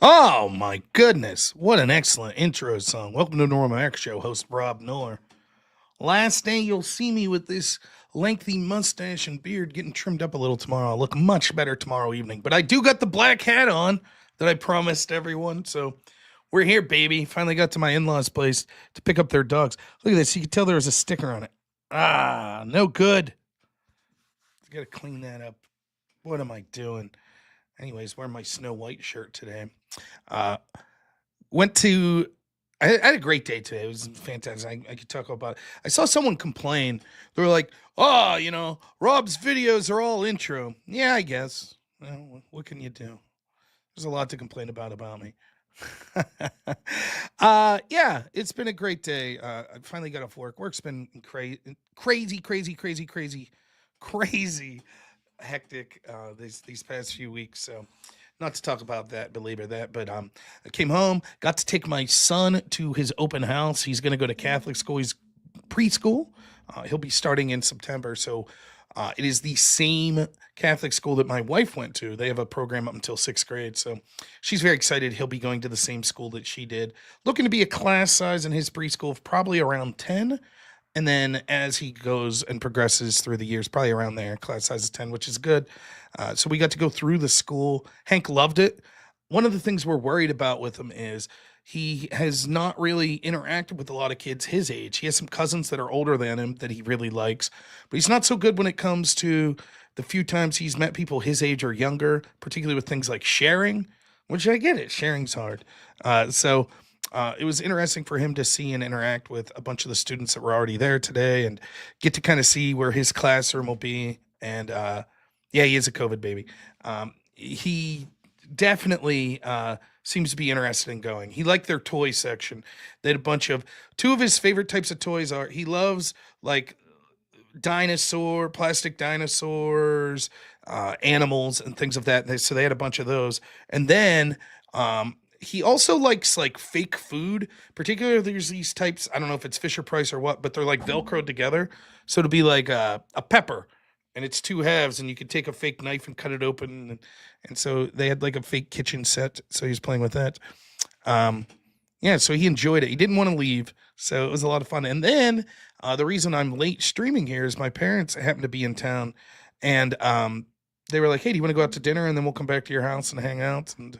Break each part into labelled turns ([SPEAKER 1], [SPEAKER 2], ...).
[SPEAKER 1] Oh my goodness, what an excellent intro song. Welcome to Normal X Show, host Rob Miller. Last day you'll see me with this lengthy mustache and beard getting trimmed up a little tomorrow. I'll look much better tomorrow evening. But I do got the black hat on that I promised everyone. So we're here, baby. Finally got to my in-laws' place to pick up their dogs. Look at this. You can tell there was a sticker on it. Ah, no good. I gotta clean that up. What am I doing? Anyways, wearing my Snow White shirt today. Uh, went to I had a great day today. It was fantastic. I could talk about it. I saw someone complain. They were like, "Oh, Rob's videos are all intro." Yeah, I guess. Well, what can you do? There's a lot to complain about me. Yeah, it's been a great day. I finally got off work. Work's been crazy hectic these past few weeks. So not to talk about that, belabor that, but I came home, got to take my son to his open house. He's going to go to Catholic school. He's preschool. He'll be starting in September. So it is the same Catholic school that my wife went to. They have a program up until sixth grade. So she's very excited. He'll be going to the same school that she did. Looking to be a class size in his preschool of probably around 10. And then as he goes and progresses through the years, probably around there, class size is 10, which is good. So we got to go through the school. Hank loved it. One of the things we're worried about with him is he has not really interacted with a lot of kids his age. He has some cousins that are older than him that he really likes, but he's not so good when it comes to the few times he's met people his age or younger, particularly with things like sharing, which I get it. Sharing's hard. So it was interesting for him to see and interact with a bunch of the students that were already there today and get to kind of see where his classroom will be. And yeah, he is a COVID baby. He definitely seems to be interested in going. He liked their toy section. They had a bunch of two of his favorite types of toys are he loves like plastic dinosaurs, animals, and things of that. So they had a bunch of those. And then he also likes like fake food. Particularly, there's these types. I don't know if it's Fisher Price or what, but they're like Velcroed together. So to be like a pepper, and it's two halves, and you could take a fake knife and cut it open. And so they had like a fake kitchen set. So he was playing with that. Um, yeah, so he enjoyed it. He didn't want to leave, so it was a lot of fun. And then the reason I'm late streaming here is my parents happened to be in town, and they were like, "Hey, do you want to go out to dinner, and then we'll come back to your house and hang out?" And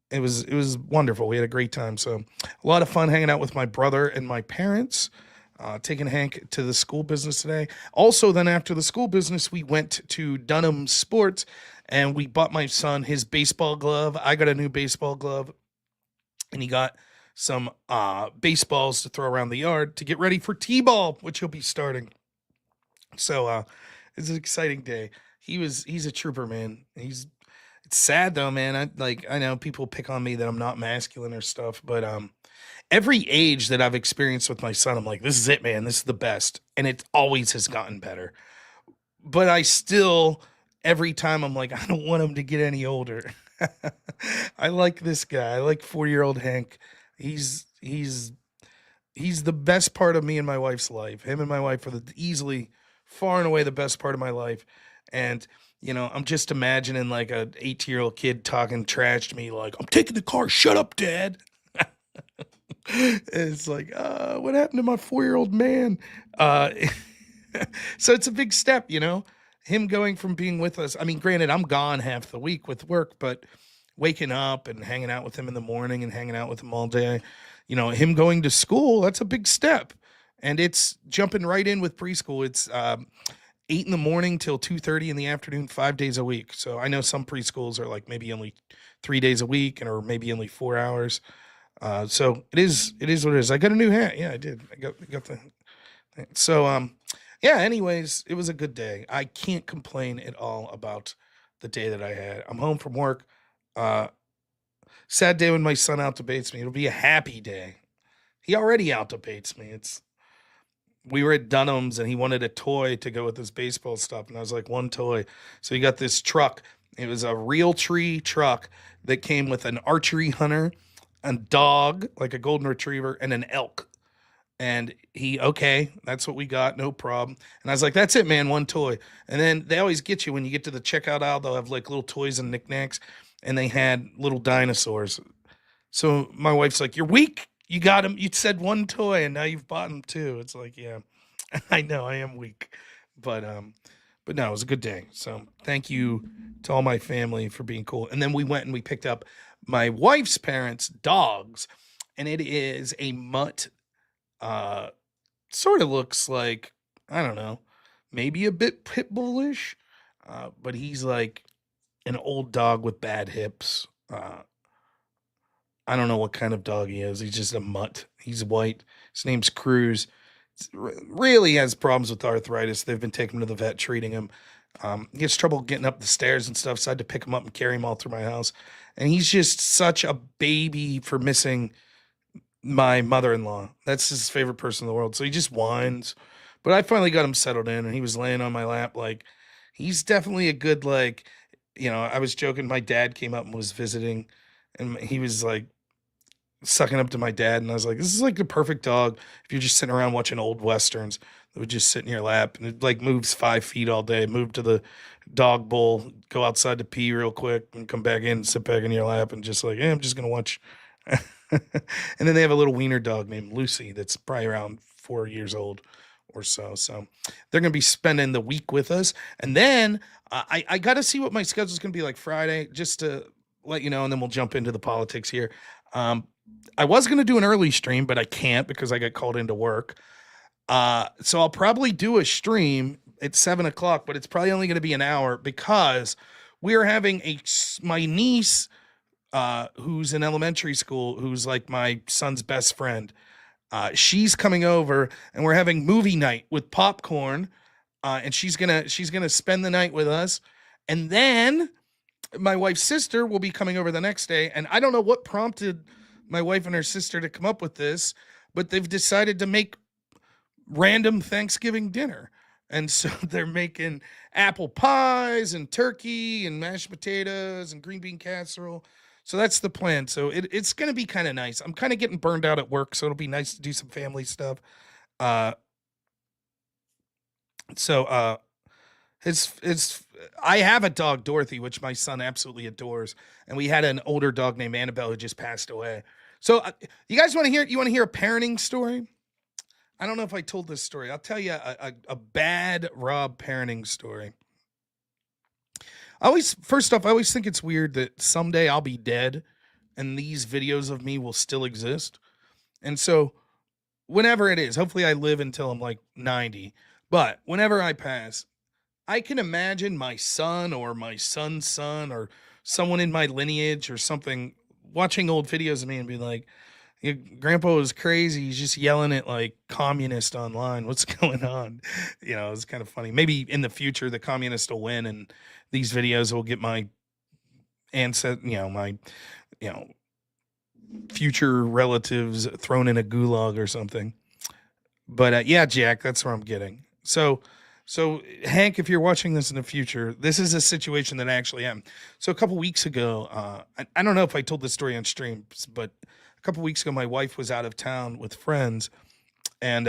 [SPEAKER 1] it was wonderful. We had a great time. So a lot of fun hanging out with my brother and my parents. Taking Hank to the school business today. Also, then after the school business, we went to Dunham Sports and we bought my son his baseball glove. I got a new baseball glove, and he got some baseballs to throw around the yard to get ready for T-ball, which he'll be starting. So it's an exciting day. He's a trooper, man. It's sad though, man. I know people pick on me that I'm not masculine or stuff, but every age that I've experienced with my son, I'm like, this is it, man. This is the best. And it always has gotten better. But I still, every time I'm like, I don't want him to get any older. I like this guy. I like 4-year-old Hank. He's he's the best part of me and my wife's life. Him and my wife are easily far and away the best part of my life. And I'm just imagining like a 18-year-old kid talking trash to me, like, "I'm taking the car. Shut up, Dad." It's like, what happened to my 4-year-old man? Uh, so it's a big step, him going from being with us. I mean, granted, I'm gone half the week with work, but waking up and hanging out with him in the morning and hanging out with him all day, him going to school, that's a big step. And it's jumping right in with preschool. It's 8 in the morning till 2:30 in the afternoon, 5 days a week. So I know some preschools are like maybe only 3 days a week or maybe only 4 hours. So it is what it is. I got a new hat. Yeah, I did. I got the so yeah, anyways, it was a good day. I can't complain at all about the day that I had. I'm home from work. Uh Sad day when my son out debates me. It'll be a happy day. He already out debates me. It's We were at Dunham's and he wanted a toy to go with his baseball stuff. And I was like, one toy. So he got this truck. It was a real tree truck that came with an archery hunter, a dog, like a golden retriever, and an elk. And he, okay, that's what we got, no problem. And I was like, that's it, man, one toy. And then they always get you when you get to the checkout aisle, they'll have like little toys and knickknacks, and they had little dinosaurs. So my wife's like, "You're weak. You got him. You said one toy, and now you've bought him two." It's like, yeah, I know I am weak, but but no, it was a good day. So thank you to all my family for being cool. And then we went and we picked up my wife's parents' dogs, and it is a mutt. Uh, Sort of looks like, I don't know, maybe a bit pit bullish, but he's like an old dog with bad hips. I don't know what kind of dog he is. He's just a mutt. He's white. His name's Cruz. Really has problems with arthritis. They've been taking him to the vet, treating him. He has trouble getting up the stairs and stuff, so I had to pick him up and carry him all through my house. And he's just such a baby for missing my mother-in-law. That's his favorite person in the world. So he just whines. But I finally got him settled in, and he was laying on my lap. Like, he's definitely a good, like, I was joking. My dad came up and was visiting, and he was like sucking up to my dad, and I was like, "This is like the perfect dog if you're just sitting around watching old westerns. That would just sit in your lap, and it like moves 5 feet all day. Move to the dog bowl, go outside to pee real quick, and come back in, and sit back in your lap, and just like, yeah, I'm just gonna watch." And then they have a little wiener dog named Lucy that's probably around 4 years old or so. So they're gonna be spending the week with us, and then I got to see what my schedule is gonna be like Friday, just to let you know, and then we'll jump into the politics here. Um, I was gonna do an early stream, but I can't because I got called into work. So I'll probably do a stream at 7 o'clock, but it's probably only gonna be an hour because we are having my niece, who's in elementary school, who's like my son's best friend. She's coming over, and we're having movie night with popcorn. And she's gonna spend the night with us, and then my wife's sister will be coming over the next day, and I don't know what prompted my wife and her sister to come up with this, but they've decided to make random Thanksgiving dinner. And so they're making apple pies and turkey and mashed potatoes and green bean casserole. So that's the plan. So it's going to be kind of nice. I'm kind of getting burned out at work, so it'll be nice to do some family stuff. Uh, so his I have a dog, Dorothy, which my son absolutely adores, and we had an older dog named Annabelle who just passed away. So you guys want to hear? You want to hear a parenting story? I don't know if I told this story. I'll tell you a bad Rob parenting story. First off, I always think it's weird that someday I'll be dead and these videos of me will still exist. And so, whenever it is, hopefully I live until I'm like 90, but whenever I pass, I can imagine my son or my son's son or someone in my lineage or something watching old videos of me and be like, your grandpa was crazy. He's just yelling at like communist online. What's going on? It's kind of funny. Maybe in the future the communists will win and these videos will get my ancestor, my you know future relatives thrown in a gulag or something. But yeah, Jack, that's where I'm getting. So Hank, if you're watching this in the future, this is a situation that I actually am. So a couple weeks ago, I don't know if I told this story on stream, but a couple weeks ago, my wife was out of town with friends, and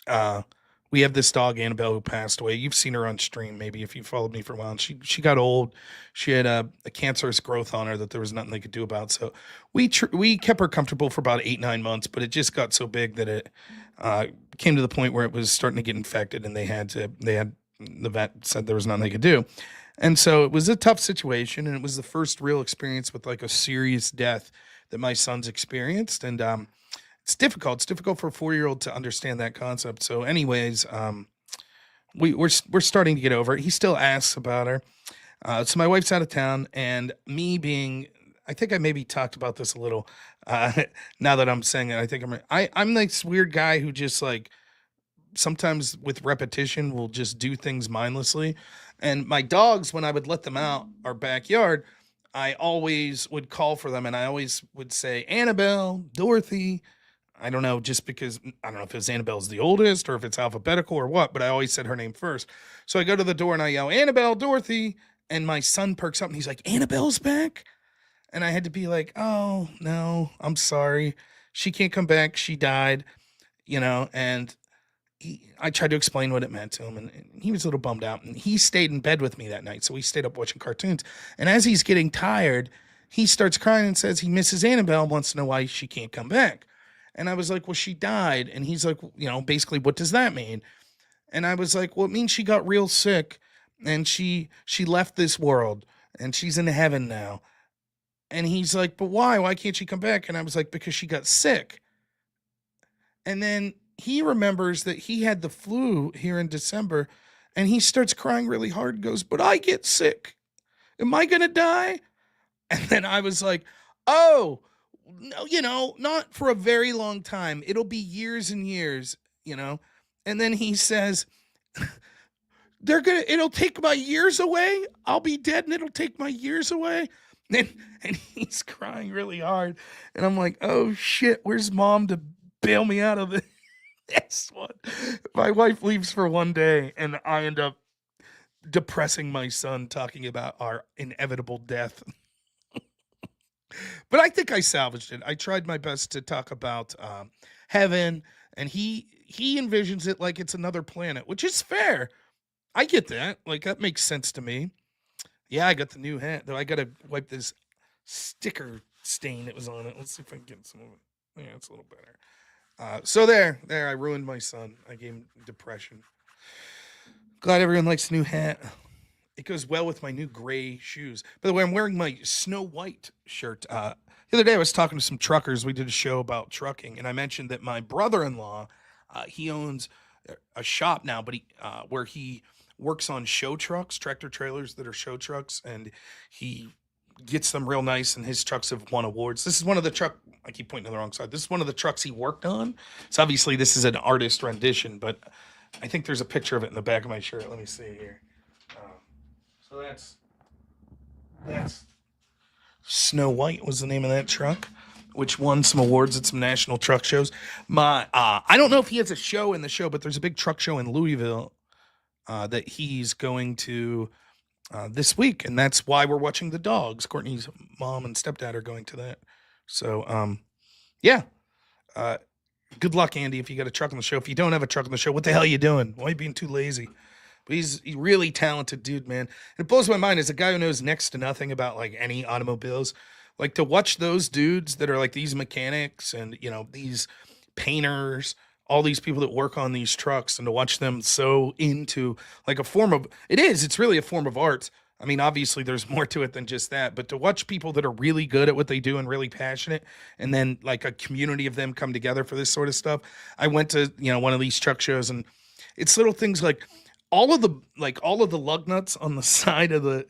[SPEAKER 1] uh, we have this dog Annabelle who passed away. You've seen her on stream, maybe if you followed me for a while. And she got old. She had a cancerous growth on her that there was nothing they could do about. So we kept her comfortable for about 8-9 months, but it just got so big that it came to the point where it was starting to get infected, and the vet said there was nothing they could do. And so it was a tough situation, and it was the first real experience with like a serious death that my son's experienced, and it's difficult. It's difficult for a 4-year-old to understand that concept. So, anyways, we're starting to get over it. He still asks about her. So my wife's out of town, and me being, I think I maybe talked about this a little. Now that I'm saying it, I think I'm this weird guy who just like sometimes with repetition will just do things mindlessly. And my dogs, when I would let them out our backyard, I always would call for them, and I always would say Annabelle, Dorothy. I don't know, just because I don't know if it's Annabelle's the oldest or if it's alphabetical or what, but I always said her name first. So I go to the door and I yell, Annabelle, Dorothy. And my son perks up and he's like, Annabelle's back? And I had to be like, oh, no, I'm sorry. she can't come back. She died, and I tried to explain what it meant to him, and he was a little bummed out. And he stayed in bed with me that night, so we stayed up watching cartoons. And as he's getting tired, he starts crying and says he misses Annabelle, wants to know why she can't come back. And I was like, well, she died. And he's like, basically, what does that mean? And I was like, well, it means she got real sick, and she left this world, and she's in heaven now. And he's like, but why? Why can't she come back? And I was like, because she got sick. And then he remembers that he had the flu here in December, and he starts crying really hard and goes, but I get sick. Am I going to die? And then I was like, oh, no, not for a very long time. It'll be years and years, you know? And then he says, it'll take my years away. I'll be dead and it'll take my years away. And he's crying really hard. And I'm like, oh shit, where's mom to bail me out of this one? My wife leaves for one day and I end up depressing my son talking about our inevitable death. But I think I salvaged it. I tried my best to talk about heaven, and he envisions it like it's another planet, which is fair. I get that. Like, that makes sense to me. Yeah, I got the new hat, though. I got to wipe this sticker stain that was on it. Let's see if I can get some of it. Yeah, it's a little better. So there, I ruined my son. I gave him depression. Glad everyone likes the new hat. It goes well with my new gray shoes. By the way, I'm wearing my Snow White shirt. The other day, I was talking to some truckers. We did a show about trucking, and I mentioned that my brother-in-law, he owns a shop now, but where he works on show trucks, tractor trailers that are show trucks, and he gets them real nice, and his trucks have won awards. This is one of the truck. I keep pointing to the wrong side. This is one of the trucks he worked on. So obviously, this is an artist rendition, but I think there's a picture of it in the back of my shirt. Let me see here. So that's Snow White was the name of that truck, which won some awards at some national truck shows. I don't know if he has a show in the show, but there's a big truck show in Louisville that he's going to this week, and that's why we're watching the dogs. Courtney's mom and stepdad are going to that. So yeah. Good luck, Andy, if you got a truck on the show. If you don't have a truck on the show, what the hell are you doing? Why are you being too lazy? But he's a really talented dude, man. And it blows my mind as a guy who knows next to nothing about like any automobiles. Like, to watch those dudes that are like these mechanics and these painters, all these people that work on these trucks, and to watch them so into like it's really a form of art. I mean, obviously there's more to it than just that, but to watch people that are really good at what they do and really passionate, and then like a community of them come together for this sort of stuff. I went to, one of these truck shows, and it's little things like all of the lug nuts on the side of the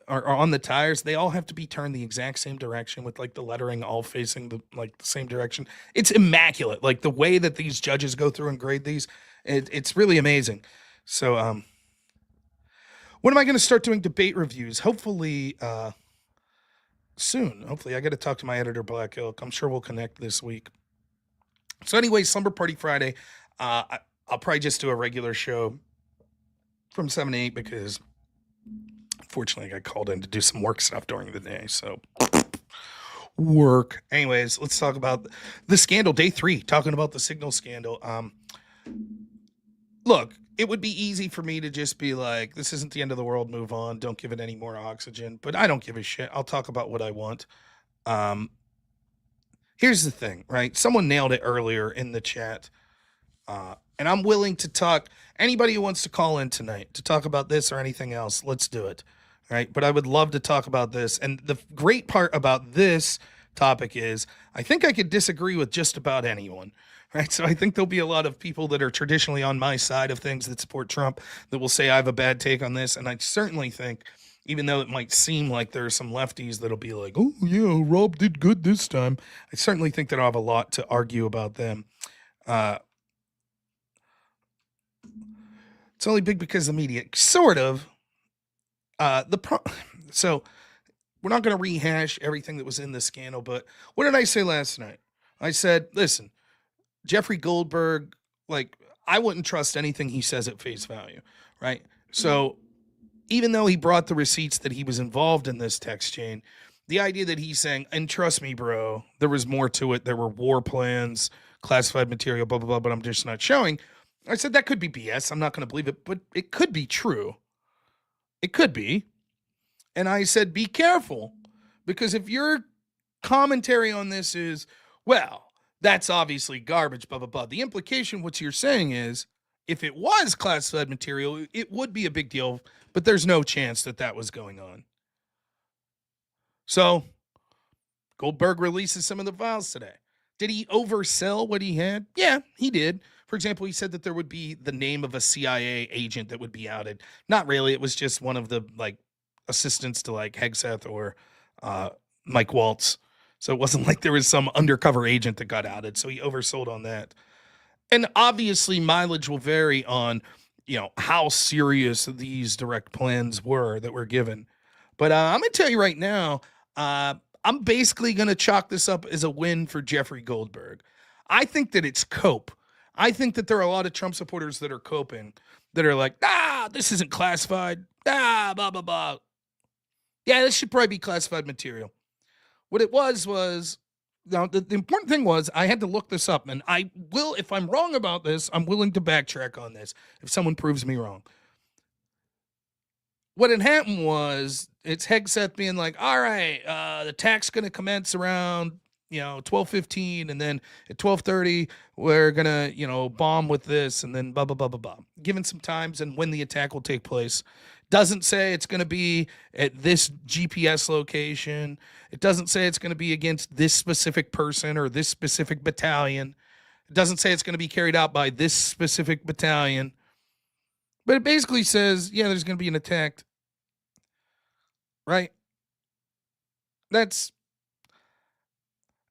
[SPEAKER 1] are on the tires. They all have to be turned the exact same direction with like the lettering all facing the same direction. It's immaculate. Like the way that these judges go through and grade these, it's really amazing. So when am I going to start doing debate reviews? Hopefully soon. Hopefully, I got to talk to my editor Black Elk. I'm sure we'll connect this week. So anyway, Slumber Party Friday. I'll probably just do a regular show from 7 to 8 because unfortunately I got called in to do some work stuff during the day. So work. Anyways, let's talk about the scandal. Day 3, talking about the Signal scandal. Look, it would be easy for me to just be like, this isn't the end of the world, move on, don't give it any more oxygen. But I don't give a shit. I'll talk about what I want. Here's the thing, right? Someone nailed it earlier in the chat. And I'm willing to talk. Anybody who wants to call in tonight to talk about this or anything else, let's do it. Right? But I would love to talk about this. And the great part about this topic is I think I could disagree with just about anyone. Right? So I think there'll be a lot of people that are traditionally on my side of things that support Trump that will say I have a bad take on this. And I certainly think, even though it might seem like there are some lefties that'll be like, oh, yeah, Rob did good this time. I certainly think that I'll have a lot to argue about them. It's only big because of the media. Sort of. So we're not going to rehash everything that was in the scandal, but what did I say last night? I said, listen, Jeffrey Goldberg, I wouldn't trust anything he says at face value, right? So even though he brought the receipts that he was involved in this text chain, the idea that he's saying, and trust me, bro, there was more to it. There were war plans, classified material, blah, blah, blah, but I'm just not showing. I said that could be BS. I'm not going to believe it, but it could be true. It could be. And I said, be careful, because if your commentary on this is, well, that's obviously garbage, blah, blah, blah. The implication, what you're saying is, if it was classified material, it would be a big deal, but there's no chance that that was going on. So Goldberg releases some of the files today. Did he oversell what he had? Yeah, he did. For example, he said that there would be the name of a CIA agent that would be outed. Not really. It was just one of the assistants to Hegseth or Mike Waltz. So it wasn't like there was some undercover agent that got outed. So he oversold on that. And obviously mileage will vary on, how serious these direct plans were that were given. But I'm going to tell you right now, I'm basically going to chalk this up as a win for Jeffrey Goldberg. I think that it's cope. I think that there are a lot of Trump supporters that are coping, that are like, this isn't classified. Blah, blah, blah. Yeah, this should probably be classified material. What it was, the important thing was I had to look this up, and I will, if I'm wrong about this, I'm willing to backtrack on this if someone proves me wrong. What had happened was it's Hegseth being like, all right, the attack's going to commence around 12:15, and then at 12:30 we're going to bomb with this, and then blah blah blah blah blah, given some times and when the attack will take place. Doesn't say it's going to be at this GPS location. It doesn't say it's going to be against this specific person or this specific battalion. It doesn't say it's going to be carried out by this specific battalion. But it basically says, yeah, there's going to be an attack. Right?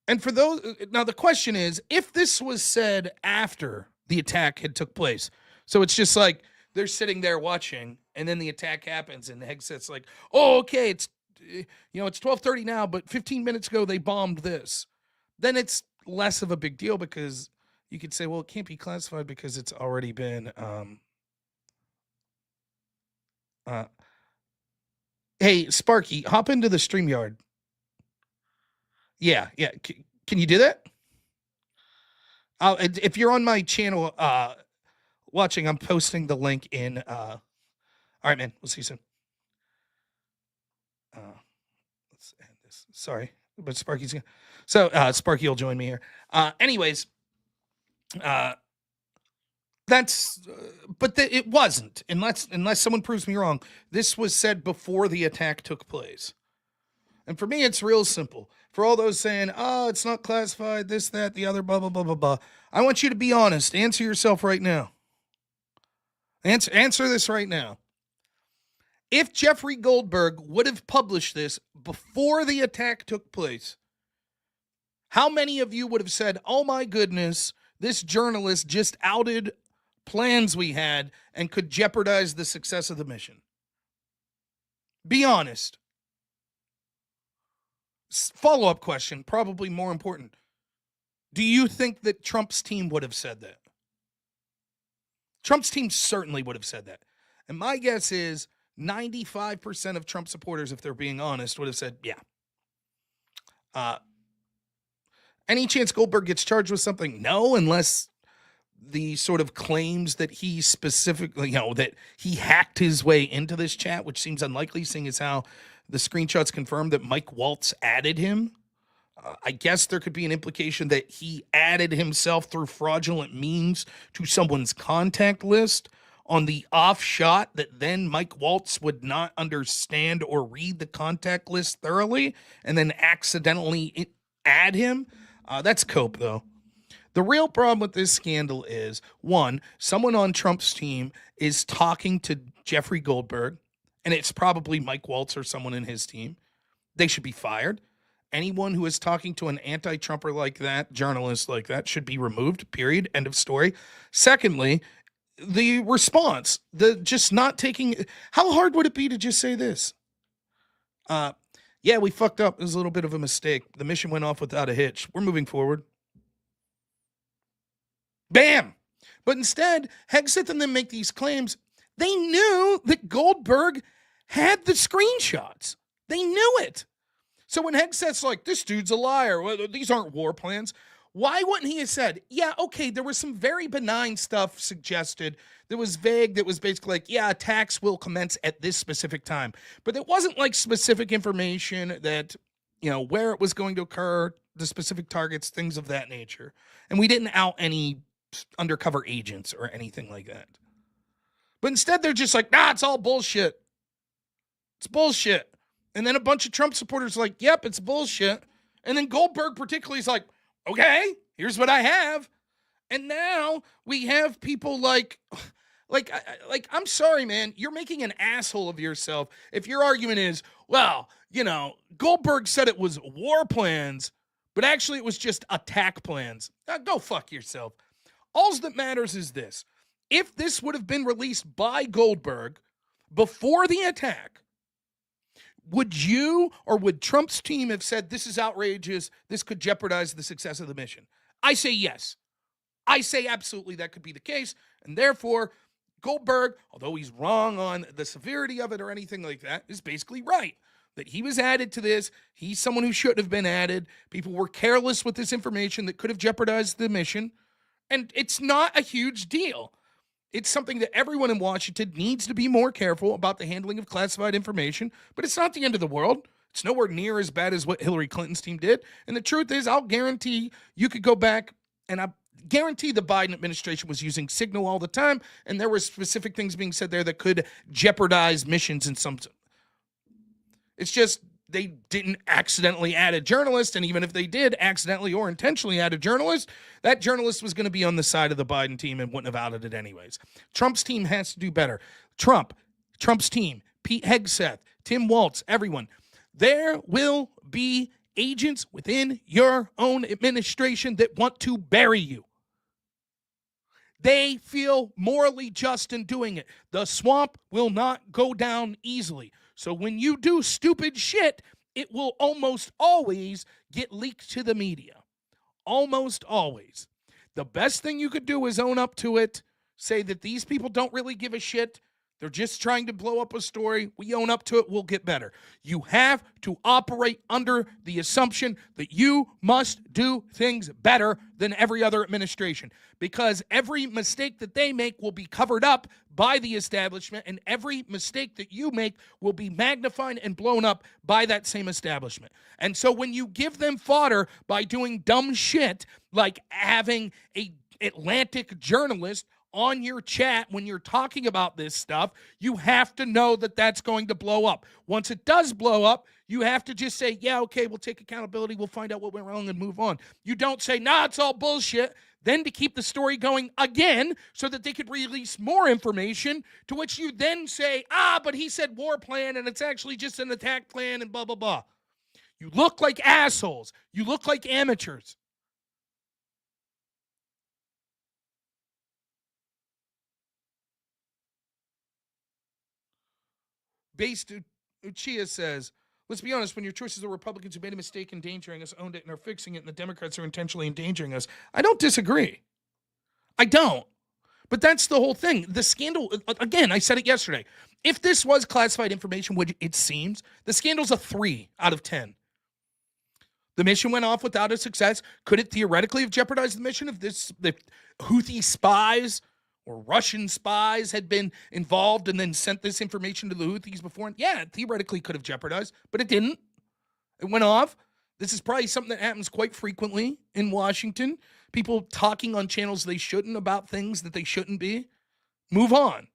[SPEAKER 1] And for those, now the question is, if this was said after the attack had took place, so it's just like they're sitting there watching, and then the attack happens, and Hegseth's like, oh, okay, it's 12:30 now, but 15 minutes ago they bombed this. Then it's less of a big deal, because you could say, well, it can't be classified because it's already been hey, Sparky, hop into the StreamYard. Yeah. Can you do that? If you're on my channel watching, I'm posting the link in. All right, man. We'll see you soon. Let's end this. Sorry, but Sparky's gonna. So Sparky will join me here. Anyways, that's. But it wasn't, unless someone proves me wrong. This was said before the attack took place. And for me, it's real simple. For all those saying, oh, it's not classified, this, that, the other, blah, blah, blah, blah, blah. I want you to be honest. Answer yourself right now. Answer this right now. If Jeffrey Goldberg would have published this before the attack took place, how many of you would have said, oh my goodness, this journalist just outed plans we had and could jeopardize the success of the mission? Be honest. Follow-up question, probably more important. Do you think that Trump's team would have said that? Trump's team certainly would have said that. And my guess is 95% of Trump supporters, if they're being honest, would have said, yeah. Any chance Goldberg gets charged with something? No, unless the sort of claims that he specifically, that he hacked his way into this chat, which seems unlikely, seeing as how the screenshots confirm that Mike Waltz added him. I guess there could be an implication that he added himself through fraudulent means to someone's contact list on the off shot that then Mike Waltz would not understand or read the contact list thoroughly and then accidentally add him. That's cope, though. The real problem with this scandal is, one, someone on Trump's team is talking to Jeffrey Goldberg, and it's probably Mike Waltz or someone in his team. They should be fired. Anyone who is talking to an anti-Trumper like that, journalist like that, should be removed, period, end of story. Secondly, the response, the just not taking, how hard would it be to just say this? Yeah, we fucked up. It was a little bit of a mistake. The mission went off without a hitch. We're moving forward. Bam! But instead, Hegseth and them make these claims. They knew that Goldberg had the screenshots. They knew it. So when Hegseth's like, this dude's a liar, well, these aren't war plans, why wouldn't he have said, yeah, okay, there was some very benign stuff suggested that was vague, that was basically like, yeah, attacks will commence at this specific time. But it wasn't like specific information that, where it was going to occur, the specific targets, things of that nature. And we didn't out any undercover agents or anything like that. But instead, they're just like, nah, it's all bullshit. It's bullshit. And then a bunch of Trump supporters are like, yep, it's bullshit. And then Goldberg particularly is like, okay, here's what I have. And now we have people like I'm sorry, man, you're making an asshole of yourself if your argument is, well, Goldberg said it was war plans, but actually it was just attack plans. Now, go fuck yourself. All that matters is this. If this would have been released by Goldberg before the attack, would you or would Trump's team have said, this is outrageous, this could jeopardize the success of the mission? I say yes. I say absolutely that could be the case. And therefore, Goldberg, although he's wrong on the severity of it or anything like that, is basically right. That he was added to this. He's someone who shouldn't have been added. People were careless with this information that could have jeopardized the mission. And it's not a huge deal. It's something that everyone in Washington needs to be more careful about, the handling of classified information, but it's not the end of the world. It's nowhere near as bad as what Hillary Clinton's team did. And the truth is, I'll guarantee you could go back, and I guarantee the Biden administration was using Signal all the time, and there were specific things being said there that could jeopardize missions in some. It's just they didn't accidentally add a journalist, and even if they did accidentally or intentionally add a journalist, that journalist was going to be on the side of the Biden team and wouldn't have outed it anyways. Trump's team has to do better. Trump's team, Pete Hegseth, Tim Walz, everyone. There will be agents within your own administration that want to bury you. They feel morally just in doing it. The swamp will not go down easily. So when you do stupid shit, it will almost always get leaked to the media. Almost always. The best thing you could do is own up to it. Say that these people don't really give a shit. They're just trying to blow up a story. We own up to it. We'll get better. You have to operate under the assumption that you must do things better than every other administration, because every mistake that they make will be covered up by the establishment, and every mistake that you make will be magnified and blown up by that same establishment. And so when you give them fodder by doing dumb shit like having a Atlantic journalist on your chat when you're talking about this stuff, you have to know that that's going to blow up. Once it does blow up, you have to just say, yeah, okay, we'll take accountability, we'll find out what went wrong and move on. You don't say, nah, it's all bullshit, then to keep the story going again so that they could release more information, to which you then say, but he said war plan and it's actually just an attack plan and blah, blah, blah. You look like assholes. You look like amateurs. Based Uchia says, let's be honest, when your choices are Republicans who made a mistake endangering us, owned it, and are fixing it, and the Democrats are intentionally endangering us, I don't disagree. I don't. But that's the whole thing. The scandal, again, I said it yesterday. If this was classified information, which it seems, the scandal's a 3 out of 10. The mission went off without a success. Could it theoretically have jeopardized the mission if the Houthi spies or Russian spies had been involved and then sent this information to the Houthis before? Yeah, it theoretically could have jeopardized, but it didn't. It went off. This is probably something that happens quite frequently in Washington. People talking on channels they shouldn't about things that they shouldn't be. Move on.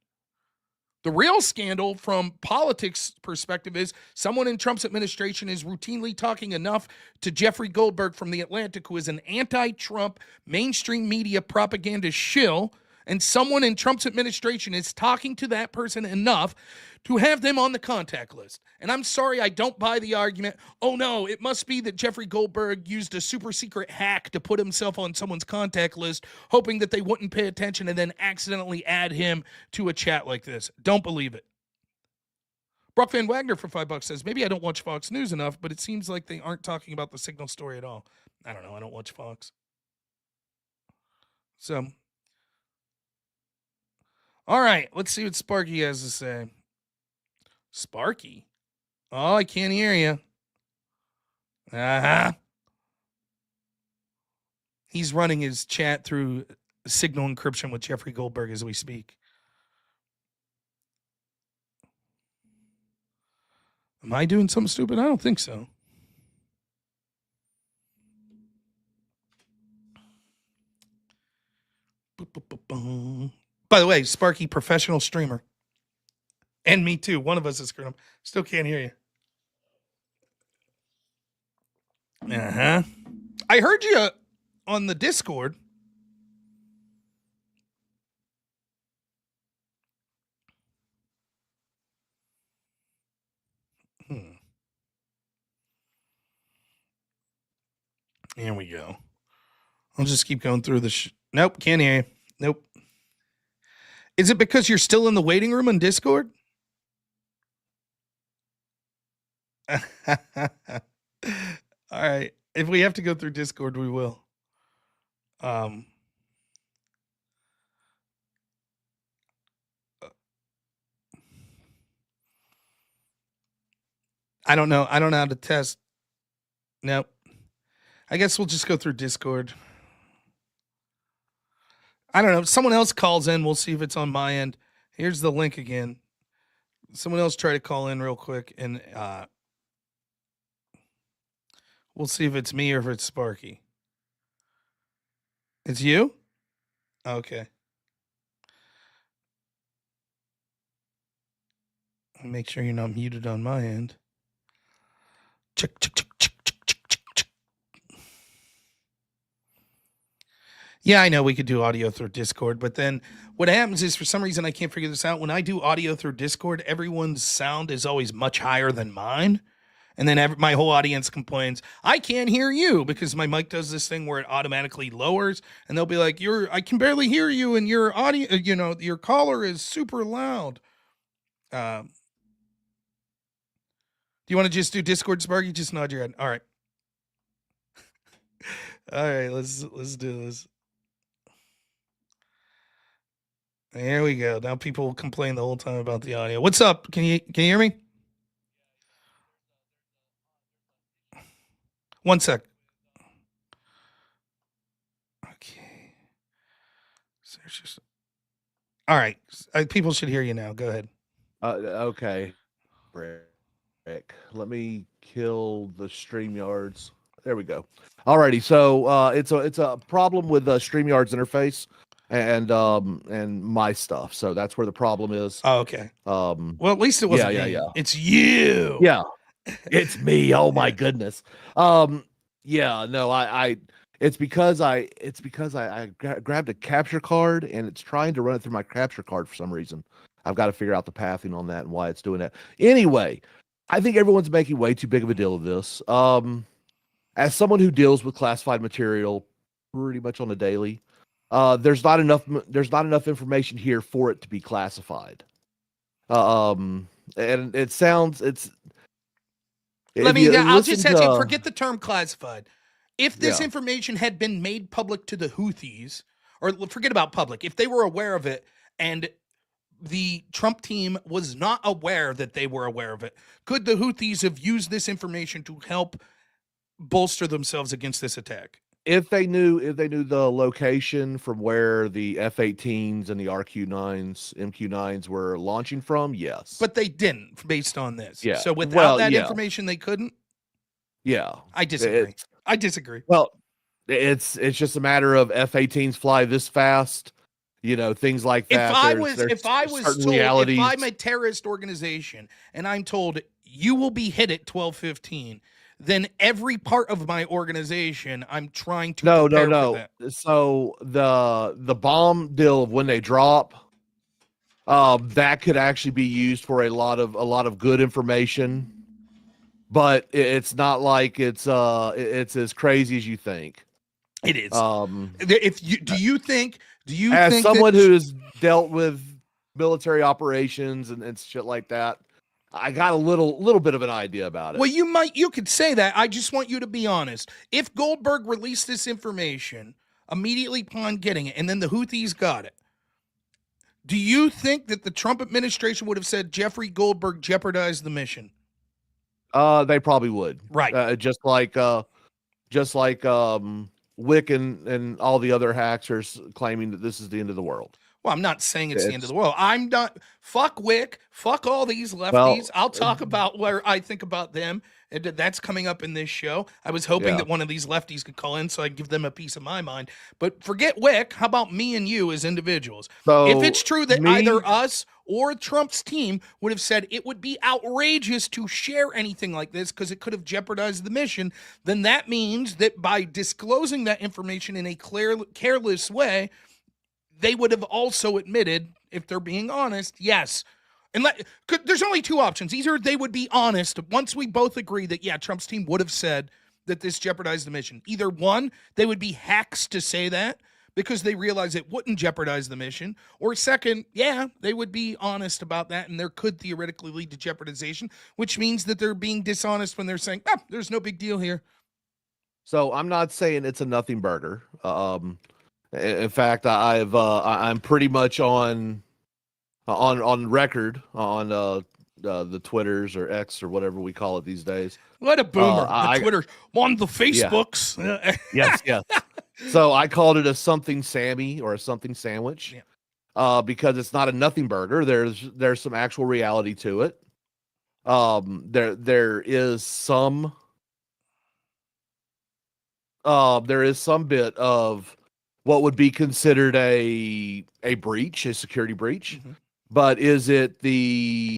[SPEAKER 1] The real scandal from politics perspective is someone in Trump's administration is routinely talking enough to Jeffrey Goldberg from The Atlantic, who is an anti-Trump mainstream media propaganda shill, and someone in Trump's administration is talking to that person enough to have them on the contact list. And I'm sorry, I don't buy the argument, oh no, it must be that Jeffrey Goldberg used a super secret hack to put himself on someone's contact list, hoping that they wouldn't pay attention and then accidentally add him to a chat like this. Don't believe it. Brock Van Wagner for $5 says, maybe I don't watch Fox News enough, but it seems like they aren't talking about the Signal story at all. I don't know, I don't watch Fox. So, all right, let's see what Sparky has to say. Sparky? Oh, I can't hear you. Uh-huh. He's running his chat through signal encryption with Jeffrey Goldberg as we speak. Am I doing something stupid? I don't think so. By the way, Sparky, professional streamer. And me too. One of us is screwing up. Still can't hear you. Uh-huh. I heard you on the Discord. Here we go. I'll just keep going through the nope, can't hear you. Nope. Is it because you're still in the waiting room on Discord? All right. If we have to go through Discord, we will. I don't know. I don't know how to test. Nope. I guess we'll just go through Discord. I don't know. Someone else calls in. We'll see if it's on my end. Here's the link again. Someone else try to call in real quick, and we'll see if it's me or if it's Sparky. It's you? Okay. Make sure you're not muted on my end. Check, check, check, check, check, check, check, check. Yeah, I know we could do audio through Discord, but then what happens is for some reason I can't figure this out. When I do audio through Discord, everyone's sound is always much higher than mine. And then my whole audience complains, I can't hear you because my mic does this thing where it automatically lowers, and they'll be like, I can barely hear you, and your audio, your caller is super loud. Do you want to just do Discord, Sparky? Just nod your head. All right. All right, let's do this. There we go. Now people will complain the whole time about the audio. What's up? Can you hear me? One sec. Okay. So there's just. All right. People should hear you now. Go ahead.
[SPEAKER 2] Okay. Rick. Let me kill the StreamYards. There we go. Alrighty, so it's a problem with the StreamYard's interface and my stuff. So that's where the problem is.
[SPEAKER 1] Oh, okay. Well, at least it wasn't me.
[SPEAKER 2] Yeah.
[SPEAKER 1] It's you.
[SPEAKER 2] Yeah. It's me. Oh my goodness. Yeah, no, it's because I grabbed a capture card and it's trying to run it through my capture card for some reason. I've got to figure out the pathing on that and why it's doing that. Anyway, I think everyone's making way too big of a deal of this. As someone who deals with classified material pretty much on a daily, there's not enough information here for it to be classified. And it sounds
[SPEAKER 1] I'll just have to forget the term classified. If this information had been made public to the Houthis, or forget about public, if they were aware of it and the Trump team was not aware that they were aware of it, could the Houthis have used this information to help bolster themselves against this attack?
[SPEAKER 2] If they knew the location from where the F-18s and the MQ-9s were launching from, yes.
[SPEAKER 1] But they didn't, based on this.
[SPEAKER 2] Yeah.
[SPEAKER 1] So without that information, they couldn't?
[SPEAKER 2] Yeah.
[SPEAKER 1] I disagree.
[SPEAKER 2] Well, it's just a matter of F-18s fly this fast, things like that.
[SPEAKER 1] If I'm a terrorist organization and I'm told you will be hit at 12:15, then every part of my organization, I'm trying to prepare for that.
[SPEAKER 2] So the bomb deal of when they drop, that could actually be used for a lot of good information, but it's not like it's as crazy as you think.
[SPEAKER 1] It is. Do you think
[SPEAKER 2] as someone who has dealt with military operations and shit like that, I got a little bit of an idea about it.
[SPEAKER 1] Well, you could say that. I just want you to be honest. If Goldberg released this information immediately upon getting it, and then the Houthis got it, do you think that the Trump administration would have said Jeffrey Goldberg jeopardized the mission?
[SPEAKER 2] They probably would.
[SPEAKER 1] Right.
[SPEAKER 2] Just like Wick and all the other hacks are claiming that this is the end of the world.
[SPEAKER 1] Well, I'm not saying it's the end of
[SPEAKER 2] It's
[SPEAKER 1] the world. I'm not. Fuck Wick. Fuck all these lefties.
[SPEAKER 2] well,
[SPEAKER 1] I'll talk about where I think about them. And that's coming up in this show. I was hoping
[SPEAKER 2] yeah.
[SPEAKER 1] that one of these lefties could call in so I could give them a piece of my mind. But forget Wick. How about me and you as individuals? If
[SPEAKER 2] So
[SPEAKER 1] it's true that
[SPEAKER 2] me,
[SPEAKER 1] either us or Trump's team would have said it would be outrageous to share anything like this because it could have jeopardized the mission, then that means that by disclosing that information in a careless way, they would have also admitted, if they're being honest, yes. And there's only two options. Either they would be honest once we both agree that, yeah, Trump's team would have said that this jeopardized the mission. Either one, they would be hacks to say that because they realize it wouldn't jeopardize the mission. Or second, yeah, they would be honest about that and there could theoretically lead to jeopardization, which means that they're being dishonest when they're saying, there's no big deal here.
[SPEAKER 2] so I'm not saying it's a nothing burger. In fact, I'm pretty much on record on the Twitters or X or whatever we call it these days.
[SPEAKER 1] What a boomer.
[SPEAKER 2] I
[SPEAKER 1] The Twitter, on the
[SPEAKER 2] Yeah.
[SPEAKER 1] Facebooks.
[SPEAKER 2] Yes, yes. So I called it a something Sammy or a something sandwich.
[SPEAKER 1] Yeah.
[SPEAKER 2] Because it's not a nothing burger. There's some actual reality to it. There is some bit of what would be considered a breach, a security breach.
[SPEAKER 1] Mhm.
[SPEAKER 2] But is it the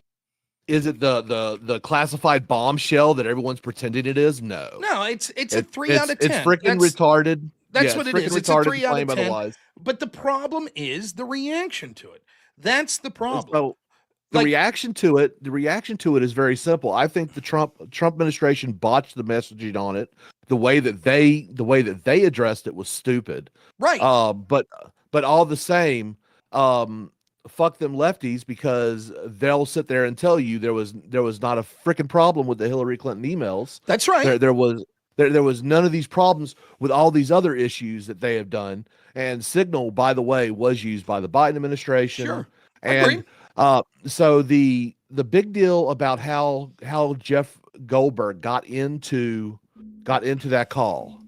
[SPEAKER 2] classified bombshell that everyone's pretending it is? No.
[SPEAKER 1] No, it's a 3 out of 10.
[SPEAKER 2] It's freaking retarded.
[SPEAKER 1] That's
[SPEAKER 2] Yeah,
[SPEAKER 1] what it
[SPEAKER 2] freaking
[SPEAKER 1] is. It's a
[SPEAKER 2] retarded
[SPEAKER 1] 3
[SPEAKER 2] to
[SPEAKER 1] out
[SPEAKER 2] claim
[SPEAKER 1] of 10.
[SPEAKER 2] otherwise.
[SPEAKER 1] But the problem is the reaction to it. That's the problem.
[SPEAKER 2] So the reaction to it is very simple. I think the Trump administration botched the messaging on it. The way that they addressed it was stupid.
[SPEAKER 1] Right.
[SPEAKER 2] But all the same, fuck them lefties, because they'll sit there and tell you there was not a freaking problem with the Hillary Clinton emails.
[SPEAKER 1] That's right.
[SPEAKER 2] There was none of these problems with all these other issues that they have done. And Signal, by the way, was used by the Biden administration.
[SPEAKER 1] Sure.
[SPEAKER 2] And so the big deal about how Jeff Goldberg got into that call.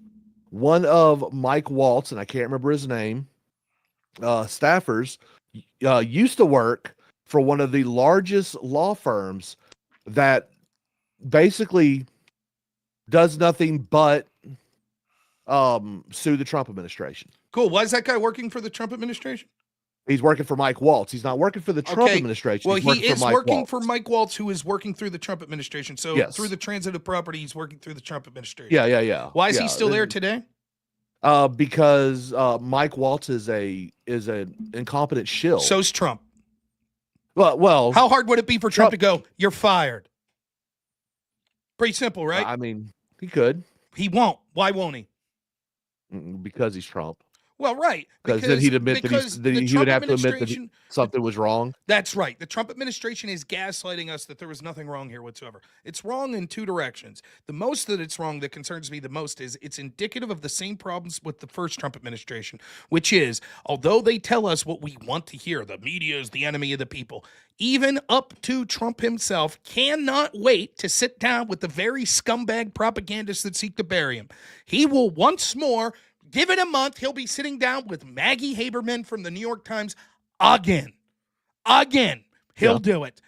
[SPEAKER 2] One of Mike Waltz, and I can't remember his name, staffers used to work for one of the largest law firms that basically does nothing but sue the Trump administration.
[SPEAKER 1] Cool. Why is that guy working for the Trump administration?
[SPEAKER 2] He's working for Mike Waltz. He's not working for the Trump administration.
[SPEAKER 1] Well,
[SPEAKER 2] he
[SPEAKER 1] is working for Mike Waltz, who is working through the Trump administration. So
[SPEAKER 2] yes.
[SPEAKER 1] Through the transitive property, he's working through the Trump administration.
[SPEAKER 2] Yeah.
[SPEAKER 1] Why is he still there today?
[SPEAKER 2] Because Mike Waltz is an incompetent shill.
[SPEAKER 1] So's Trump.
[SPEAKER 2] Well,
[SPEAKER 1] how hard would it be for Trump to go, "You're fired"? Pretty simple, right?
[SPEAKER 2] I mean, he could.
[SPEAKER 1] He won't. Why won't he?
[SPEAKER 2] Because he's Trump.
[SPEAKER 1] Well, right.
[SPEAKER 2] Because then he'd admit that he would have to admit that something was wrong.
[SPEAKER 1] That's right. The Trump administration is gaslighting us that there was nothing wrong here whatsoever. It's wrong in two directions. The most that it's wrong that concerns me the most is it's indicative of the same problems with the first Trump administration, which is, although they tell us what we want to hear, the media is the enemy of the people, even up to Trump himself cannot wait to sit down with the very scumbag propagandists that seek to bury him. He will once more, give it a month, he'll be sitting down with Maggie Haberman from the New York Times again. He'll do it.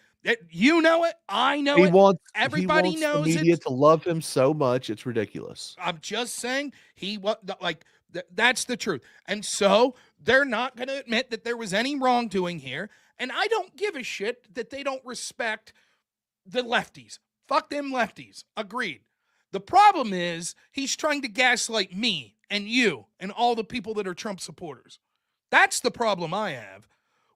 [SPEAKER 1] You know it. I know it. Everybody knows
[SPEAKER 2] the media to love him so much. It's ridiculous.
[SPEAKER 1] I'm just saying that's the truth. And so they're not going to admit that there was any wrongdoing here. And I don't give a shit that they don't respect the lefties. Fuck them lefties. Agreed. The problem is he's trying to gaslight me and you and all the people that are Trump supporters. That's the problem I have.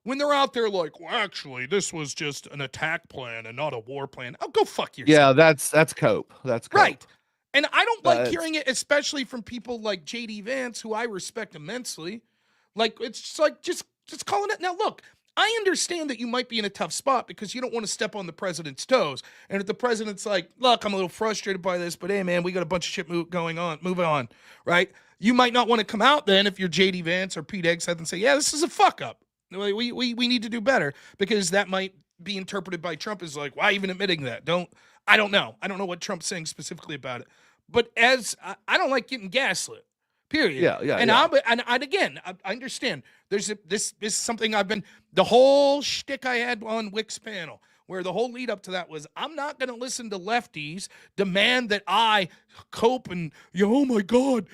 [SPEAKER 1] When they're out there like, well, actually, this was just an attack plan and not a war plan. Oh, go fuck yourself.
[SPEAKER 2] Yeah, that's cope. That's cope.
[SPEAKER 1] Right. And I don't like hearing it, especially from people like J.D. Vance, who I respect immensely. Like, it's just like, just calling it. Now, look, I understand that you might be in a tough spot because you don't want to step on the president's toes. And if the president's like, look, I'm a little frustrated by this, but hey, man, we got a bunch of shit move on, right? You might not want to come out then if you're J.D. Vance or Pete Hegseth and say, yeah, this is a fuck up. We need to do better, because that might be interpreted by Trump as like, why even admitting that? I don't know. I don't know what Trump's saying specifically about it. But I don't like getting gaslit. Period.
[SPEAKER 2] Yeah, yeah,
[SPEAKER 1] And
[SPEAKER 2] yeah.
[SPEAKER 1] and again, I understand. This is something I've been the whole shtick I had on Wick's panel, where the whole lead up to that was I'm not going to listen to lefties demand that I cope and oh my god,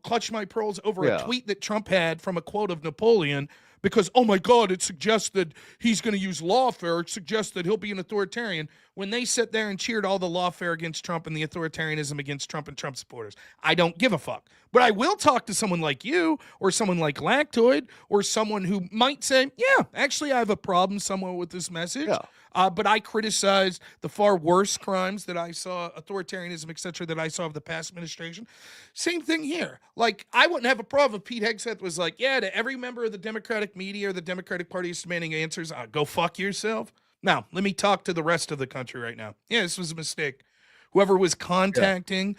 [SPEAKER 1] clutch my pearls over a
[SPEAKER 2] Yeah.
[SPEAKER 1] tweet that Trump had from a quote of Napoleon because oh my god, it suggests that he's going to use lawfare. It suggests that he'll be an authoritarian. When they sit there and cheered all the lawfare against Trump and the authoritarianism against Trump and Trump supporters, I don't give a fuck. But I will talk to someone like you or someone like Lactoid or someone who might say, yeah, actually, I have a problem somewhere with this message.
[SPEAKER 2] Yeah.
[SPEAKER 1] But I criticized the far worse crimes that I saw, authoritarianism, etc., that I saw of the past administration. Same thing here. Like, I wouldn't have a problem if Pete Hegseth was like, yeah, to every member of the Democratic media or the Democratic Party is demanding answers, go fuck yourself. Now, let me talk to the rest of the country right now. Yeah, this was a mistake. Whoever was
[SPEAKER 2] Yeah.
[SPEAKER 1] contacting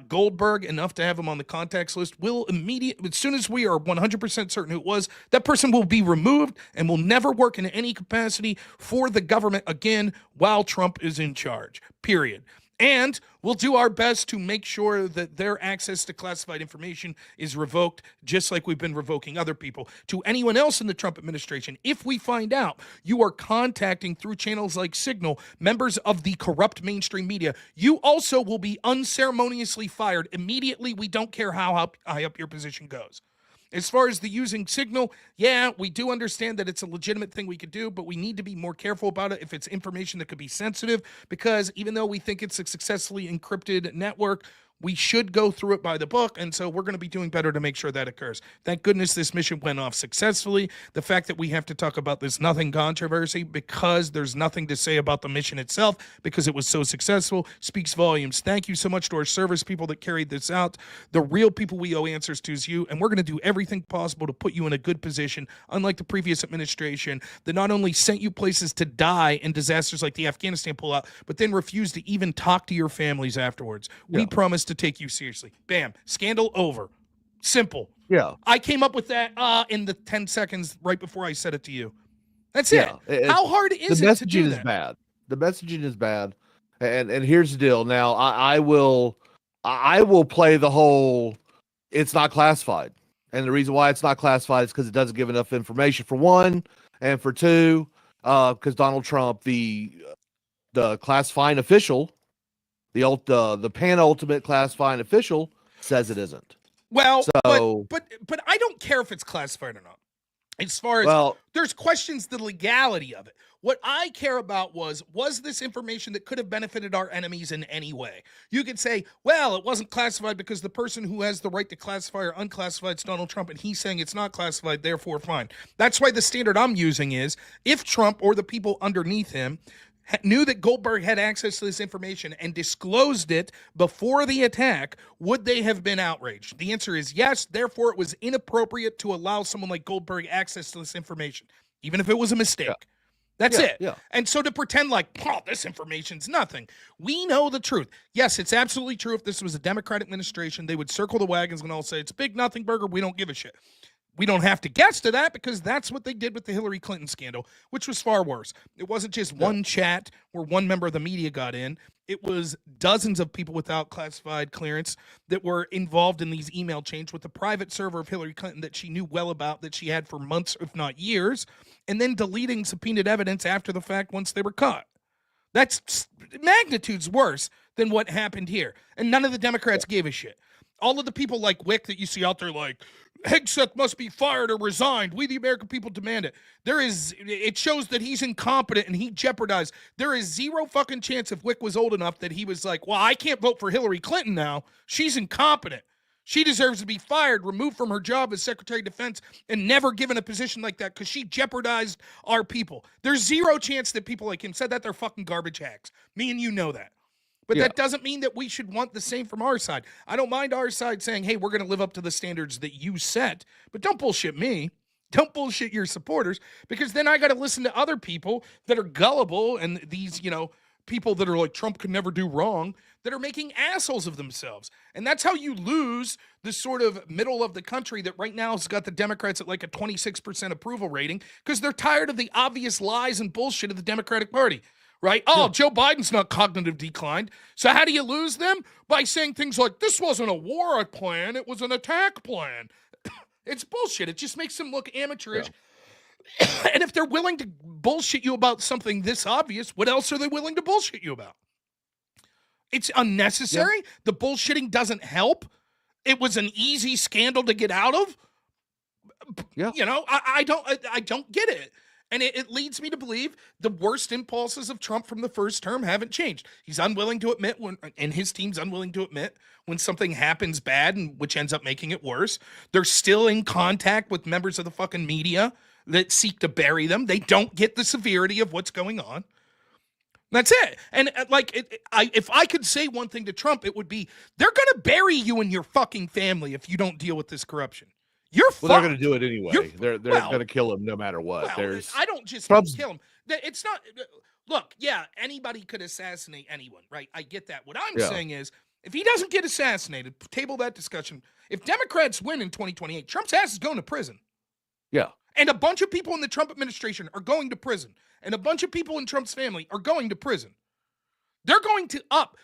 [SPEAKER 1] Goldberg enough to have him on the contacts list will immediately, as soon as we are 100% certain who it was, that person will be removed and will never work in any capacity for the government again while Trump is in charge. Period. And we'll do our best to make sure that their access to classified information is revoked, just like we've been revoking other people. To anyone else in the Trump administration, if we find out you are contacting through channels like Signal members of the corrupt mainstream media, you also will be unceremoniously fired immediately. We don't care how high up your position goes. As far as the using Signal, yeah, we do understand that it's a legitimate thing we could do, but we need to be more careful about it if it's information that could be sensitive, because even though we think it's a successfully encrypted network, we should go through it by the book, and so we're going to be doing better to make sure that occurs. Thank goodness this mission went off successfully. The fact that we have to talk about this nothing controversy because there's nothing to say about the mission itself because it was so successful speaks volumes. Thank you so much to our service people that carried this out. The real people we owe answers to is you, and we're going to do everything possible to put you in a good position, unlike the previous administration that not only sent you places to die in disasters like the Afghanistan pullout, but then refused to even talk to your families afterwards. We
[SPEAKER 2] Yeah.
[SPEAKER 1] promise to take you seriously. Bam. Scandal over. Simple.
[SPEAKER 2] Yeah.
[SPEAKER 1] I came up with that in the 10 seconds right before I said it to you. That's
[SPEAKER 2] Yeah.
[SPEAKER 1] it. How hard is
[SPEAKER 2] The
[SPEAKER 1] it to do
[SPEAKER 2] messaging is
[SPEAKER 1] that?
[SPEAKER 2] bad. The messaging is bad. And here's the deal. Now I will play the whole it's not classified. And the reason why it's not classified is because it doesn't give enough information for one, and for two, because Donald Trump, the classifying official, the penultimate classifying official says it isn't.
[SPEAKER 1] Well,
[SPEAKER 2] So
[SPEAKER 1] but I don't care if it's classified or not. As far as
[SPEAKER 2] well,
[SPEAKER 1] there's questions the legality of it. What I care about was this information that could have benefited our enemies in any way? You could say, well, it wasn't classified because the person who has the right to classify or unclassify is Donald Trump, and he's saying it's not classified, therefore fine. That's why the standard I'm using is if Trump or the people underneath him knew that Goldberg had access to this information and disclosed it before the attack, would they have been outraged? The answer is yes. Therefore, it was inappropriate to allow someone like Goldberg access to this information, even if it was a mistake.
[SPEAKER 2] yeah,
[SPEAKER 1] That's
[SPEAKER 2] yeah,
[SPEAKER 1] it.
[SPEAKER 2] yeah,
[SPEAKER 1] And so to pretend like, oh, this information's nothing. We know the truth. Yes, it's absolutely true. If this was a Democratic administration, they would circle the wagons and all say, it's a big nothing burger. We don't give a shit. We don't have to guess to that because that's what they did with the Hillary Clinton scandal, which was far worse. It wasn't just
[SPEAKER 2] yeah,
[SPEAKER 1] one chat where one member of the media got in. It was dozens of people without classified clearance that were involved in these email chains with the private server of Hillary Clinton that she knew well about, that she had for months, if not years, and then deleting subpoenaed evidence after the fact once they were caught. That's magnitudes worse than what happened here. And none of the Democrats gave a shit. All of the people like Wick that you see out there like, Hegseth must be fired or resigned. We, the American people, demand it. It shows that he's incompetent and he jeopardized. There is zero fucking chance if Wick was old enough that he was like, well, I can't vote for Hillary Clinton now. She's incompetent. She deserves to be fired, removed from her job as Secretary of Defense, and never given a position like that because she jeopardized our people. There's zero chance that people like him said that. They're fucking garbage hacks. Me and you know that. But
[SPEAKER 2] yeah,
[SPEAKER 1] that doesn't mean that we should want the same from our side. I don't mind our side saying, hey, we're going to live up to the standards that you set, but don't bullshit me. Don't bullshit your supporters, because then I got to listen to other people that are gullible and these, people that are like Trump could never do wrong, that are making assholes of themselves. And that's how you lose the sort of middle of the country that right now has got the Democrats at like a 26% approval rating because they're tired of the obvious lies and bullshit of the Democratic Party. right? Oh,
[SPEAKER 2] Yeah.
[SPEAKER 1] Joe Biden's not cognitive declined. So how do you lose them? By saying things like, this wasn't a war plan, it was an attack plan. It's bullshit. It just makes them look
[SPEAKER 2] Yeah.
[SPEAKER 1] amateurish. And if they're willing to bullshit you about something this obvious, what else are they willing to bullshit you about? It's
[SPEAKER 2] Yeah.
[SPEAKER 1] unnecessary. The bullshitting doesn't help. It was an easy scandal to get out of.
[SPEAKER 2] Yeah.
[SPEAKER 1] I don't get it. And it leads me to believe the worst impulses of Trump from the first term haven't changed. He's unwilling to admit and his team's unwilling to admit when something happens bad, and which ends up making it worse. They're still in contact with members of the fucking media that seek to bury them. They don't get the severity of what's going on. That's it. And if I could say one thing to Trump, it would be they're going to bury you and your fucking family if you don't deal with this corruption. You're
[SPEAKER 2] Well, they're going
[SPEAKER 1] fucked.
[SPEAKER 2] to do it anyway.
[SPEAKER 1] You're
[SPEAKER 2] They're going to kill him no matter what. There's
[SPEAKER 1] I don't just
[SPEAKER 2] Trump's.
[SPEAKER 1] kill him. It's not. Look, yeah, anybody could assassinate anyone, right? I get that. What I'm
[SPEAKER 2] Yeah.
[SPEAKER 1] saying is, if he doesn't get assassinated, table that discussion. If Democrats win in 2028, Trump's ass is going to prison.
[SPEAKER 2] Yeah.
[SPEAKER 1] And a bunch of people in the Trump administration are going to prison. And a bunch of people in Trump's family are going to prison. They're going to up.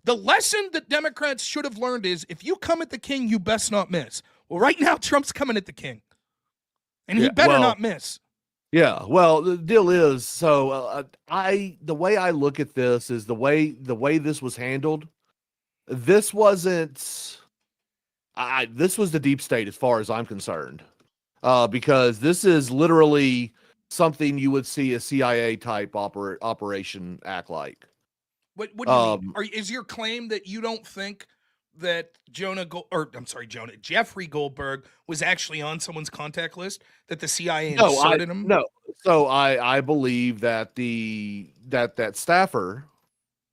[SPEAKER 1] The lesson that Democrats should have learned is if you come at the king, you best not miss. Well, right now, Trump's coming at the king. And he better not miss.
[SPEAKER 2] Yeah. Well, the deal is, so the way I look at this is the way this was handled. This wasn't. This was the deep state as far as I'm concerned, because this is literally something you would see a CIA type operation act like.
[SPEAKER 1] What do you mean? Is your claim that you don't think that Jeffrey Goldberg was actually on someone's contact list, that the CIA inserted him?
[SPEAKER 2] No. So I believe that that staffer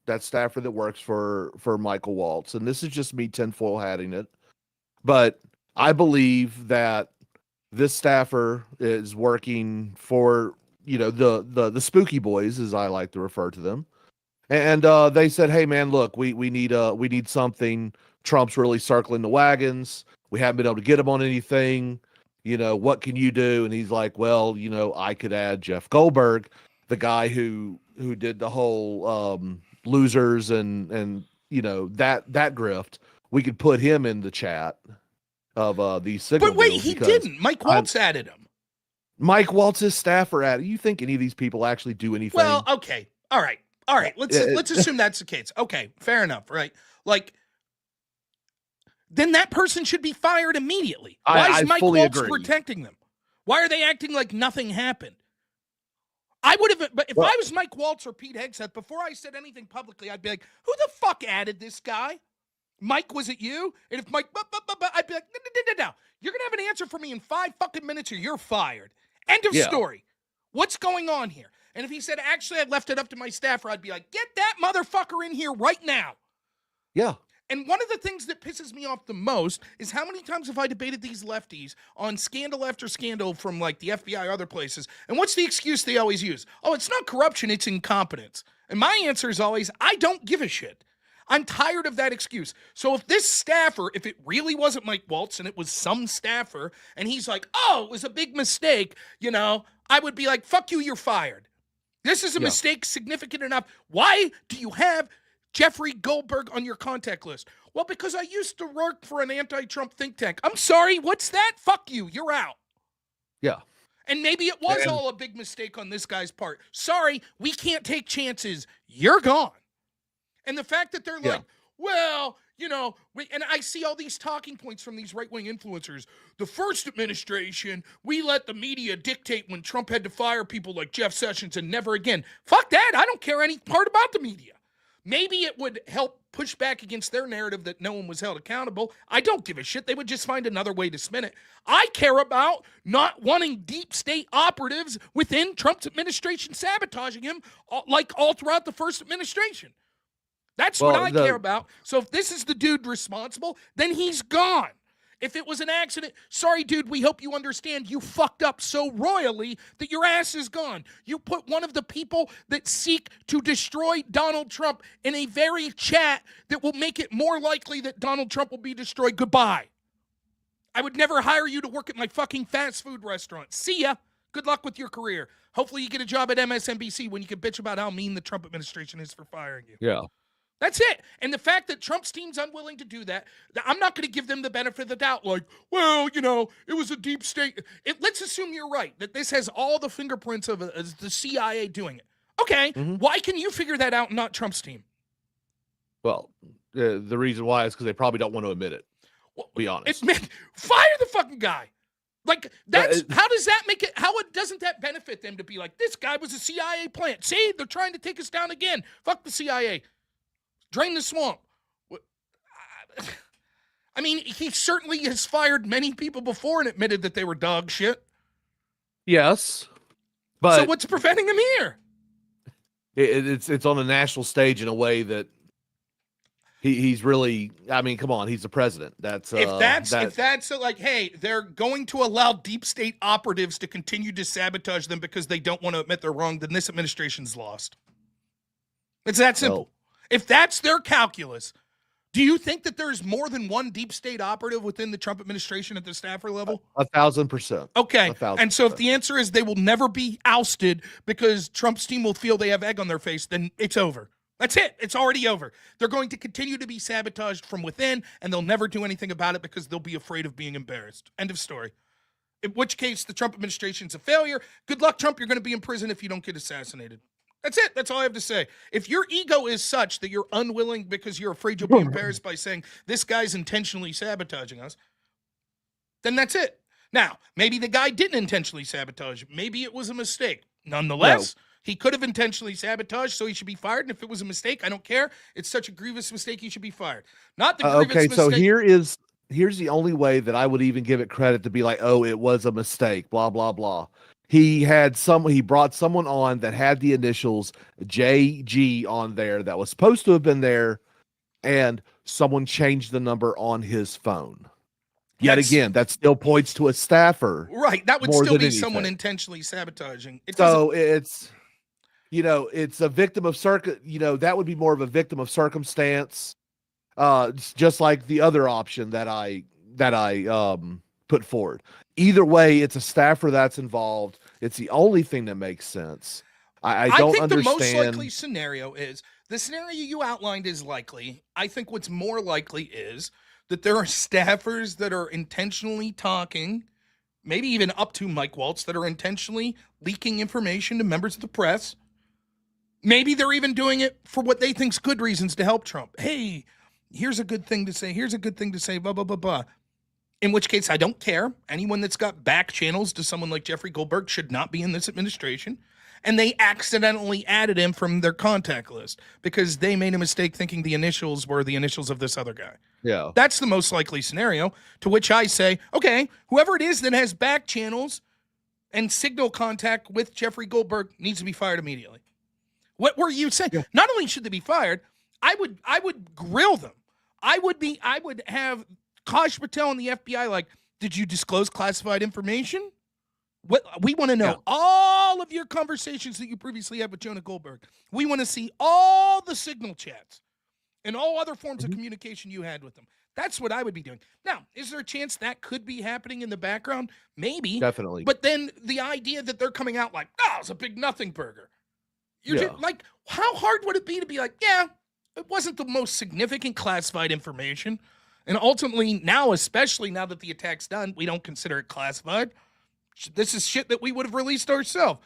[SPEAKER 2] that works for Michael Waltz, and this is just me tinfoil hatting it, but I believe that this staffer is working for, the spooky boys, as I like to refer to them. And they said, "Hey, man, look, we need something. Trump's really circling the wagons. We haven't been able to get him on anything. What can you do?" And he's like, "Well, I could add Jeff Goldberg, the guy who did the whole losers and that grift. We could put him in the chat of these signal
[SPEAKER 1] But wait,
[SPEAKER 2] deals
[SPEAKER 1] he didn't. Mike Waltz added him.
[SPEAKER 2] Mike Waltz's staffer added. You think any of these people actually do anything?
[SPEAKER 1] Well, okay, all right. Let's assume that's the case. Okay, fair enough, right? Like, then that person should be fired immediately. Why is Mike Waltz protecting them? Why are they acting like nothing happened? I would have, but if I was Mike Waltz or Pete Hegseth, before I said anything publicly, I'd be like, "Who the fuck added this guy? Mike, was it you?" And if Mike, I'd be like, "No, you're gonna have an answer for me in 5 fucking minutes, or you're fired." End of story. What's going on here? And if he said, "Actually, I left it up to my staffer," I'd be like, "Get that motherfucker in here right now."
[SPEAKER 2] Yeah.
[SPEAKER 1] And one of the things that pisses me off the most is how many times have I debated these lefties on scandal after scandal from like the FBI or other places. And what's the excuse they always use? Oh, it's not corruption, it's incompetence. And my answer is always, I don't give a shit. I'm tired of that excuse. So if this staffer, if it really wasn't Mike Waltz and it was some staffer, and he's like, "Oh, it was a big mistake," I would be like, "Fuck you, you're fired. This is a mistake significant enough. Why do you have Jeffrey Goldberg on your contact list?" "Well, because I used to work for an anti-Trump think tank." I'm sorry, what's that? Fuck you, you're out.
[SPEAKER 2] Yeah.
[SPEAKER 1] And maybe it was all a big mistake on this guy's part. Sorry, we can't take chances. You're gone. And the fact that they're like, "Well, and I see all these talking points from these right-wing influencers. The first administration, we let the media dictate when Trump had to fire people like Jeff Sessions and never again." Fuck that. I don't care any part about the media. Maybe it would help push back against their narrative that no one was held accountable. I don't give a shit. They would just find another way to spin it. I care about not wanting deep state operatives within Trump's administration sabotaging him like all throughout the first administration. That's what I care about. So if this is the dude responsible, then he's gone. If it was an accident, sorry, dude, we hope you understand you fucked up so royally that your ass is gone. You put one of the people that seek to destroy Donald Trump in a very chat that will make it more likely that Donald Trump will be destroyed. Goodbye. I would never hire you to work at my fucking fast food restaurant. See ya. Good luck with your career. Hopefully you get a job at MSNBC when you can bitch about how mean the Trump administration is for firing you.
[SPEAKER 2] Yeah.
[SPEAKER 1] That's it. And the fact that Trump's team's unwilling to do that, I'm not going to give them the benefit of the doubt. Like, well, it was a deep state. Let's assume you're right, that this has all the fingerprints of the CIA doing it. Okay, why can you figure that out and not Trump's team?
[SPEAKER 2] Well, the reason why is because they probably don't want to admit it.
[SPEAKER 1] Well,
[SPEAKER 2] be honest.
[SPEAKER 1] Fire the fucking guy. Like, that's how does that make it? Doesn't that benefit them to be like, this guy was a CIA plant? See, they're trying to take us down again. Fuck the CIA. Drain the swamp. I mean, he certainly has fired many people before and admitted that they were dog shit.
[SPEAKER 2] Yes, but
[SPEAKER 1] so what's preventing him here?
[SPEAKER 2] It's on a national stage in a way that he's really. I mean, come on, he's the president.
[SPEAKER 1] If that's like, hey, they're going to allow deep state operatives to continue to sabotage them because they don't want to admit they're wrong, then this administration's lost. It's that simple.
[SPEAKER 2] Well,
[SPEAKER 1] if that's their calculus, do you think that there's more than one deep state operative within the Trump administration at the staffer level?
[SPEAKER 2] 1,000%.
[SPEAKER 1] Okay.
[SPEAKER 2] 1,000%.
[SPEAKER 1] And so if the answer is they will never be ousted because Trump's team will feel they have egg on their face, then it's over. That's it. It's already over. They're going to continue to be sabotaged from within, and they'll never do anything about it because they'll be afraid of being embarrassed. End of story. In which case, the Trump administration's a failure. Good luck, Trump. You're going to be in prison if you don't get assassinated. That's it. That's all I have to say. If your ego is such that you're unwilling because you're afraid you'll be embarrassed by saying this guy's intentionally sabotaging us, then that's it. Now, maybe the guy didn't intentionally sabotage. Maybe it was a mistake. Nonetheless, he could have intentionally sabotaged, so he should be fired. And if it was a mistake, I don't care. It's such a grievous mistake, he should be fired. Not the grievous mistake.
[SPEAKER 2] Okay, so here's the only way that I would even give it credit to be like, oh, it was a mistake, blah, blah, blah. He brought someone on that had the initials JG on there that was supposed to have been there, and someone changed the number on his phone. Yet again, that still points to a staffer.
[SPEAKER 1] Right. That would still be someone intentionally sabotaging.
[SPEAKER 2] It's a victim of that would be more of a victim of circumstance. Just like the other option that I put forward. Either way, it's a staffer that's involved. It's the only thing that makes sense. I don't understand.
[SPEAKER 1] The most likely scenario is the scenario you outlined is likely. I think what's more likely is that there are staffers that are intentionally talking, maybe even up to Mike Waltz, that are intentionally leaking information to members of the press. Maybe they're even doing it for what they think's good reasons to help Trump. Hey, here's a good thing to say. Here's a good thing to say, blah, blah, blah, blah. In which case, I don't care. Anyone that's got back channels to someone like Jeffrey Goldberg should not be in this administration. And they accidentally added him from their contact list because they made a mistake thinking the initials were the initials of this other guy.
[SPEAKER 2] Yeah.
[SPEAKER 1] That's the most likely scenario, to which I say, okay, whoever it is that has back channels and signal contact with Jeffrey Goldberg needs to be fired immediately. What were you saying? Yeah. Not only should they be fired, I would grill them. I would have Kaj Patel and the FBI like, did you disclose classified information? What we want to know all of your conversations that you previously had with Jonah Goldberg. We want to see all the signal chats and all other forms of communication you had with them. That's what I would be doing. Now, is there a chance that could be happening in the background? Maybe.
[SPEAKER 2] Definitely.
[SPEAKER 1] But then the idea that they're coming out like, oh, it's a big nothing burger. Just, like, how hard would it be to be like, yeah, it wasn't the most significant classified information. And ultimately now, especially now that the attack's done, we don't consider it classified. This is shit that we would have released ourselves.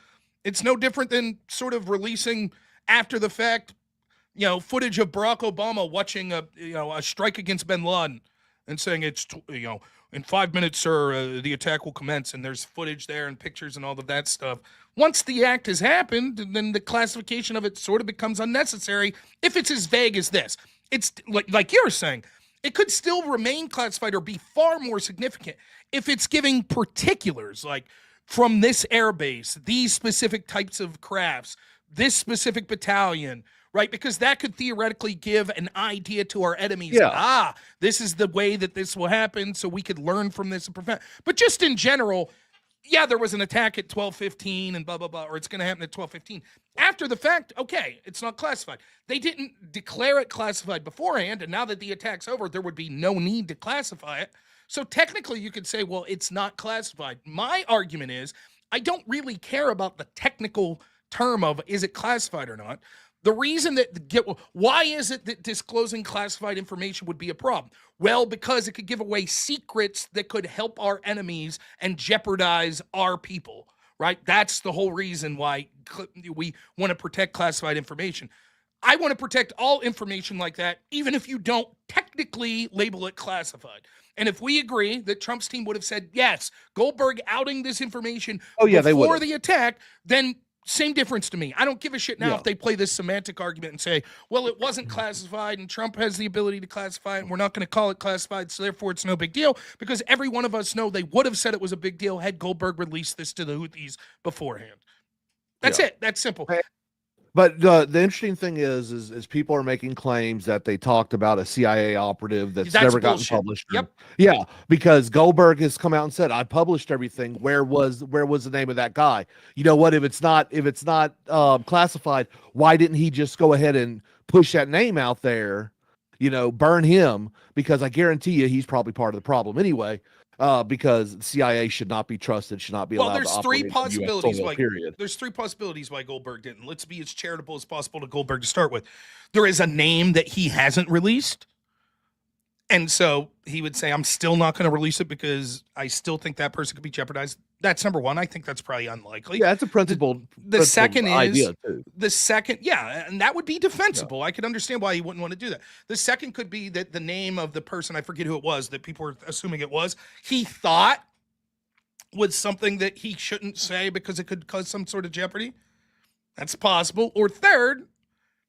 [SPEAKER 1] It's no different than sort of releasing after the fact, footage of Barack Obama watching a strike against bin Laden and saying it's, in 5 minutes, sir, the attack will commence. And there's footage there and pictures and all of that stuff. Once the act has happened, then the classification of it sort of becomes unnecessary if it's as vague as this. It's like you're saying, it could still remain classified or be far more significant if it's giving particulars, like from this airbase, these specific types of crafts, this specific battalion, right? Because that could theoretically give an idea to our enemies.
[SPEAKER 2] Yeah.
[SPEAKER 1] This is the way that this will happen, so we could learn from this and prevent. But just in general, there was an attack at 12:15 and blah, blah, blah, or it's going to happen at 12:15. After the fact, okay, it's not classified. They didn't declare it classified beforehand, and now that the attack's over, there would be no need to classify it. So technically, you could say, well, it's not classified. My argument is, I don't really care about the technical term of is it classified or not. The reason that why is it that disclosing classified information would be a problem? Well, because it could give away secrets that could help our enemies and jeopardize our people, right? That's the whole reason why we want to protect classified information. I want to protect all information like that, even if you don't technically label it classified. And if we agree that Trump's team would have said, yes, Goldberg outing this information
[SPEAKER 2] Oh yeah, they would
[SPEAKER 1] before
[SPEAKER 2] have.
[SPEAKER 1] the attack, then same difference to me. I don't give a shit now
[SPEAKER 2] Yeah.
[SPEAKER 1] if they play this semantic argument and say, well, it wasn't classified and Trump has the ability to classify it and we're not going to call it classified, so therefore it's no big deal, because every one of us know they would have said it was a big deal had Goldberg released this to the Houthis beforehand. That's
[SPEAKER 2] Yeah.
[SPEAKER 1] it. That's simple.
[SPEAKER 2] But the interesting thing is people are making claims that they talked about a CIA operative that's
[SPEAKER 1] That's
[SPEAKER 2] never gotten
[SPEAKER 1] bullshit.
[SPEAKER 2] published.
[SPEAKER 1] Yep.
[SPEAKER 2] Yeah, because Goldberg has come out and said, "I published everything. Where was the name of that guy? You know what? If it's not classified, why didn't he just go ahead and push that name out there? You know, burn him, because I guarantee you he's probably part of the problem anyway. Because CIA should not be trusted, should not be
[SPEAKER 1] Well,
[SPEAKER 2] allowed to
[SPEAKER 1] there's three
[SPEAKER 2] operate on U.S.
[SPEAKER 1] possibilities
[SPEAKER 2] soil.
[SPEAKER 1] why
[SPEAKER 2] Period.
[SPEAKER 1] there's three possibilities why Goldberg didn't. Let's be as charitable as possible to Goldberg to start with. There is a name that he hasn't released. And so he would say, I'm still not going to release it because I still think that person could be jeopardized. That's number one. I think that's probably unlikely.
[SPEAKER 2] Yeah, it's a
[SPEAKER 1] The second
[SPEAKER 2] idea
[SPEAKER 1] is
[SPEAKER 2] too.
[SPEAKER 1] the second, yeah, and that would be defensible. I could understand why he wouldn't want to do that. The second could be that the name of the person, I forget who it was, that people were assuming it was, he thought was something that he shouldn't say because it could cause some sort of jeopardy. That's possible. Or third,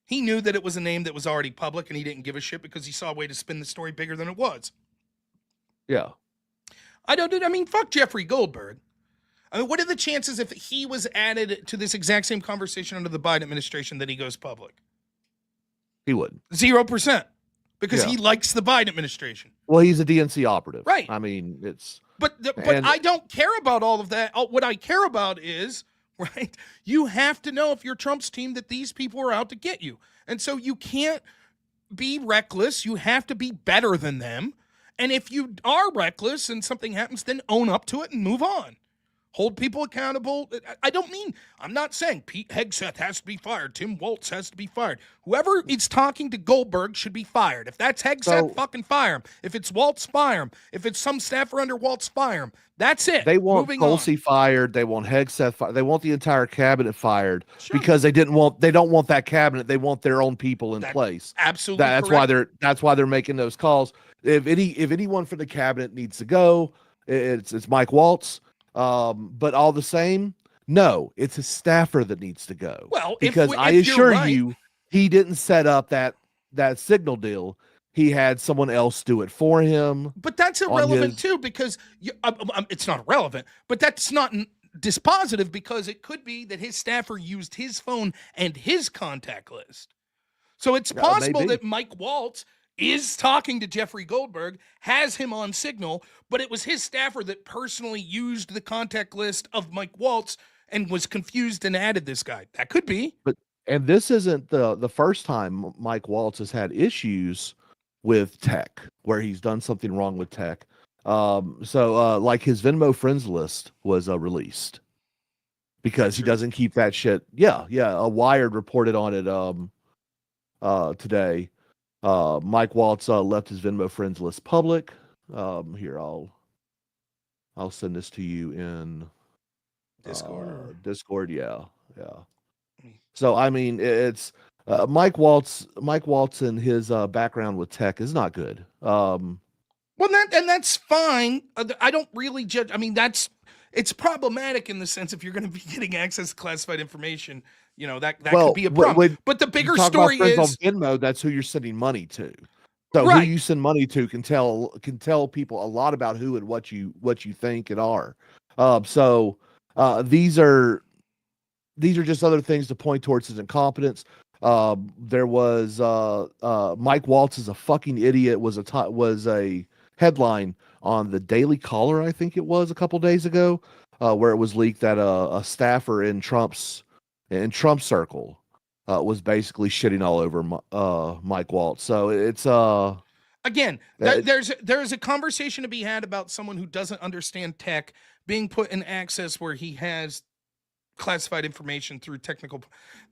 [SPEAKER 1] he knew that it was a name that was already public and he didn't give a shit because he saw a way to spin the story bigger than it was.
[SPEAKER 2] Yeah.
[SPEAKER 1] I mean, fuck Jeffrey Goldberg. I mean, what are the chances if he was added to this exact same conversation under the Biden administration that he goes public?
[SPEAKER 2] He wouldn't.
[SPEAKER 1] 0%. Because
[SPEAKER 2] Yeah.
[SPEAKER 1] he likes the Biden administration.
[SPEAKER 2] Well, he's a DNC operative.
[SPEAKER 1] Right.
[SPEAKER 2] I mean, it's
[SPEAKER 1] But
[SPEAKER 2] And-
[SPEAKER 1] I don't care about all of that. What I care about is, right, you have to know if you're Trump's team that these people are out to get you. And so you can't be reckless. You have to be better than them. And if you are reckless and something happens, then own up to it and move on. Hold people accountable. I'm not saying Pete Hegseth has to be fired. Tim Waltz has to be fired. Whoever is talking to Goldberg should be fired. If that's Hegseth, fucking fire him. If it's Waltz, fire him. If it's some staffer under Waltz, fire him. That's it.
[SPEAKER 2] they want
[SPEAKER 1] Moving on.
[SPEAKER 2] Tulsi fired. They want Hegseth fired. They want the entire cabinet fired
[SPEAKER 1] Sure.
[SPEAKER 2] because they don't want that cabinet. They want their own people in
[SPEAKER 1] That's
[SPEAKER 2] place.
[SPEAKER 1] Absolutely
[SPEAKER 2] That's
[SPEAKER 1] correct.
[SPEAKER 2] why they're making those calls. If anyone from the cabinet needs to go, it's Mike Waltz. But all the same, no, it's a staffer that needs to go.
[SPEAKER 1] Well,
[SPEAKER 2] because I
[SPEAKER 1] if you're
[SPEAKER 2] assure
[SPEAKER 1] right-
[SPEAKER 2] you, he didn't set up that signal deal. He had someone else do it for him.
[SPEAKER 1] But that's
[SPEAKER 2] on
[SPEAKER 1] irrelevant
[SPEAKER 2] his-
[SPEAKER 1] too, because it's not irrelevant, but that's not dispositive, because it could be that his staffer used his phone and his contact list. So it's possible
[SPEAKER 2] maybe.
[SPEAKER 1] that Mike Waltz is talking to Jeffrey Goldberg, has him on signal, but it was his staffer that personally used the contact list of Mike Waltz and was confused and added this guy. That could be.
[SPEAKER 2] And this isn't the first time Mike Waltz has had issues with tech, where he's done something wrong with tech. So like his Venmo friends list was released because he doesn't keep that shit. Yeah. A Wired reported on it today. Mike Waltz left his Venmo friends list public. Here, I'll send this to you in
[SPEAKER 1] Discord.
[SPEAKER 2] Discord, yeah. So I mean, it's Mike Waltz. Mike Waltz and his background with tech is not good.
[SPEAKER 1] Well, that's fine. I don't really judge. I mean, it's problematic in the sense if you're going to be getting access to classified information, that could be a problem. But the bigger story
[SPEAKER 2] friends
[SPEAKER 1] is
[SPEAKER 2] on Venmo. That's who you're sending money to. So
[SPEAKER 1] Right.
[SPEAKER 2] who you send money to can tell people a lot about who and what you think and are. These are just other things to point towards his incompetence. There was Mike Waltz is a fucking idiot was a headline on the Daily Caller, I think it was a couple days ago, where it was leaked that a staffer in Trump's circle was basically shitting all over Mike Waltz. So it's
[SPEAKER 1] again, there's a conversation to be had about someone who doesn't understand tech being put in access where he has classified information through technical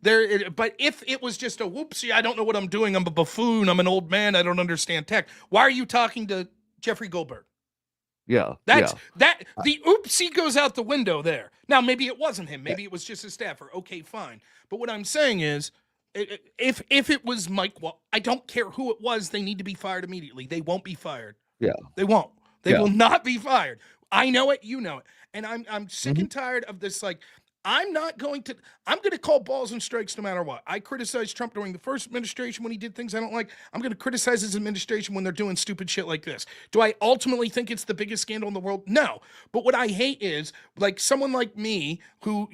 [SPEAKER 1] there. But if it was just a whoopsie, I don't know what I'm doing, I'm a buffoon, I'm an old man, I don't understand tech, why are you talking to Jeffrey Goldberg?
[SPEAKER 2] Yeah,
[SPEAKER 1] That's
[SPEAKER 2] yeah.
[SPEAKER 1] that the oopsie goes out the window there. Now maybe it wasn't him, maybe it was just a staffer. Okay, fine. But what I'm saying is, if it was Mike, well, I don't care who it was. They need to be fired immediately. They won't be fired.
[SPEAKER 2] Yeah,
[SPEAKER 1] They won't. They
[SPEAKER 2] yeah.
[SPEAKER 1] will not be fired. I know it. You know it. And I'm sick
[SPEAKER 2] Mhm.
[SPEAKER 1] and tired of this. Like, I'm not going to. I'm going to call balls and strikes no matter what. I criticized Trump during the first administration when he did things I don't like. I'm going to criticize his administration when they're doing stupid shit like this. Do I ultimately think it's the biggest scandal in the world? No. But what I hate is like someone like me who,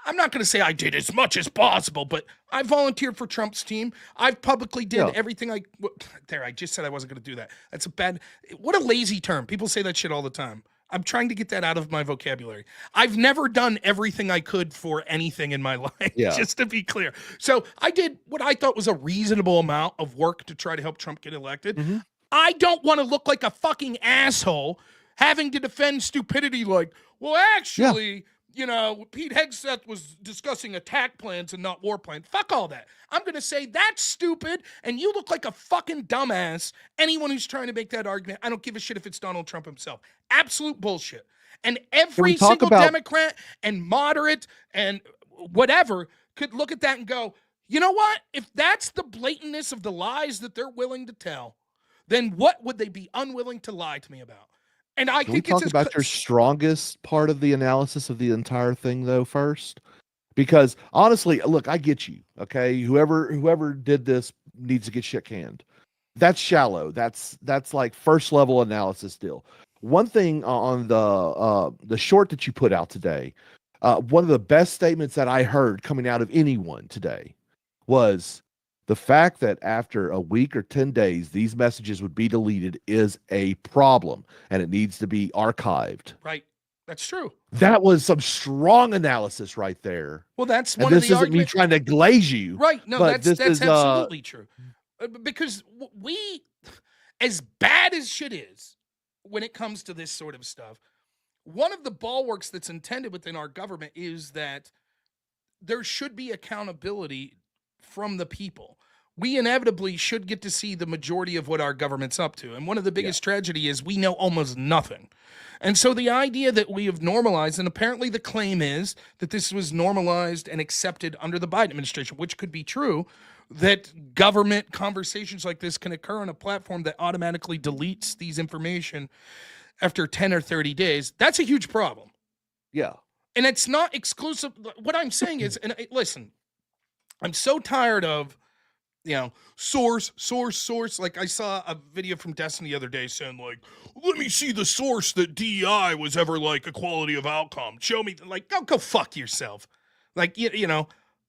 [SPEAKER 1] I'm not going to say I did as much as possible, but I volunteered for Trump's team. I've publicly did
[SPEAKER 2] Yeah.
[SPEAKER 1] everything there. I just said I wasn't going to do that. That's a bad. What a lazy term. People say that shit all the time. I'm trying to get that out of my vocabulary. I've never done everything I could for anything in my life,
[SPEAKER 2] Yeah.
[SPEAKER 1] just to be clear. So I did what I thought was a reasonable amount of work to try to help Trump get elected.
[SPEAKER 2] Mhm.
[SPEAKER 1] I don't want to look like a fucking asshole having to defend stupidity like, well,
[SPEAKER 2] Yeah.
[SPEAKER 1] actually, Pete Hegseth was discussing attack plans and not war plans. Fuck all that. I'm going to say that's stupid and you look like a fucking dumbass. Anyone who's trying to make that argument, I don't give a shit if it's Donald Trump himself. Absolute bullshit. And
[SPEAKER 2] Can we
[SPEAKER 1] every
[SPEAKER 2] talk
[SPEAKER 1] single
[SPEAKER 2] about
[SPEAKER 1] Democrat and moderate and whatever could look at that and go, you know what? If that's the blatantness of the lies that they're willing to tell, then what would they be unwilling to lie to me about? And I
[SPEAKER 2] can we
[SPEAKER 1] think it's
[SPEAKER 2] talk about your strongest part of the analysis of the entire thing though first? Because honestly, look, I get you. Okay, whoever did this needs to get shit canned. That's shallow. That's like first level analysis deal. One thing on the short that you put out today, one of the best statements that I heard coming out of anyone today was the fact that after a week or 10 days these messages would be deleted is a problem and it needs to be archived.
[SPEAKER 1] right. That's true.
[SPEAKER 2] That was some strong analysis right there.
[SPEAKER 1] Well, that's
[SPEAKER 2] And
[SPEAKER 1] one of
[SPEAKER 2] this
[SPEAKER 1] the
[SPEAKER 2] isn't me
[SPEAKER 1] arguments.
[SPEAKER 2] trying to glaze you,
[SPEAKER 1] Right. No,
[SPEAKER 2] but this
[SPEAKER 1] that's
[SPEAKER 2] is
[SPEAKER 1] absolutely true. Because we, as bad as shit is, when it comes to this sort of stuff, one of the bulwarks that's intended within our government is that there should be accountability from the people. We inevitably should get to see the majority of what our government's up to. And one of the
[SPEAKER 2] yeah.
[SPEAKER 1] biggest tragedy is we know almost nothing. And so the idea that we have normalized, and apparently the claim is that this was normalized and accepted under the Biden administration, which could be true, that government conversations like this can occur on a platform that automatically deletes these information after 10 or 30 days. That's a huge problem.
[SPEAKER 2] Yeah.
[SPEAKER 1] And it's not exclusive. What I'm saying is, and listen, I'm so tired of, source. Like I saw a video from Destiny the other day saying like, let me see the source that DEI was ever like equality of outcome. Show me, like, go fuck yourself. Like,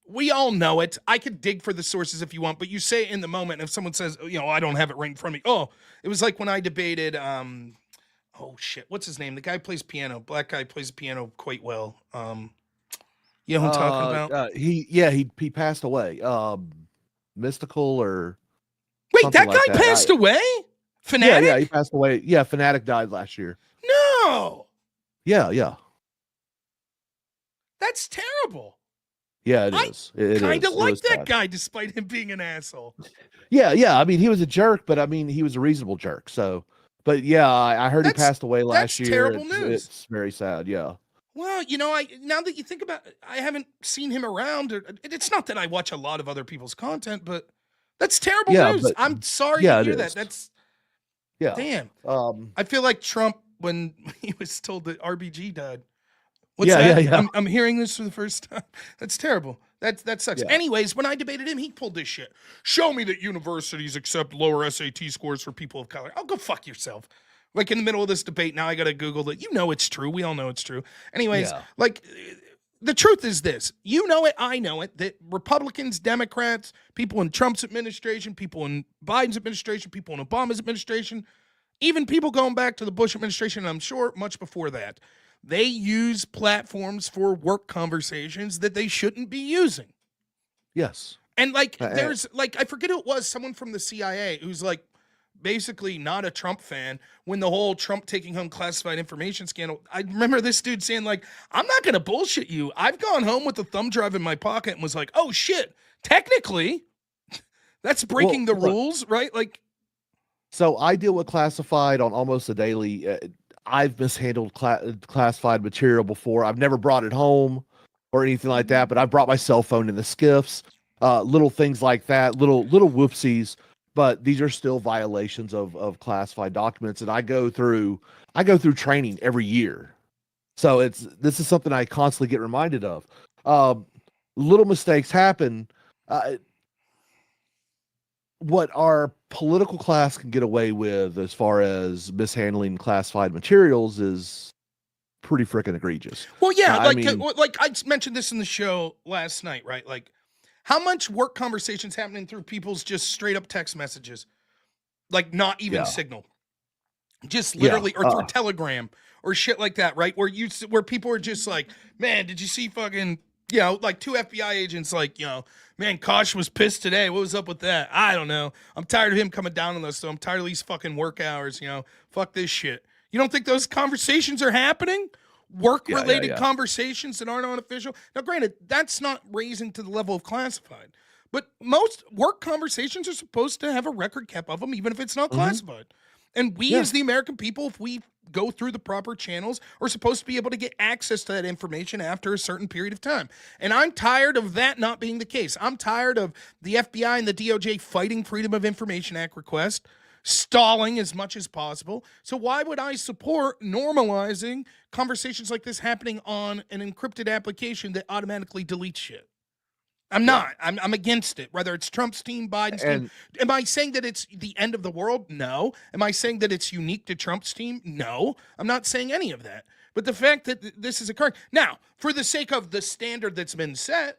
[SPEAKER 1] we all know it. I could dig for the sources if you want, but you say it in the moment. If someone says, I don't have it right in front of me. Oh, it was like when I debated, oh shit, what's his name? The guy who plays piano. Black guy plays piano quite well. You know who I'm talking about?
[SPEAKER 2] He passed away. Mystical or
[SPEAKER 1] Wait,
[SPEAKER 2] something
[SPEAKER 1] that
[SPEAKER 2] like
[SPEAKER 1] guy
[SPEAKER 2] that.
[SPEAKER 1] passed away?
[SPEAKER 2] Yeah, he
[SPEAKER 1] Fanatic?
[SPEAKER 2] passed away. Yeah, Fanatic died last year.
[SPEAKER 1] No,
[SPEAKER 2] Yeah.
[SPEAKER 1] that's terrible.
[SPEAKER 2] Yeah, it
[SPEAKER 1] I
[SPEAKER 2] is. It
[SPEAKER 1] kind of
[SPEAKER 2] is. It
[SPEAKER 1] like
[SPEAKER 2] was
[SPEAKER 1] that
[SPEAKER 2] bad.
[SPEAKER 1] guy, despite him being an asshole.
[SPEAKER 2] Yeah. I mean, he was a jerk, but I mean, he was a reasonable jerk. So, but yeah, I heard he
[SPEAKER 1] That's
[SPEAKER 2] passed away last
[SPEAKER 1] that's
[SPEAKER 2] year.
[SPEAKER 1] terrible news.
[SPEAKER 2] It's very sad. Yeah.
[SPEAKER 1] Well, I now that you think about it, I haven't seen him around. It's not that I watch a lot of other people's content, but that's terrible
[SPEAKER 2] Yeah,
[SPEAKER 1] news.
[SPEAKER 2] but
[SPEAKER 1] I'm sorry
[SPEAKER 2] yeah,
[SPEAKER 1] to
[SPEAKER 2] it
[SPEAKER 1] hear that.
[SPEAKER 2] is.
[SPEAKER 1] That's
[SPEAKER 2] Yeah.
[SPEAKER 1] damn.
[SPEAKER 2] Um.
[SPEAKER 1] I feel like Trump when he was told that RBG died. What's
[SPEAKER 2] Yeah.
[SPEAKER 1] that?
[SPEAKER 2] Yeah.
[SPEAKER 1] I'm hearing this for the first time. That's terrible. That sucks.
[SPEAKER 2] Yeah.
[SPEAKER 1] Anyways, when I debated him, he pulled this shit. Show me that universities accept lower SAT scores for people of color. Oh, go fuck yourself. Like in the middle of this debate, now I gotta Google it. It's true. We all know it's true. Anyways,
[SPEAKER 2] Yeah.
[SPEAKER 1] like the truth is this. You know it, I know it, that Republicans, Democrats, people in Trump's administration, people in Biden's administration, people in Obama's administration, even people going back to the Bush administration, and I'm sure much before that, they use platforms for work conversations that they shouldn't be using.
[SPEAKER 2] Yes.
[SPEAKER 1] And like,
[SPEAKER 2] Uh, uh,
[SPEAKER 1] there's like, I forget who it was, someone from the CIA who's like, basically not a Trump fan when the whole Trump taking home classified information scandal. I remember this dude saying, like, I'm not going to bullshit you. I've gone home with a thumb drive in my pocket and was like, oh shit, technically, that's
[SPEAKER 2] Well,
[SPEAKER 1] breaking the
[SPEAKER 2] look,
[SPEAKER 1] rules, right? Like,
[SPEAKER 2] so I deal with classified on almost a daily. I've mishandled classified material before. I've never brought it home or anything like that, but I've brought my cell phone in the skiffs, little things like that, little whoopsies. But these are still violations of classified documents, and I go through training every year. So this is something I constantly get reminded of. Um, Little mistakes happen. Uh, what our political class can get away with as far as mishandling classified materials is pretty freaking egregious.
[SPEAKER 1] well, yeah,
[SPEAKER 2] I mean,
[SPEAKER 1] like I mentioned this in the show last night, right? Like, how much work conversations happening through people's just straight up text messages, like not even
[SPEAKER 2] yeah,
[SPEAKER 1] Signal, just
[SPEAKER 2] yeah,
[SPEAKER 1] literally, or through Telegram or shit like that, right? Where people are just like, man, did you see fucking, like two FBI agents, like, man, Kosh was pissed today. What was up with that? I don't know. I'm tired of him coming down on us, so I'm tired of these fucking work hours. Fuck this shit. You don't think those conversations are happening? Work
[SPEAKER 2] yeah, yeah,
[SPEAKER 1] related
[SPEAKER 2] yeah.
[SPEAKER 1] conversations that aren't unofficial. Now, granted, that's not raising to the level of classified, but most work conversations are supposed to have a record kept of them, even if it's not
[SPEAKER 2] Hmm.
[SPEAKER 1] classified. And we,
[SPEAKER 2] Yeah,
[SPEAKER 1] as the American people, if we go through the proper channels, are supposed to be able to get access to that information after a certain period of time. And I'm tired of that not being the case. I'm tired of the FBI and the DOJ fighting Freedom of Information Act request, stalling as much as possible. So why would I support normalizing conversations like this happening on an encrypted application that automatically deletes shit? I'm
[SPEAKER 2] yeah.
[SPEAKER 1] not. I'm against it. Whether it's Trump's team, Biden's team.
[SPEAKER 2] And
[SPEAKER 1] Am I saying that it's the end of the world? No. Am I saying that it's unique to Trump's team? No. I'm not saying any of that. But the fact that this is occurring now, for the sake of the standard that's been set,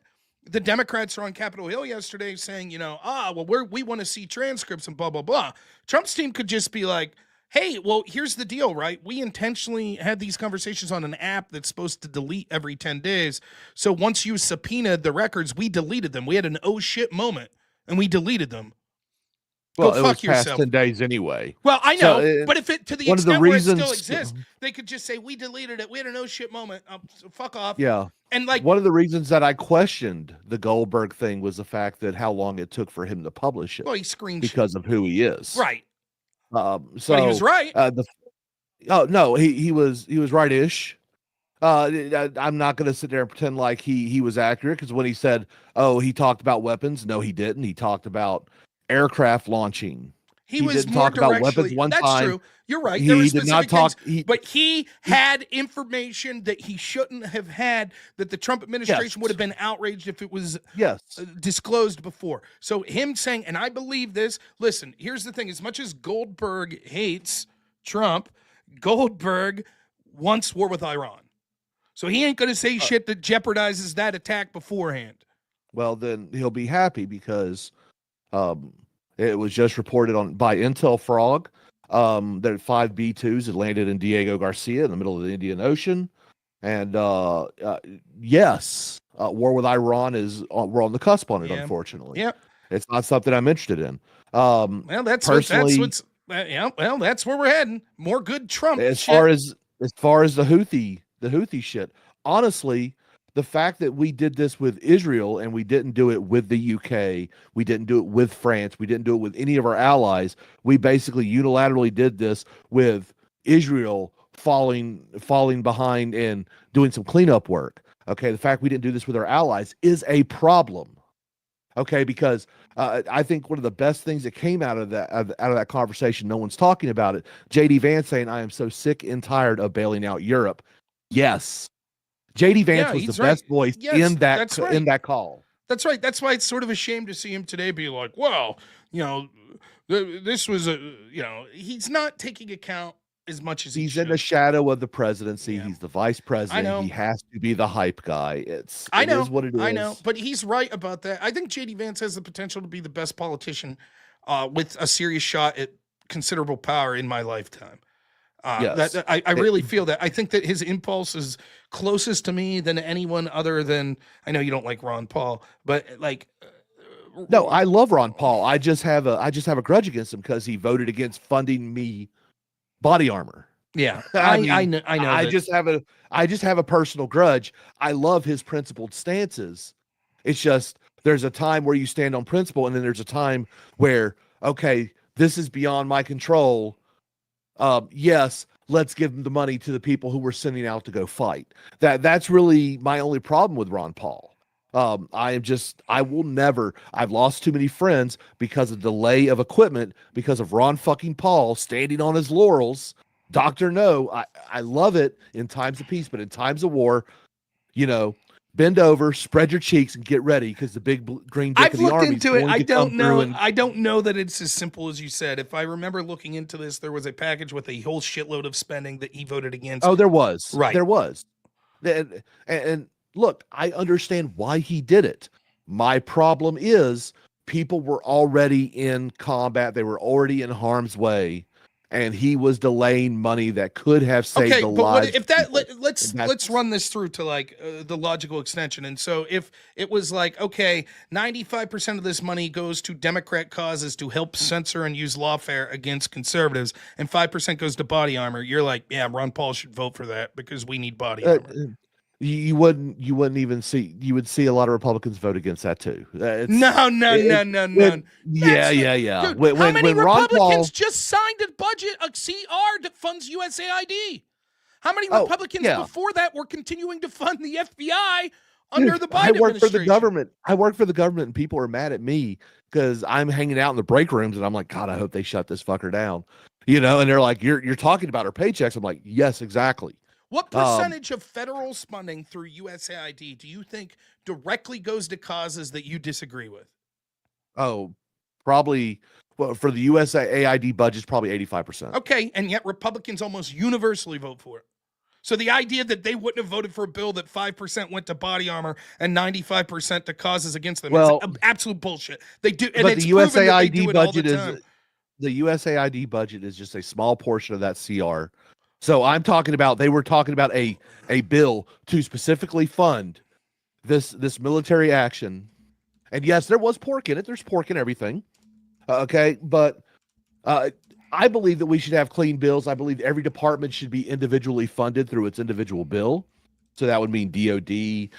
[SPEAKER 1] the Democrats are on Capitol Hill yesterday saying, well, we want to see transcripts and blah blah blah. Trump's team could just be like, hey, well, here's the deal, right? We intentionally had these conversations on an app that's supposed to delete every 10 days. So once you subpoenaed the records, we deleted them. We had an oh shit moment and we deleted them. Go
[SPEAKER 2] well, it was
[SPEAKER 1] fuck
[SPEAKER 2] past
[SPEAKER 1] yourself.
[SPEAKER 2] 10 days anyway.
[SPEAKER 1] Well, I
[SPEAKER 2] So
[SPEAKER 1] know, but if it to the
[SPEAKER 2] one of the
[SPEAKER 1] extent where it still
[SPEAKER 2] reasons,
[SPEAKER 1] exists, they could just say we deleted it. We had an oh shit moment. So fuck off.
[SPEAKER 2] yeah,
[SPEAKER 1] And like,
[SPEAKER 2] one of the reasons that I questioned the Goldberg thing was the fact that how long it took for him to publish it
[SPEAKER 1] well, he screenshot.
[SPEAKER 2] because of who he is.
[SPEAKER 1] Right. But he was
[SPEAKER 2] So
[SPEAKER 1] right.
[SPEAKER 2] the oh no, he was right-ish. I'm not going to sit there and pretend like he was accurate because when he said, "Oh, he talked about weapons," no, he didn't. He talked about aircraft launching.
[SPEAKER 1] He
[SPEAKER 2] He
[SPEAKER 1] was
[SPEAKER 2] didn't
[SPEAKER 1] more
[SPEAKER 2] talk about weapons
[SPEAKER 1] directly.
[SPEAKER 2] one
[SPEAKER 1] That's
[SPEAKER 2] time.
[SPEAKER 1] true. You're right. There were
[SPEAKER 2] He did not
[SPEAKER 1] specific things,
[SPEAKER 2] talk. He,
[SPEAKER 1] but he
[SPEAKER 2] he
[SPEAKER 1] had information that he shouldn't have had that the Trump
[SPEAKER 2] yes,
[SPEAKER 1] administration would have been outraged if it was
[SPEAKER 2] yes,
[SPEAKER 1] disclosed before. So him saying, and I believe this. Listen, here's the thing: as much as Goldberg hates Trump, Goldberg wants war with Iran. So he ain't going to say
[SPEAKER 2] uh,
[SPEAKER 1] shit that jeopardizes that attack beforehand.
[SPEAKER 2] well then he'll be happy because um, it was just reported on by Intel Frog that 5B2s had landed in Diego Garcia in the middle of the Indian Ocean. And yes, war with Iran we're on the cusp on it,
[SPEAKER 1] Yeah.
[SPEAKER 2] unfortunately.
[SPEAKER 1] Yeah.
[SPEAKER 2] It's not something I'm interested in.
[SPEAKER 1] Well, that's
[SPEAKER 2] Personally,
[SPEAKER 1] what's yeah. Well, that's where we're heading. More good Trump
[SPEAKER 2] as far
[SPEAKER 1] shit.
[SPEAKER 2] as the Houthi shit, honestly, the fact that we did this with Israel and we didn't do it with the UK, we didn't do it with France, we didn't do it with any of our allies. We basically unilaterally did this with Israel falling behind and doing some cleanup work. Okay, the fact we didn't do this with our allies is a problem. Okay, because I think one of the best things that came out of that conversation, no one's talking about it. JD Vance saying, "I am so sick and tired of bailing out Europe." Yes, JD Vance
[SPEAKER 1] Yeah,
[SPEAKER 2] was the
[SPEAKER 1] he's right.
[SPEAKER 2] best voice
[SPEAKER 1] Yes, that's
[SPEAKER 2] in
[SPEAKER 1] right.
[SPEAKER 2] that call.
[SPEAKER 1] That's right. That's why it's sort of a shame to see him today be like, well, you know, this was he's not taking account as much as he
[SPEAKER 2] He's in the
[SPEAKER 1] should.
[SPEAKER 2] shadow of the presidency.
[SPEAKER 1] Yeah,
[SPEAKER 2] He's the vice
[SPEAKER 1] I
[SPEAKER 2] president. He
[SPEAKER 1] know.
[SPEAKER 2] has to be the hype guy.
[SPEAKER 1] I
[SPEAKER 2] It is
[SPEAKER 1] know.
[SPEAKER 2] what it
[SPEAKER 1] I know.
[SPEAKER 2] is.
[SPEAKER 1] But he's right about that. I think JD Vance has the potential to be the best politician with a serious shot at considerable power in my lifetime.
[SPEAKER 2] Yes.
[SPEAKER 1] I
[SPEAKER 2] It-
[SPEAKER 1] really feel that. I think that his impulse is closest to me than anyone other than, I know you don't like Ron Paul, but like
[SPEAKER 2] No, I love Ron Paul. I just have a grudge against him because he voted against funding me body armor.
[SPEAKER 1] Yeah,
[SPEAKER 2] I mean,
[SPEAKER 1] I know that.
[SPEAKER 2] I just have a personal grudge. I love his principled stances. It's just there's a time where you stand on principle, and then there's a time where, okay, this is beyond my control. Yes, let's give them the money to the people who we're sending out to go fight. That's really my only problem with Ron Paul. I will never, I've lost too many friends because of delay of equipment, because of Ron fucking Paul standing on his laurels. Doctor No, I love it in times of peace, but in times of war, you know, bend over, spread your cheeks, and get ready because the big green dick
[SPEAKER 1] I've
[SPEAKER 2] of the
[SPEAKER 1] looked
[SPEAKER 2] army is
[SPEAKER 1] into it.
[SPEAKER 2] going to come through. And
[SPEAKER 1] I don't know that it's as simple as you said. If I remember looking into this, there was a package with a whole shitload of spending that he voted against.
[SPEAKER 2] oh,
[SPEAKER 1] Right.
[SPEAKER 2] there was, and look, I understand why he did it. My problem is people were already in combat; they were already in harm's way, and he was delaying money that could have saved
[SPEAKER 1] Okay,
[SPEAKER 2] the
[SPEAKER 1] but what
[SPEAKER 2] lives
[SPEAKER 1] if
[SPEAKER 2] of
[SPEAKER 1] that
[SPEAKER 2] people. And
[SPEAKER 1] let's run this through to like the logical extension. And so if it was like, okay, 95% of this money goes to Democrat causes to help censor and use lawfare against conservatives, and 5% goes to body armor, you're like, yeah, Ron Paul should vote for that because we need body
[SPEAKER 2] uh,
[SPEAKER 1] armor.
[SPEAKER 2] you wouldn't even see you would see a lot of Republicans vote against that too.
[SPEAKER 1] No, no, no, no, no.
[SPEAKER 2] Yeah,
[SPEAKER 1] That's
[SPEAKER 2] yeah, yeah.
[SPEAKER 1] dude. How many
[SPEAKER 2] When Ron
[SPEAKER 1] Republicans
[SPEAKER 2] Paul,
[SPEAKER 1] just signed a budget, a CR that funds USAID? How many
[SPEAKER 2] oh
[SPEAKER 1] Republicans
[SPEAKER 2] yeah,
[SPEAKER 1] before that were continuing to fund the FBI under
[SPEAKER 2] dude,
[SPEAKER 1] the
[SPEAKER 2] I
[SPEAKER 1] Biden
[SPEAKER 2] work for the
[SPEAKER 1] administration?
[SPEAKER 2] government. I work for the government, and people are mad at me because I'm hanging out in the break rooms, and I'm like, God, I hope they shut this fucker down. And they're like, you're talking about our paychecks. I'm like, yes, exactly.
[SPEAKER 1] What
[SPEAKER 2] Um,
[SPEAKER 1] percentage of federal funding through USAID do you think directly goes to causes that you disagree with?
[SPEAKER 2] oh, probably well for the USAID budget's probably 85%.
[SPEAKER 1] Okay, and yet Republicans almost universally vote for it. So the idea that they wouldn't have voted for a bill that 5% went to body armor and 95% to causes against them is
[SPEAKER 2] Well,
[SPEAKER 1] absolute bullshit. They do, and
[SPEAKER 2] but
[SPEAKER 1] it's proven that they do it all the time.
[SPEAKER 2] The USAID budget is just a small portion of that CR. So I'm talking about they were talking about a bill to specifically fund this military action. And yes, there was pork in it. There's pork in everything. Okay, but uh, I believe that we should have clean bills. I believe every department should be individually funded through its individual bill. So that would mean DOD,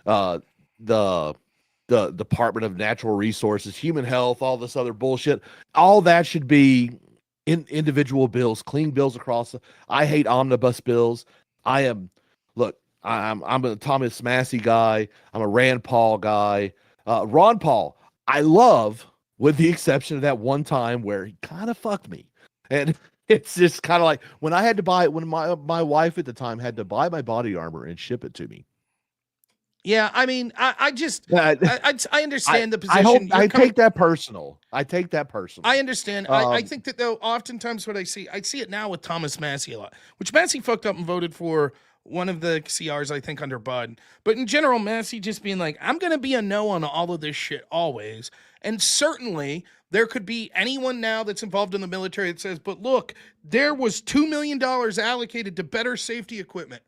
[SPEAKER 2] uh, the Department of Natural Resources, Human Health, all this other bullshit. All that should be in individual bills, clean bills across. I hate omnibus bills. I am look. I'm a Thomas Massey guy. I'm a Rand Paul guy. Ron Paul, I love, with the exception of that one time where he kind of fucked me, and it's just kind of like when I had to buy it when my wife at the time had to buy my body armor and ship it to me.
[SPEAKER 1] Yeah, I mean, I just,
[SPEAKER 2] Uh,
[SPEAKER 1] I understand the
[SPEAKER 2] I hope
[SPEAKER 1] position. You're
[SPEAKER 2] I
[SPEAKER 1] coming.
[SPEAKER 2] take that personal. I take that personal.
[SPEAKER 1] I understand. I
[SPEAKER 2] Um,
[SPEAKER 1] think that though, oftentimes what I see it now with Thomas Massey a lot, which Massey fucked up and voted for one of the CRs, I think, under Biden. But in general, Massey just being like, I'm going to be a no on all of this shit always. And certainly there could be anyone now that's involved in the military that says, but look, there was $2 million allocated to better safety equipment.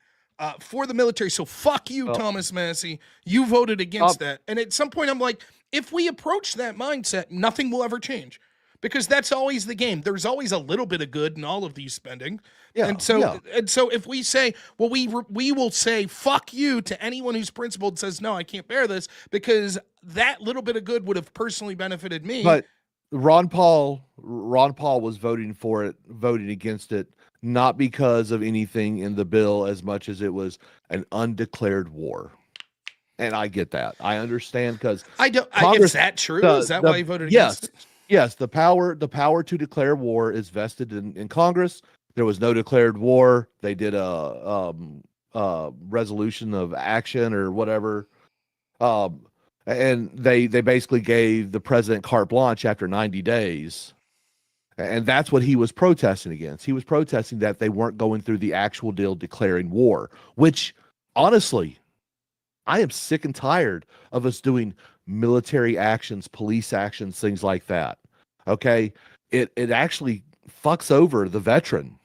[SPEAKER 1] For the military. So fuck you,
[SPEAKER 2] well,
[SPEAKER 1] Thomas Massey. You voted
[SPEAKER 2] um,
[SPEAKER 1] against that. And at some point, I'm like, if we approach that mindset, nothing will ever change because that's always the game. There's always a little bit of good in all of these spending.
[SPEAKER 2] yeah, yeah.
[SPEAKER 1] And so if we say, well, we will say fuck you to anyone who's principled says, no, I can't bear this because that little bit of good would have personally benefited me.
[SPEAKER 2] But Ron Paul was voting for it, voting against it, not because of anything in the bill as much as it was an undeclared war. And I get that. I understand because
[SPEAKER 1] I don't. Is
[SPEAKER 2] Congress,
[SPEAKER 1] that true? Is that
[SPEAKER 2] the
[SPEAKER 1] why he voted
[SPEAKER 2] yes,
[SPEAKER 1] against it?
[SPEAKER 2] yes, the power to declare war is vested in Congress. There was no declared war. They did a resolution of action or whatever. Um, and they basically gave the president carte blanche after 90 days. And that's what he was protesting against. He was protesting that they weren't going through the actual deal declaring war, which honestly, I am sick and tired of us doing military actions, police actions, things like that. Okay. It actually fucks over the veteran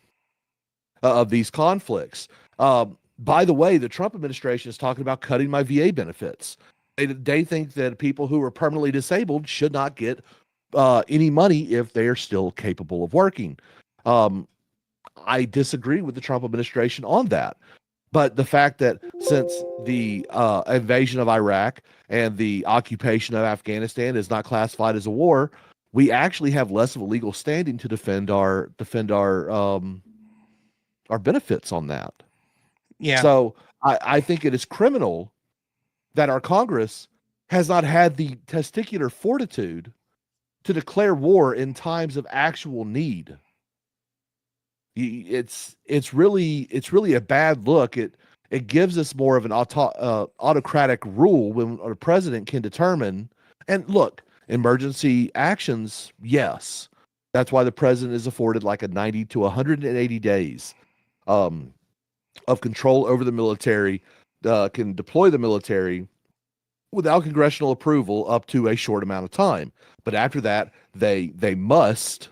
[SPEAKER 2] of these conflicts. By the way, the Trump administration is talking about cutting my VA benefits. They think that people who are permanently disabled should not get any money if they are still capable of working. Um, I disagree with the Trump administration on that. But the fact that since the invasion of Iraq and the occupation of Afghanistan is not classified as a war, we actually have less of a legal standing to defend our benefits on that.
[SPEAKER 1] Yeah.
[SPEAKER 2] So I think it is criminal that our Congress has not had the testicular fortitude to declare war in times of actual need. It's really a bad look. It gives us more of an autocratic rule when a president can determine. And look, emergency actions, yes, that's why the president is afforded like a 90 to 180 days um, of control over the military, can deploy the military without congressional approval up to a short amount of time. But after that, they must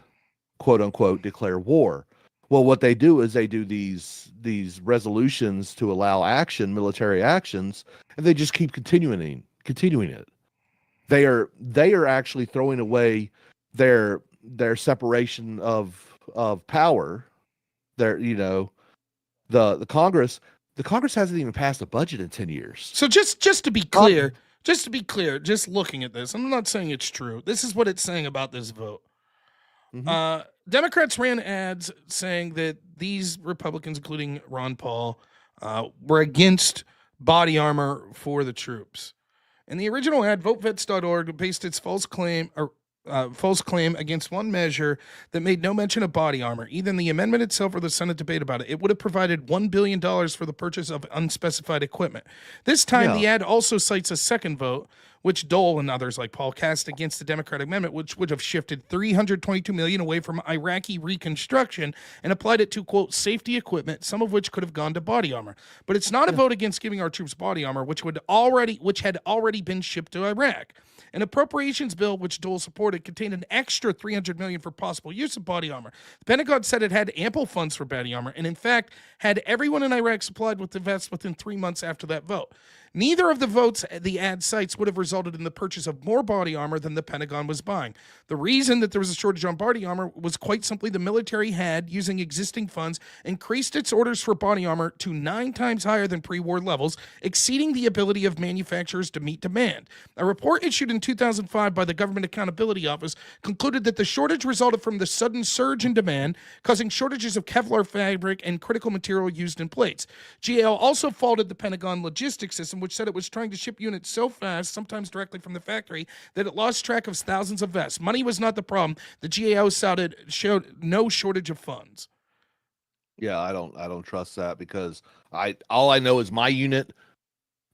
[SPEAKER 2] quote unquote declare war. Well, what they do is they do these resolutions to allow action, military actions, and they just keep continuing it. They are actually throwing away their separation of power. Their the Congress hasn't even passed a budget in 10 years.
[SPEAKER 1] So just to be
[SPEAKER 2] Con-
[SPEAKER 1] clear, just looking at this, I'm not saying it's true. This is what it's saying about this vote.
[SPEAKER 2] Mhm.
[SPEAKER 1] Democrats ran ads saying that these Republicans, including Ron Paul, were against body armor for the troops. In the original ad, VoteVets.org based its false claim against one measure that made no mention of body armor, either in the amendment itself or the Senate debate about it. It would have provided $1 billion for the purchase of unspecified equipment. This time,
[SPEAKER 2] Yeah.
[SPEAKER 1] the ad also cites a second vote, which Dole and others like Paul cast against the Democratic amendment, which would have shifted $322 million away from Iraqi reconstruction and applied it to, quote, safety equipment, some of which could have gone to body armor. But it's not a vote against giving our troops body armor, which had already been shipped to Iraq. An appropriations bill which Dole supported contained an extra $300 million for possible use of body armor. The Pentagon said it had ample funds for body armor, and in fact had everyone in Iraq supplied with the vests within 3 months after that vote. Neither of the votes the ad cites would have resulted in the purchase of more body armor than the Pentagon was buying. The reason that there was a shortage on body armor was quite simply the military had, using existing funds, increased its orders for body armor to 9 times higher than pre-war levels, exceeding the ability of manufacturers to meet demand. A report issued in 2005 by the Government Accountability Office concluded that the shortage resulted from the sudden surge in demand, causing shortages of Kevlar fabric and critical material used in plates. GAO also faulted the Pentagon logistics system, which said it was trying to ship units so fast, sometimes directly from the factory, that it lost track of thousands of vests. Money was not the problem. The GAO showed no shortage of funds.
[SPEAKER 2] Yeah, I don't trust that because all I know is my unit,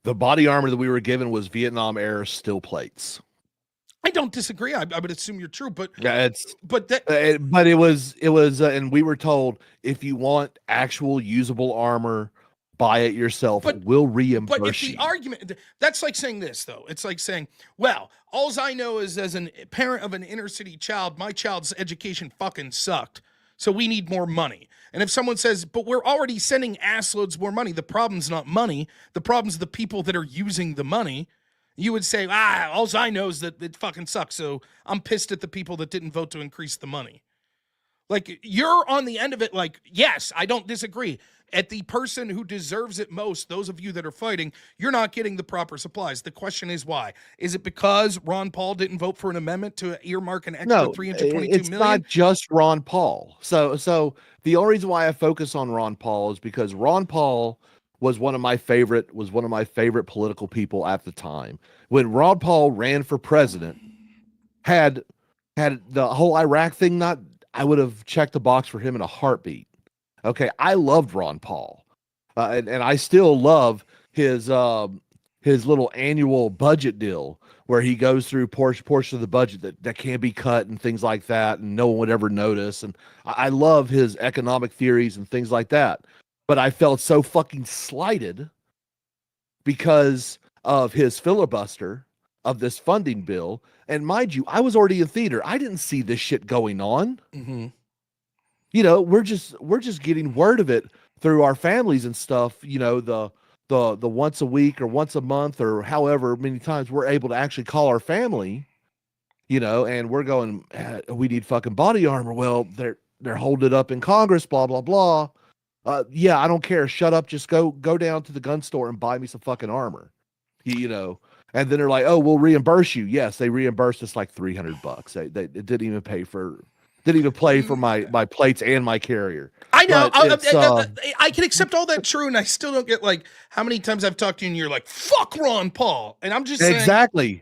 [SPEAKER 2] the body armor that we were given was Vietnam era steel plates.
[SPEAKER 1] I don't disagree. I would assume you're true, but
[SPEAKER 2] Yeah, it's
[SPEAKER 1] but that
[SPEAKER 2] but it was and we were told if you want actual usable armor, buy it yourself.
[SPEAKER 1] but
[SPEAKER 2] We'll
[SPEAKER 1] but if
[SPEAKER 2] reimburse
[SPEAKER 1] the
[SPEAKER 2] you.
[SPEAKER 1] argument, that's like saying this though. It's like saying, well, alls I know is as a parent of an inner city child, my child's education fucking sucked. So we need more money. And if someone says, but we're already sending assloads more money, the problem's not money. The problem's the people that are using the money. You would say, alls I know is that it fucking sucks. So I'm pissed at the people that didn't vote to increase the money. Like, you're on the end of it, like, yes, I don't disagree. At the person who deserves it most, those of you that are fighting, you're not getting the proper supplies. The question is why? Is it because Ron Paul didn't vote for an amendment to earmark an extra
[SPEAKER 2] No,
[SPEAKER 1] 322
[SPEAKER 2] it's
[SPEAKER 1] million?
[SPEAKER 2] not just Ron Paul. So the only reason why I focus on Ron Paul is because Ron Paul was one of my favorite political people at the time. When Ron Paul ran for president, had had the whole Iraq thing not, I would have checked the box for him in a heartbeat. Okay, I loved Ron Paul, and I still love his little annual budget deal where he goes through portion of the budget that can be cut and things like that, and no one would ever notice. And I love his economic theories and things like that. But I felt so fucking slighted because of his filibuster of this funding bill. And mind you, I was already in theater. I didn't see this shit going on.
[SPEAKER 1] Mm-hmm.
[SPEAKER 2] We're just getting word of it through our families and stuff. The the once a week or once a month or however many times we're able to actually call our family, and we're going, we need fucking body armor. Well, they're holding it up in Congress, blah blah blah. Yeah, I don't care. Shut up. Just go down to the gun store and buy me some fucking armor. You know. And then they're like, "Oh, we'll reimburse you." Yes, they reimbursed us like $300. They it didn't even play for my plates and my carrier.
[SPEAKER 1] I know.
[SPEAKER 2] But it's
[SPEAKER 1] I can accept all that true, and I still don't get like how many times I've talked to you and you're like, "Fuck Ron Paul," and I'm just saying,
[SPEAKER 2] exactly.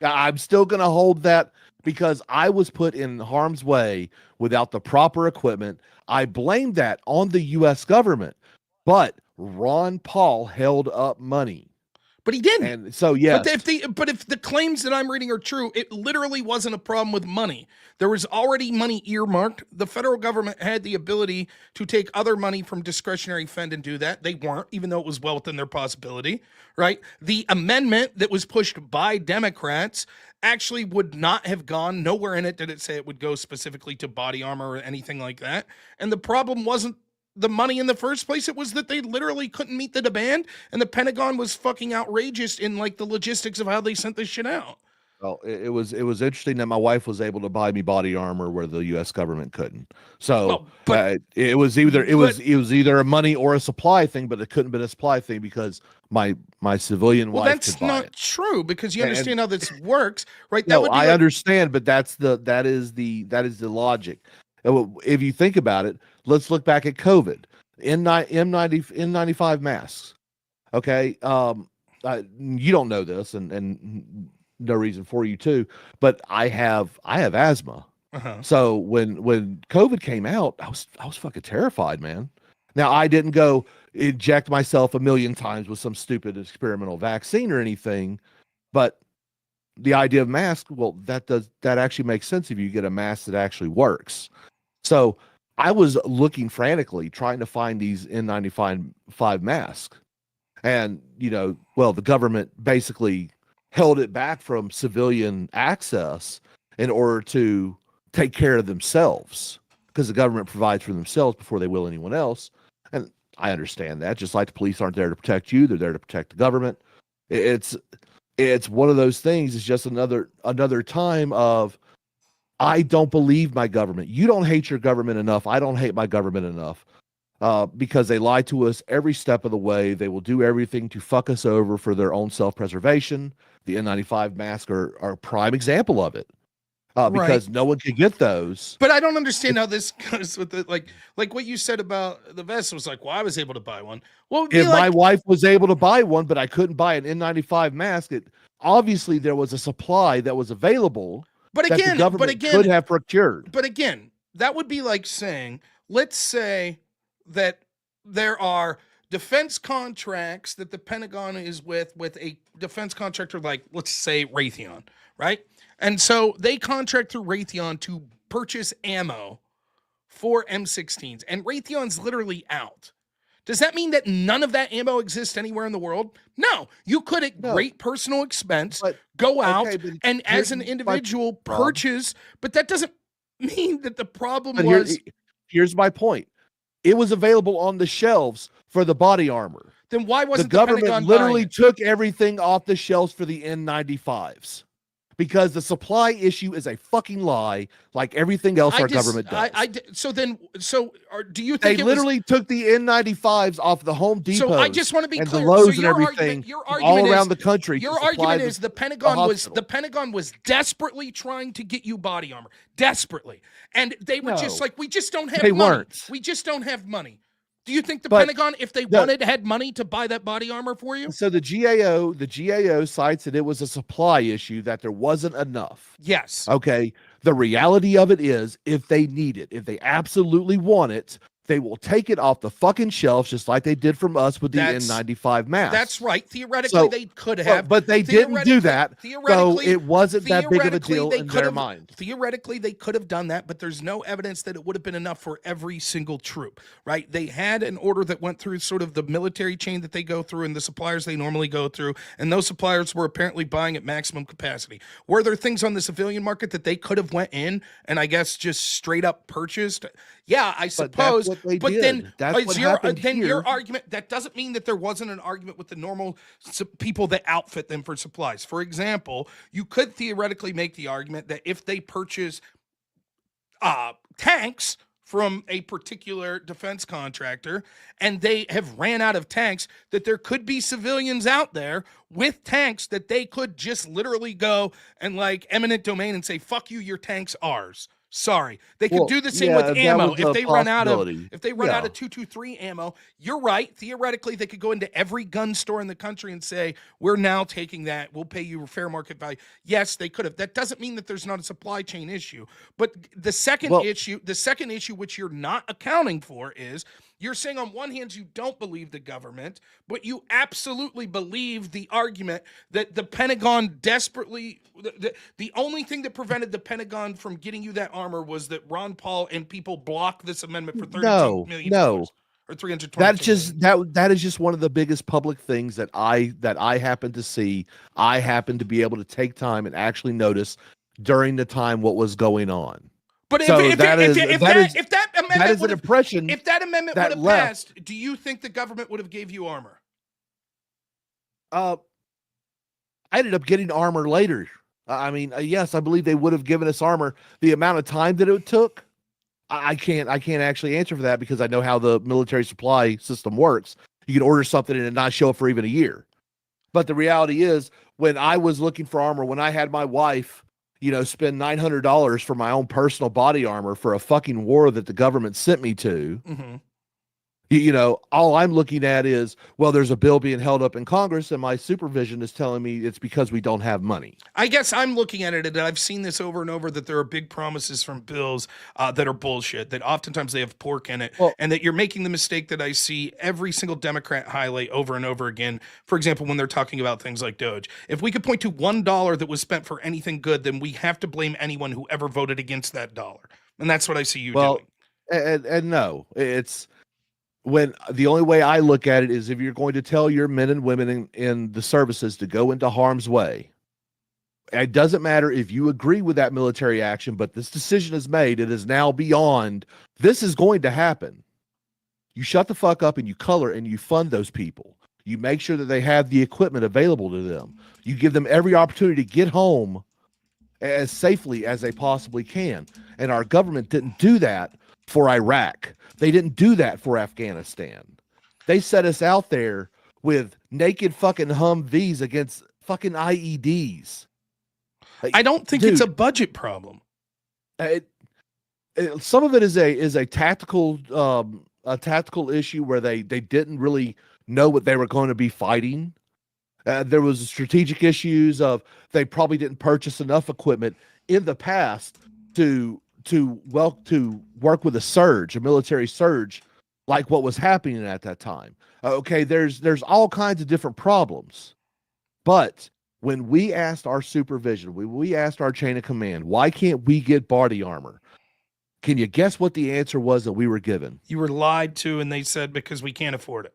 [SPEAKER 2] I'm still gonna hold that because I was put in harm's way without the proper equipment. I blame that on the U.S. government, but Ron Paul held up money.
[SPEAKER 1] but he didn't.
[SPEAKER 2] And so, yes.
[SPEAKER 1] But if the claims that I'm reading are true, it literally wasn't a problem with money. There was already money earmarked. The federal government had the ability to take other money from discretionary fund and do that. They weren't, even though it was well within their possibility, right? The amendment that was pushed by Democrats actually would not have gone nowhere in it. Did it say it would go specifically to body armor or anything like that? And the problem wasn't the money in the first place. It was that they literally couldn't meet the demand, and the Pentagon was fucking outrageous in like the logistics of how they sent this shit out.
[SPEAKER 2] Well, it was interesting that my wife was able to buy me body armor where the U.S. government couldn't. So
[SPEAKER 1] Well, but
[SPEAKER 2] it was either a money or a supply thing, but it couldn't have been a supply thing because my civilian
[SPEAKER 1] well,
[SPEAKER 2] wife
[SPEAKER 1] that's
[SPEAKER 2] could buy
[SPEAKER 1] not
[SPEAKER 2] it.
[SPEAKER 1] true because you
[SPEAKER 2] And
[SPEAKER 1] understand how this works, right? That
[SPEAKER 2] no,
[SPEAKER 1] would be
[SPEAKER 2] I
[SPEAKER 1] like,
[SPEAKER 2] understand, but that is the logic. If you think about it, let's look back at COVID. N95 masks. Okay, you don't know this, and no reason for you to, but I have asthma.
[SPEAKER 1] uh-huh.
[SPEAKER 2] So when COVID came out, I was fucking terrified, man. Now I didn't go inject myself a million times with some stupid experimental vaccine or anything, but the idea of mask, well, that actually makes sense if you get a mask that actually works. So I was looking frantically trying to find these N95 masks. And, well, the government basically held it back from civilian access in order to take care of themselves because the government provides for themselves before they will anyone else. And I understand that. Just like the police aren't there to protect you, they're there to protect the government. It's one of those things. It's just another time of I don't believe my government. You don't hate your government enough. I don't hate my government enough. Because they lie to us every step of the way. They will do everything to fuck us over for their own self-preservation. The N95 masks are a prime example of it. Because
[SPEAKER 1] Right.
[SPEAKER 2] no one can get those.
[SPEAKER 1] But I don't understand how this goes with it. Like what you said about the vest was like, well, I was able to buy one. Well, it would be
[SPEAKER 2] If my
[SPEAKER 1] like,
[SPEAKER 2] wife was able to buy one, but I couldn't buy an N95 mask, obviously there was a supply that was available
[SPEAKER 1] but
[SPEAKER 2] that the
[SPEAKER 1] again,
[SPEAKER 2] government could have procured.
[SPEAKER 1] but again, that would be like saying, let's say that there are defense contracts that the Pentagon is with a defense contractor like, let's say, Raytheon, right? And so they contract through Raytheon to purchase ammo for M16s, and Raytheon's literally out. Does that mean that none of that ammo exists anywhere in the world? No. You could, at
[SPEAKER 2] No,
[SPEAKER 1] great personal expense,
[SPEAKER 2] but
[SPEAKER 1] go out
[SPEAKER 2] okay, but
[SPEAKER 1] and, as an
[SPEAKER 2] here's my
[SPEAKER 1] individual,
[SPEAKER 2] Rob.
[SPEAKER 1] purchase, but that doesn't mean that the problem
[SPEAKER 2] But
[SPEAKER 1] was.
[SPEAKER 2] here's my point. It was available on the shelves for the body armor.
[SPEAKER 1] Then why
[SPEAKER 2] The
[SPEAKER 1] wasn't the
[SPEAKER 2] government
[SPEAKER 1] Pentagon
[SPEAKER 2] literally
[SPEAKER 1] buying it?
[SPEAKER 2] took everything off the shelves for the N95s because the supply issue is a fucking lie, like everything else our government does.
[SPEAKER 1] Do you
[SPEAKER 2] They
[SPEAKER 1] think
[SPEAKER 2] literally took the N95s off the Home Depot
[SPEAKER 1] So I just want to be
[SPEAKER 2] and the
[SPEAKER 1] clear.
[SPEAKER 2] Lowe's
[SPEAKER 1] So
[SPEAKER 2] and everything
[SPEAKER 1] your
[SPEAKER 2] from
[SPEAKER 1] argument
[SPEAKER 2] all around
[SPEAKER 1] is
[SPEAKER 2] the country.
[SPEAKER 1] your
[SPEAKER 2] to supply
[SPEAKER 1] argument is the Pentagon
[SPEAKER 2] hospital.
[SPEAKER 1] was desperately trying to get you body armor, desperately, and they were just
[SPEAKER 2] No,
[SPEAKER 1] like, we just don't have
[SPEAKER 2] they
[SPEAKER 1] money.
[SPEAKER 2] weren't.
[SPEAKER 1] We just don't have money. Do you think the
[SPEAKER 2] But
[SPEAKER 1] Pentagon, if they
[SPEAKER 2] the
[SPEAKER 1] wanted, had money to buy that body armor for you?
[SPEAKER 2] so the GAO cites that it was a supply issue, that there wasn't enough.
[SPEAKER 1] Yes.
[SPEAKER 2] Okay. The reality of it is, if they need it, if they absolutely want it, they will take it off the fucking shelves, just like they did from us with the N95 mask.
[SPEAKER 1] That's right. Theoretically, they could have,
[SPEAKER 2] but they didn't do that. So
[SPEAKER 1] Theoretically,
[SPEAKER 2] it wasn't that big of a deal
[SPEAKER 1] they
[SPEAKER 2] in
[SPEAKER 1] could
[SPEAKER 2] their
[SPEAKER 1] have,
[SPEAKER 2] mind.
[SPEAKER 1] theoretically, they could have done that, but there's no evidence that it would have been enough for every single troop, right? They had an order that went through sort of the military chain that they go through and the suppliers they normally go through, and those suppliers were apparently buying at maximum capacity. Were there things on the civilian market that they could have went in and I guess just straight up purchased? Yeah, I suppose,
[SPEAKER 2] what they
[SPEAKER 1] But then
[SPEAKER 2] did. That's what
[SPEAKER 1] is your
[SPEAKER 2] happened
[SPEAKER 1] then
[SPEAKER 2] here.
[SPEAKER 1] your argument that doesn't mean that there wasn't an argument with the normal people that outfit them for supplies. For example, you could theoretically make the argument that if they purchase tanks from a particular defense contractor and they have ran out of tanks, that there could be civilians out there with tanks that they could just literally go and like eminent domain and say, fuck you, your tank's ours. Sorry. They could
[SPEAKER 2] Well,
[SPEAKER 1] do the same
[SPEAKER 2] yeah,
[SPEAKER 1] with
[SPEAKER 2] that
[SPEAKER 1] ammo.
[SPEAKER 2] was
[SPEAKER 1] If
[SPEAKER 2] a
[SPEAKER 1] they run out of
[SPEAKER 2] possibility.
[SPEAKER 1] if they run out
[SPEAKER 2] Yeah.
[SPEAKER 1] of 223 ammo, you're right. Theoretically, they could go into every gun store in the country and say, "We're now taking that. We'll pay you fair market value." Yes, they could have. That doesn't mean that there's not a supply chain issue. But
[SPEAKER 2] Well,
[SPEAKER 1] the second issue which you're not accounting for is you're saying on one hand you don't believe the government, but you absolutely believe the argument that the Pentagon desperately the only thing that prevented the Pentagon from getting you that armor was that Ron Paul and people blocked this amendment for $32 million
[SPEAKER 2] no.
[SPEAKER 1] or 322
[SPEAKER 2] That's
[SPEAKER 1] million.
[SPEAKER 2] just that is just one of the biggest public things that I happen to see. I happen to be able to take time and actually notice during the time what was going on.
[SPEAKER 1] But
[SPEAKER 2] So
[SPEAKER 1] if
[SPEAKER 2] that is
[SPEAKER 1] if that
[SPEAKER 2] that
[SPEAKER 1] amendment
[SPEAKER 2] is
[SPEAKER 1] would
[SPEAKER 2] an
[SPEAKER 1] have
[SPEAKER 2] impression
[SPEAKER 1] if that amendment would
[SPEAKER 2] that
[SPEAKER 1] have
[SPEAKER 2] left.
[SPEAKER 1] passed, do you think the government would have gave you armor?
[SPEAKER 2] Uh, I ended up getting armor later. I mean, yes, I believe they would have given us armor. The amount of time that it took, I can't actually answer for that because I know how the military supply system works. You can order something and it not show up for even a year. But the reality is, when I was looking for armor, when I had my wife, spend $900 for my own personal body armor for a fucking war that the government sent me to,
[SPEAKER 1] Mm-hmm.
[SPEAKER 2] All I'm looking at is, well, there's a bill being held up in Congress and my supervision is telling me it's because we don't have money.
[SPEAKER 1] I guess I'm looking at it, and I've seen this over and over, that there are big promises from bills that are bullshit, that oftentimes they have pork in it,
[SPEAKER 2] Well,
[SPEAKER 1] and that you're making the mistake that I see every single Democrat highlight over and over again. For example, when they're talking about things like Doge. If we could point to $1 that was spent for anything good, then we have to blame anyone who ever voted against that dollar. And that's what I see you
[SPEAKER 2] well,
[SPEAKER 1] doing.
[SPEAKER 2] and no, it's when the only way I look at it is if you're going to tell your men and women in the services to go into harm's way, it doesn't matter if you agree with that military action, but this decision is made. It is now beyond. This is going to happen. You shut the fuck up and you color and you fund those people. You make sure that they have the equipment available to them. You give them every opportunity to get home as safely as they possibly can. And our government didn't do that for Iraq. They didn't do that for Afghanistan. They set us out there with naked fucking Humvees against fucking IEDs. Like,
[SPEAKER 1] I don't think it's a budget problem.
[SPEAKER 2] Some of it is a tactical issue where they didn't really know what they were going to be fighting. There was strategic issues of they probably didn't purchase enough equipment in the past to work with a military surge, like what was happening at that time. Okay, there's all kinds of different problems, but when we asked our supervision, we asked our chain of command, why can't we get body armor? Can you guess what the answer was that we were given?
[SPEAKER 1] You were lied to, and they said because we can't afford it.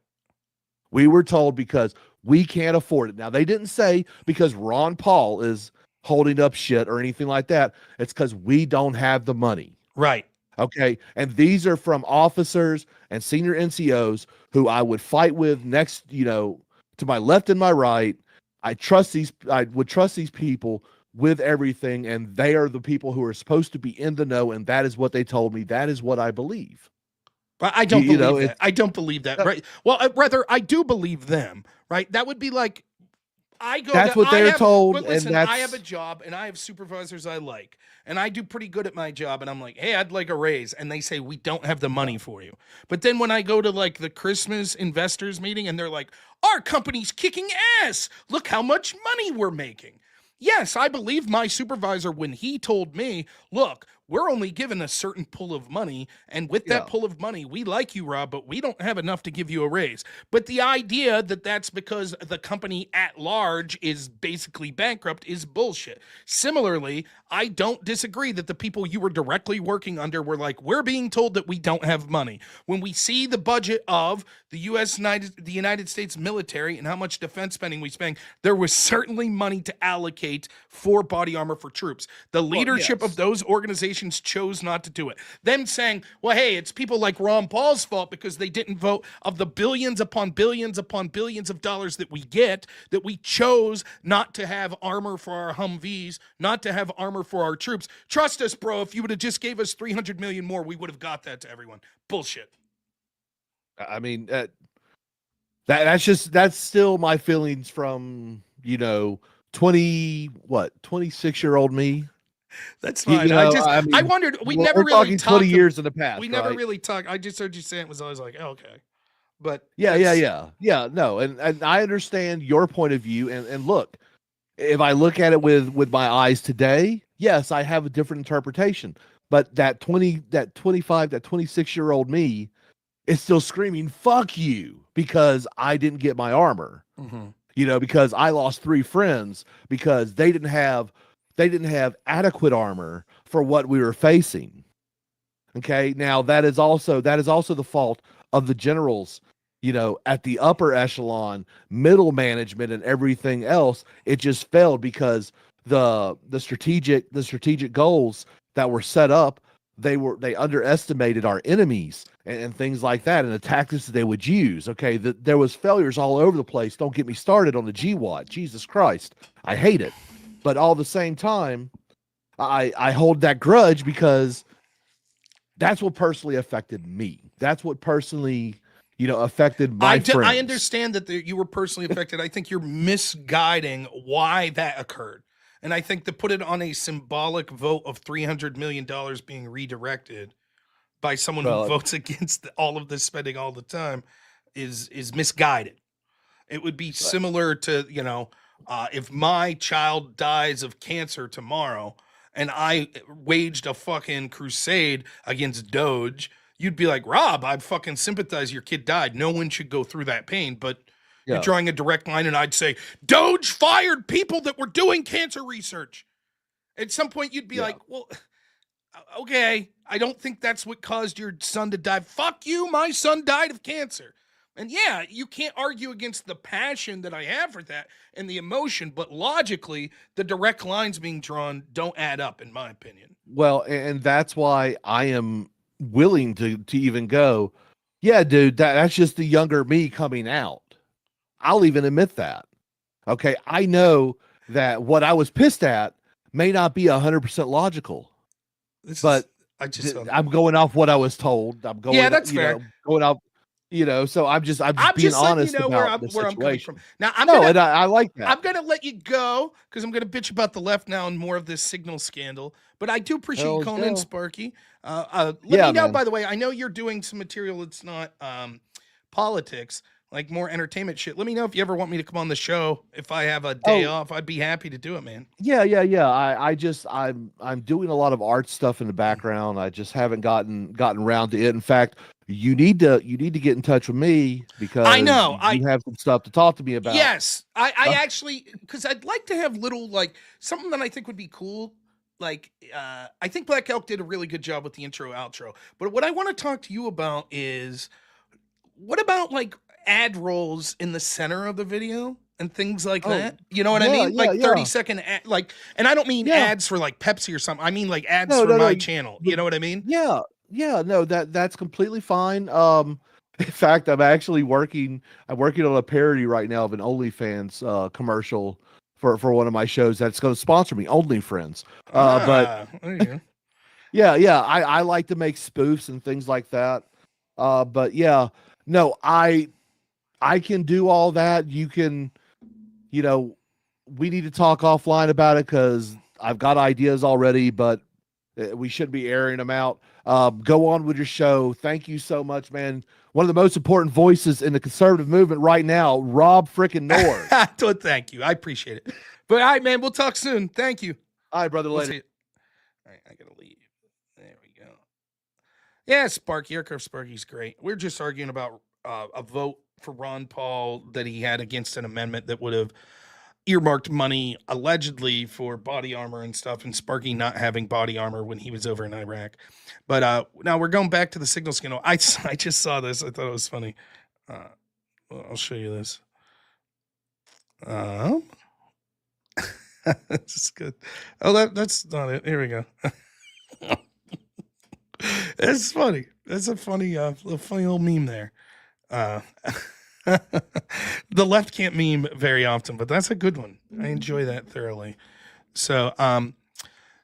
[SPEAKER 2] We were told because we can't afford it. Now, they didn't say because Ron Paul is holding up shit or anything like that. It's because we don't have the money.
[SPEAKER 1] Right.
[SPEAKER 2] Okay. And these are from officers and senior NCOs who I would fight with next, to my left and my right. I would trust these people with everything. And they are the people who are supposed to be in the know. And that is what they told me. That is what I believe.
[SPEAKER 1] But I don't believe that. I don't believe that. Right. Well, rather, I do believe them. Right. That would be like,
[SPEAKER 2] that's what they're told.
[SPEAKER 1] But listen,
[SPEAKER 2] and
[SPEAKER 1] I have a job and I have supervisors I like, and I do pretty good at my job. And I'm like, hey, I'd like a raise. And they say, we don't have the money for you. But then when I go to like the Christmas investors meeting and they're like, our company's kicking ass. Look how much money we're making. Yes, I believe my supervisor when he told me, look, we're only given a certain pool of money. And with that pool of money, we like you, Rob, but we don't have enough to give you a raise. But the idea that that's because the company at large is basically bankrupt is bullshit. Similarly, I don't disagree that the people you were directly working under were like, we're being told that we don't have money. When we see the budget of the United States military and how much defense spending we spend, there was certainly money to allocate for body armor for troops. The leadership of those organizations organizations chose not to do it. Them saying, well, hey, it's people like Ron Paul's fault because they didn't vote of the billions upon billions upon billions of dollars that we get, that we chose not to have armor for our Humvees, not to have armor for our troops. Trust us, bro, if you would have just gave us 300 million more, we would have got that to everyone. Bullshit.
[SPEAKER 2] I mean, that's still my feelings from 26-year-old me.
[SPEAKER 1] That's fine.
[SPEAKER 2] I
[SPEAKER 1] I
[SPEAKER 2] mean,
[SPEAKER 1] wondered.
[SPEAKER 2] we're talking 20 years in the
[SPEAKER 1] We
[SPEAKER 2] past,
[SPEAKER 1] never
[SPEAKER 2] right?
[SPEAKER 1] really talked. I just heard you say it. Was always like, oh, okay, but
[SPEAKER 2] Yeah, yeah,
[SPEAKER 1] that's
[SPEAKER 2] yeah. No, and I understand your point of view. And look, if I look at it with my eyes today, yes, I have a different interpretation. But that 25, that 26-year-old me is still screaming, fuck you, because I didn't get my armor.
[SPEAKER 1] Mhm.
[SPEAKER 2] Because I lost 3 friends because they didn't have adequate armor for what we were facing. Okay. Now that is also the fault of the generals, at the upper echelon, middle management and everything else. It just failed because the strategic goals that were set up, they underestimated our enemies and things like that, and the tactics that they would use. Okay, there was failures all over the place. Don't get me started on the GWAT. Jesus Christ, I hate it. But all the same time, I hold that grudge because that's what personally affected me. That's what personally, affected my
[SPEAKER 1] I
[SPEAKER 2] friends.
[SPEAKER 1] understand that you were personally affected. I think you're misguiding why that occurred, and I think to put it on a symbolic vote of $300 million being redirected by someone who
[SPEAKER 2] Well,
[SPEAKER 1] votes against all of this spending all the time is misguided. It would be
[SPEAKER 2] but
[SPEAKER 1] similar to, if my child dies of cancer tomorrow and I waged a fucking crusade against Doge, you'd be like, Rob, I fucking sympathize your kid died. No one should go through that pain. But you're
[SPEAKER 2] yeah,
[SPEAKER 1] drawing a direct line, and I'd say, Doge fired people that were doing cancer research. At some point, you'd be
[SPEAKER 2] yeah.
[SPEAKER 1] like, well, okay, I don't think that's what caused your son to die. Fuck you, my son died of cancer. And yeah, you can't argue against the passion that I have for that and the emotion, but logically, the direct lines being drawn don't add up, in my opinion.
[SPEAKER 2] Well, and that's why I am willing to even go, yeah, dude, that's just the younger me coming out. I'll even admit that. Okay, I know that what I was pissed at may not be 100% logical,
[SPEAKER 1] This is,
[SPEAKER 2] but
[SPEAKER 1] I just saw that.
[SPEAKER 2] I'm going off what I was told. I'm
[SPEAKER 1] Yeah,
[SPEAKER 2] going,
[SPEAKER 1] that's fair.
[SPEAKER 2] going off, so I'm just
[SPEAKER 1] I'm
[SPEAKER 2] being
[SPEAKER 1] just letting you
[SPEAKER 2] honest
[SPEAKER 1] know
[SPEAKER 2] about the
[SPEAKER 1] where I'm coming from.
[SPEAKER 2] situation.
[SPEAKER 1] Now
[SPEAKER 2] No, and I like that.
[SPEAKER 1] I'm gonna let you go because I'm gonna bitch about the left now and more of this signal scandal. But I do appreciate you
[SPEAKER 2] Hell
[SPEAKER 1] calling in,
[SPEAKER 2] yeah.
[SPEAKER 1] Sparky. Let me
[SPEAKER 2] Yeah,
[SPEAKER 1] know,
[SPEAKER 2] man.
[SPEAKER 1] by the way. I know you're doing some material that's not politics, like more entertainment shit. Let me know if you ever want me to come on the show. If I have a day
[SPEAKER 2] Oh,
[SPEAKER 1] off, I'd be happy to do it, man.
[SPEAKER 2] yeah, yeah, yeah. I'm doing a lot of art stuff in the background. I just haven't gotten around to it. In fact, you need to get in touch with me
[SPEAKER 1] I
[SPEAKER 2] because
[SPEAKER 1] know.
[SPEAKER 2] you have some stuff to talk to me about.
[SPEAKER 1] Yes, I
[SPEAKER 2] Huh?
[SPEAKER 1] actually, because I'd like to have little, like, something that I think would be cool. Like, I think Black Elk did a really good job with the intro outro. But what I want to talk to you about is, what about like ad rolls in the center of the video and things like
[SPEAKER 2] Oh,
[SPEAKER 1] that? You know what I
[SPEAKER 2] yeah,
[SPEAKER 1] mean?
[SPEAKER 2] yeah,
[SPEAKER 1] Like 30
[SPEAKER 2] yeah,
[SPEAKER 1] second ad, like, and I don't mean
[SPEAKER 2] yeah.
[SPEAKER 1] ads for like Pepsi or something. I mean like ads
[SPEAKER 2] No,
[SPEAKER 1] for
[SPEAKER 2] no, no.
[SPEAKER 1] my channel.
[SPEAKER 2] But
[SPEAKER 1] You know what I mean?
[SPEAKER 2] yeah, yeah. No, that's completely fine. In fact, I'm working on a parody right now of an OnlyFans commercial for one of my shows that's going to sponsor me, OnlyFriends. But
[SPEAKER 1] There you go.
[SPEAKER 2] yeah, yeah. I like to make spoofs and things like that. But yeah, no, I can do all that. You can, you know, we need to talk offline about it because I've got ideas already, but we should be airing them out. Go on with your show. Thank you so much, man. One of the most important voices in the conservative movement right now, Rob frickin' Nord.
[SPEAKER 1] Well, thank you. I appreciate it. But all right, man, we'll talk soon. Thank you.
[SPEAKER 2] All right, brother.
[SPEAKER 1] We'll
[SPEAKER 2] Later.
[SPEAKER 1] see you. All right, I gotta leave. There we go. Yeah, Sparky, Aircraft Sparky's great. We're just arguing about a vote for Ron Paul that he had against an amendment that would have earmarked money allegedly for body armor and stuff, and Sparky not having body armor when he was over in Iraq. But now we're going back to the signal scandal. I just saw this. I thought it was funny. Uh, well, I'll show you this. Um, it's good. Oh, that's not it. Here we go. It's funny. That's a funny little meme there. Uh, the left can't meme very often, but that's a good one. I enjoy that thoroughly. So,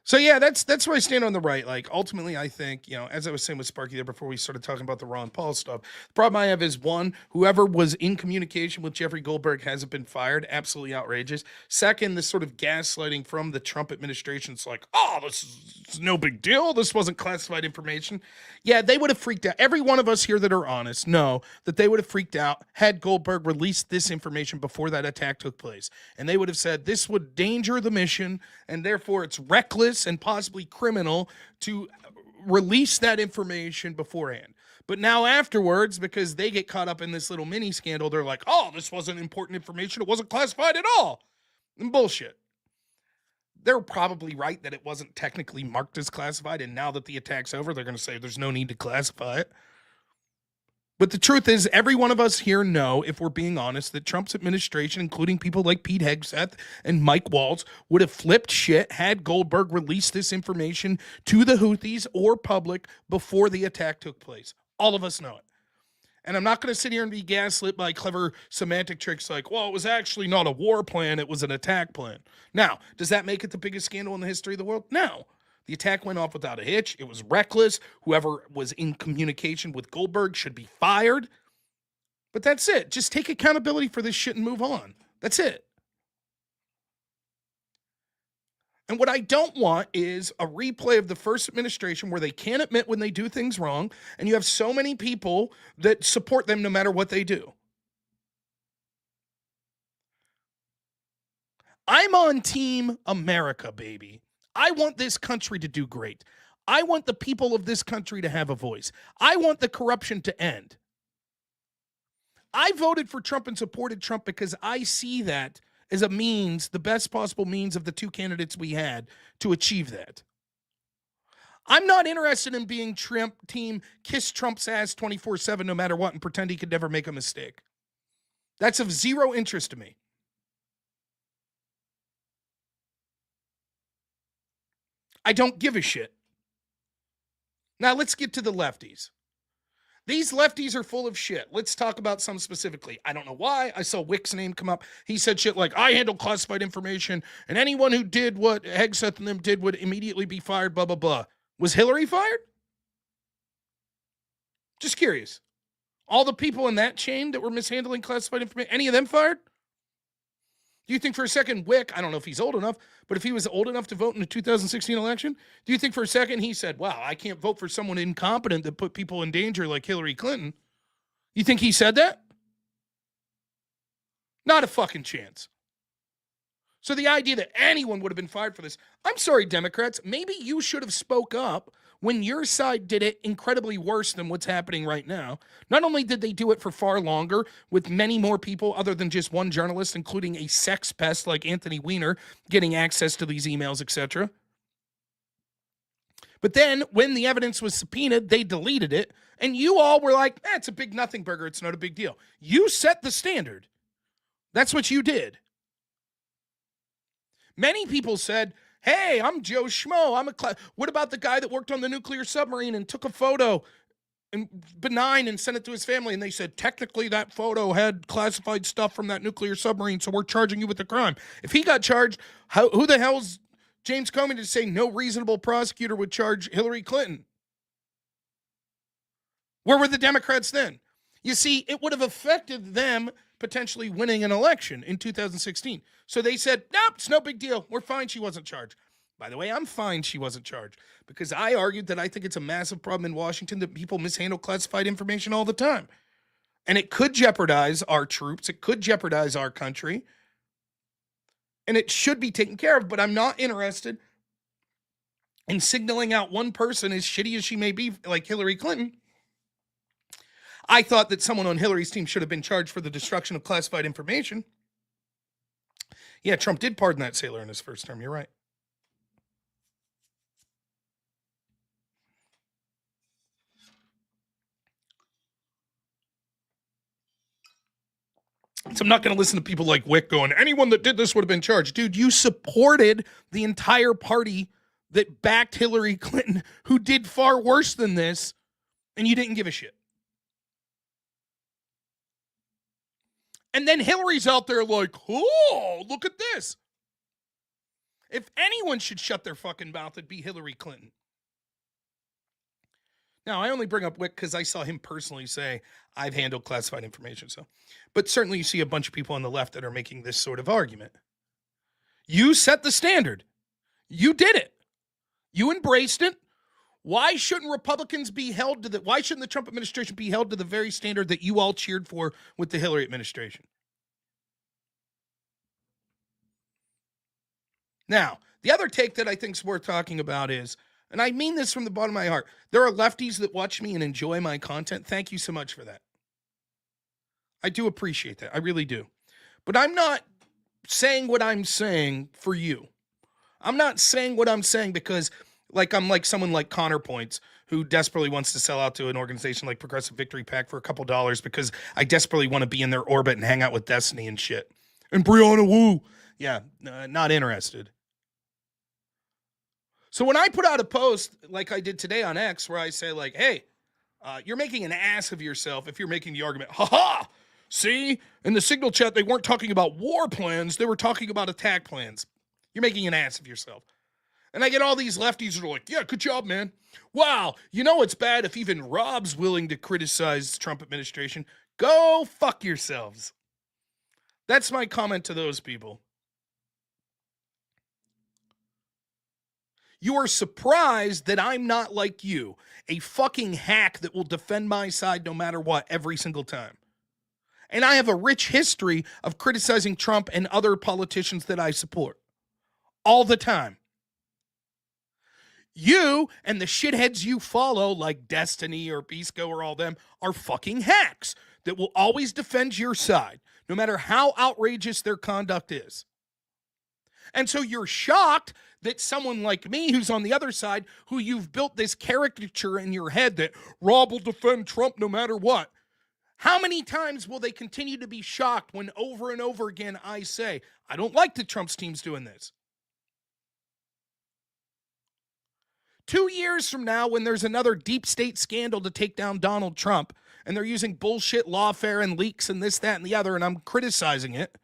[SPEAKER 1] so yeah, that's where I stand on the right. Like ultimately, I think as I was saying with Sparky there before we started talking about the Ron Paul stuff. The problem I have is one, whoever was in communication with Jeffrey Goldberg hasn't been fired. Absolutely outrageous. Second, this sort of gaslighting from the Trump administration. It's like, oh, this is no big deal. This wasn't classified information. Yeah, they would have freaked out. Every one of us here that are honest know that they would have freaked out had Goldberg released this information before that attack took place, and they would have said this would endanger the mission, and therefore it's reckless and possibly criminal to release that information beforehand. But now afterwards, because they get caught up in this little mini scandal, they're like, oh, this wasn't important information. It wasn't classified at all. And bullshit. They're probably right that it wasn't technically marked as classified. And now that the attack's over, they're going to say there's no need to classify it. But the truth is, every one of us here know, if we're being honest, that Trump's administration, including people like Pete Hegseth and Mike Waltz, would have flipped shit had Goldberg released this information to the Houthis or public before the attack took place. All of us know it. And I'm not going to sit here and be gaslit by clever semantic tricks like, well, it was actually not a war plan, it was an attack plan. Now, does that make it the biggest scandal in the history of the world? No. The attack went off without a hitch. It was reckless. Whoever was in communication with Goldberg should be fired. But that's it. Just take accountability for this shit and move on. That's it. And what I don't want is a replay of the first administration where they can't admit when they do things wrong, and you have so many people that support them no matter what they do. I'm on Team America, baby. I want this country to do great. I want the people of this country to have a voice. I want the corruption to end. I voted for Trump and supported Trump because I see that as a means, the best possible means of the two candidates we had to achieve that. I'm not interested in being Trump team kiss Trump's ass 24/7 no matter what and pretend he could never make a mistake. That's of zero interest to me. I don't give a shit. Now let's get to the lefties. These lefties are full of shit. Let's talk about some specifically. I don't know why. I saw Wick's name come up. He said shit like, I handle classified information, and anyone who did what Hegseth and them did would immediately be fired, blah, blah, blah. Was Hillary fired? Just curious. All the people in that chain that were mishandling classified information, any of them fired? Do you think for a second Wick, I don't know if he's old enough, but if he was old enough to vote in the 2016 election, do you think for a second he said, wow, I can't vote for someone incompetent that put people in danger like Hillary Clinton? You think he said that? Not a fucking chance. So the idea that anyone would have been fired for this, I'm sorry, Democrats, maybe you should have spoke up when your side did it incredibly worse than what's happening right now. Not only did they do it for far longer with many more people other than just one journalist, including a sex pest like Anthony Weiner getting access to these emails, etc. But then when the evidence was subpoenaed, they deleted it. And you all were like, it's a big nothing burger. It's not a big deal. You set the standard. That's what you did. Many people said, hey, I'm Joe Schmo. What about the guy that worked on the nuclear submarine and took a photo and benign and sent it to his family? And they said, technically that photo had classified stuff from that nuclear submarine, so we're charging you with the crime. If he got charged, who the hell's James Comey to say no reasonable prosecutor would charge Hillary Clinton? Where were the Democrats then? You see, it would have affected them potentially winning an election in 2016. So they said, nope, it's no big deal. We're fine she wasn't charged. By the way, I'm fine she wasn't charged because I argued that I think it's a massive problem in Washington that people mishandle classified information all the time. And it could jeopardize our troops. It could jeopardize our country. And it should be taken care of, but I'm not interested in signaling out one person, as shitty as she may be, like Hillary Clinton. I thought that someone on Hillary's team should have been charged for the destruction of classified information. Yeah, Trump did pardon that sailor in his first term. You're right. So I'm not going to listen to people like Wick going, anyone that did this would have been charged. Dude, you supported the entire party that backed Hillary Clinton, who did far worse than this, and you didn't give a shit. And then Hillary's out there like, oh, look at this. If anyone should shut their fucking mouth, it'd be Hillary Clinton. Now, I only bring up Wick because I saw him personally say, I've handled classified information. But certainly you see a bunch of people on the left that are making this sort of argument. You set the standard. You did it. You embraced it. Why shouldn't Republicans be held to the, why shouldn't the Trump administration be held to the very standard that you all cheered for with the Hillary administration? Now, the other take that I think is worth talking about is, and I mean this from the bottom of my heart, there are lefties that watch me and enjoy my content. Thank you so much for that. I do appreciate that. I really do. But I'm not saying what I'm saying for you. I'm not saying what I'm saying because I'm like someone like Connor Points who desperately wants to sell out to an organization like Progressive Victory PAC for a couple dollars because I desperately want to be in their orbit and hang out with Destiny and shit. And Brianna Wu. Yeah, not interested. So when I put out a post like I did today on X where I say like, hey, you're making an ass of yourself if you're making the argument, ha-ha, see, in the Signal chat, they weren't talking about war plans. They were talking about attack plans. You're making an ass of yourself. And I get all these lefties that are like, yeah, good job, man. Wow, you know it's bad if even Rob's willing to criticize the Trump administration. Go fuck yourselves. That's my comment to those people. You are surprised that I'm not like you, a fucking hack that will defend my side no matter what every single time. And I have a rich history of criticizing Trump and other politicians that I support. All the time. You and the shitheads you follow, like Destiny or Bisco or all them, are fucking hacks that will always defend your side, no matter how outrageous their conduct is. And so you're shocked that someone like me, who's on the other side, who you've built this caricature in your head that Rob will defend Trump no matter what. How many times will they continue to be shocked when over and over again I say, I don't like that Trump's team's doing this? 2 years from now, when there's another deep state scandal to take down Donald Trump, and they're using bullshit lawfare and leaks and this, that, and the other, and I'm criticizing it,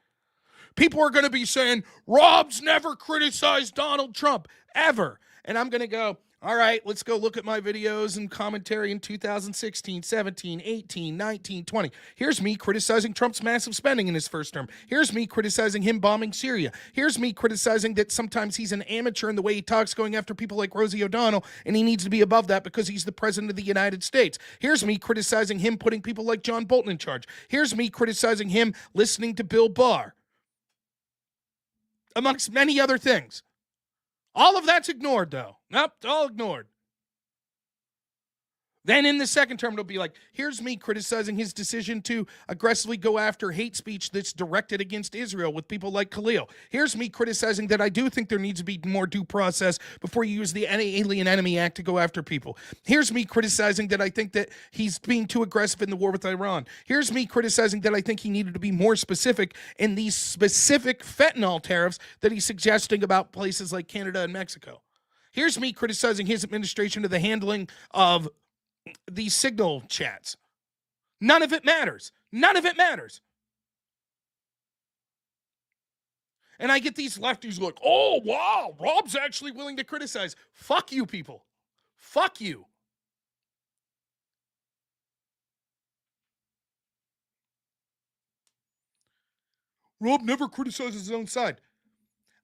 [SPEAKER 1] people are going to be saying, Rob's never criticized Donald Trump, ever. And I'm going to go, all right, let's go look at my videos and commentary in 2016, 17, 18, 19, 20. Here's me criticizing Trump's massive spending in his first term. Here's me criticizing him bombing Syria. Here's me criticizing that sometimes he's an amateur in the way he talks, going after people like Rosie O'Donnell, and he needs to be above that because he's the president of the United States. Here's me criticizing him putting people like John Bolton in charge. Here's me criticizing him listening to Bill Barr, amongst many other things. All of that's ignored, though. Nope, all ignored. Then in the second term, it'll be like, here's me criticizing his decision to aggressively go after hate speech that's directed against Israel with people like Khalil. Here's me criticizing that I do think there needs to be more due process before you use the Alien Enemy Act to go after people. Here's me criticizing that I think that he's being too aggressive in the war with Iran. Here's me criticizing that I think he needed to be more specific in these specific fentanyl tariffs that he's suggesting about places like Canada and Mexico. Here's me criticizing his administration of the handling of these Signal chats. None of it matters. None of it matters. And I get these lefties like, oh, wow, Rob's actually willing to criticize. Fuck you, people. Fuck you. Rob never criticizes his own side.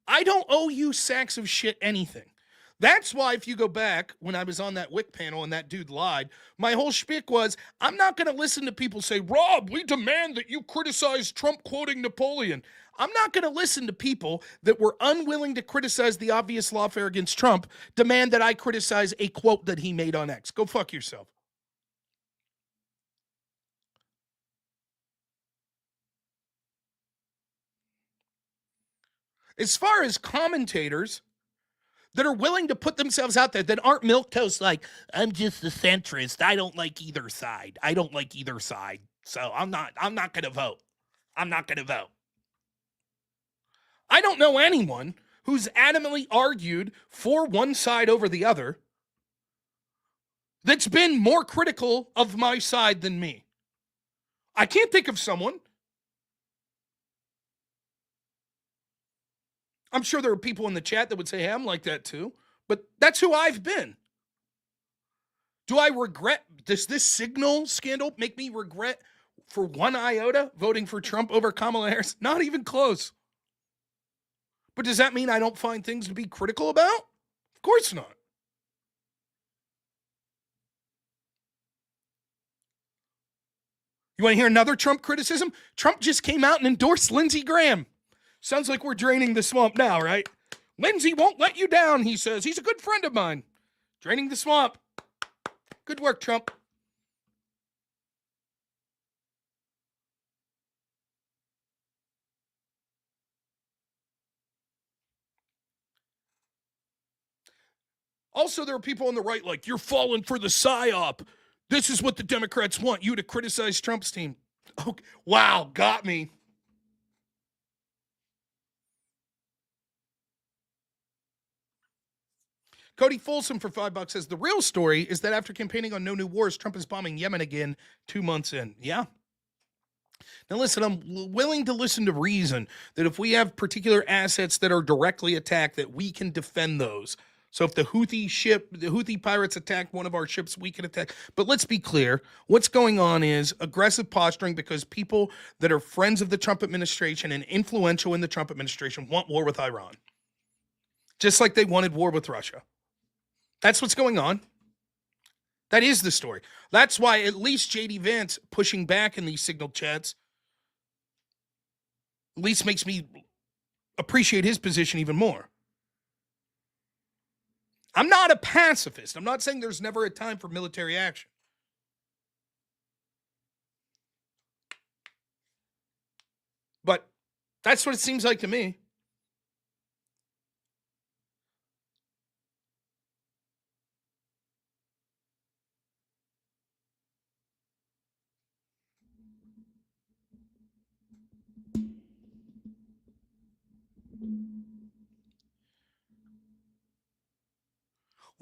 [SPEAKER 1] I don't owe you sacks of shit anything. That's why if you go back when I was on that WIC panel and that dude lied, my whole shtick was, I'm not going to listen to people say, Rob, we demand that you criticize Trump quoting Napoleon. I'm not going to listen to people that were unwilling to criticize the obvious lawfare against Trump demand that I criticize a quote that he made on X. Go fuck yourself. As far as commentators that are willing to put themselves out there, that aren't milquetoast like, I'm just a centrist. I don't like either side. I don't like either side. So I'm not going to vote. I'm not going to vote. I don't know anyone who's adamantly argued for one side over the other that's been more critical of my side than me. I can't think of someone. I'm sure there are people in the chat that would say, hey, I'm like that too, but that's who I've been. Do I regret, does this signal scandal make me regret for one iota voting for Trump over Kamala Harris? Not even close. But does that mean I don't find things to be critical about? Of course not. You want to hear another Trump criticism? Trump just came out and endorsed Lindsey Graham. Sounds like we're draining the swamp now, right? Lindsey won't let you down, he says. He's a good friend of mine. Draining the swamp. Good work, Trump. Also, there are people on the right like, you're falling for the psyop. This is what the Democrats want, you to criticize Trump's team. Oh, wow, got me. Cody Folsom for $5 says, the real story is that after campaigning on no new wars, Trump is bombing Yemen again 2 months in. Yeah. Now, listen, I'm willing to listen to reason that if we have particular assets that are directly attacked, that we can defend those. So if the Houthi pirates attack one of our ships, we can attack. But let's be clear. What's going on is aggressive posturing because people that are friends of the Trump administration and influential in the Trump administration want war with Iran. Just like they wanted war with Russia. That's what's going on. That is the story. That's why at least J.D. Vance pushing back in these signal chats at least makes me appreciate his position even more. I'm not a pacifist. I'm not saying there's never a time for military action. But that's what it seems like to me.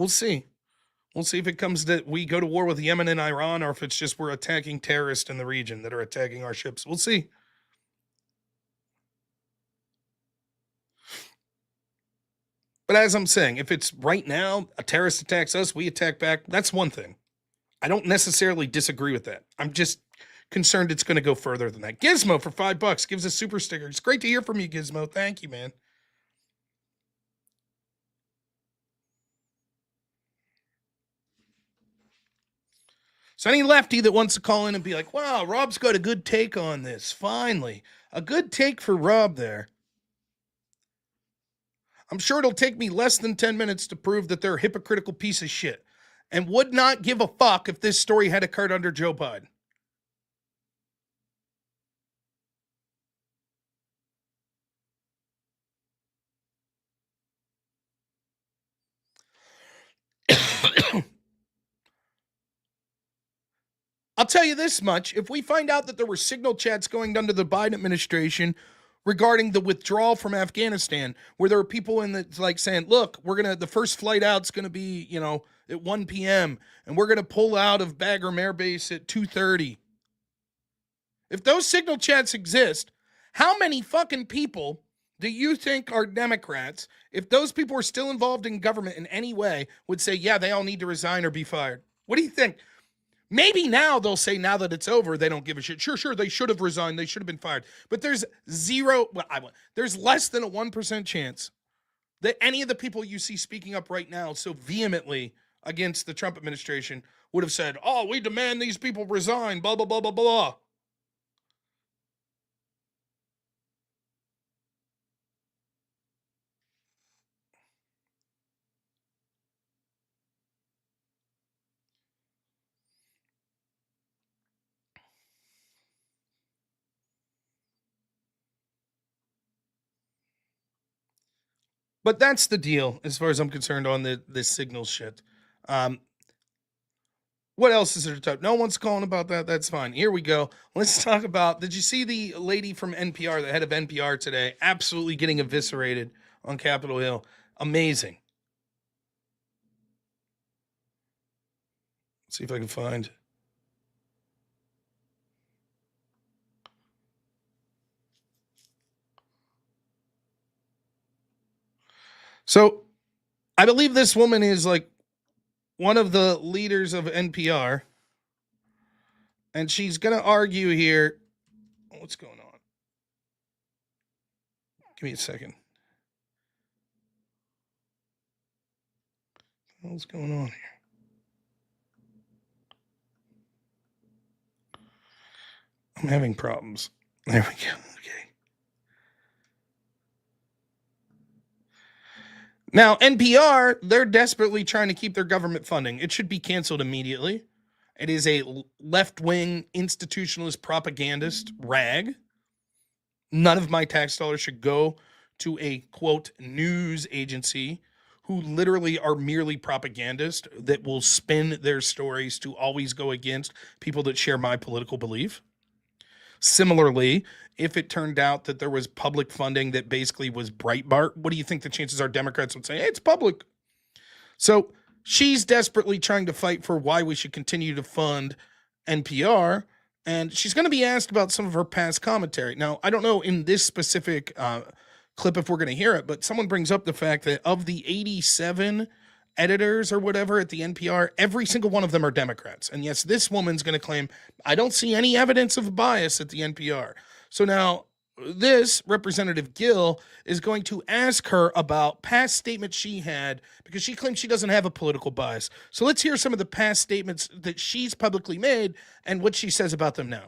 [SPEAKER 1] We'll see. We'll see if it comes that we go to war with Yemen and Iran or if it's just we're attacking terrorists in the region that are attacking our ships. We'll see. But as I'm saying, if it's right now, a terrorist attacks us, we attack back, that's one thing. I don't necessarily disagree with that. I'm just concerned it's going to go further than that. Gizmo for $5 gives a super sticker. It's great to hear from you, Gizmo. Thank you, man. So any lefty that wants to call in and be like, wow, Rob's got a good take on this. Finally, a good take for Rob there. I'm sure it'll take me less than 10 minutes to prove that they're a hypocritical piece of shit and would not give a fuck if this story had occurred under Joe Biden. I'll tell you this much. If we find out that there were signal chats going under the Biden administration regarding the withdrawal from Afghanistan, where there are people in the like saying, look, the first flight out's gonna be, at 1 p.m. and we're gonna pull out of Bagram Air Base at 2:30. If those signal chats exist, how many fucking people do you think are Democrats, if those people are still involved in government in any way, would say, yeah, they all need to resign or be fired? What do you think? Maybe now they'll say, now that it's over, they don't give a shit. Sure, they should have resigned. They should have been fired. But there's there's less than a 1% chance that any of the people you see speaking up right now so vehemently against the Trump administration would have said, oh, we demand these people resign, blah, blah, blah, blah, blah. But that's the deal, as far as I'm concerned, on this signal shit. Um, what else is there to talk? No one's calling about that. That's fine. Here we go. Let's talk about. Did you see the lady from NPR, the head of NPR today, absolutely getting eviscerated on Capitol Hill. Amazing. Let's see if I can find. So I believe this woman is like one of the leaders of NPR, and she's going to argue here. What's going on? Give me a second. What's going on here? I'm having problems. There we go. Okay. Now, NPR, they're desperately trying to keep their government funding. It should be canceled immediately. It is a left wing institutionalist propagandist rag. None of my tax dollars should go to a quote news agency who literally are merely propagandists that will spin their stories to always go against people that share my political belief. Similarly, if it turned out that there was public funding that basically was Breitbart, what do you think the chances are Democrats would say, hey, it's public? So she's desperately trying to fight for why we should continue to fund NPR. And she's going to be asked about some of her past commentary. Now, I don't know in this specific clip if we're going to hear it, but someone brings up the fact that of the 87 editors or whatever at the NPR, every single one of them are Democrats. And yes, this woman's going to claim, I don't see any evidence of bias at the NPR. So now this Representative Gill is going to ask her about past statements she had because she claims she doesn't have a political bias. So let's hear some of the past statements that she's publicly made and what she says about them now.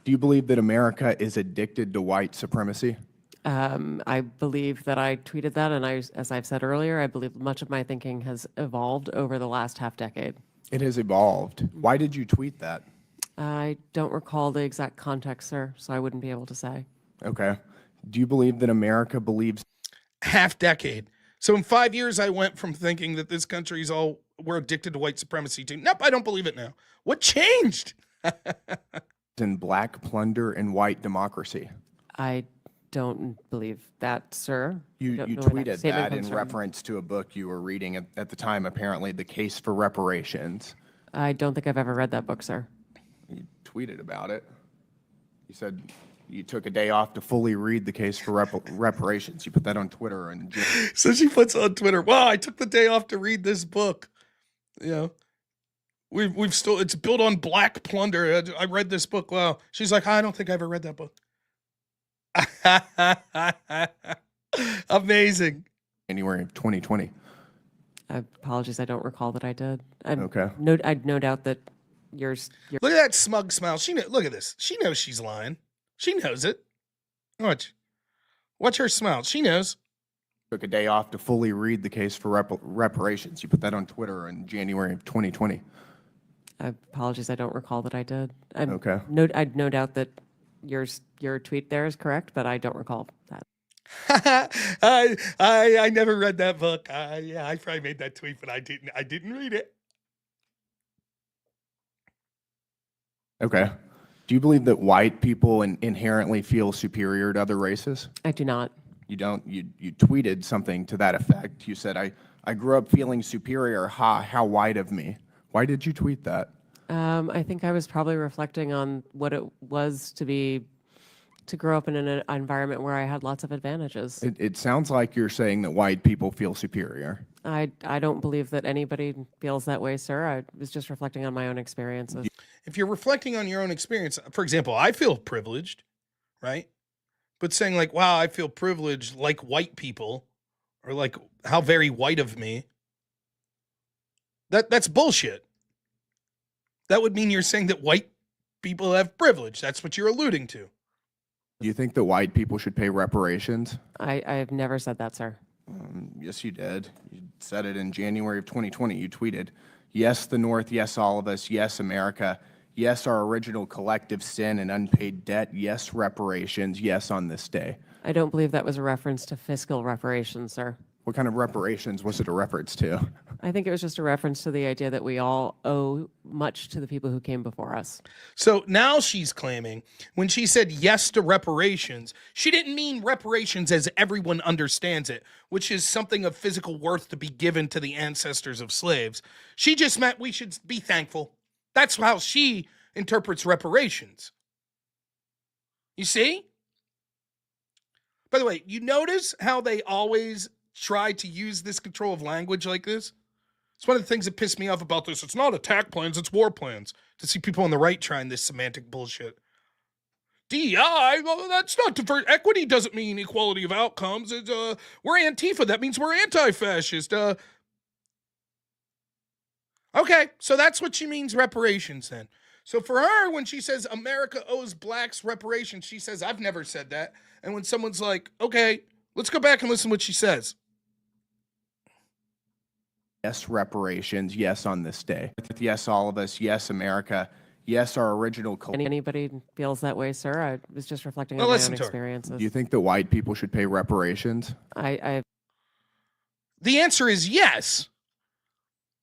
[SPEAKER 3] Do you believe that America is addicted to white supremacy?
[SPEAKER 4] I believe that I tweeted that, and as I've said earlier, I believe much of my thinking has evolved over the last half decade.
[SPEAKER 3] It has evolved. Why did you tweet that?
[SPEAKER 4] I don't recall the exact context, sir, so I wouldn't be able to say.
[SPEAKER 3] Okay. Do you believe that America believes
[SPEAKER 1] half decade? So in 5 years, I went from thinking that this country's all we're addicted to white supremacy to nope, I don't believe it now. What changed?
[SPEAKER 3] in black plunder and white democracy?
[SPEAKER 4] I don't believe that, sir.
[SPEAKER 3] You
[SPEAKER 4] Don't know where
[SPEAKER 3] tweeted
[SPEAKER 4] statement
[SPEAKER 3] that in
[SPEAKER 4] comes from.
[SPEAKER 3] reference to a book you were reading at the time, apparently, The Case for Reparations.
[SPEAKER 4] I don't think I've ever read that book, sir.
[SPEAKER 3] You tweeted about it. You said you took a day off to fully read The Case for Reparations. You put that on Twitter. And
[SPEAKER 1] So she puts on Twitter, wow, I took the day off to read this book. You know, we've still, it's built on black plunder. I read this book. Wow. She's like, I don't think I ever read that book. Amazing.
[SPEAKER 3] January of 2020.
[SPEAKER 4] Apologies, I don't recall that I did.
[SPEAKER 3] Okay.
[SPEAKER 4] I'd no doubt that your
[SPEAKER 1] Look at that smug smile. Look at this. She knows she's lying. She knows it. Watch her smile. She knows.
[SPEAKER 3] Took a day off to fully read The Case for Reparations. You put that on Twitter in January of 2020.
[SPEAKER 4] apologies, I don't recall that I did.
[SPEAKER 3] Okay.
[SPEAKER 4] I'd no doubt that your tweet there is correct, but I don't recall that.
[SPEAKER 1] I never read that book. Yeah, I probably made that tweet, but I didn't read it.
[SPEAKER 3] Okay. Do you believe that white people inherently feel superior to other races?
[SPEAKER 4] I do not.
[SPEAKER 3] You don't. You tweeted something to that effect. You said, I grew up feeling superior. Ha, how white of me. Why did you tweet that?
[SPEAKER 4] I think I was probably reflecting on what it was to grow up in an environment where I had lots of advantages.
[SPEAKER 3] It sounds like you're saying that white people feel superior.
[SPEAKER 4] I don't believe that anybody feels that way, sir. I was just reflecting on my own experiences.
[SPEAKER 1] If you're reflecting on your own experience, for example, I feel privileged, right? But saying like, wow, I feel privileged like white people, or like how very white of me, that's bullshit. That would mean you're saying that white people have privilege. That's what you're alluding to.
[SPEAKER 3] Do you think that white people should pay reparations?
[SPEAKER 4] I have never said that, sir.
[SPEAKER 3] Yes, you did. You said it in January of 2020. You tweeted, yes, the North, yes, all of us, yes, America, yes, our original collective sin and unpaid debt, yes, reparations, yes, on this day.
[SPEAKER 4] I don't believe that was a reference to fiscal reparations, sir.
[SPEAKER 3] What kind of reparations was it a reference to?
[SPEAKER 4] I think it was just a reference to the idea that we all owe much to the people who came before us.
[SPEAKER 1] So now she's claiming when she said yes to reparations, she didn't mean reparations as everyone understands it, which is something of physical worth to be given to the ancestors of slaves. She just meant we should be thankful. That's how she interprets reparations. You see? By the way, you notice how they always try to use this control of language like this? It's one of the things that pissed me off about this. It's not attack plans, it's war plans. To see people on the right trying this semantic bullshit. DEI, well, that's not divert. Equity doesn't mean equality of outcomes. It's, we're Antifa. That means we're anti-fascist. Okay, so that's what she means reparations then. So for her, when she says America owes blacks reparations, she says, I've never said that. And when someone's like, okay, let's go back and listen to what she says.
[SPEAKER 3] Yes, reparations. Yes, on this day. Yes, all of us. Yes, America. Yes, our original collective.
[SPEAKER 4] Anybody feels that way, sir? I was just reflecting
[SPEAKER 1] Well,
[SPEAKER 4] on my
[SPEAKER 1] listen
[SPEAKER 4] own
[SPEAKER 1] to her.
[SPEAKER 4] experiences.
[SPEAKER 3] Do you think that white people should pay reparations?
[SPEAKER 1] The answer is yes.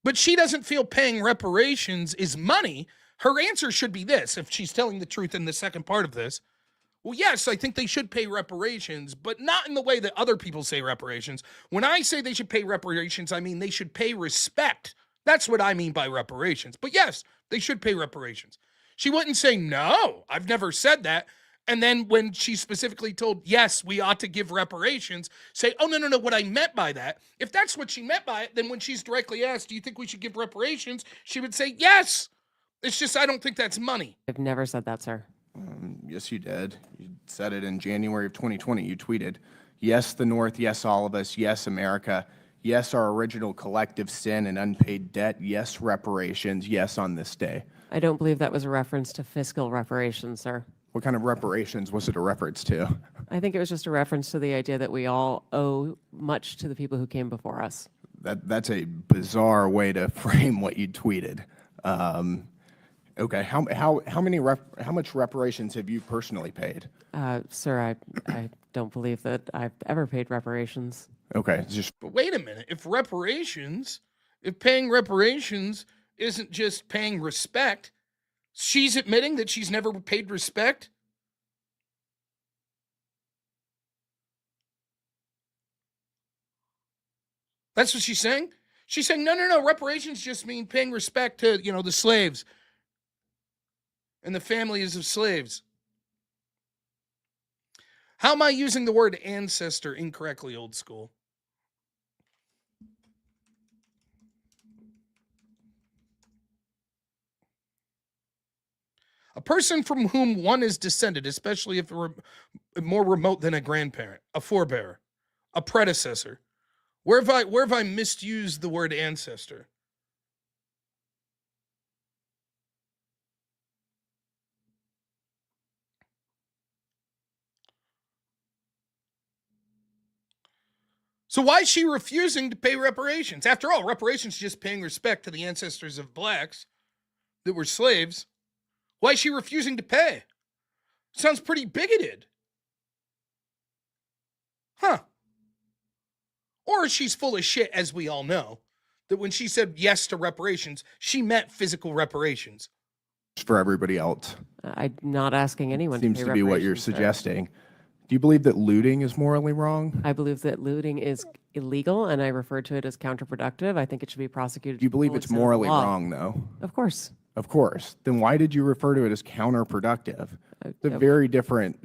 [SPEAKER 1] But she doesn't feel paying reparations is money. Her answer should be this, if she's telling the truth in the second part of this. Well, yes, I think they should pay reparations, but not in the way that other people say reparations. When I say they should pay reparations, I mean they should pay respect. That's what I mean by reparations. But yes, they should pay reparations. She wouldn't say, no, I've never said that. And then when she specifically told, yes, we ought to give reparations, say, oh, no, what I meant by that. If that's what she meant by it, then when she's directly asked, do you think we should give reparations? She would say, yes. It's just I don't think that's money.
[SPEAKER 4] I've never said that, sir.
[SPEAKER 3] Yes, you did. You said it in January of 2020. You tweeted, yes, the North. Yes, all of us. Yes, America. Yes, our original collective sin and unpaid debt. Yes, reparations. Yes, on this day.
[SPEAKER 4] I don't believe that was a reference to fiscal reparations, sir.
[SPEAKER 3] What kind of reparations was it a reference to?
[SPEAKER 4] I think it was just a reference to the idea that we all owe much to the people who came before us.
[SPEAKER 3] That's a bizarre way to frame what you tweeted. Okay, how much reparations have you personally paid?
[SPEAKER 4] Sir, I don't believe that I've ever paid reparations.
[SPEAKER 3] Okay, it's just
[SPEAKER 1] But wait a minute. If paying reparations isn't just paying respect, she's admitting that she's never paid respect? That's what she's saying? She's saying, no, reparations just mean paying respect to, the slaves and the families of slaves. How am I using the word ancestor incorrectly, old school? A person from whom one is descended, especially if more remote than a grandparent, a forebearer, a predecessor. Where have I misused the word ancestor? So why is she refusing to pay reparations? After all, reparations is just paying respect to the ancestors of blacks that were slaves. Why is she refusing to pay? Sounds pretty bigoted. Huh. Or she's full of shit, as we all know, that when she said yes to reparations, she meant physical reparations.
[SPEAKER 3] for everybody else.
[SPEAKER 4] I'm not asking anyone
[SPEAKER 3] Seems
[SPEAKER 4] to
[SPEAKER 3] to
[SPEAKER 4] pay
[SPEAKER 3] be what you're
[SPEAKER 4] reparations, sir.
[SPEAKER 3] suggesting. Do you believe that looting is morally wrong?
[SPEAKER 4] I believe that looting is illegal, and I refer to it as counterproductive. I think it should be prosecuted.
[SPEAKER 3] Do you believe
[SPEAKER 4] to the
[SPEAKER 3] it's
[SPEAKER 4] full extent of the
[SPEAKER 3] morally
[SPEAKER 4] law.
[SPEAKER 3] wrong, though?
[SPEAKER 4] Of course.
[SPEAKER 3] Of course. Then why did you refer to it as counterproductive? It's a very different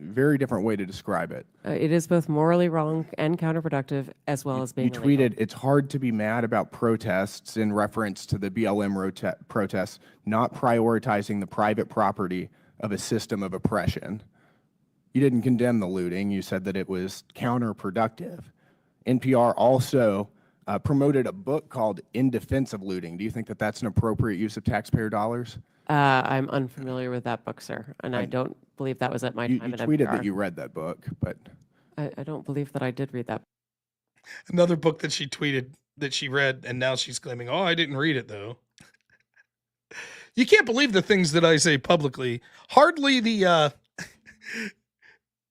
[SPEAKER 3] way to describe it.
[SPEAKER 4] It is both morally wrong and counterproductive, as well as being
[SPEAKER 3] You
[SPEAKER 4] illegal.
[SPEAKER 3] tweeted, it's hard to be mad about protests in reference to the BLM protests, not prioritizing the private property of a system of oppression. You didn't condemn the looting. You said that it was counterproductive. NPR also promoted a book called In Defense of Looting. Do you think that that's an appropriate use of taxpayer dollars?
[SPEAKER 4] I'm unfamiliar with that book, sir, and I don't believe that was at my
[SPEAKER 3] You
[SPEAKER 4] time at
[SPEAKER 3] tweeted
[SPEAKER 4] NPR.
[SPEAKER 3] that you read that book, but
[SPEAKER 4] I don't believe that I did read that.
[SPEAKER 1] Another book that she tweeted that she read, and now she's claiming, oh, I didn't read it, though. You can't believe the things that I say publicly. Hardly the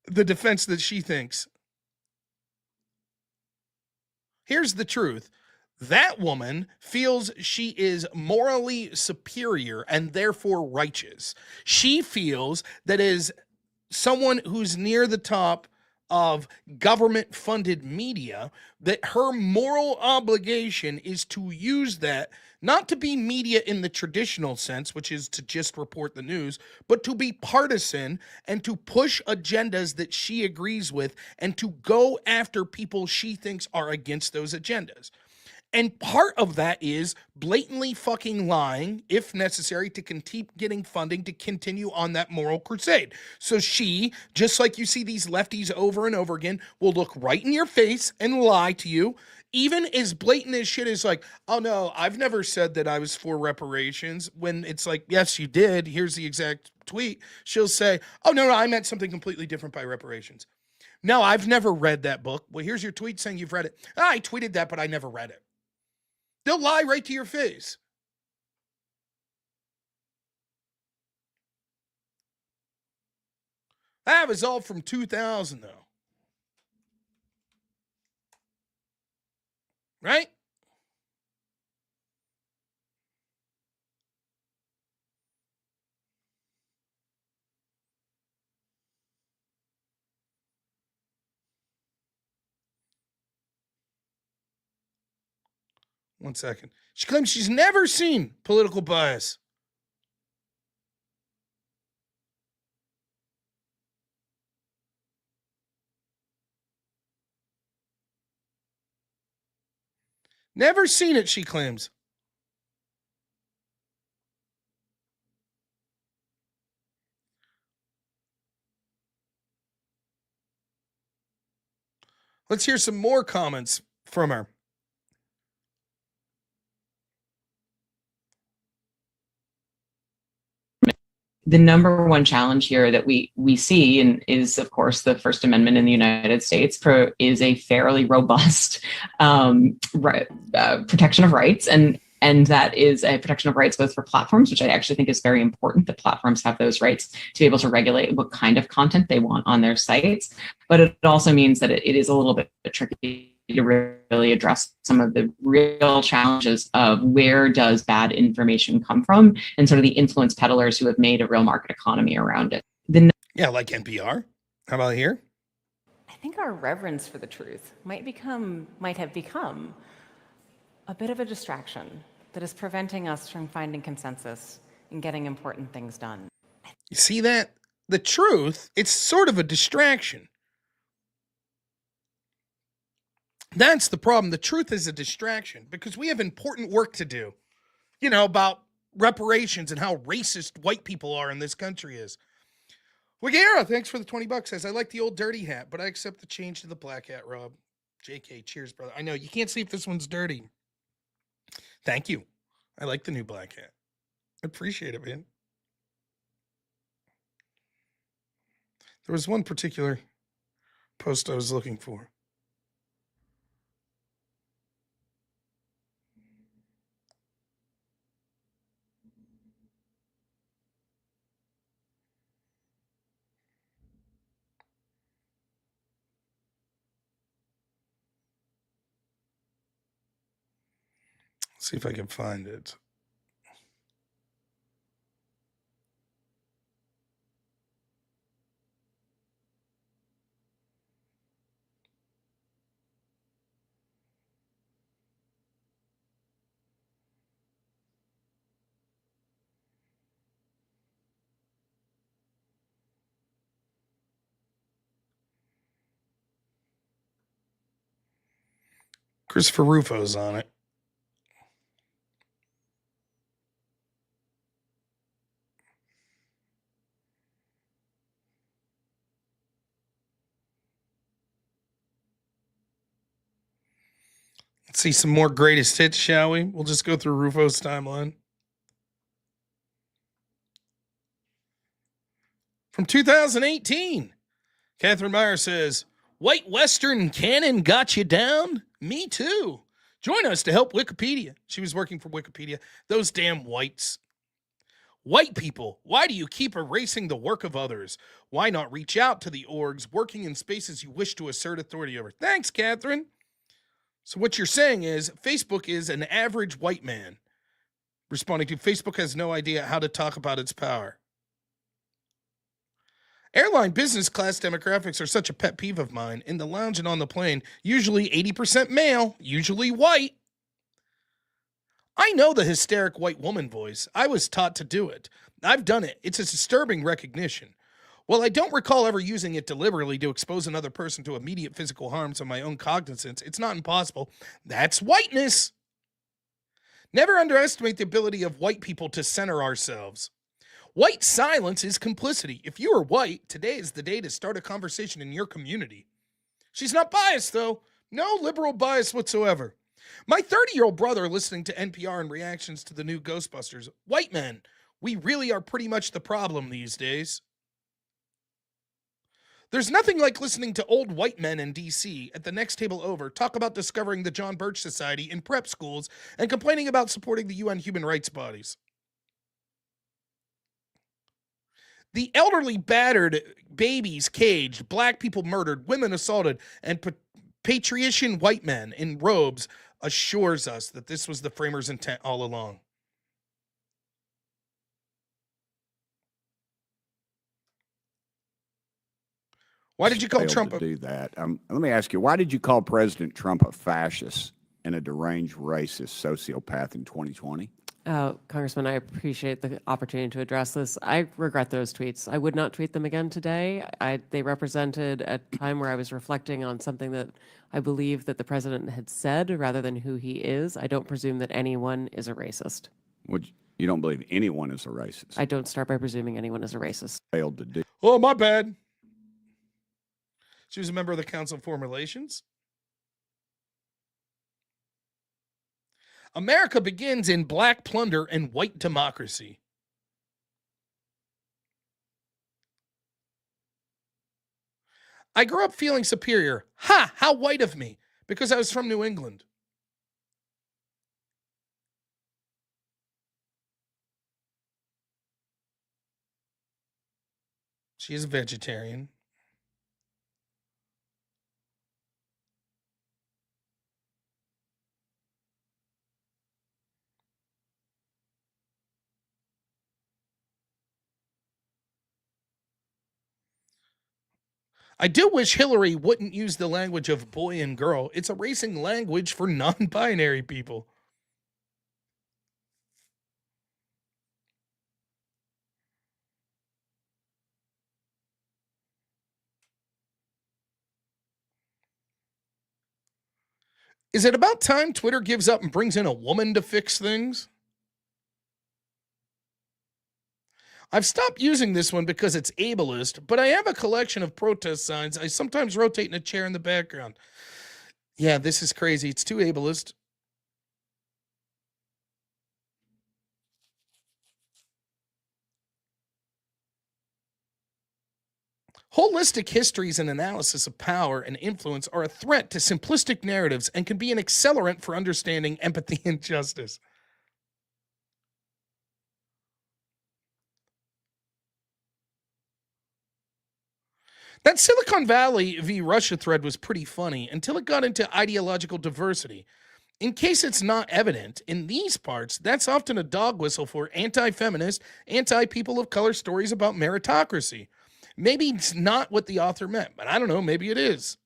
[SPEAKER 1] the defense that she thinks. Here's the truth. That woman feels she is morally superior and therefore righteous. She feels that as someone who's near the top of government funded media, that her moral obligation is to use that not to be media in the traditional sense, which is to just report the news, but to be partisan and to push agendas that she agrees with and to go after people she thinks are against those agendas. And part of that is blatantly fucking lying, if necessary, to keep getting funding to continue on that moral crusade. So she, just like you see these lefties over and over again, will look right in your face and lie to you. Even as blatant as shit is like, oh no, I've never said that I was for reparations. When it's like, yes, you did. Here's the exact tweet. She'll say, oh no, I meant something completely different by reparations. No, I've never read that book. Well, here's your tweet saying you've read it. I tweeted that, but I never read it. They'll lie right to your face. That was all from 2000, though. Right? One second. She claims she's never seen political bias. Never seen it, she claims. Let's hear some more comments from her.
[SPEAKER 5] The number one challenge here that we see and is, of course, the First Amendment in the United States is a fairly robust protection of rights, and that is a protection of rights both for platforms, which I actually think is very important, that platforms have those rights to be able to regulate what kind of content they want on their sites. But it also means that it is a little bit tricky to really address some of the real challenges of where does bad information come from and sort of the influence peddlers who have made a real market economy around it.
[SPEAKER 1] Yeah, like NPR. How about here?
[SPEAKER 6] I think our reverence for the truth might have become a bit of a distraction that is preventing us from finding consensus and getting important things done.
[SPEAKER 1] You see that? The truth, it's sort of a distraction. That's the problem. The truth is a distraction because we have important work to do, about reparations and how racist white people are in this country is. Wigera, thanks for the $20. Says, I like the old dirty hat, but I accept the change to the black hat, Rob. JK, cheers, brother. I know, you can't see if this one's dirty. Thank you. I like the new black hat. I appreciate it, man. There was one particular post I was looking for. See if I can find it. Christopher Rufo's on it. Let's see some more greatest hits, shall we? We'll just go through Rufo's timeline. From 2018, Catherine Meyer says, White Western canon got you down? Me too. Join us to help Wikipedia. She was working for Wikipedia. Those damn whites. White people, why do you keep erasing the work of others? Why not reach out to the orgs working in spaces you wish to assert authority over? Thanks, Catherine. So what you're saying is Facebook is an average white man responding to Facebook has no idea how to talk about its power. Airline business class demographics are such a pet peeve of mine. In the lounge and on the plane, usually 80% male, usually white. I know the hysteric white woman voice. I was taught to do it. I've done it. It's a disturbing recognition. While I don't recall ever using it deliberately to expose another person to immediate physical harm to my own cognizance, it's not impossible. That's whiteness. Never underestimate the ability of white people to center ourselves. White silence is complicity. If you are white, today is the day to start a conversation in your community. She's not biased, though. No liberal bias whatsoever. My 30-year-old brother listening to NPR and reactions to the new Ghostbusters. White men, we really are pretty much the problem these days. There's nothing like listening to old white men in D.C. at the next table over talk about discovering the John Birch Society in prep schools and complaining about supporting the UN human rights bodies. The elderly battered, babies caged, black people murdered, women assaulted, and patrician white men in robes assures us that this was the framers' intent all along. Why did you call
[SPEAKER 7] failed
[SPEAKER 1] Trump
[SPEAKER 7] to do that? Let me ask you, why did you call President Trump a fascist and a deranged racist sociopath in 2020?
[SPEAKER 4] Congressman, I appreciate the opportunity to address this. I regret those tweets. I would not tweet them again today. They represented a time where I was reflecting on something that I believe that the president had said rather than who he is. I don't presume that anyone is a racist.
[SPEAKER 7] You don't believe anyone is a racist?
[SPEAKER 4] I don't start by presuming anyone is a racist.
[SPEAKER 7] Failed to do.
[SPEAKER 1] Oh, my bad. She was a member of the Council of Foreign Relations. America begins in black plunder and white democracy. I grew up feeling superior. Ha! How white of me! Because I was from New England. She is a vegetarian. I do wish Hillary wouldn't use the language of boy and girl. It's a racing language for non-binary people. Is it about time Twitter gives up and brings in a woman to fix things? I've stopped using this one because it's ableist, but I have a collection of protest signs. I sometimes rotate in a chair in the background. Yeah, this is crazy. It's too ableist. Holistic histories and analysis of power and influence are a threat to simplistic narratives and can be an accelerant for understanding empathy and justice. That Silicon Valley v. Russia thread was pretty funny until it got into ideological diversity. In case it's not evident, in these parts, that's often a dog whistle for anti-feminist, anti-people of color stories about meritocracy. Maybe it's not what the author meant, but I don't know, maybe it is.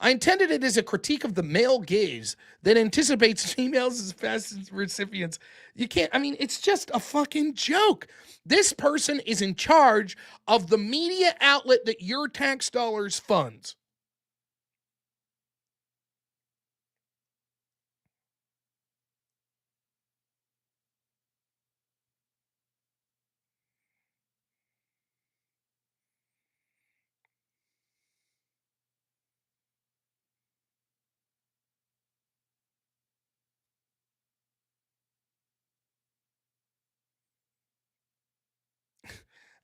[SPEAKER 1] I intended it as a critique of the male gaze that anticipates females as fast as recipients. You can't, I mean, it's just a fucking joke. This person is in charge of the media outlet that your tax dollars funds.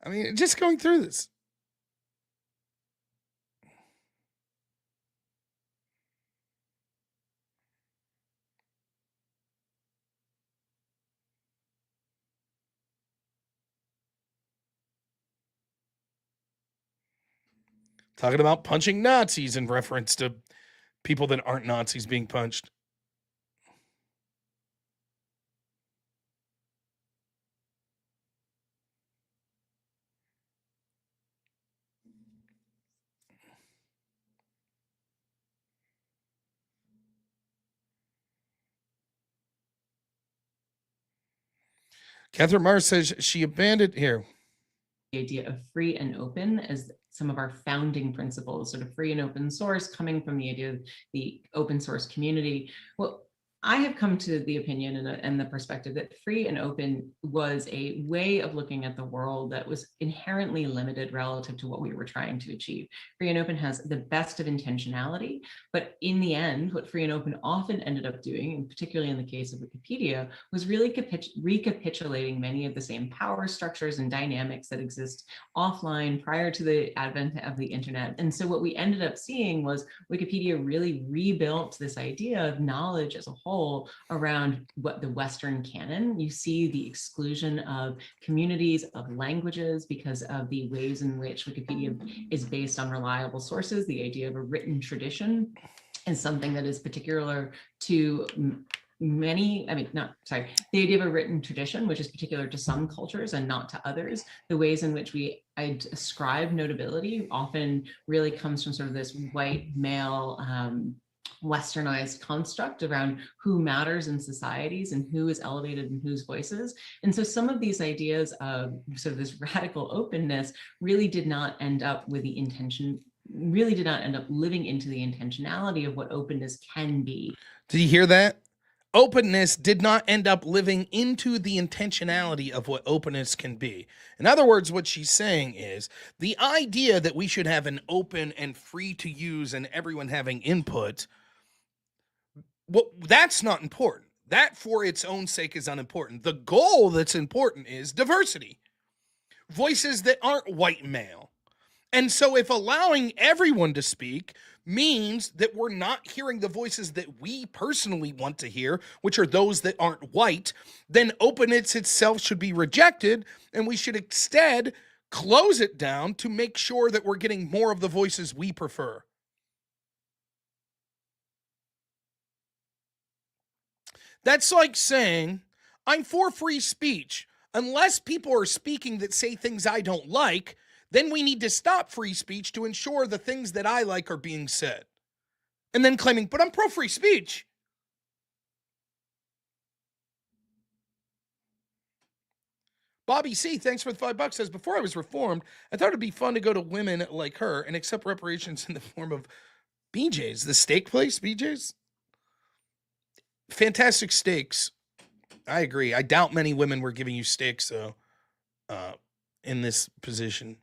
[SPEAKER 1] I mean, just going through this. Talking about punching Nazis in reference to People that aren't Nazis being punched. Catherine Mars says she abandoned here.
[SPEAKER 5] The idea of free and open as some of our founding principles, sort of free and open source, coming from the idea of the open source community. Well, I have come to the opinion and the perspective that free and open was a way of looking at the world that was inherently limited relative to what we were trying to achieve. Free and open has the best of intentionality, but in the end, what free and open often ended up doing, and particularly in the case of Wikipedia, was really recapitulating many of the same power structures and dynamics that exist offline prior to the advent of the internet. And so what we ended up seeing was Wikipedia really rebuilt this idea of knowledge as a whole around what the Western canon. You see the exclusion of communities, of languages, because of the ways in which Wikipedia is based on reliable sources. The idea of a written tradition is something that is particular to the idea of a written tradition, which is particular to some cultures and not to others. The ways in which we ascribe notability often really comes from sort of this white male Westernized construct around who matters in societies and who is elevated in whose voices. And so some of these ideas of sort of this radical openness really did not end up with the intention, really did not end up living into the intentionality of what openness can be.
[SPEAKER 1] Did you hear that? Openness did not end up living into the intentionality of what openness can be. In other words, what she's saying is the idea that we should have an open and free to use and everyone having input, well, that's not important. That for its own sake is unimportant. The goal that's important is diversity. Voices that aren't white male. And so if allowing everyone to speak means that we're not hearing the voices that we personally want to hear, which are those that aren't white, then openness itself should be rejected, and we should instead close it down to make sure that we're getting more of the voices we prefer. That's like saying, I'm for free speech. Unless people are speaking that say things I don't like, then we need to stop free speech to ensure the things that I like are being said. And then claiming, but I'm pro free speech. Bobby C, thanks for the $5, says, before I was reformed, I thought it'd be fun to go to women like her and accept reparations in the form of BJ's. The steak place, BJ's? Fantastic steaks. I agree. I doubt many women were giving you steaks, though, in this position.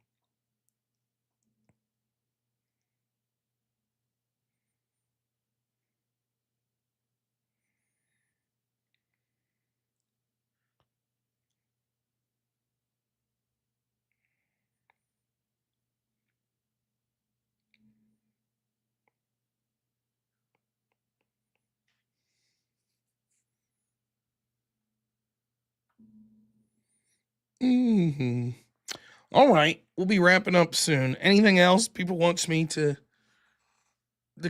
[SPEAKER 1] All right, we'll be wrapping up soon. Anything else people wants me to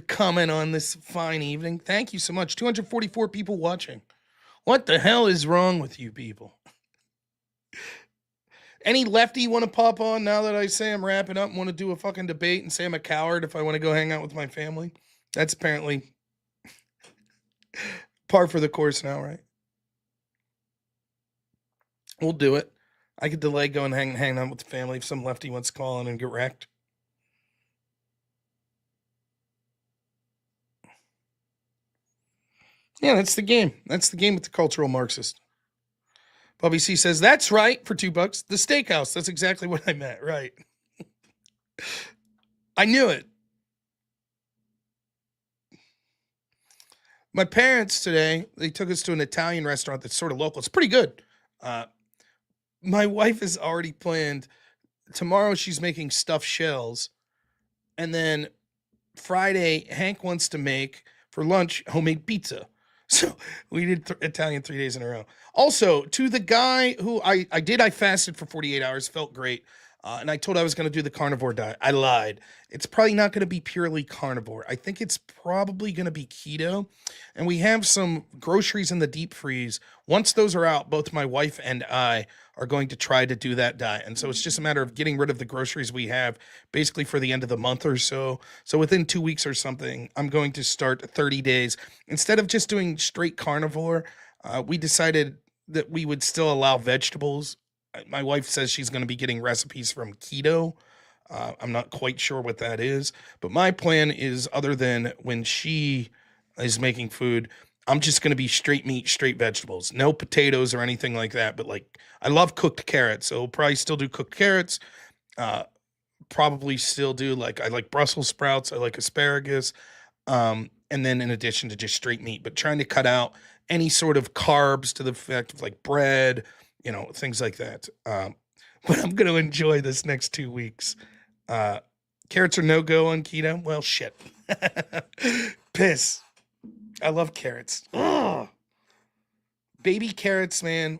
[SPEAKER 1] comment on this fine evening? Thank you so much. 244 people watching. What the hell is wrong with you people? Any lefty want to pop on now that I say I'm wrapping up and want to do a fucking debate and say I'm a coward if I want to go hang out with my family? That's apparently par for the course now, right? We'll do it. I could delay going hang out with the family if some lefty wants to call in and get wrecked. Yeah, that's the game. That's the game with the cultural Marxist. Bobby C says, that's right, for $2. The steakhouse. That's exactly what I meant. Right. I knew it. My parents today, they took us to an Italian restaurant that's sort of local. It's pretty good. My wife has already planned. Tomorrow she's making stuffed shells. And then Friday, Hank wants to make for lunch homemade pizza. So we did Italian 3 days in a row. Also, to the guy who I fasted for 48 hours, felt great. And I told I was going to do the carnivore diet. I lied. It's probably not going to be purely carnivore. I think it's probably going to be keto. And we have some groceries in the deep freeze. Once those are out, both my wife and I are going to try to do that diet. And so it's just a matter of getting rid of the groceries we have basically for the end of the month or so. So within 2 weeks or something, I'm going to start 30 days. Instead of just doing straight carnivore, we decided that we would still allow vegetables. My wife says she's going to be getting recipes from keto. I'm not quite sure what that is, but my plan is, other than when she is making food, I'm just going to be straight meat, straight vegetables, no potatoes or anything like that. But like, I love cooked carrots, so we'll probably still do cooked carrots. Uh, Probably still do, like, I like Brussels sprouts, I like asparagus, and then in addition to just straight meat, but trying to cut out any sort of carbs to the effect of like bread, things like that. But I'm going to enjoy this next 2 weeks. Uh, Carrots are no go on keto. Well, shit. Piss. I love carrots. Ugh. Baby carrots, man,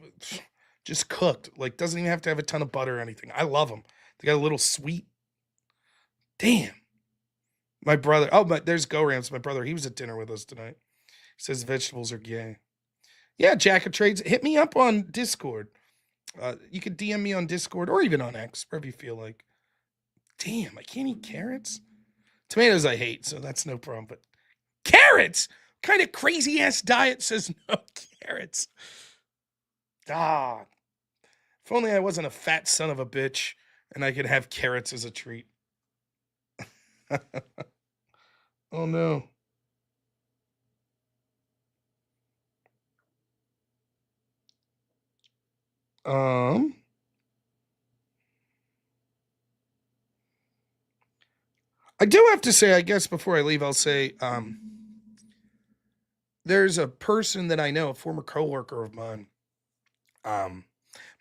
[SPEAKER 1] just cooked. Like, doesn't even have to have a ton of butter or anything. I love them. They got a little sweet. Damn. My brother. Oh, but there's Go Rams. My brother. He was at dinner with us tonight. He says vegetables are gay. Yeah, Jack of Trades. Hit me up on Discord. You could DM me on Discord or even on X, wherever you feel like. Damn, I can't eat carrots. Tomatoes I hate, so that's no problem. But carrots, what kind of crazy ass diet says no carrots? Ah, if only I wasn't a fat son of a bitch and I could have carrots as a treat. Oh no. Um, I do have to say, I guess before I leave, I'll say, there's a person that I know, a former coworker of mine. Um,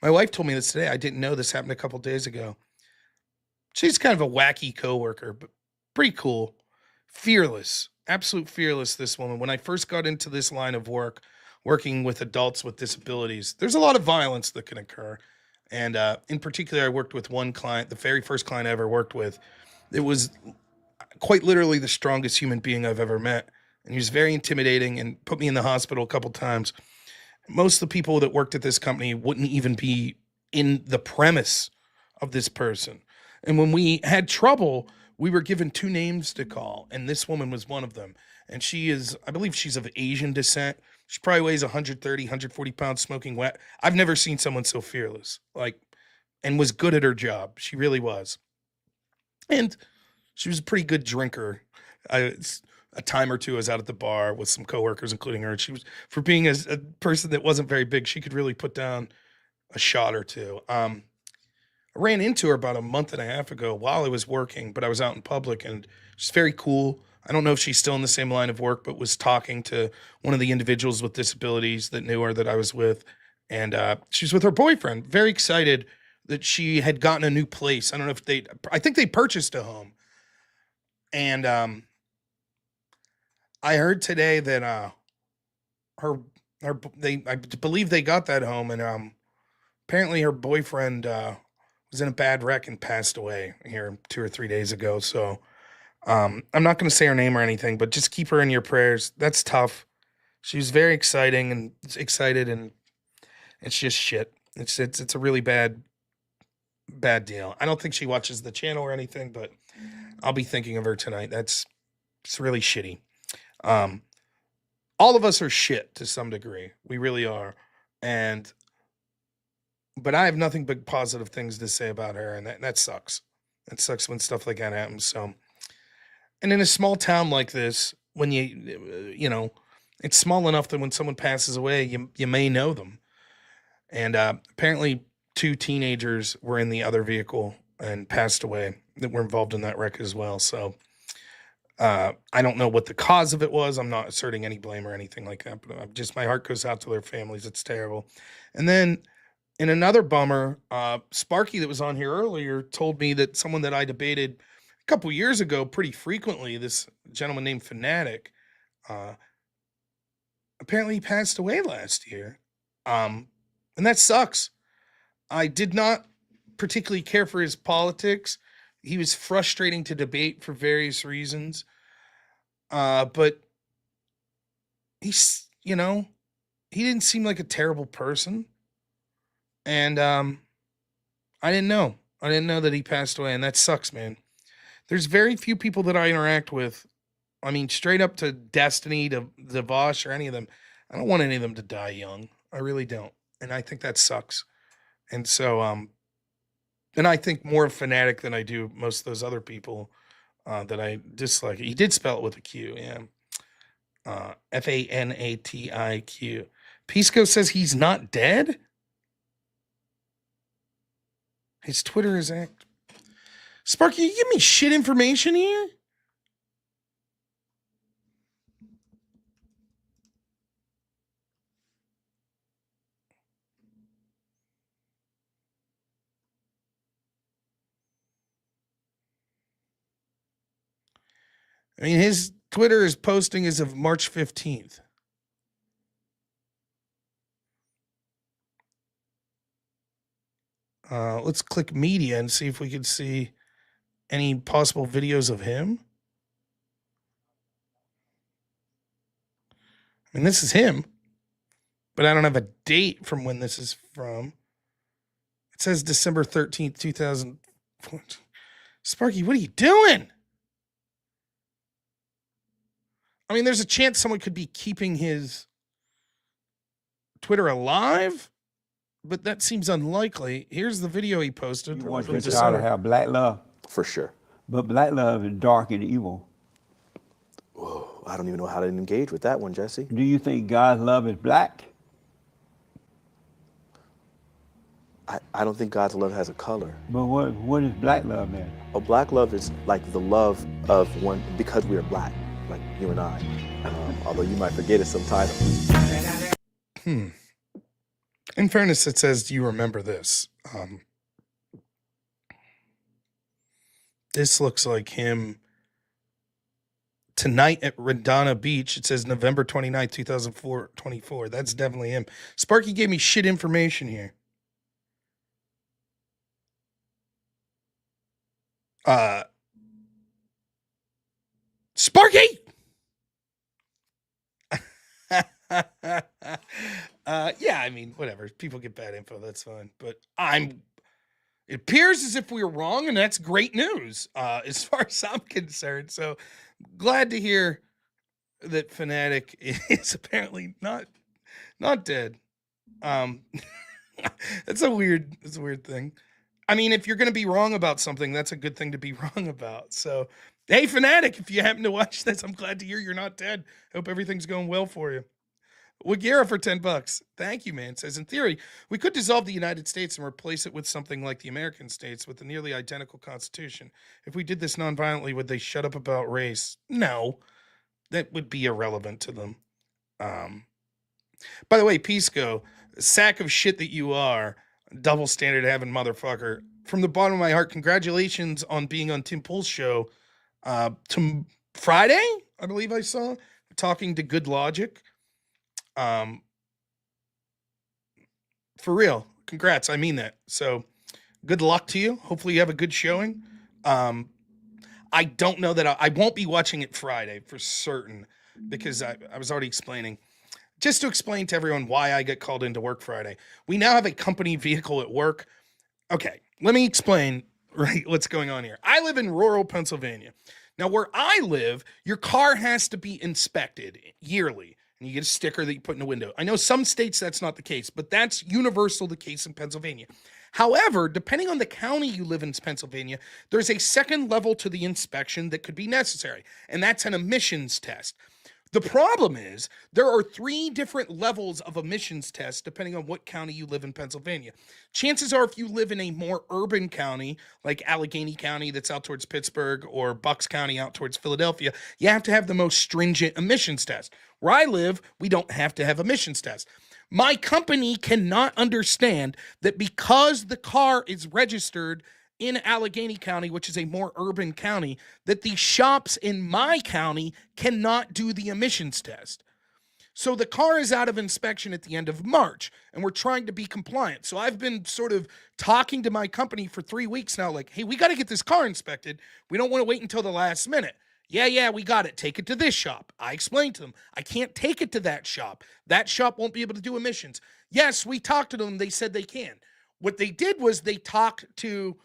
[SPEAKER 1] my wife told me this today. I didn't know this happened a couple days ago. She's kind of a wacky coworker, but pretty cool. Fearless, absolute fearless, this woman. When I first got into this line of work, working with adults with disabilities, there's a lot of violence that can occur. And in particular, I worked with one client, the very first client I ever worked with. It was quite literally the strongest human being I've ever met. And he was very intimidating and put me in the hospital a couple times. Most of the people that worked at this company wouldn't even be in the premise of this person. And when we had trouble, we were given two names to call, and this woman was one of them. And she is, I believe she's of Asian descent. She probably weighs 130, 140 pounds, smoking wet. I've never seen someone so fearless, like, and was good at her job. She really was. And she was a pretty good drinker. A time or two I was out at the bar with some coworkers, including her. And she was, for being a person that wasn't very big, she could really put down a shot or two. I ran into her about a month and a half ago while I was working, but I was out in public, and she's very cool. I don't know if she's still in the same line of work, but was talking to one of the individuals with disabilities that knew her that I was with. And she was with her boyfriend, very excited that she had gotten a new place. I don't know if I think they purchased a home. And I heard today that her I believe they got that home, and apparently her boyfriend was in a bad wreck and passed away here 2 or 3 days ago. So I'm not going to say her name or anything, but just keep her in your prayers. That's tough. She was very excited, and it's just shit. It's a really bad deal. I don't think she watches the channel or anything, but I'll be thinking of her tonight. It's really shitty. Um, all of us are shit to some degree. We really are. But I have nothing but positive things to say about her, and that sucks. It sucks when stuff like that happens. So, and in a small town like this, when it's small enough that when someone passes away, you may know them. And apparently, two teenagers were in the other vehicle and passed away that were involved in that wreck as well. So, I don't know what the cause of it was. I'm not asserting any blame or anything like that, but my heart goes out to their families. It's terrible. And then in another bummer, Sparky that was on here earlier told me that someone that I debated a couple years ago pretty frequently, this gentleman named Fanatic, apparently he passed away last year. And that sucks. I did not particularly care for his politics. He was frustrating to debate for various reasons. But he's, he didn't seem like a terrible person. And I didn't know. I didn't know that he passed away, and that sucks, man. There's very few people that I interact with. I mean, straight up to Destiny, to Vosh, or any of them. I don't want any of them to die young. I really don't. And I think that sucks. And so, and I think more of Fanatic than I do most of those other people that I dislike. He did spell it with a Q, yeah. Fanatiq. Pisco says he's not dead. His Twitter is act. Sparky, you give me shit information here? I mean, his Twitter is posting as of March 15th. Let's click media and see if we can see any possible videos of him. I mean, this is him, but I don't have a date from when this is from. It says December 13th, 2014. Sparky, what are you doing? I mean, there's a chance someone could be keeping his Twitter alive, but that seems unlikely. Here's the video he posted.
[SPEAKER 8] You want
[SPEAKER 1] from
[SPEAKER 8] your child
[SPEAKER 1] December.
[SPEAKER 8] to have black love,
[SPEAKER 9] For sure.
[SPEAKER 8] but black love is dark and evil.
[SPEAKER 9] Whoa, I don't even know how to engage with that one, Jesse.
[SPEAKER 8] Do you think God's love is black?
[SPEAKER 9] I don't think God's love has a color.
[SPEAKER 8] But what is black love then?
[SPEAKER 9] A black love is like the love of one because we are black, like you and I. Although you might forget it sometimes.
[SPEAKER 1] In fairness, it says, do you remember this? This looks like him tonight at Redondo Beach. It says November 29th, 2024. That's definitely him. Sparky gave me shit information here. Sparky! Yeah, I mean, whatever. People get bad info, that's fine. But it appears as if we were wrong, and that's great news, as far as I'm concerned. So glad to hear that Fanatic is apparently not dead. That's a weird thing. I mean, if you're going to be wrong about something, that's a good thing to be wrong about. So, hey, Fanatic, if you happen to watch this, I'm glad to hear you're not dead. Hope everything's going well for you. Wagera for $10. Thank you, man. Says, in theory, we could dissolve the United States and replace it with something like the American states with a nearly identical constitution. If we did this nonviolently, would they shut up about race? No, that would be irrelevant to them. By the way, Pisco, sack of shit that you are, double standard having motherfucker. From the bottom of my heart, congratulations on being on Tim Pool's show. Friday, I believe I saw, talking to Good Logic. For real, congrats. I mean that. So good luck to you. Hopefully you have a good showing. I don't know that I won't be watching it Friday for certain because I was already explaining. Just to explain to everyone why I get called into work Friday. We now have a company vehicle at work. Okay, let me explain what's going on here. I live in rural Pennsylvania. Now, where I live, your car has to be inspected yearly. And you get a sticker that you put in the window. I know some states that's not the case, but that's universal the case in Pennsylvania. However, depending on the county you live in Pennsylvania, there's a second level to the inspection that could be necessary, and that's an emissions test. The problem is there are 3 different levels of emissions tests depending on what county you live in Pennsylvania. Chances are if you live in a more urban county like Allegheny County that's out towards Pittsburgh or Bucks County out towards Philadelphia, you have to have the most stringent emissions test. Where I live, we don't have to have emissions tests. My company cannot understand that because the car is registered in Allegheny County, which is a more urban county, that the shops in my county cannot do the emissions test. So the car is out of inspection at the end of March, and we're trying to be compliant. So I've been sort of talking to my company for 3 weeks now, like, hey, we got to get this car inspected. We don't want to wait until the last minute. Yeah, we got it. Take it to this shop. I explained to them, I can't take it to that shop. That shop won't be able to do emissions. Yes, we talked to them. They said they can. What they did was they talked to,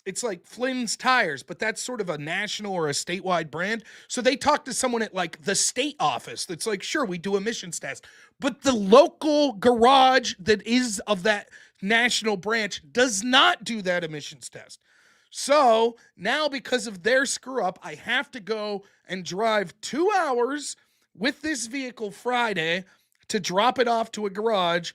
[SPEAKER 1] it's like Flynn's Tires, but that's sort of a national or a statewide brand. So they talked to someone at like the state office that's like, sure, we do emissions tests. But the local garage that is of that national branch does not do that emissions test. So now, because of their screw up, I have to go and drive 2 hours with this vehicle Friday to drop it off to a garage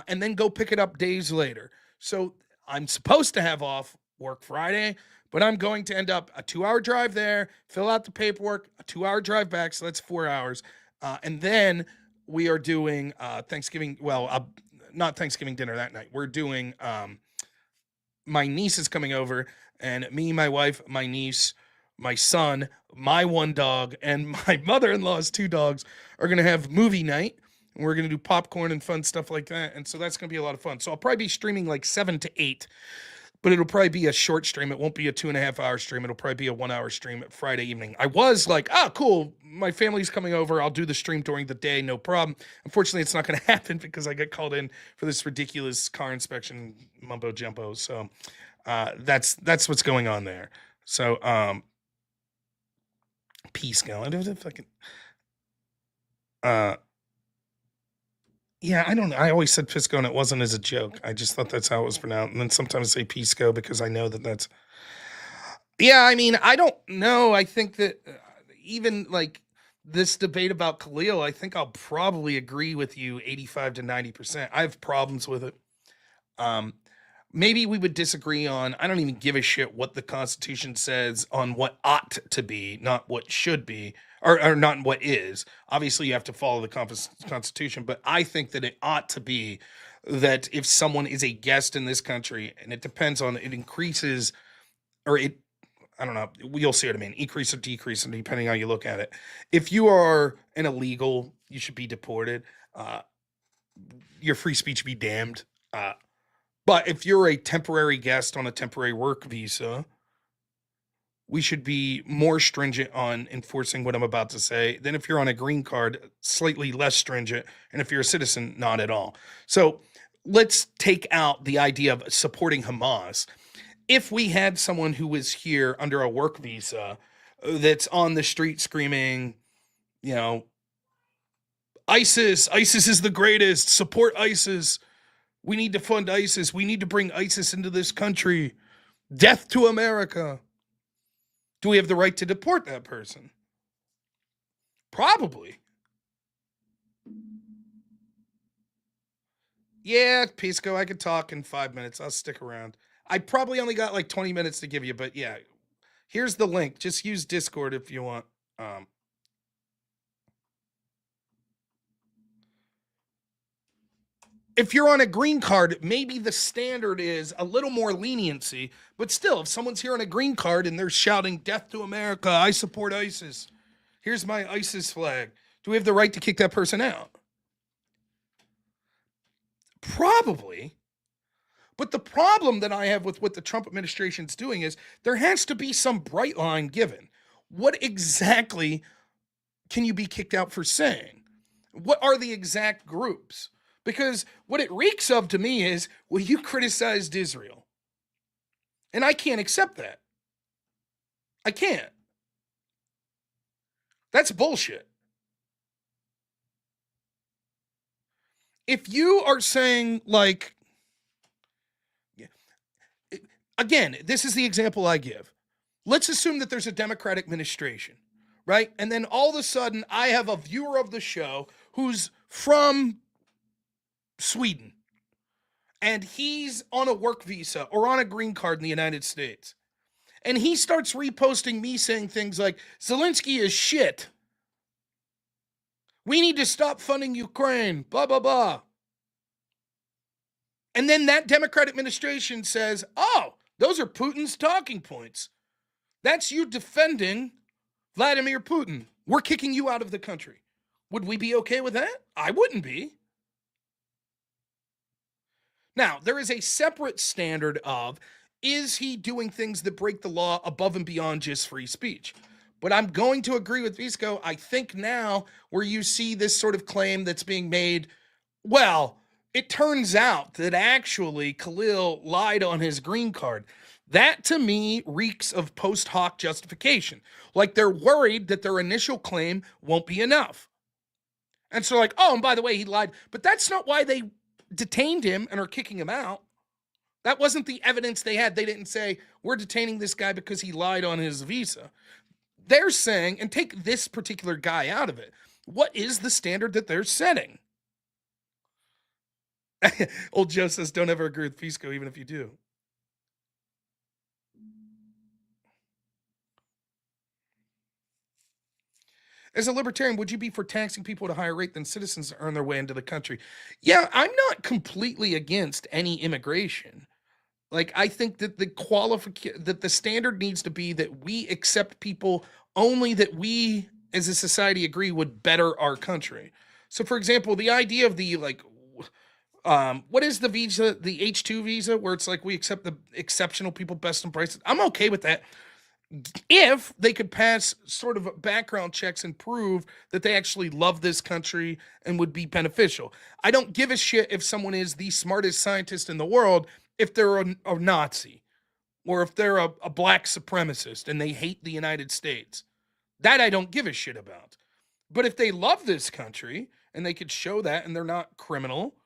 [SPEAKER 1] and then go pick it up days later. So I'm supposed to have off work Friday, but I'm going to end up a 2-hour drive there, fill out the paperwork, a 2-hour drive back. So that's 4 hours. And then we are doing Thanksgiving. Well, not Thanksgiving dinner that night. We're doing, my niece is coming over, and me, my wife, my niece, my son, my one dog, and my mother-in-law's 2 dogs are going to have movie night. And we're going to do popcorn and fun stuff like that. And so that's going to be a lot of fun. So I'll probably be streaming like 7 to 8, but it'll probably be a short stream. It won't be a 2.5-hour stream. It'll probably be a 1-hour stream at Friday evening. I was like, cool. My family's coming over. I'll do the stream during the day. No problem. Unfortunately, it's not going to happen because I got called in for this ridiculous car inspection mumbo jumbo. So that's what's going on there. So Pisco. I don't fucking yeah, I don't know. I always said Pisco and it wasn't as a joke. I just thought that's how it was pronounced. And then sometimes I say Pisco because I know that that's. Yeah, I mean, I don't know. I think that even like this debate about Khalil, I think I'll probably agree with you 85 to 90%. I have problems with it. Maybe we would disagree on, I don't even give a shit what the Constitution says on what ought to be, not what should be, or not what is. Obviously, you have to follow the Constitution, but I think that it ought to be that if someone is a guest in this country, and it depends on, it increases, or it, I don't know, you'll see what I mean, increase or decrease, and depending how you look at it. If you are an illegal, you should be deported. Your free speech be damned. But if you're a temporary guest on a temporary work visa, we should be more stringent on enforcing what I'm about to say than if you're on a green card, slightly less stringent. And if you're a citizen, not at all. So let's take out the idea of supporting Hamas. If we had someone who was here under a work visa that's on the street screaming, ISIS is the greatest, support ISIS. We need to fund ISIS. We need to bring ISIS into this country. Death to America. Do we have the right to deport that person? Probably. Yeah, Pisco, I could talk in 5 minutes. I'll stick around. I probably only got like 20 minutes to give you, but yeah. Here's the link. Just use Discord if you want. If you're on a green card, maybe the standard is a little more leniency, but still, if someone's here on a green card and they're shouting death to America, I support ISIS. Here's my ISIS flag. Do we have the right to kick that person out? Probably. But the problem that I have with what the Trump administration's doing is there has to be some bright line given. What exactly can you be kicked out for saying? What are the exact groups? Because what it reeks of to me is, well, you criticized Israel. And I can't accept that. I can't. That's bullshit. If you are saying, like, again, this is the example I give. Let's assume that there's a Democratic administration, right? And then all of a sudden, I have a viewer of the show who's from Sweden, and he's on a work visa or on a green card in the United States, and he starts reposting me saying things like, Zelensky is shit. We need to stop funding Ukraine, blah, blah, blah. And then that Democrat administration says, oh, those are Putin's talking points. That's you defending Vladimir Putin. We're kicking you out of the country. Would we be okay with that? I wouldn't be. Now, there is a separate standard of, is he doing things that break the law above and beyond just free speech? But I'm going to agree with Visco. I think now where you see this sort of claim that's being made, well, it turns out that actually Khalil lied on his green card. That to me reeks of post hoc justification. Like they're worried that their initial claim won't be enough. And so, like, oh, and by the way, he lied. But that's not why they detained him and are kicking him out. That wasn't the evidence they had. They didn't say, we're detaining this guy because he lied on his visa. They're saying, and take this particular guy out of it, what is the standard that they're setting? Old Joe says, don't ever agree with Pisco, even if you do. As a libertarian, would you be for taxing people at a higher rate than citizens to earn their way into the country? Yeah, I'm not completely against any immigration. Like, I think that the standard needs to be that we accept people only that we as a society agree would better our country. So, for example, the idea of the what is the visa, the H2 visa, where it's like we accept the exceptional people best in prices. I'm okay with that if they could pass sort of background checks and prove that they actually love this country and would be beneficial. I don't give a shit if someone is the smartest scientist in the world if they're a Nazi or if they're a black supremacist and they hate the United States. That I don't give a shit about. But if they love this country and they could show that and they're not criminal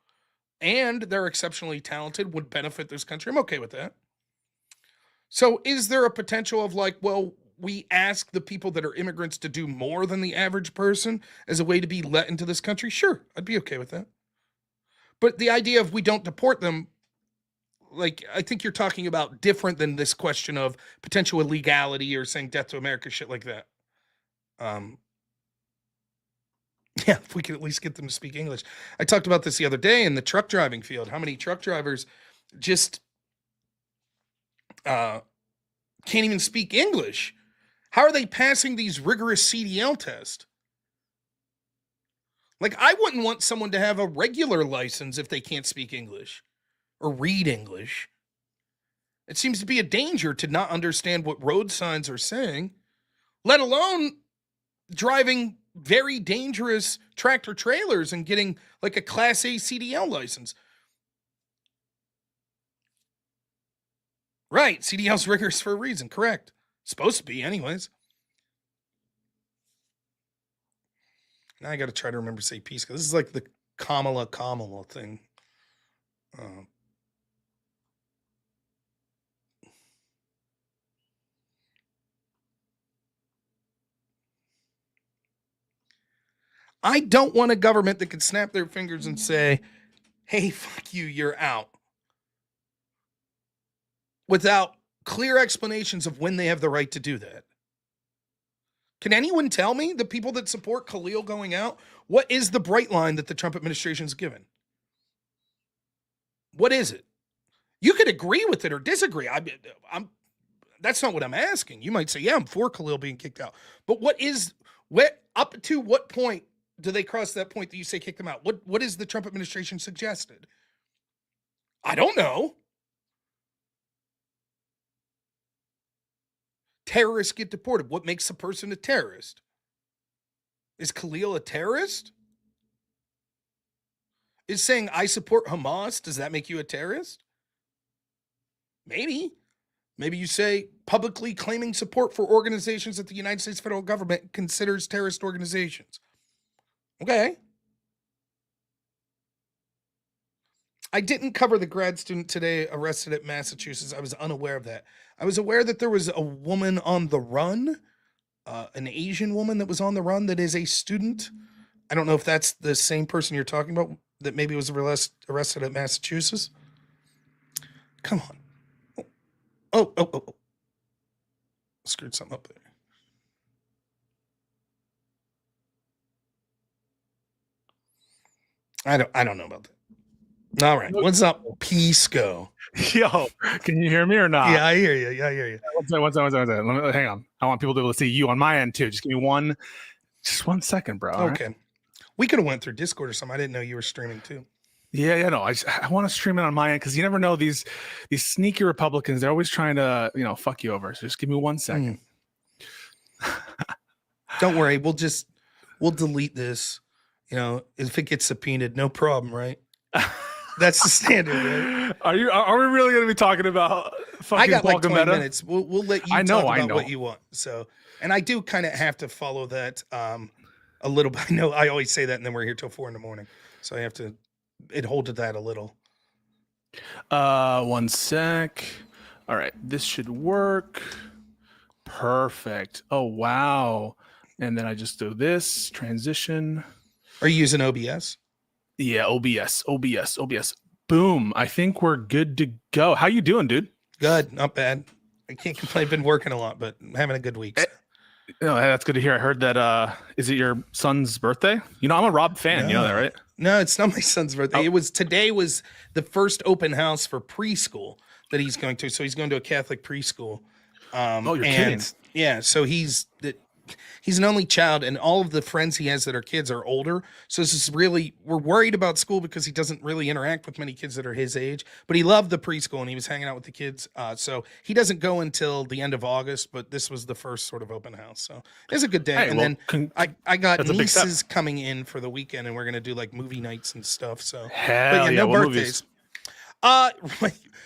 [SPEAKER 1] and they're exceptionally talented, would benefit this country, I'm okay with that. So is there a potential of like, well, we ask the people that are immigrants to do more than the average person as a way to be let into this country? Sure, I'd be okay with that. But the idea of we don't deport them, like, I think you're talking about different than this question of potential illegality or saying death to America, shit like that. Yeah, if we could at least get them to speak English. I talked about this the other day in the truck driving field. How many truck drivers just can't even speak English? How are they passing these rigorous CDL tests? Like, I wouldn't want someone to have a regular license if they can't speak English or read English. It seems to be a danger to not understand what road signs are saying, let alone driving very dangerous tractor trailers and getting like a Class A CDL license. Right, CDL's rigorous for a reason, correct. Supposed to be, anyways. Now I got to try to remember to say peace, because this is like the Kamala thing. I don't want a government that can snap their fingers and say, hey, fuck you, you're out, without clear explanations of when they have the right to do that. Can anyone tell me, the people that support Khalil going out, what is the bright line that the Trump administration's given? What is it? You could agree with it or disagree. That's not what I'm asking. You might say, yeah, I'm for Khalil being kicked out. But up to what point do they cross that point that you say kick them out? What is the Trump administration suggested? I don't know. Terrorists get deported. What makes a person a terrorist? Is Khalil a terrorist? Is saying I support Hamas, does that make you a terrorist? Maybe. Maybe you say publicly claiming support for organizations that the United States federal government considers terrorist organizations. Okay. I didn't cover the grad student today arrested at Massachusetts. I was unaware of that. I was aware that there was a woman on the run, an Asian woman that was on the run that is a student. I don't know if that's the same person you're talking about that maybe was arrested at Massachusetts. Come on. Oh. Screwed something up there. I don't know about that. All right. What's up, Pisco?
[SPEAKER 10] Yo, can you hear me or not?
[SPEAKER 1] Yeah, I hear you.
[SPEAKER 10] One second. Hang on. I want people to be able to see you on my end too. Just give me one second, bro.
[SPEAKER 1] Okay. We could have went through Discord or something. I didn't know you were streaming too.
[SPEAKER 10] Yeah, no. I want to stream it on my end because you never know these sneaky Republicans. They're always trying to fuck you over. So just give me 1 second.
[SPEAKER 1] Don't worry. We'll delete this. If it gets subpoenaed, no problem, right? That's the standard, right?
[SPEAKER 10] Are we really going to be talking about fucking
[SPEAKER 1] I got
[SPEAKER 10] Paul
[SPEAKER 1] like 20
[SPEAKER 10] Gambetta?
[SPEAKER 1] minutes. We'll let you
[SPEAKER 10] I know,
[SPEAKER 1] talk
[SPEAKER 10] I
[SPEAKER 1] about
[SPEAKER 10] know.
[SPEAKER 1] what you want. So, and I do kind of have to follow that a little bit. I know I always say that, and then we're here till 4 a.m. So I have to adhere to that a little.
[SPEAKER 10] 1 sec. All right, this should work. Perfect. Oh wow. And then I just do this transition.
[SPEAKER 1] Are you using OBS?
[SPEAKER 10] Yeah, OBS. Boom. I think we're good to go. How you doing, dude?
[SPEAKER 1] Good, not bad. I can't complain. Been working a lot, but I'm having a good week.
[SPEAKER 10] Oh, that's good to hear. I heard that. Is it your son's birthday? I'm a Rob fan.
[SPEAKER 1] No.
[SPEAKER 10] You know that, right?
[SPEAKER 1] No, it's not my son's birthday.
[SPEAKER 10] Oh.
[SPEAKER 1] Today was the first open house for preschool that he's going to. So he's going to a Catholic preschool.
[SPEAKER 10] You're kidding.
[SPEAKER 1] Yeah, so he's an only child, and all of the friends he has that are kids are older. So this is really, we're worried about school because he doesn't really interact with many kids that are his age. But he loved the preschool, and he was hanging out with the kids. So he doesn't go until the end of August, but this was the first sort of open house. So it's a good day.
[SPEAKER 10] Hey,
[SPEAKER 1] and
[SPEAKER 10] well,
[SPEAKER 1] then I got
[SPEAKER 10] that's a big step.
[SPEAKER 1] nieces coming in for the weekend, and we're gonna do like movie nights and stuff. So
[SPEAKER 10] Hell yeah,
[SPEAKER 1] no
[SPEAKER 10] what
[SPEAKER 1] birthdays.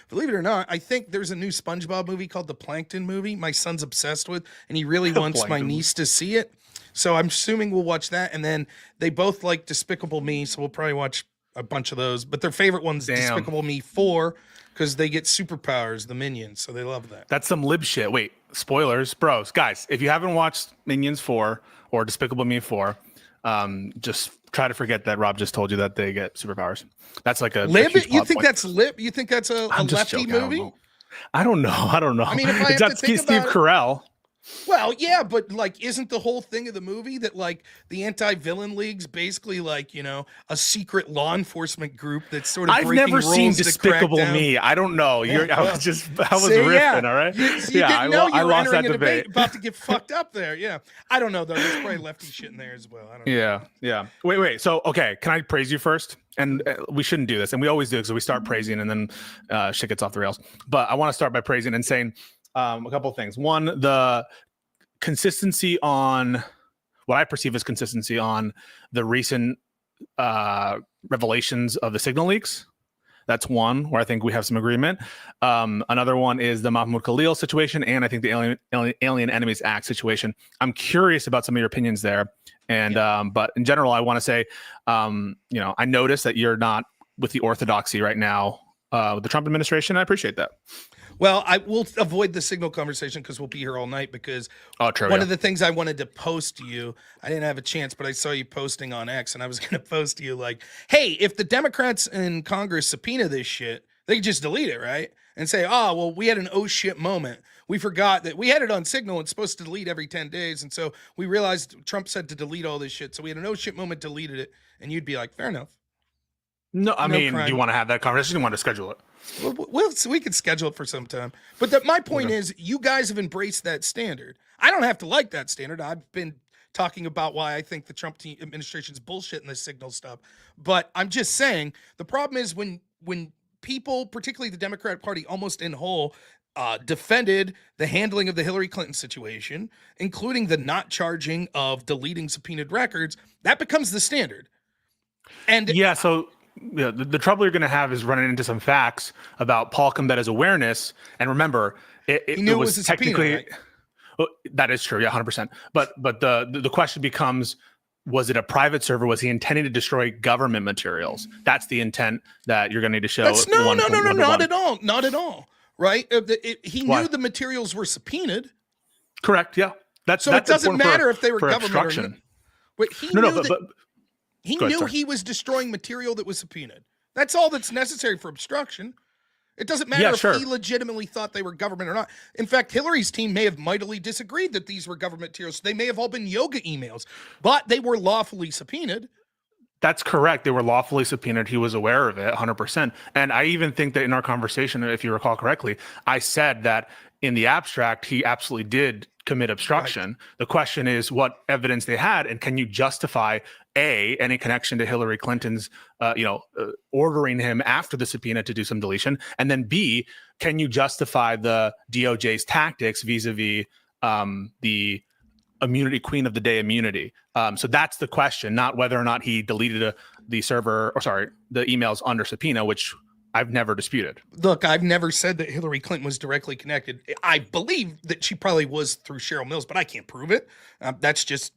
[SPEAKER 1] Believe it or not, I think there's a new SpongeBob movie called the Plankton movie. My son's obsessed with, and he really wants my niece to see it. So I'm assuming we'll watch that. And then they both like Despicable Me, so we'll probably watch a bunch of those. But their favorite one's Despicable Me 4 because they get superpowers, the Minions, so they love that.
[SPEAKER 10] That's some lib shit. Wait, spoilers, bros, guys. If you haven't watched Minions 4 or Despicable Me 4, just try to forget that Rob just told you that they get superpowers. That's like a
[SPEAKER 1] lib.
[SPEAKER 10] huge
[SPEAKER 1] You
[SPEAKER 10] plot
[SPEAKER 1] think
[SPEAKER 10] point.
[SPEAKER 1] that's lib? You think that's a lefty
[SPEAKER 10] joking.
[SPEAKER 1] movie?
[SPEAKER 10] I don't know.
[SPEAKER 1] I mean, if I have to
[SPEAKER 10] That's
[SPEAKER 1] think
[SPEAKER 10] Steve
[SPEAKER 1] about it-
[SPEAKER 10] Carell.
[SPEAKER 1] Well, yeah, but like, isn't the whole thing of the movie that like the anti-villain league's basically like a secret law enforcement group that's sort of
[SPEAKER 10] I've
[SPEAKER 1] breaking
[SPEAKER 10] never seen
[SPEAKER 1] rules to crack
[SPEAKER 10] Despicable
[SPEAKER 1] down?
[SPEAKER 10] Me. I don't know. I was
[SPEAKER 1] See,
[SPEAKER 10] riffing, all right?
[SPEAKER 1] You didn't know you
[SPEAKER 10] I
[SPEAKER 1] were
[SPEAKER 10] lost
[SPEAKER 1] entering
[SPEAKER 10] that
[SPEAKER 1] a debate
[SPEAKER 10] debate.
[SPEAKER 1] about to get fucked up there. Yeah, I don't know though. There's probably lefty shit in there as well. I don't know.
[SPEAKER 10] Yeah. Wait. So, okay, can I praise you first? And we shouldn't do this, and we always do because we start praising and then shit gets off the rails. But I want to start by praising and saying a couple of things. One, the consistency on what I perceive as consistency on the recent revelations of the signal leaks. That's one where I think we have some agreement. Another one is the Mahmoud Khalil situation, and I think the Alien Enemies Act situation. I'm curious about some of your opinions there. And but in general, I want to say, I noticed that you're not with the orthodoxy right now with the Trump administration. I appreciate that.
[SPEAKER 1] Well, I will avoid the signal conversation because we'll be here all night because one of the things I wanted to post to you, I didn't have a chance, but I saw you posting on X and I was going to post to you like, hey, if the Democrats in Congress subpoena this shit, they could just delete it, right? And say, oh, well, we had an oh shit moment. We forgot that we had it on Signal. It's supposed to delete every 10 days. And so we realized Trump said to delete all this shit. So we had an oh shit moment, deleted it. And you'd be like, fair enough.
[SPEAKER 10] No, I mean,
[SPEAKER 1] crime.
[SPEAKER 10] do you want to have that conversation? You want to schedule it?
[SPEAKER 1] We can schedule it for some time. But my point is, you guys have embraced that standard. I don't have to like that standard. I've been talking about why I think the Trump administration's bullshit and this signal stuff. But I'm just saying, the problem is when people, particularly the Democratic Party, almost in whole, defended the handling of the Hillary Clinton situation, including the not charging of deleting subpoenaed records, that becomes the standard. And
[SPEAKER 10] yeah, so the trouble you're going to have is running into some facts about Paul Gambetta's awareness. And remember, it was
[SPEAKER 1] a
[SPEAKER 10] technically
[SPEAKER 1] subpoena, right?
[SPEAKER 10] Well, that is true, yeah, 100%. But the question becomes, was it a private server? Was he intending to destroy government materials? That's the intent that you're going to need to show.
[SPEAKER 1] No, not at all. Not at all. Right? He
[SPEAKER 10] Why?
[SPEAKER 1] knew the materials were subpoenaed.
[SPEAKER 10] Correct, yeah. That's
[SPEAKER 1] it doesn't
[SPEAKER 10] important
[SPEAKER 1] matter if they were
[SPEAKER 10] for
[SPEAKER 1] government
[SPEAKER 10] obstruction.
[SPEAKER 1] or not. But he
[SPEAKER 10] No,
[SPEAKER 1] knew
[SPEAKER 10] no,
[SPEAKER 1] that
[SPEAKER 10] but
[SPEAKER 1] he
[SPEAKER 10] Go ahead,
[SPEAKER 1] knew
[SPEAKER 10] sorry.
[SPEAKER 1] he was destroying material that was subpoenaed. That's all that's necessary for obstruction. It doesn't matter
[SPEAKER 10] Yeah,
[SPEAKER 1] if
[SPEAKER 10] sure.
[SPEAKER 1] he legitimately thought they were government or not. In fact, Hillary's team may have mightily disagreed that these were government materials. They may have all been yoga emails, but they were lawfully subpoenaed.
[SPEAKER 10] That's correct. They were lawfully subpoenaed. He was aware of it 100%. And I even think that in our conversation, if you recall correctly, I said that in the abstract, he absolutely did commit obstruction. Right. The question is what evidence they had, and can you justify any connection to Hillary Clinton's, ordering him after the subpoena to do some deletion, and then B, can you justify the DOJ's tactics vis-a-vis the immunity, queen of the day immunity? So that's the question, not whether or not he deleted the emails under subpoena, which I've never disputed.
[SPEAKER 1] Look, I've never said that Hillary Clinton was directly connected. I believe that she probably was through Cheryl Mills, but I can't prove it. That's just,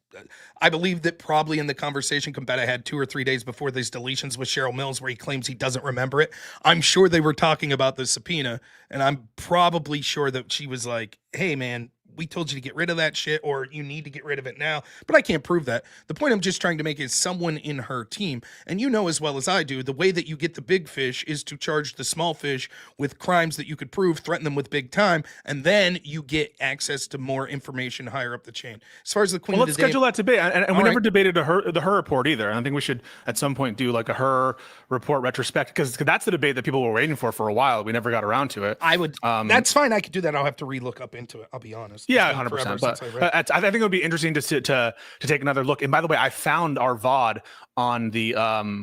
[SPEAKER 1] I believe that probably in the conversation Gambetta had 2 or 3 days before these deletions with Cheryl Mills, where he claims he doesn't remember it. I'm sure they were talking about the subpoena, and I'm probably sure that she was like, hey, man, we told you to get rid of that shit, or you need to get rid of it now. But I can't prove that. The point I'm just trying to make is someone in her team, and you know as well as I do, the way that you get the big fish is to charge the small fish with crimes that you could prove, threaten them with big time, and then you get access to more information higher up the chain. As far as the queen,
[SPEAKER 10] well, let's schedule that debate. And we never debated the her report either. And I think we should at some point do like a her report retrospect, because that's the debate that people were waiting for a while. We never got around to it.
[SPEAKER 1] I would. That's fine. I could do that. I'll have to relook up into it. I'll be honest.
[SPEAKER 10] Yeah, 100%. But I think it would be interesting to take another look. And by the way, I found our VOD on the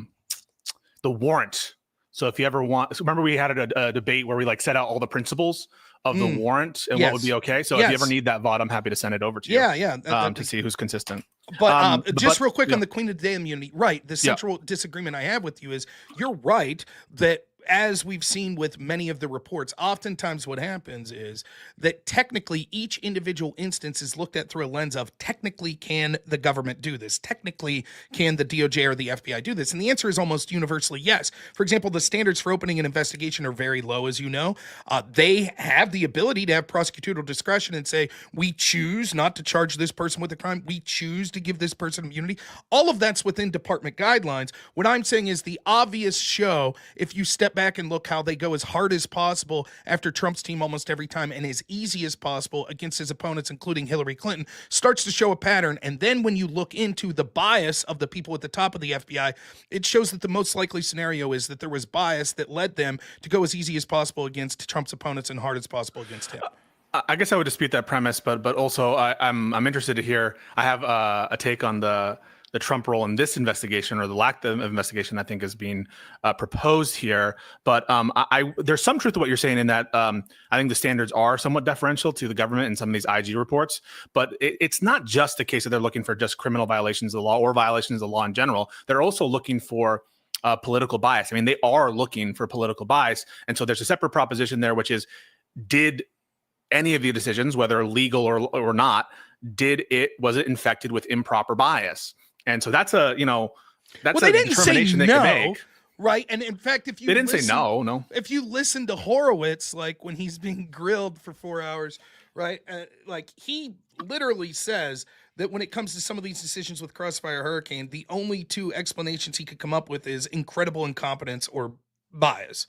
[SPEAKER 10] warrant. So if you ever want, remember we had a debate where we like set out all the principles of the warrant and what would be okay. So if you ever need that VOD, I'm happy to send it over to you. To see who's consistent.
[SPEAKER 1] But just real quick on the Queen of the Day immunity, right? The central disagreement I have with you is you're right that, as we've seen with many of the reports, oftentimes what happens is that technically each individual instance is looked at through a lens of technically can the government do this? Technically can the DOJ or the FBI do this? And the answer is almost universally yes. For example, the standards for opening an investigation are very low, as you know. They have the ability to have prosecutorial discretion and say, we choose not to charge this person with a crime. We choose to give this person immunity. All of that's within department guidelines. What I'm saying is the obvious show, if you step back and look how they go as hard as possible after Trump's team almost every time and as easy as possible against his opponents, including Hillary Clinton, starts to show a pattern. And then when you look into the bias of the people at the top of the FBI, it shows that the most likely scenario is that there was bias that led them to go as easy as possible against Trump's opponents and hard as possible against him.
[SPEAKER 10] I guess I would dispute that premise, but also I'm interested to hear. I have a take on the Trump role in this investigation, or the lack of investigation I think is being proposed here. But there's some truth to what you're saying in that I think the standards are somewhat deferential to the government in some of these IG reports. But it's not just a case that they're looking for just criminal violations of the law or violations of the law in general. They're also looking for political bias. I mean, they are looking for political bias. And so there's a separate proposition there, which is, did any of the decisions, whether legal or not, was it infected with improper bias? And so that's a determination they can make.
[SPEAKER 1] Right. And in fact, if you
[SPEAKER 10] they didn't say no.
[SPEAKER 1] If you listen to Horowitz, like when he's being grilled for 4 hours, right? Like he literally says that when it comes to some of these decisions with Crossfire Hurricane, the only 2 explanations he could come up with is incredible incompetence or bias.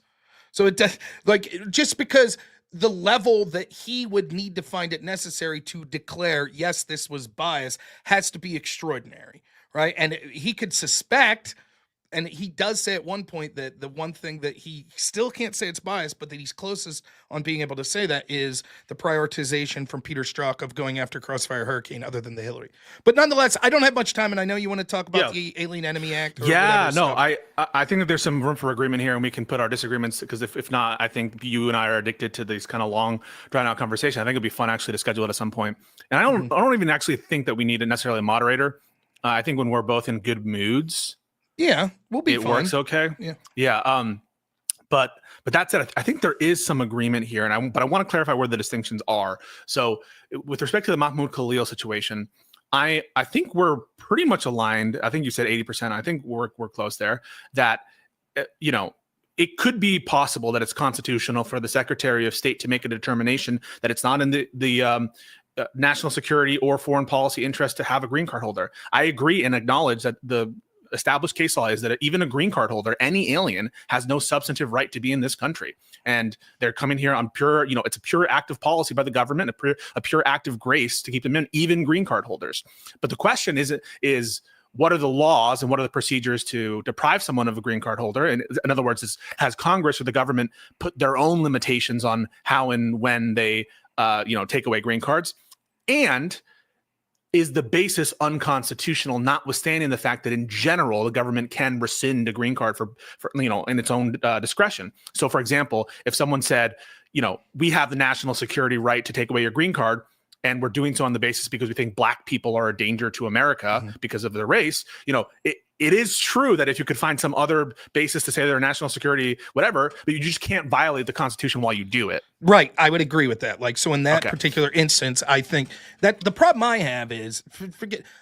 [SPEAKER 1] So it does, like, just because the level that he would need to find it necessary to declare, yes, this was bias, has to be extraordinary. Right. And he could suspect, and he does say at one point that the one thing that he still can't say it's biased, but that he's closest on being able to say that is the prioritization from Peter Strzok of going after Crossfire Hurricane other than the Hillary. But nonetheless, I don't have much time, and I know you want to talk about the Alien Enemy Act.
[SPEAKER 10] I think that there's some room for agreement here, and we can put our disagreements, because if not, I think you and I are addicted to these kind of long, drawn-out conversations. I think it'd be fun actually to schedule it at some point. And I don't even actually think that we need necessarily a moderator. I think when we're both in good moods,
[SPEAKER 1] we'll be
[SPEAKER 10] it
[SPEAKER 1] fine.
[SPEAKER 10] works okay. But that said, I think there is some agreement here, but I want to clarify where the distinctions are. So with respect to the Mahmoud Khalil situation, I think we're pretty much aligned. I think you said 80%. I think we're close there. That it could be possible that it's constitutional for the Secretary of State to make a determination that it's not in the national security or foreign policy interest to have a green card holder. I agree and acknowledge that the established case law is that even a green card holder, any alien, has no substantive right to be in this country. And they're coming here on pure, it's a pure act of policy by the government, a pure act of grace to keep them in, even green card holders. But the question is what are the laws and what are the procedures to deprive someone of a green card holder? And in other words, has Congress or the government put their own limitations on how and when they take away green cards? And is the basis unconstitutional, notwithstanding the fact that in general the government can rescind a green card for in its own discretion. So, for example, if someone said, we have the national security right to take away your green card, and we're doing so on the basis because we think black people are a danger to America because of their race, it is true that if you could find some other basis to say they're a national security, whatever, but you just can't violate the Constitution while you do it.
[SPEAKER 1] Right. I would agree with that. Like, so in that particular instance, I think that the problem I have is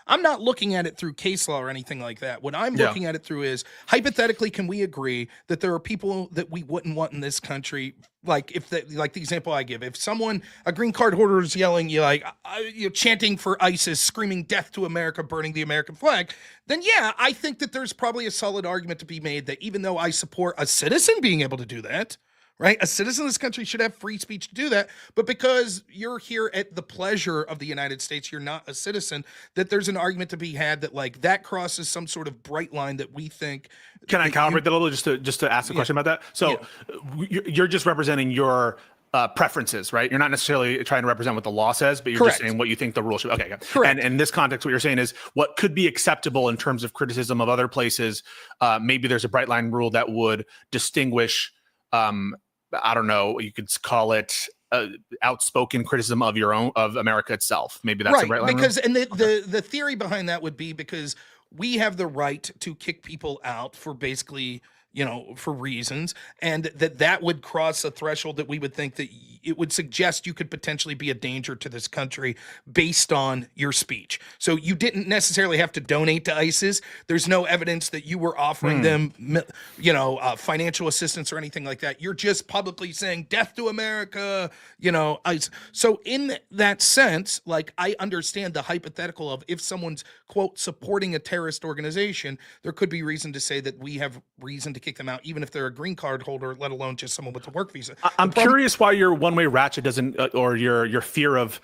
[SPEAKER 1] I'm not looking at it through case law or anything like that. What I'm looking at it through is hypothetically, can we agree that there are people that we wouldn't want in this country? Like like the example I give, if a green card holder is yelling, you're chanting for ISIS, screaming death to America, burning the American flag, then yeah, I think that there's probably a solid argument to be made that even though I support a citizen being able to do that, right? A citizen of this country should have free speech to do that. But because you're here at the pleasure of the United States, you're not a citizen, that there's an argument to be had that like that crosses some sort of bright line that we think.
[SPEAKER 10] Can I calibrate that a little just to ask a question about that? So you're just representing your preferences, right? You're not necessarily trying to represent what the law says, but you're just saying what you think the rule should be. Okay.
[SPEAKER 1] Correct.
[SPEAKER 10] And in this context, what you're saying is what could be acceptable in terms of criticism of other places. Maybe there's a bright line rule that would distinguish I don't know, you could call it outspoken criticism of America itself. Maybe that's
[SPEAKER 1] right,
[SPEAKER 10] the right line.
[SPEAKER 1] Because and the theory behind that would be because we have the right to kick people out for basically, for reasons, and that would cross a threshold that we would think that it would suggest you could potentially be a danger to this country based on your speech. So you didn't necessarily have to donate to ISIS. There's no evidence that you were offering them, financial assistance or anything like that. You're just publicly saying death to America, So in that sense, like I understand the hypothetical of if someone's quote supporting a terrorist organization, there could be reason to say that we have reason to kick them out, even if they're a green card holder, let alone just someone with a work visa.
[SPEAKER 10] I'm curious why your one-way ratchet doesn't, or your fear of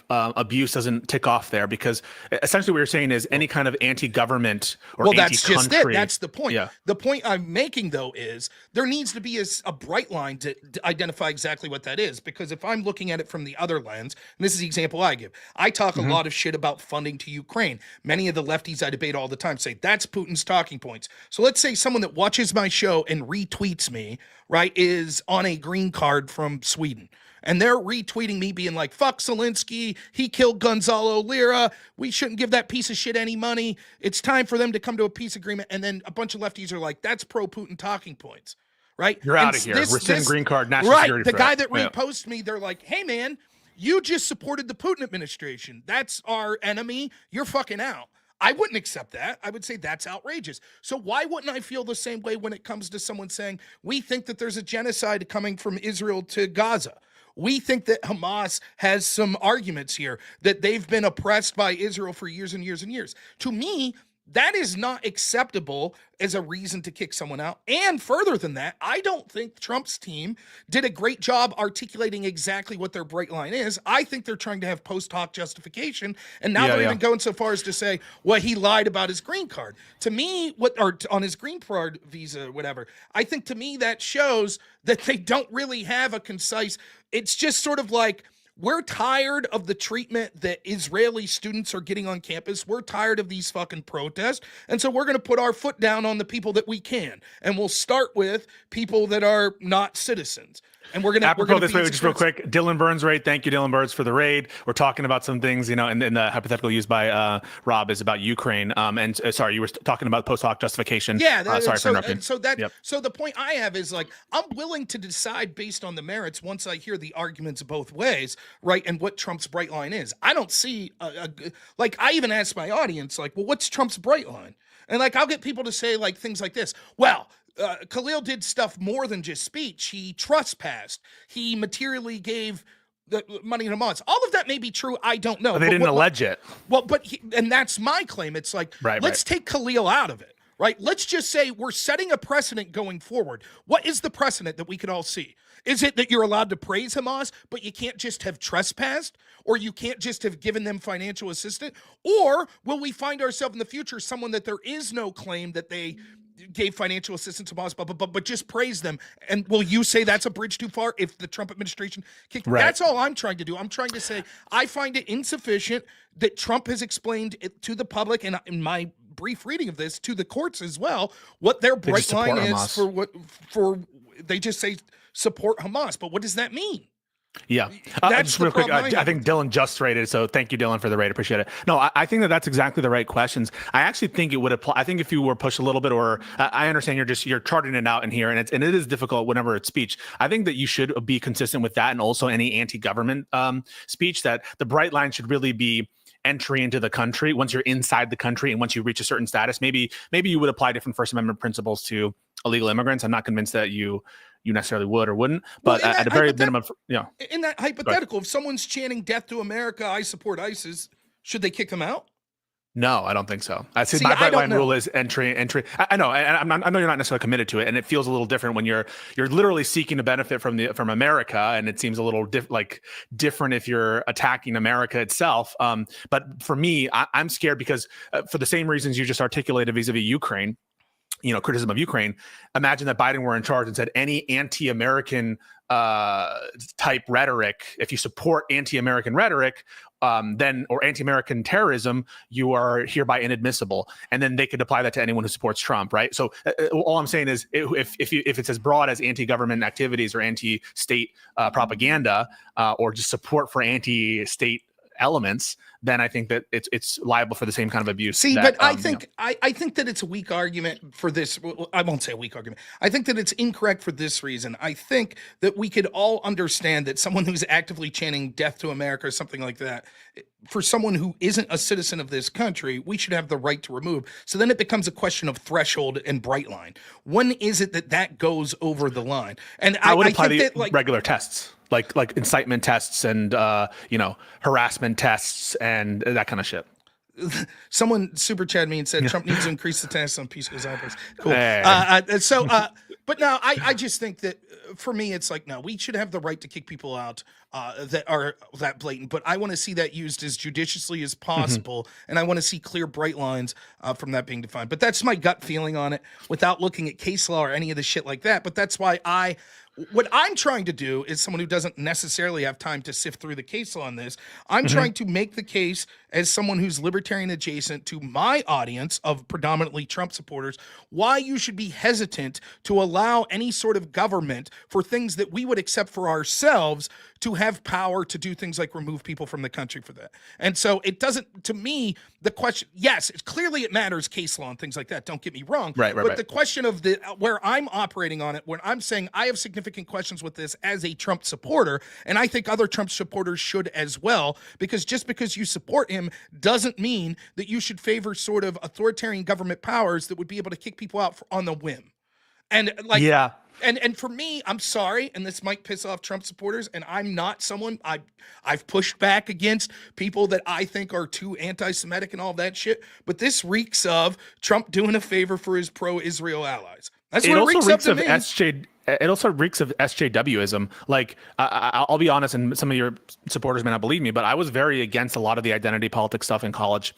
[SPEAKER 10] abuse doesn't tick off there, because essentially what you're saying is any kind of anti-government or
[SPEAKER 1] that's just it.
[SPEAKER 10] anti-country.
[SPEAKER 1] That's the point.
[SPEAKER 10] Yeah.
[SPEAKER 1] The point I'm making, though, is there needs to be a bright line to identify exactly what that is. Because if I'm looking at it from the other lens, and this is the example I give, I talk a lot of shit about funding to Ukraine. Many of the lefties I debate all the time say that's Putin's talking points. So let's say someone that watches my show and retweets me, right, is on a green card from Sweden. And they're retweeting me being like, fuck Zelensky, he killed Gonzalo Lira, we shouldn't give that piece of shit any money, it's time for them to come to a peace agreement. And then a bunch of lefties are like, that's pro-Putin talking points, right?
[SPEAKER 10] You're out of here. Rescind green card, national security
[SPEAKER 1] the
[SPEAKER 10] threat.
[SPEAKER 1] guy that reposts me, they're like, hey man, you just supported the Putin administration. That's our enemy. You're fucking out. I wouldn't accept that. I would say that's outrageous. So why wouldn't I feel the same way when it comes to someone saying, we think that there's a genocide coming from Israel to Gaza? We think that Hamas has some arguments here, that they've been oppressed by Israel for years and years and years. To me, that is not acceptable as a reason to kick someone out. And further than that, I don't think Trump's team did a great job articulating exactly what their bright line is. I think they're trying to have post hoc justification. And now they're even going so far as to say, well, he lied about his green card. To me, on his green card visa, whatever, I think to me that shows that they don't really have a concise, it's just sort of like, we're tired of the treatment that Israeli students are getting on campus. We're tired of these fucking protests. And so we're going to put our foot down on the people that we can. And we'll start with people that are not citizens. And we're going to
[SPEAKER 10] this way, just real quick. Dylan Burns raid. Thank you, Dylan Burns, for the raid. We're talking about some things, and the hypothetical used by Rob is about Ukraine. Sorry, you were talking about post hoc justification.
[SPEAKER 1] Yeah.
[SPEAKER 10] Sorry for interrupting.
[SPEAKER 1] So the point I have is like, I'm willing to decide based on the merits once I hear the arguments both ways, right? And what Trump's bright line is. I don't see like, I even ask my audience, like, well, what's Trump's bright line? And like, I'll get people to say like things like this. Well, Khalil did stuff more than just speech. He trespassed. He materially gave the money to Hamas. All of that may be true. I don't know.
[SPEAKER 10] But they didn't allege it.
[SPEAKER 1] Well, and that's my claim. It's like, let's take Khalil out of it, right? Let's just say we're setting a precedent going forward. What is the precedent that we could all see? Is it that you're allowed to praise Hamas, but you can't just have trespassed, or you can't just have given them financial assistance? Or will we find ourselves in the future someone that there is no claim that they gave financial assistance to Hamas, but just praise them. And will you say that's a bridge too far if the Trump administration kicked?
[SPEAKER 10] Right.
[SPEAKER 1] That's all I'm trying to do. I'm trying to say I find it insufficient that Trump has explained it to the public, and in my brief reading of this, to the courts as well, what their
[SPEAKER 10] They just
[SPEAKER 1] bright line
[SPEAKER 10] support
[SPEAKER 1] is
[SPEAKER 10] Hamas.
[SPEAKER 1] they just say support Hamas. But what does that mean?
[SPEAKER 10] Yeah.
[SPEAKER 1] That's
[SPEAKER 10] Just
[SPEAKER 1] the
[SPEAKER 10] real quick,
[SPEAKER 1] problem I
[SPEAKER 10] I
[SPEAKER 1] have
[SPEAKER 10] think
[SPEAKER 1] with
[SPEAKER 10] Dylan just rated, so thank you, Dylan, for the rate. Appreciate it. No, I think that that's exactly the right questions. I actually think it would apply. I think if you were pushed a little bit, or I understand you're charting it out in here, and it is difficult whenever it's speech. I think that you should be consistent with that, and also any anti-government speech. That the bright line should really be entry into the country. Once you're inside the country, and once you reach a certain status, maybe you would apply different First Amendment principles to illegal immigrants. I'm not convinced that you necessarily would or wouldn't, but
[SPEAKER 1] Well,
[SPEAKER 10] at a very minimum,
[SPEAKER 1] in that hypothetical, if someone's chanting "Death to America," I support ISIS, should they kick them out?
[SPEAKER 10] No, I don't think so. I see.
[SPEAKER 1] See,
[SPEAKER 10] My
[SPEAKER 1] I
[SPEAKER 10] bright
[SPEAKER 1] don't
[SPEAKER 10] line
[SPEAKER 1] know.
[SPEAKER 10] rule is entry. I know, and I know you're not necessarily committed to it, and it feels a little different when you're literally seeking to benefit from America, and it seems a little different if you're attacking America itself. But for me, I'm scared because for the same reasons you just articulated vis-a-vis Ukraine. Criticism of Ukraine. Imagine that Biden were in charge and said any anti-American type rhetoric, if you support anti-American rhetoric, then or anti-American terrorism, you are hereby inadmissible. And then they could apply that to anyone who supports Trump, right? So all I'm saying is, if it's as broad as anti-government activities or anti-state propaganda, or just support for anti-state elements, then I think that it's liable for the same kind of abuse.
[SPEAKER 1] See,
[SPEAKER 10] that,
[SPEAKER 1] but I think that it's a weak argument for this. Well, I won't say a weak argument. I think that it's incorrect for this reason. I think that we could all understand that someone who's actively chanting "Death to America" or something like that, for someone who isn't a citizen of this country, we should have the right to remove. So then it becomes a question of threshold and bright line. When is it that goes over the line? And
[SPEAKER 10] I would apply
[SPEAKER 1] think
[SPEAKER 10] the
[SPEAKER 1] that, like,
[SPEAKER 10] regular tests, like incitement tests and harassment tests and that kind of shit.
[SPEAKER 1] someone super chat me and said Trump needs to increase the tax on peaceful outbursts. Cool.
[SPEAKER 10] Hey.
[SPEAKER 1] But no, I just think that for me, it's like, no, we should have the right to kick people out that are that blatant. But I want to see that used as judiciously as possible. And I want to see clear, bright lines from that being defined. But that's my gut feeling on it without looking at case law or any of the shit like that. But that's why what I'm trying to do is someone who doesn't necessarily have time to sift through the case law on this. I'm trying to make the case as someone who's libertarian adjacent to my audience of predominantly Trump supporters, why you should be hesitant to allow any sort of government for things that we would accept for ourselves to have power to do things like remove people from the country for that. And so it doesn't, to me, the question, yes, clearly it matters, case law and things like that, don't get me wrong. But the question of where I'm operating on it, when I'm saying I have significant questions with this as a Trump supporter, and I think other Trump supporters should as well, because just because you support him doesn't mean that you should favor sort of authoritarian government powers that would be able to kick people out on the whim. And like,
[SPEAKER 10] yeah.
[SPEAKER 1] And for me, I'm sorry, and this might piss off Trump supporters, and I'm not someone, I've pushed back against people that I think are too anti-Semitic and all that shit, but this reeks of Trump doing a favor for his pro-Israel allies. That's what it reeks up to me.
[SPEAKER 10] It also reeks of SJWism. Like, I'll be honest, and some of your supporters may not believe me, but I was very against a lot of the identity politics stuff in college,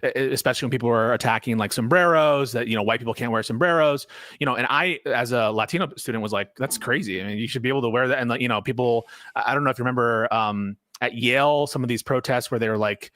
[SPEAKER 10] especially when people were attacking like sombreros, that, white people can't wear sombreros, and I, as a Latino student, was like, that's crazy. I mean, you should be able to wear that. And, people, I don't know if you remember at Yale, some of these protests where they were like,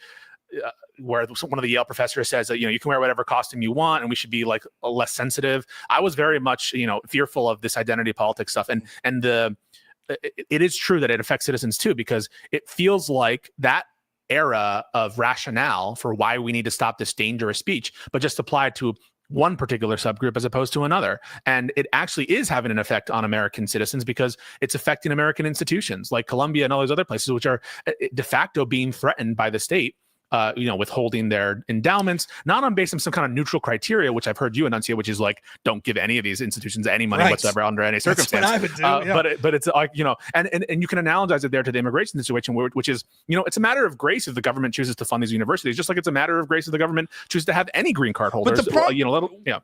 [SPEAKER 10] where one of the Yale professors says that, you can wear whatever costume you want and we should be like less sensitive. I was very much, fearful of this identity politics stuff. And it is true that it affects citizens too, because it feels like that era of rationale for why we need to stop this dangerous speech, but just applied to one particular subgroup as opposed to another. And it actually is having an effect on American citizens because it's affecting American institutions like Columbia and all those other places, which are de facto being threatened by the state. Withholding their endowments, not on based on some kind of neutral criteria, which I've heard you enunciate, which is like, don't give any of these institutions any money whatsoever under any circumstance.
[SPEAKER 1] That's what I would do,
[SPEAKER 10] But it's like, and you can analogize it there to the immigration situation, which is, it's a matter of grace if the government chooses to fund these universities, just like it's a matter of grace if the government chooses to have any green card holders.
[SPEAKER 1] But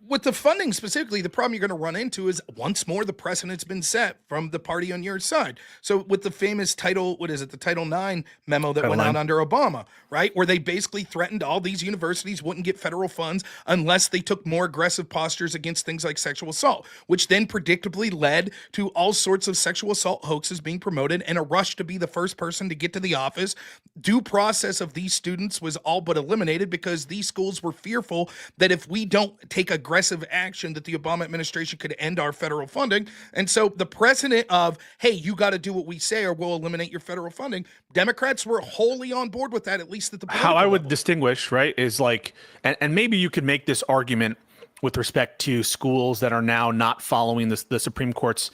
[SPEAKER 1] with the funding specifically, the problem you're going to run into is once more the precedent's been set from the party on your side. So with the famous Title IX memo that went out under Obama, right, where they they basically threatened all these universities wouldn't get federal funds unless they took more aggressive postures against things like sexual assault, which then predictably led to all sorts of sexual assault hoaxes being promoted and a rush to be the first person to get to the office. Due process of these students was all but eliminated because these schools were fearful that if we don't take aggressive action, that the Obama administration could end our federal funding. And so the precedent of, hey, you got to do what we say or we'll eliminate your federal funding, Democrats were wholly on board with that, at least at the
[SPEAKER 10] How I
[SPEAKER 1] political
[SPEAKER 10] would
[SPEAKER 1] level.
[SPEAKER 10] distinguish, right, is like, and maybe you could make this argument with respect to schools that are now not following the Supreme Court's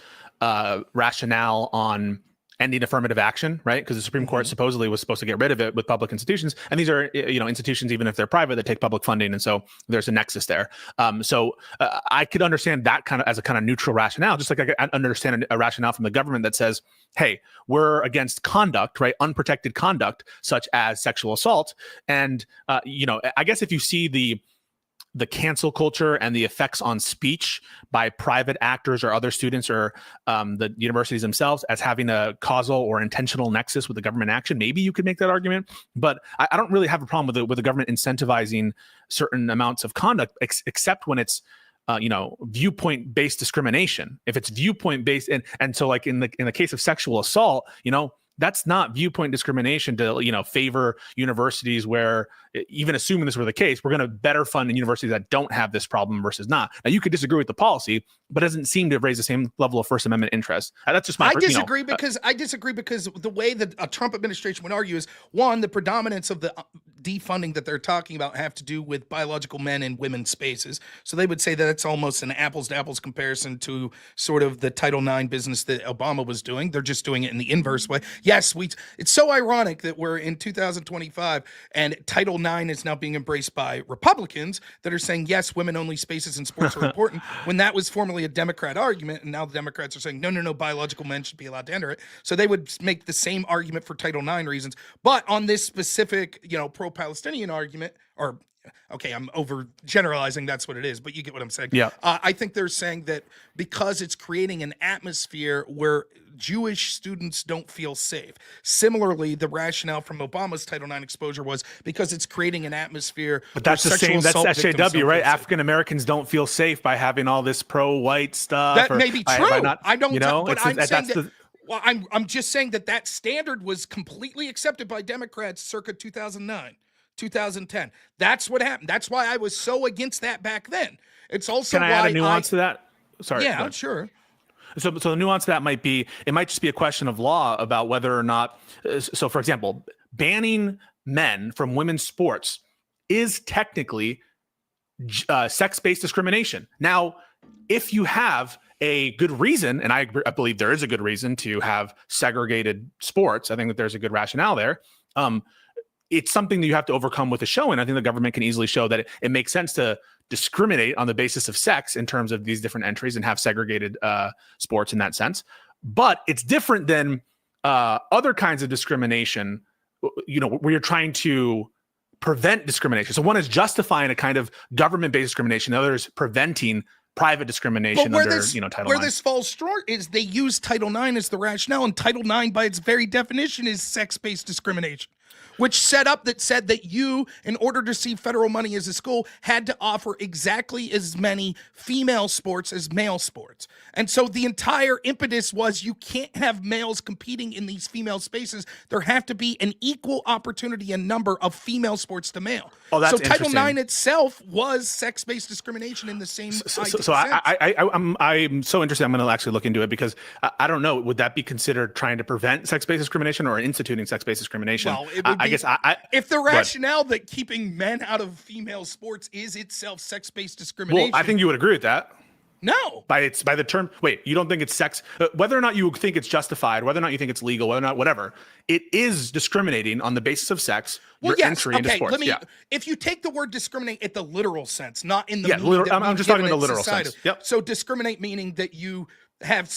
[SPEAKER 10] rationale on ending affirmative action, right? Because the Supreme Court supposedly was supposed to get rid of it with public institutions, and these are institutions, even if they're private, that take public funding, and so there's a nexus there. So I could understand that kind of as a kind of neutral rationale, just like I could understand a rationale from the government that says, hey, we're against conduct, right? Unprotected conduct, such as sexual assault, and I guess if you see the cancel culture and the effects on speech by private actors or other students or the universities themselves as having a causal or intentional nexus with the government action, maybe you could make that argument. But I don't really have a problem with the government incentivizing certain amounts of conduct, except when it's viewpoint-based discrimination. If it's viewpoint-based, and so like in the case of sexual assault, that's not viewpoint discrimination to favor universities where, even assuming this were the case, we're going to better fund universities that don't have this problem versus not. Now, you could disagree with the policy, but it doesn't seem to raise the same level of First Amendment interest. That's just my.
[SPEAKER 1] I disagree because the way that a Trump administration would argue is, one, the predominance of the defunding that they're talking about have to do with biological men and women's spaces. So they would say that it's almost an apples to apples comparison to sort of the Title IX business that Obama was doing. They're just doing it in the inverse way. Yes, it's so ironic that we're in 2025 and Title IX is now being embraced by Republicans that are saying, yes, women-only spaces in sports are important, when that was formerly a Democrat argument, and now the Democrats are saying, no, biological men should be allowed to enter it. So they would make the same argument for Title IX reasons. But on this specific, pro-Palestinian argument, or okay, I'm over generalizing, that's what it is, but you get what I'm saying.
[SPEAKER 10] Yeah.
[SPEAKER 1] I think they're saying that because it's creating an atmosphere where Jewish students don't feel safe. Similarly, the rationale from Obama's Title IX exposure was because it's creating an atmosphere.
[SPEAKER 10] But that's the same. That's SJW, right? African Americans don't feel safe by having all this pro-white stuff.
[SPEAKER 1] That may be true. I don't know. But I'm saying that. Well, I'm just saying that standard was completely accepted by Democrats circa 2009. 2010. That's what happened. That's why I was so against that back then. It's also
[SPEAKER 10] Can I add a nuance to that? Sorry.
[SPEAKER 1] Yeah, sure.
[SPEAKER 10] So the nuance to that might just be a question of law about whether or not. So, for example, banning men from women's sports is technically sex-based discrimination. Now, if you have a good reason, and I believe there is a good reason to have segregated sports, I think that there's a good rationale there. It's something that you have to overcome with a showing. I think the government can easily show that it makes sense to discriminate on the basis of sex in terms of these different entries and have segregated sports in that sense. But it's different than other kinds of discrimination, where you're trying to prevent discrimination. So one is justifying a kind of government-based discrimination. The other is preventing private discrimination under Title IX.
[SPEAKER 1] Where this falls short is they use Title IX as the rationale, and Title IX by its very definition is sex-based discrimination, which said that you, in order to receive federal money as a school, had to offer exactly as many female sports as male sports. And so the entire impetus was you can't have males competing in these female spaces. There have to be an equal opportunity and number of female sports to male.
[SPEAKER 10] Oh, that's
[SPEAKER 1] so Title
[SPEAKER 10] interesting.
[SPEAKER 1] IX itself was sex-based discrimination in the same
[SPEAKER 10] So I'm so interested. I'm going to actually look into it because I don't know. Would that be considered trying to prevent sex-based discrimination or instituting sex-based discrimination?
[SPEAKER 1] Well, it would
[SPEAKER 10] I guess
[SPEAKER 1] if the rationale that keeping men out of female sports is itself sex-based discrimination.
[SPEAKER 10] Well, I think you would agree with that.
[SPEAKER 1] No.
[SPEAKER 10] By the term, wait, you don't think it's sex, whether or not you think it's justified, whether or not you think it's legal, whether or not, whatever, it is discriminating on the basis of sex, your entry into sports.
[SPEAKER 1] If you take the word discriminate at the literal sense, not in the
[SPEAKER 10] I'm just talking in the literal sense. Yep.
[SPEAKER 1] So discriminate meaning that you have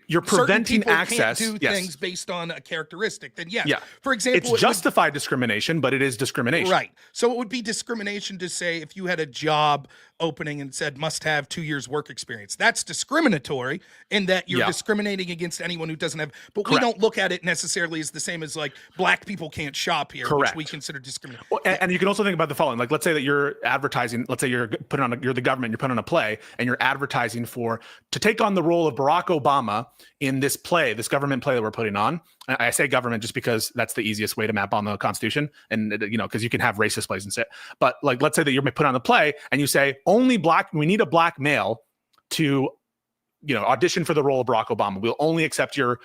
[SPEAKER 10] you're
[SPEAKER 1] certain
[SPEAKER 10] preventing
[SPEAKER 1] people
[SPEAKER 10] access.
[SPEAKER 1] can't do
[SPEAKER 10] Yes.
[SPEAKER 1] things based on a characteristic, then yes.
[SPEAKER 10] Yeah.
[SPEAKER 1] For example,
[SPEAKER 10] It's justified discrimination, but it is discrimination.
[SPEAKER 1] Right. So it would be discrimination to say if you had a job opening and said must have 2 years work experience. That's discriminatory in that you're
[SPEAKER 10] Yeah.
[SPEAKER 1] discriminating against anyone who doesn't have, but we
[SPEAKER 10] Correct.
[SPEAKER 1] don't look at it necessarily as the same as like black people can't shop here,
[SPEAKER 10] Correct.
[SPEAKER 1] which we consider discrimination.
[SPEAKER 10] Well, and you can also think about the following. Like, let's say that you're advertising, let's say you're putting on, you're the government, you're putting on a play and you're advertising to take on the role of Barack Obama in this play, this government play that we're putting on. I say government just because that's the easiest way to map on the Constitution. And, because you can have racist plays and shit. But like, let's say that you're put on the play and you say we need a black male to, audition for the role of Barack Obama. We'll only accept your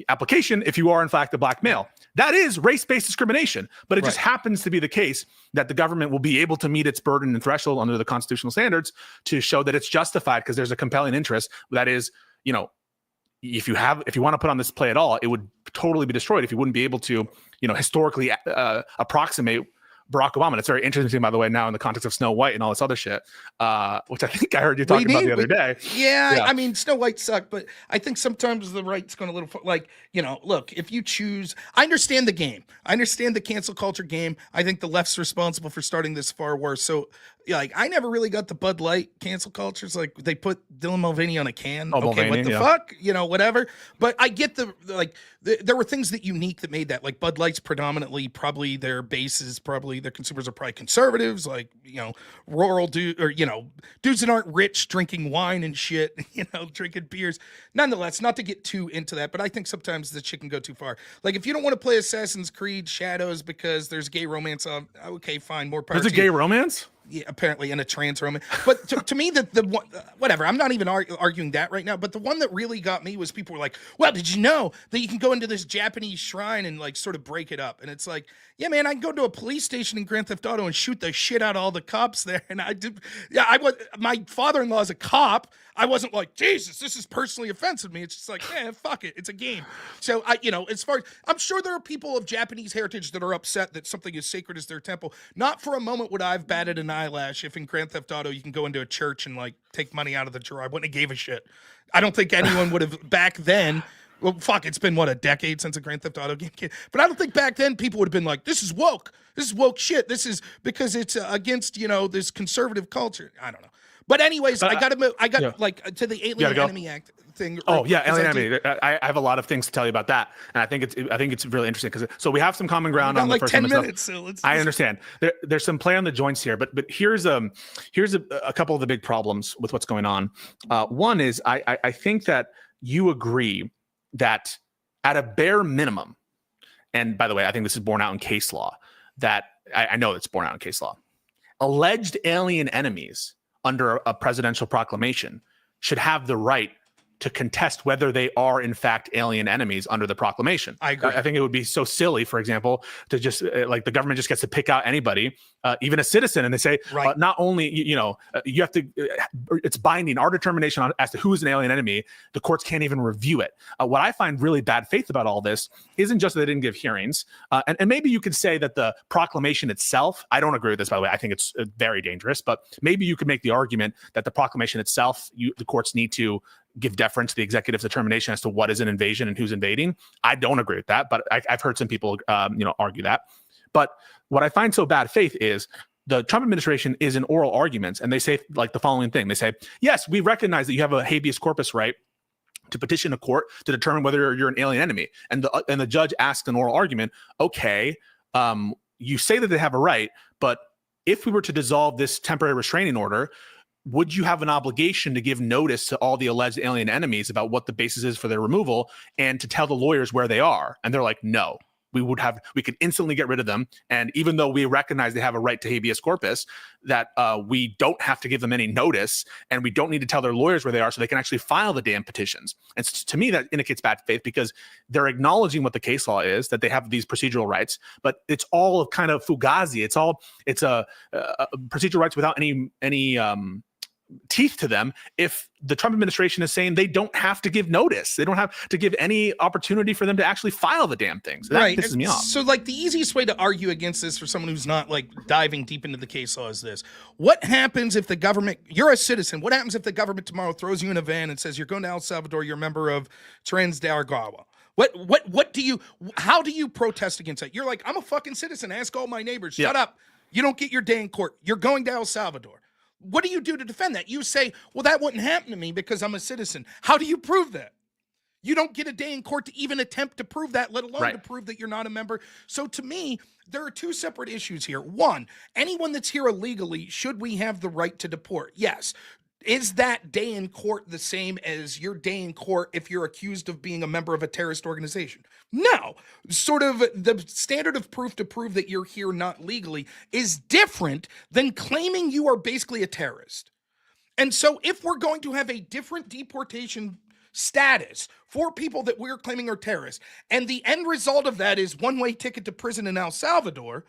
[SPEAKER 10] application if you are in fact a black male. That is race-based discrimination, but it just happens to be the case that the government will be able to meet its burden and threshold under the constitutional standards to show that it's justified because there's a compelling interest. That is, if you want to put on this play at all, it would totally be destroyed if you wouldn't be able to, historically approximate Barack Obama. And it's very interesting, by the way, now in the context of Snow White and all this other shit, which I think I heard you talking about the other day.
[SPEAKER 1] Yeah, I mean, Snow White sucked, but I think sometimes the right's going a little look, if you choose, I understand the game. I understand the cancel culture game. I think the left's responsible for starting this far worse. So, I never really got the Bud Light cancel culture. It's like they put Dylan Mulvaney on a can. Okay,
[SPEAKER 10] Mulvaney,
[SPEAKER 1] what the fuck? Whatever. But I get there were things that unique that made that. Like Bud Light's predominantly, probably their base is probably, their consumers are probably conservatives, like, rural dudes that aren't rich drinking wine and shit, drinking beers. Nonetheless, not to get too into that, but I think sometimes the shit can go too far. Like if you don't want to play Assassin's Creed Shadows because there's gay romance on, okay, fine, more power.
[SPEAKER 10] There's a gay romance?
[SPEAKER 1] Yeah, apparently in a trans romance. But to me, the one, whatever, I'm not even arguing that right now. But the one that really got me was people were like, well, did you know that you can go into this Japanese shrine and like sort of break it up? And it's like, yeah, man, I can go to a police station in Grand Theft Auto and shoot the shit out of all the cops there. And my father-in-law is a cop. I wasn't like, Jesus, this is personally offensive to me. It's just like, fuck it. It's a game. So as far as, I'm sure there are people of Japanese heritage that are upset that something as sacred as their temple. Not for a moment would I have batted an eyelash if in Grand Theft Auto you can go into a church and like take money out of the drawer. I wouldn't have gave a shit. I don't think anyone would have back then. Well, fuck, it's been a decade since a Grand Theft Auto game came. But I don't think back then people would have been like, this is woke. This is woke shit. This is because it's against, this conservative culture. I don't know. But anyways, I got to move. I got to the Alien Enemy Act thing.
[SPEAKER 10] Oh yeah, Alien Enemy. I have a lot of things to tell you about that, and I think it's really interesting because we have some common ground on the first
[SPEAKER 1] 10 minutes. So
[SPEAKER 10] I understand. There's some play on the joints here, but here's a couple of the big problems with what's going on. One is I think that you agree that at a bare minimum, and by the way, I think this is borne out in case law. That I know it's borne out in case law. Alleged alien enemies under a presidential proclamation should have the right to contest whether they are in fact alien enemies under the proclamation.
[SPEAKER 1] I agree.
[SPEAKER 10] I think it would be so silly, for example, to just like the government just gets to pick out anybody, even a citizen, and they say, not only, you have to, it's binding our determination as to who is an alien enemy. The courts can't even review it. What I find really bad faith about all this isn't just that they didn't give hearings. And maybe you could say that the proclamation itself, I don't agree with this, by the way. I think it's very dangerous, but maybe you could make the argument that the proclamation itself, the courts need to give deference to the executive's determination as to what is an invasion and who's invading. I don't agree with that, but I've heard some people, argue that. But what I find so bad faith is the Trump administration is in oral arguments, and they say like the following thing. They say, yes, we recognize that you have a habeas corpus right to petition a court to determine whether you're an alien enemy. And the judge asked an oral argument, okay, you say that they have a right, but if we were to dissolve this temporary restraining order, would you have an obligation to give notice to all the alleged alien enemies about what the basis is for their removal and to tell the lawyers where they are? And they're like, no, we could instantly get rid of them. And even though we recognize they have a right to habeas corpus, that we don't have to give them any notice and we don't need to tell their lawyers where they are so they can actually file the damn petitions. And to me, that indicates bad faith because they're acknowledging what the case law is, that they have these procedural rights, but it's all kind of fugazi. It's a procedural rights without any teeth to them if the Trump administration is saying they don't have to give notice. They don't have to give any opportunity for them to actually file the damn thing. So that
[SPEAKER 1] Right.
[SPEAKER 10] pisses me off.
[SPEAKER 1] So, like, the easiest way to argue against this for someone who's not like diving deep into the case law is this: what happens if the government? You're a citizen. What happens if the government tomorrow throws you in a van and says you're going to El Salvador? You're a member of Transdargawa. What do you? How do you protest against that? You're like, I'm a fucking citizen. Ask all my neighbors. Shut up. You don't get your day in court. You're going to El Salvador. What do you do to defend that? You say, well, that wouldn't happen to me because I'm a citizen. How do you prove that? You don't get a day in court to even attempt to prove that, let alone to prove that you're not a member. So to me, there are two separate issues here. One, anyone that's here illegally, should we have the right to deport? Yes. Is that day in court the same as your day in court if you're accused of being a member of a terrorist organization? No. Sort of the standard of proof to prove that you're here not legally is different than claiming you are basically a terrorist. And so if we're going to have a different deportation status for people that we're claiming are terrorists, and the end result of that is one-way ticket to prison in El Salvador,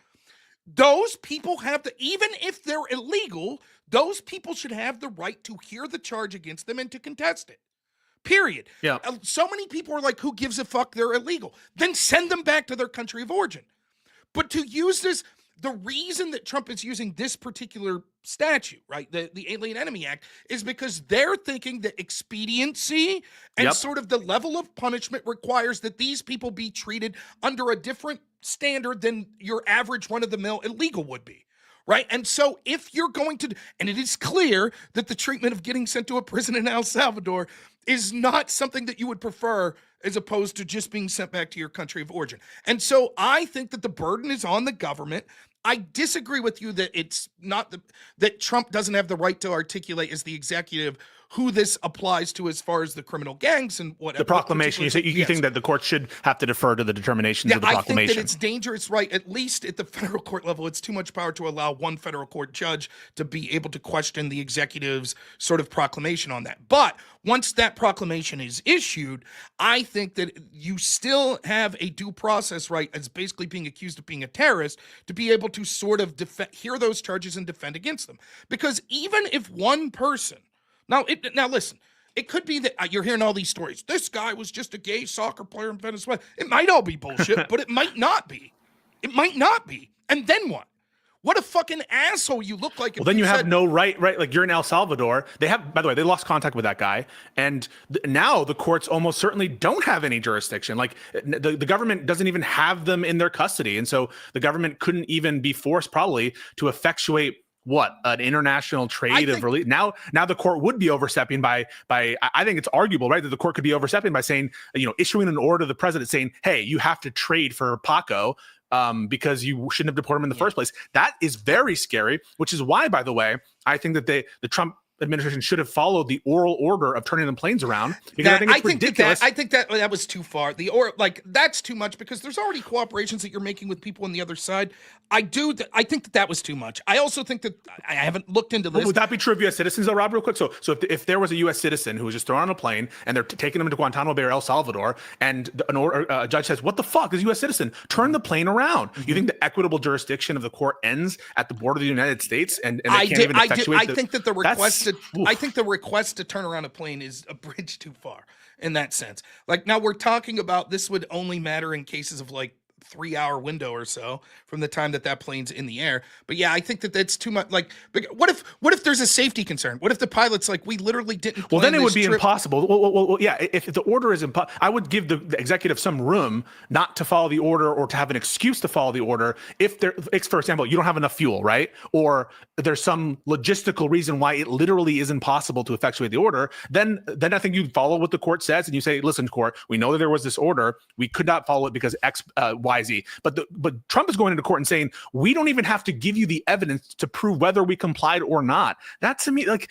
[SPEAKER 1] those people have even if they're illegal, those people should have the right to hear the charge against them and to contest it. Period.
[SPEAKER 10] Yeah.
[SPEAKER 1] So many people are like, who gives a fuck? They're illegal. Then send them back to their country of origin. But to use this, the reason that Trump is using this particular statute, right, the Alien Enemy Act, is because they're thinking that expediency and sort of the level of punishment requires that these people be treated under a different standard than your average run-of-the-mill illegal would be. Right. And so if you're going to, and it is clear that the treatment of getting sent to a prison in El Salvador is not something that you would prefer as opposed to just being sent back to your country of origin. And so I think that the burden is on the government. I disagree with you that it's not that Trump doesn't have the right to articulate as the executive who this applies to as far as the criminal gangs and whatever.
[SPEAKER 10] The proclamation, you think that the court should have to defer to the determinations of the proclamation?
[SPEAKER 1] I think that it's dangerous, right? At least at the federal court level, it's too much power to allow one federal court judge to be able to question the executive's sort of proclamation on that. But once that proclamation is issued, I think that you still have a due process right as basically being accused of being a terrorist to be able to sort of hear those charges and defend against them. Because even if one person, now listen, it could be that you're hearing all these stories. This guy was just a gay soccer player in Venezuela. It might all be bullshit, but it might not be. It might not be. And then what? What a fucking asshole you look like.
[SPEAKER 10] Well, then you have no right? Like you're in El Salvador. They have, by the way, they lost contact with that guy. And now the courts almost certainly don't have any jurisdiction. Like the government doesn't even have them in their custody. And so the government couldn't even be forced probably to effectuate an international trade of release. Now the court would be overstepping by I think it's arguable, right, that the court could be overstepping by saying, issuing an order to the president saying, hey, you have to trade for Paco because you shouldn't have deported him in the first place. That is very scary, which is why, by the way, I think that the Trump administration should have followed the oral order of turning the planes around, because I think it's ridiculous.
[SPEAKER 1] I think that was too far. That's too much, because there's already cooperations that you're making with people on the other side. I think that was too much. I also think that I haven't looked into this.
[SPEAKER 10] Well, would that be true of U.S. citizens, though, Rob? Real quick. So if there was a U.S. citizen who was just thrown on a plane and they're taking them to Guantanamo Bay or El Salvador, and a judge says, "What the fuck is a U.S. citizen? Turn the plane around." Mm-hmm. You think the equitable jurisdiction of the court ends at the border of the United States, and they can't even effectuate
[SPEAKER 1] I think that the request to turn around a plane is a bridge too far in that sense. Like, now we're talking about this would only matter in cases of like 3-hour window or so from the time that plane's in the air. But yeah, I think that that's too much. Like, what if there's a safety concern? What if the pilot's like, we literally didn't plan
[SPEAKER 10] then it would be
[SPEAKER 1] trip.
[SPEAKER 10] impossible. Well, yeah, if the order is impossible, I would give the executive some room not to follow the order or to have an excuse to follow the order. If for example, you don't have enough fuel, right? Or there's some logistical reason why it literally is impossible to effectuate the order, then I think you follow what the court says and you say, listen, court, we know that there was this order. We could not follow it because X, Y, Z. But Trump is going into court and saying, we don't even have to give you the evidence to prove whether we complied or not. That, to me, like,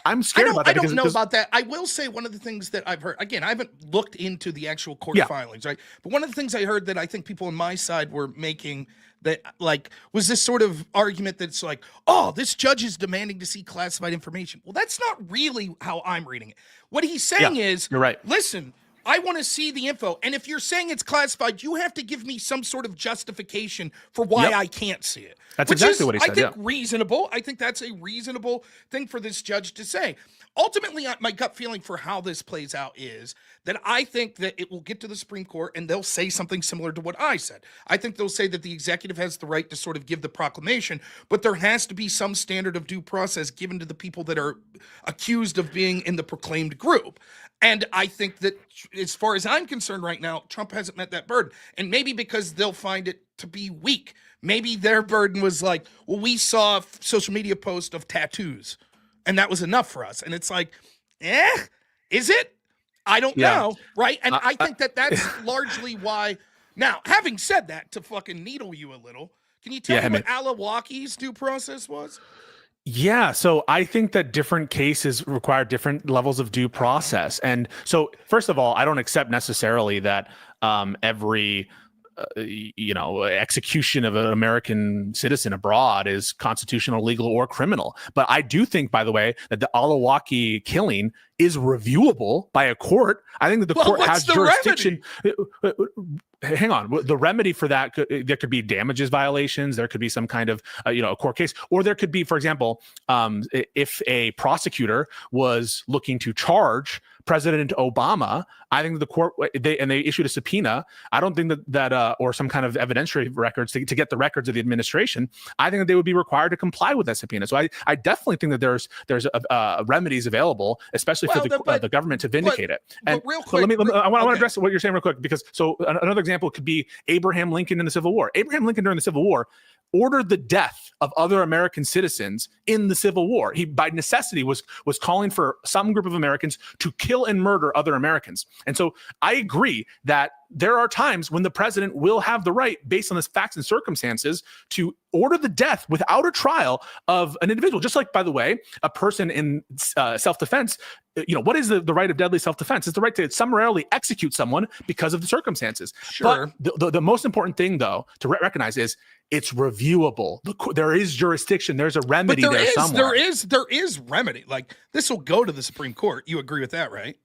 [SPEAKER 10] I'm scared about that.
[SPEAKER 1] I don't know about that. I will say one of the things that I've heard, again, I haven't looked into the actual court filings, right? But one of the things I heard that I think people on my side were making that, like, was this sort of argument that's like, oh, this judge is demanding to see classified information. Well, that's not really how I'm reading it. What he's saying is,
[SPEAKER 10] you're right.
[SPEAKER 1] Listen, I want to see the info. And if you're saying it's classified, you have to give me some sort of justification for why I can't see it.
[SPEAKER 10] That's
[SPEAKER 1] which
[SPEAKER 10] exactly
[SPEAKER 1] is,
[SPEAKER 10] what he said.
[SPEAKER 1] I think reasonable. I think that's a reasonable thing for this judge to say. Ultimately, my gut feeling for how this plays out is that I think that it will get to the Supreme Court and they'll say something similar to what I said. I think they'll say that the executive has the right to sort of give the proclamation, but there has to be some standard of due process given to the people that are accused of being in the proclaimed group. And I think that as far as I'm concerned right now, Trump hasn't met that burden. And maybe because they'll find it to be weak. Maybe their burden was like, well, we saw a social media post of tattoos and that was enough for us. And it's like, is it? I don't know, right? And I think that that's largely why. Now, having said that, to fucking needle you a little, can you tell me what Alawaki's due process was?
[SPEAKER 10] Yeah, so I think that different cases require different levels of due process. And so, first of all, I don't accept necessarily that every execution of an American citizen abroad is constitutional, legal, or criminal. But I do think, by the way, that the Alawaki killing is reviewable by a court. I think that the court has jurisdiction. Hang on. The remedy for that, there could be damages violations. There could be some kind of, a court case, or there could be, for example, if a prosecutor was looking to charge President Obama, I think the court they issued a subpoena. I don't think that or some kind of evidentiary records to get the records of the administration. I think that they would be required to comply with that subpoena. So I definitely think that there's remedies available, especially for the government to vindicate it. And
[SPEAKER 1] real quick,
[SPEAKER 10] I want to address what you're saying real quick, because another example could be Abraham Lincoln in the Civil War. Abraham Lincoln during the Civil War ordered the death of other American citizens in the Civil War. He, by necessity, was calling for some group of Americans to kill and murder other Americans. And so I agree that there are times when the president will have the right, based on the facts and circumstances, to order the death without a trial of an individual. Just like, by the way, a person in self-defense, what is the right of deadly self-defense? It's the right to summarily execute someone because of the circumstances.
[SPEAKER 1] Sure.
[SPEAKER 10] But the most important thing, though, to recognize is it's reviewable. There is jurisdiction. There's a remedy there somewhere.
[SPEAKER 1] There is remedy. Like, this will go to the Supreme Court. You agree with that, right?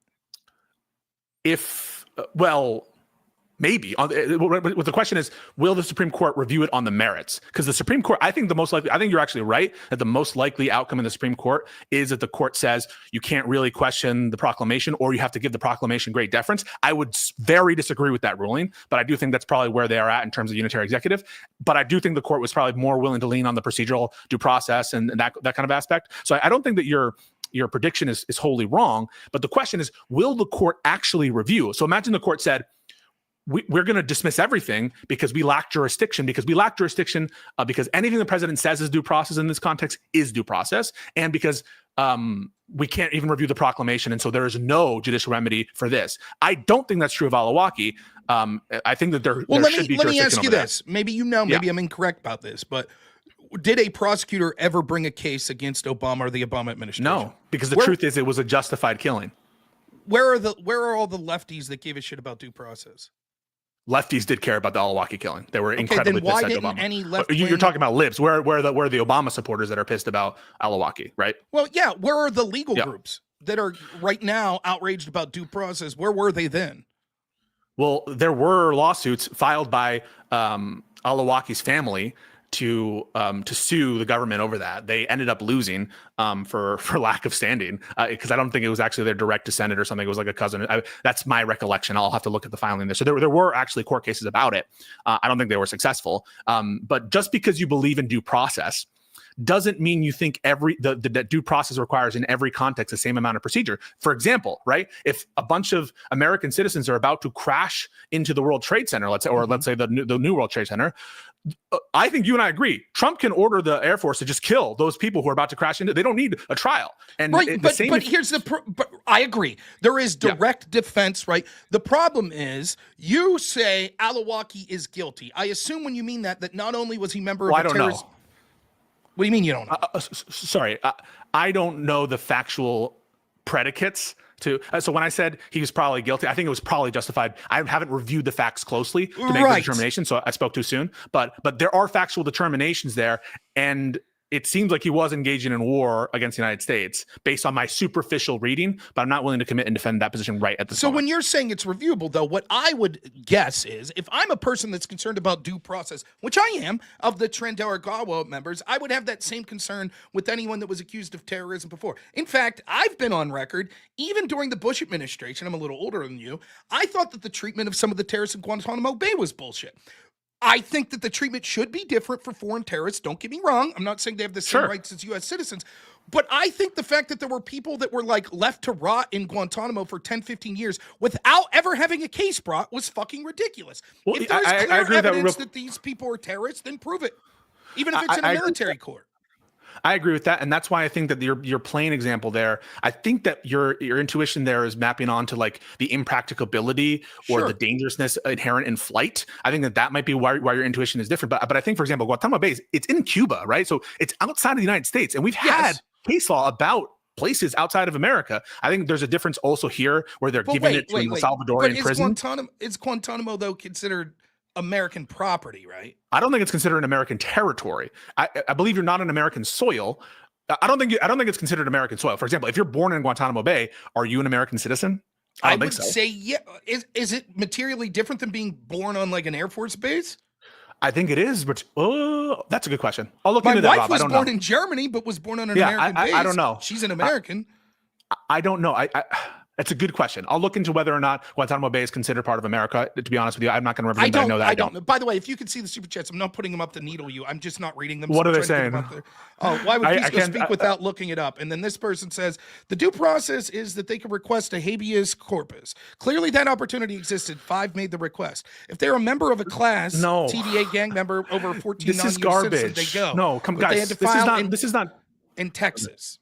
[SPEAKER 10] Maybe. But the question is, will the Supreme Court review it on the merits? Because the Supreme Court, I think you're actually right, that the most likely outcome in the Supreme Court is that the court says you can't really question the proclamation, or you have to give the proclamation great deference. I would very disagree with that ruling, but I do think that's probably where they are at in terms of unitary executive. But I do think the court was probably more willing to lean on the procedural due process and that kind of aspect. So I don't think that your prediction is wholly wrong. But the question is, will the court actually review? So imagine the court said, we're going to dismiss everything because we lack jurisdiction, because anything the president says is due process in this context is due process, and because we can't even review the proclamation, and so there is no judicial remedy for this. I don't think that's true of Alawaki. I think that there should be jurisdiction. Let me ask you this.
[SPEAKER 1] Maybe maybe I'm incorrect about this, but did a prosecutor ever bring a case against Obama or the Obama administration?
[SPEAKER 10] No, because the truth is it was a justified killing.
[SPEAKER 1] Where are all the lefties that gave a shit about due process?
[SPEAKER 10] Lefties did care about the Alawaki killing. They were incredibly pissed at Obama.
[SPEAKER 1] Any left
[SPEAKER 10] You're talking about libs. Where are the Obama supporters that are pissed about Alawaki, right?
[SPEAKER 1] Well, yeah. Where are the legal groups that are right now outraged about due process? Where were they then?
[SPEAKER 10] Well, there were lawsuits filed by Alawaki's family to sue the government over that. They ended up losing for lack of standing, because I don't think it was actually their direct descendant or something. It was like a cousin. That's my recollection. I'll have to look at the filing there. So there were actually court cases about it. I don't think they were successful. But just because you believe in due process doesn't mean you think the due process requires in every context the same amount of procedure. For example, right? If a bunch of American citizens are about to crash into the World Trade Center, let's say the new World Trade Center, I think you and I agree. Trump can order the Air Force to just kill those people who are about to crash into. They don't need a trial. And
[SPEAKER 1] right, but I agree. There is direct defense, right? The problem is you say Alawaki is guilty. I assume when you mean that not only was he a member of a terrorist.
[SPEAKER 10] Know.
[SPEAKER 1] What do you mean you don't know?
[SPEAKER 10] Sorry, I don't know the factual predicates to. So when I said he was probably guilty, I think it was probably justified. I haven't reviewed the facts closely to make the determination, so I spoke too soon. But there are factual determinations there, and it seems like he was engaging in war against the United States based on my superficial reading, but I'm not willing to commit and defend that position right at this
[SPEAKER 1] So
[SPEAKER 10] moment.
[SPEAKER 1] when you're saying it's reviewable, though, what I would guess is if I'm a person that's concerned about due process, which I am, of the Trandara members, I would have that same concern with anyone that was accused of terrorism before. In fact, I've been on record, even during the Bush administration, I'm a little older than you, I thought that the treatment of some of the terrorists in Guantanamo Bay was bullshit. I think that the treatment should be different for foreign terrorists. Don't get me wrong. I'm not saying they have the same rights as U.S. citizens. But I think the fact that there were people that were like left to rot in Guantanamo for 10, 15 years without ever having a case brought was fucking ridiculous.
[SPEAKER 10] Well,
[SPEAKER 1] if there's
[SPEAKER 10] I
[SPEAKER 1] clear
[SPEAKER 10] agree with that
[SPEAKER 1] evidence that these people are terrorists, then prove it. Even if it's in a military court.
[SPEAKER 10] I agree with that, and that's why I think that your plain example there. I think that your intuition there is mapping onto like the impracticability or the dangerousness inherent in flight. I think that might be why your intuition is different. But I think, for example, Guantanamo Bay it's in Cuba, right? So it's outside of the United States, and we've had case law about places outside of America. I think there's a difference also here where they're giving it to a Salvadorian prison.
[SPEAKER 1] Is Guantanamo though considered American property, right?
[SPEAKER 10] I don't think it's considered an American territory. I believe you're not on American soil. I don't think it's considered American soil. For example, if you're born in Guantanamo Bay, are you an American citizen?
[SPEAKER 1] I would say, yeah. Is it materially different than being born on like an Air Force base?
[SPEAKER 10] I think it is, but that's a good question. I'll look into that, Rob.
[SPEAKER 1] My wife was born in Germany, but was born on an American base.
[SPEAKER 10] I don't know.
[SPEAKER 1] She's an American.
[SPEAKER 10] I don't know. That's a good question. I'll look into whether or not Guantanamo Bay is considered part of America. To be honest with you, I'm not going to represent that. I know that I don't.
[SPEAKER 1] By the way, if you can see the super chats, I'm not putting them up to needle you. I'm just not reading them.
[SPEAKER 10] What are they saying?
[SPEAKER 1] Why would Pisco speak without looking it up? And then this person says, the due process is that they can request a habeas corpus. Clearly that opportunity existed. 5 made the request. If they're a member of a class, TDA gang member over 14
[SPEAKER 10] this is garbage.
[SPEAKER 1] Citizens, they go.
[SPEAKER 10] No, come
[SPEAKER 1] but
[SPEAKER 10] guys. This is not
[SPEAKER 1] in Texas.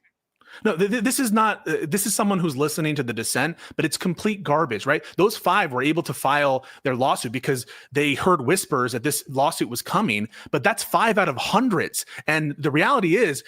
[SPEAKER 10] No, this is not. This is someone who's listening to the dissent, but it's complete garbage, right? Those 5 were able to file their lawsuit because they heard whispers that this lawsuit was coming, but that's 5 out of hundreds. And the reality is,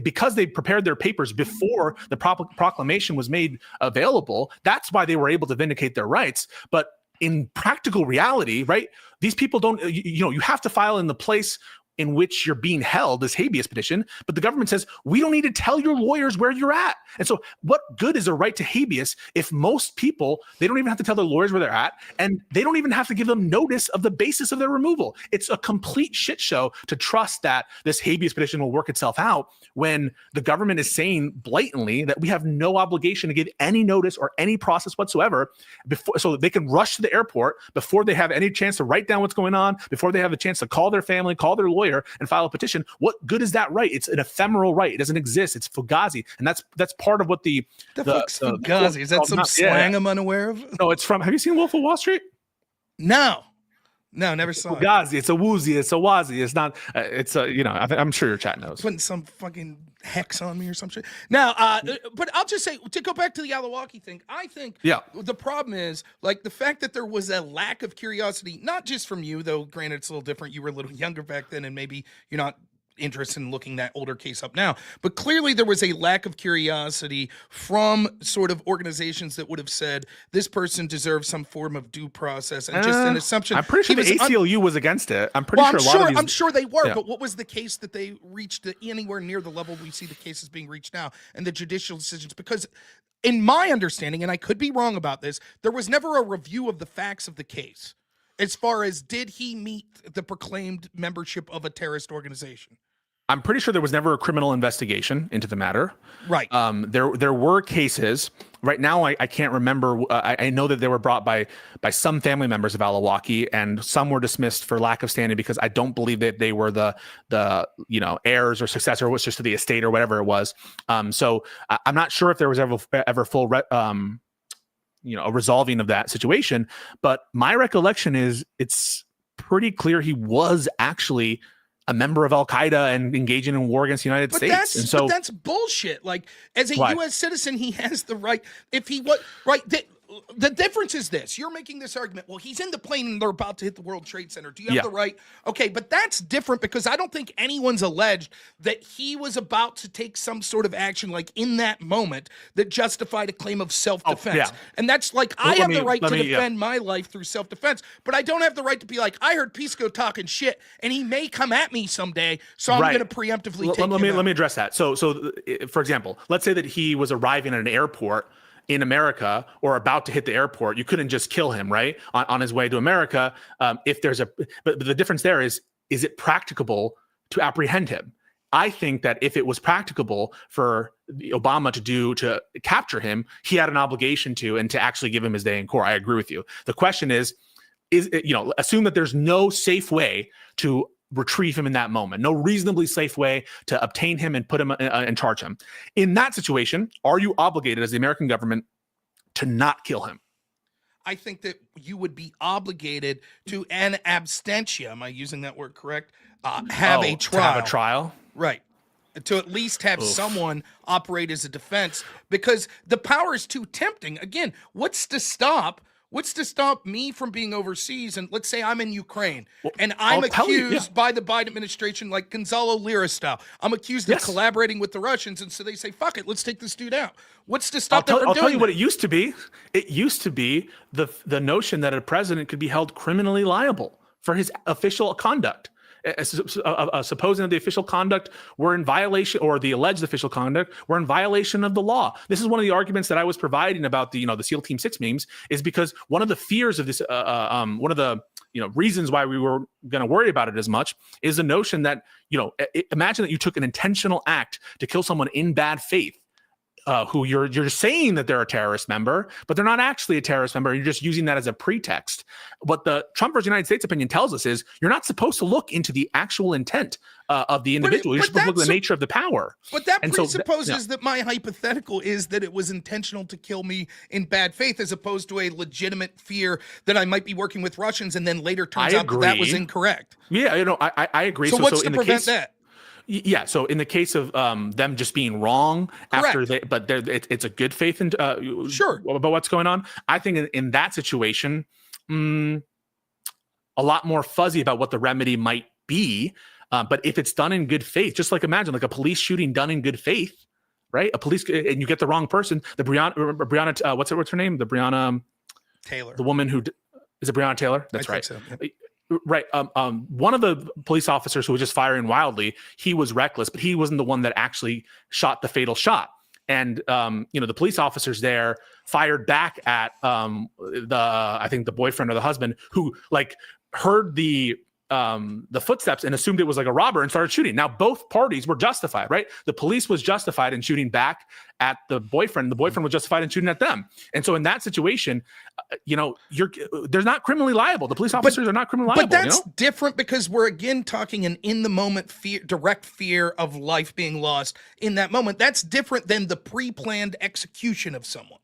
[SPEAKER 10] because they prepared their papers before the proclamation was made available, that's why they were able to vindicate their rights. But in practical reality, right, these people don't, you have to file in the place in which you're being held, this habeas petition, but the government says, we don't need to tell your lawyers where you're at. And so what good is a right to habeas if most people, they don't even have to tell their lawyers where they're at, and they don't even have to give them notice of the basis of their removal? It's a complete shit show to trust that this habeas petition will work itself out when the government is saying blatantly that we have no obligation to give any notice or any process whatsoever so they can rush to the airport before they have any chance to write down what's going on, before they have a chance to call their family, call their lawyer, and file a petition. What good is that right? It's an ephemeral right. It doesn't exist. It's fugazi, and that's part of what the
[SPEAKER 1] fuck's fugazi? Is that some slang I'm unaware of?
[SPEAKER 10] No, it's from. Have you seen Wolf of Wall Street?
[SPEAKER 1] No, never saw it.
[SPEAKER 10] Fugazi. It's a woozy. It's a wazi. It's not. It's a. I'm sure your chat knows.
[SPEAKER 1] Putting some fucking hex on me or some shit. Now, but I'll just say, to go back to the Alawaki thing, I think the problem is like the fact that there was a lack of curiosity, not just from you, though granted it's a little different. You were a little younger back then and maybe you're not interested in looking that older case up now, but clearly there was a lack of curiosity from sort of organizations that would have said this person deserves some form of due process, and just an assumption.
[SPEAKER 10] I'm pretty sure the ACLU was against it. I'm pretty sure
[SPEAKER 1] I'm sure they were, but what was the case that they reached anywhere near the level we see the cases being reached now and the judicial decisions? Because in my understanding, and I could be wrong about this, there was never a review of the facts of the case as far as did he meet the proclaimed membership of a terrorist organization.
[SPEAKER 10] I'm pretty sure there was never a criminal investigation into the matter.
[SPEAKER 1] Right.
[SPEAKER 10] There were cases. Right now, I can't remember. I know that they were brought by some family members of Alawaki, and some were dismissed for lack of standing because I don't believe that they were the heirs or successor, was just to the estate or whatever it was. So I'm not sure if there was ever full a resolving of that situation. But my recollection is it's pretty clear he was actually a member of Al-Qaeda and engaging in war against the United States.
[SPEAKER 1] But that's bullshit. Like, as a U.S. citizen, he has the right. If he was right, the difference is this. You're making this argument. Well, he's in the plane and they're about to hit the World Trade Center. Do you have
[SPEAKER 10] Yeah.
[SPEAKER 1] the right? Okay, but that's different because I don't think anyone's alleged that he was about to take some sort of action like in that moment that justified a claim of self-defense.
[SPEAKER 10] yeah.
[SPEAKER 1] And that's like, I
[SPEAKER 10] Let
[SPEAKER 1] have
[SPEAKER 10] me-
[SPEAKER 1] the right
[SPEAKER 10] let
[SPEAKER 1] to
[SPEAKER 10] me- yeah.
[SPEAKER 1] defend my life through self-defense, but I don't have the right to be like, I heard Pisco talking shit and he may come at me someday, so I'm
[SPEAKER 10] Right.
[SPEAKER 1] going to preemptively take
[SPEAKER 10] let
[SPEAKER 1] him
[SPEAKER 10] me
[SPEAKER 1] out.
[SPEAKER 10] let me address that. So for example, let's say that he was arriving at an airport in America or about to hit the airport. You couldn't just kill him, right, on his way to America. If there's but the difference there is it practicable to apprehend him? I think that if it was practicable for Obama to capture him, he had an obligation to, and to actually give him his day in court. I agree with you. The question is assume that there's no safe way to retrieve him in that moment, no reasonably safe way to obtain him and put him and charge him. In that situation, are you obligated as the American government to not kill him?
[SPEAKER 1] I think that you would be obligated to an abstentia. Am I using that word correct? Have a trial.
[SPEAKER 10] To have a trial?
[SPEAKER 1] Right. To at least have someone operate as a defense, because the power is too tempting. Again, what's to stop me from being overseas? And let's say I'm in Ukraine and I'm
[SPEAKER 10] I'll tell you,
[SPEAKER 1] accused by the Biden administration, like Gonzalo Lira style. I'm accused of collaborating with the Russians. And so they say, fuck it, let's take this dude out. What's to stop them from
[SPEAKER 10] I'll
[SPEAKER 1] doing
[SPEAKER 10] tell you what
[SPEAKER 1] that?
[SPEAKER 10] it used to be. It used to be the notion that a president could be held criminally liable for his official conduct. Supposing that the official conduct were in violation, or the alleged official conduct were in violation of the law. This is one of the arguments that I was providing about the SEAL Team 6 memes, is because one of the fears of this, one of the reasons why we were going to worry about it as much is the notion that imagine that you took an intentional act to kill someone in bad faith. Who you're saying that they're a terrorist member, but they're not actually a terrorist member. You're just using that as a pretext. What the Trump versus United States opinion tells us is you're not supposed to look into the actual intent of the individual. You're supposed to look at the nature of the power.
[SPEAKER 1] But that
[SPEAKER 10] And
[SPEAKER 1] presupposes that my hypothetical is that it was intentional to kill me in bad faith, as opposed to a legitimate fear that I might be working with Russians, and then later turns out that was incorrect.
[SPEAKER 10] Yeah, I agree.
[SPEAKER 1] So what's to prevent that?
[SPEAKER 10] Yeah, so in the case of them just being wrong after it's a good faith and
[SPEAKER 1] sure
[SPEAKER 10] about what's going on. I think in that situation, a lot more fuzzy about what the remedy might be. But if it's done in good faith, just like imagine like a police shooting done in good faith, right? And you get the wrong person. The Breonna, what's her name? The Breonna
[SPEAKER 1] Taylor.
[SPEAKER 10] The woman who is it Breonna Taylor? That's right.
[SPEAKER 1] So, yeah.
[SPEAKER 10] Right. One of the police officers who was just firing wildly, he was reckless, but he wasn't the one that actually shot the fatal shot. And the police officers there fired back at I think the boyfriend or the husband, who like heard the footsteps and assumed it was like a robber and started shooting. Now both parties were justified, right? The police was justified in shooting back at the boyfriend. The boyfriend was justified in shooting at them. And so in that situation, they're not criminally liable. The police officers are not criminally liable.
[SPEAKER 1] But that's different, because we're again talking an in the moment fear, direct fear of life being lost in that moment. That's different than the pre-planned execution of someone.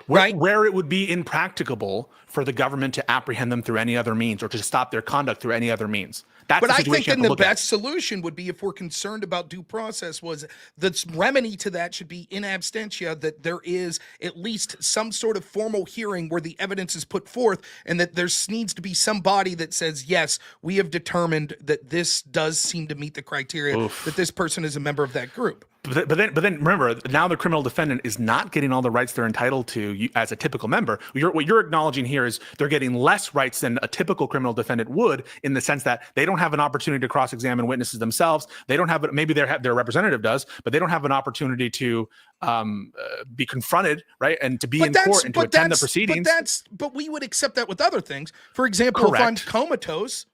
[SPEAKER 1] Right?
[SPEAKER 10] Where it would be impracticable for the government to apprehend them through any other means, or to stop their conduct through any other means. That's
[SPEAKER 1] But I think then the best solution would be, if we're concerned about due process, was the remedy to that should be in absentia, that there is at least some sort of formal hearing where the evidence is put forth, and that there needs to be some body that says, yes, we have determined that this does seem to meet the criteria, that this person is a member of that group.
[SPEAKER 10] But then remember, now the criminal defendant is not getting all the rights they're entitled to as a typical member. What you're acknowledging here is they're getting less rights than a typical criminal defendant would, in the sense that they don't have an opportunity to cross-examine witnesses themselves. They don't have, maybe their representative does, but they don't have an opportunity to be confronted, right, and to be in court and to attend the proceedings.
[SPEAKER 1] But we would accept that with other things. For example, if I'm comatose,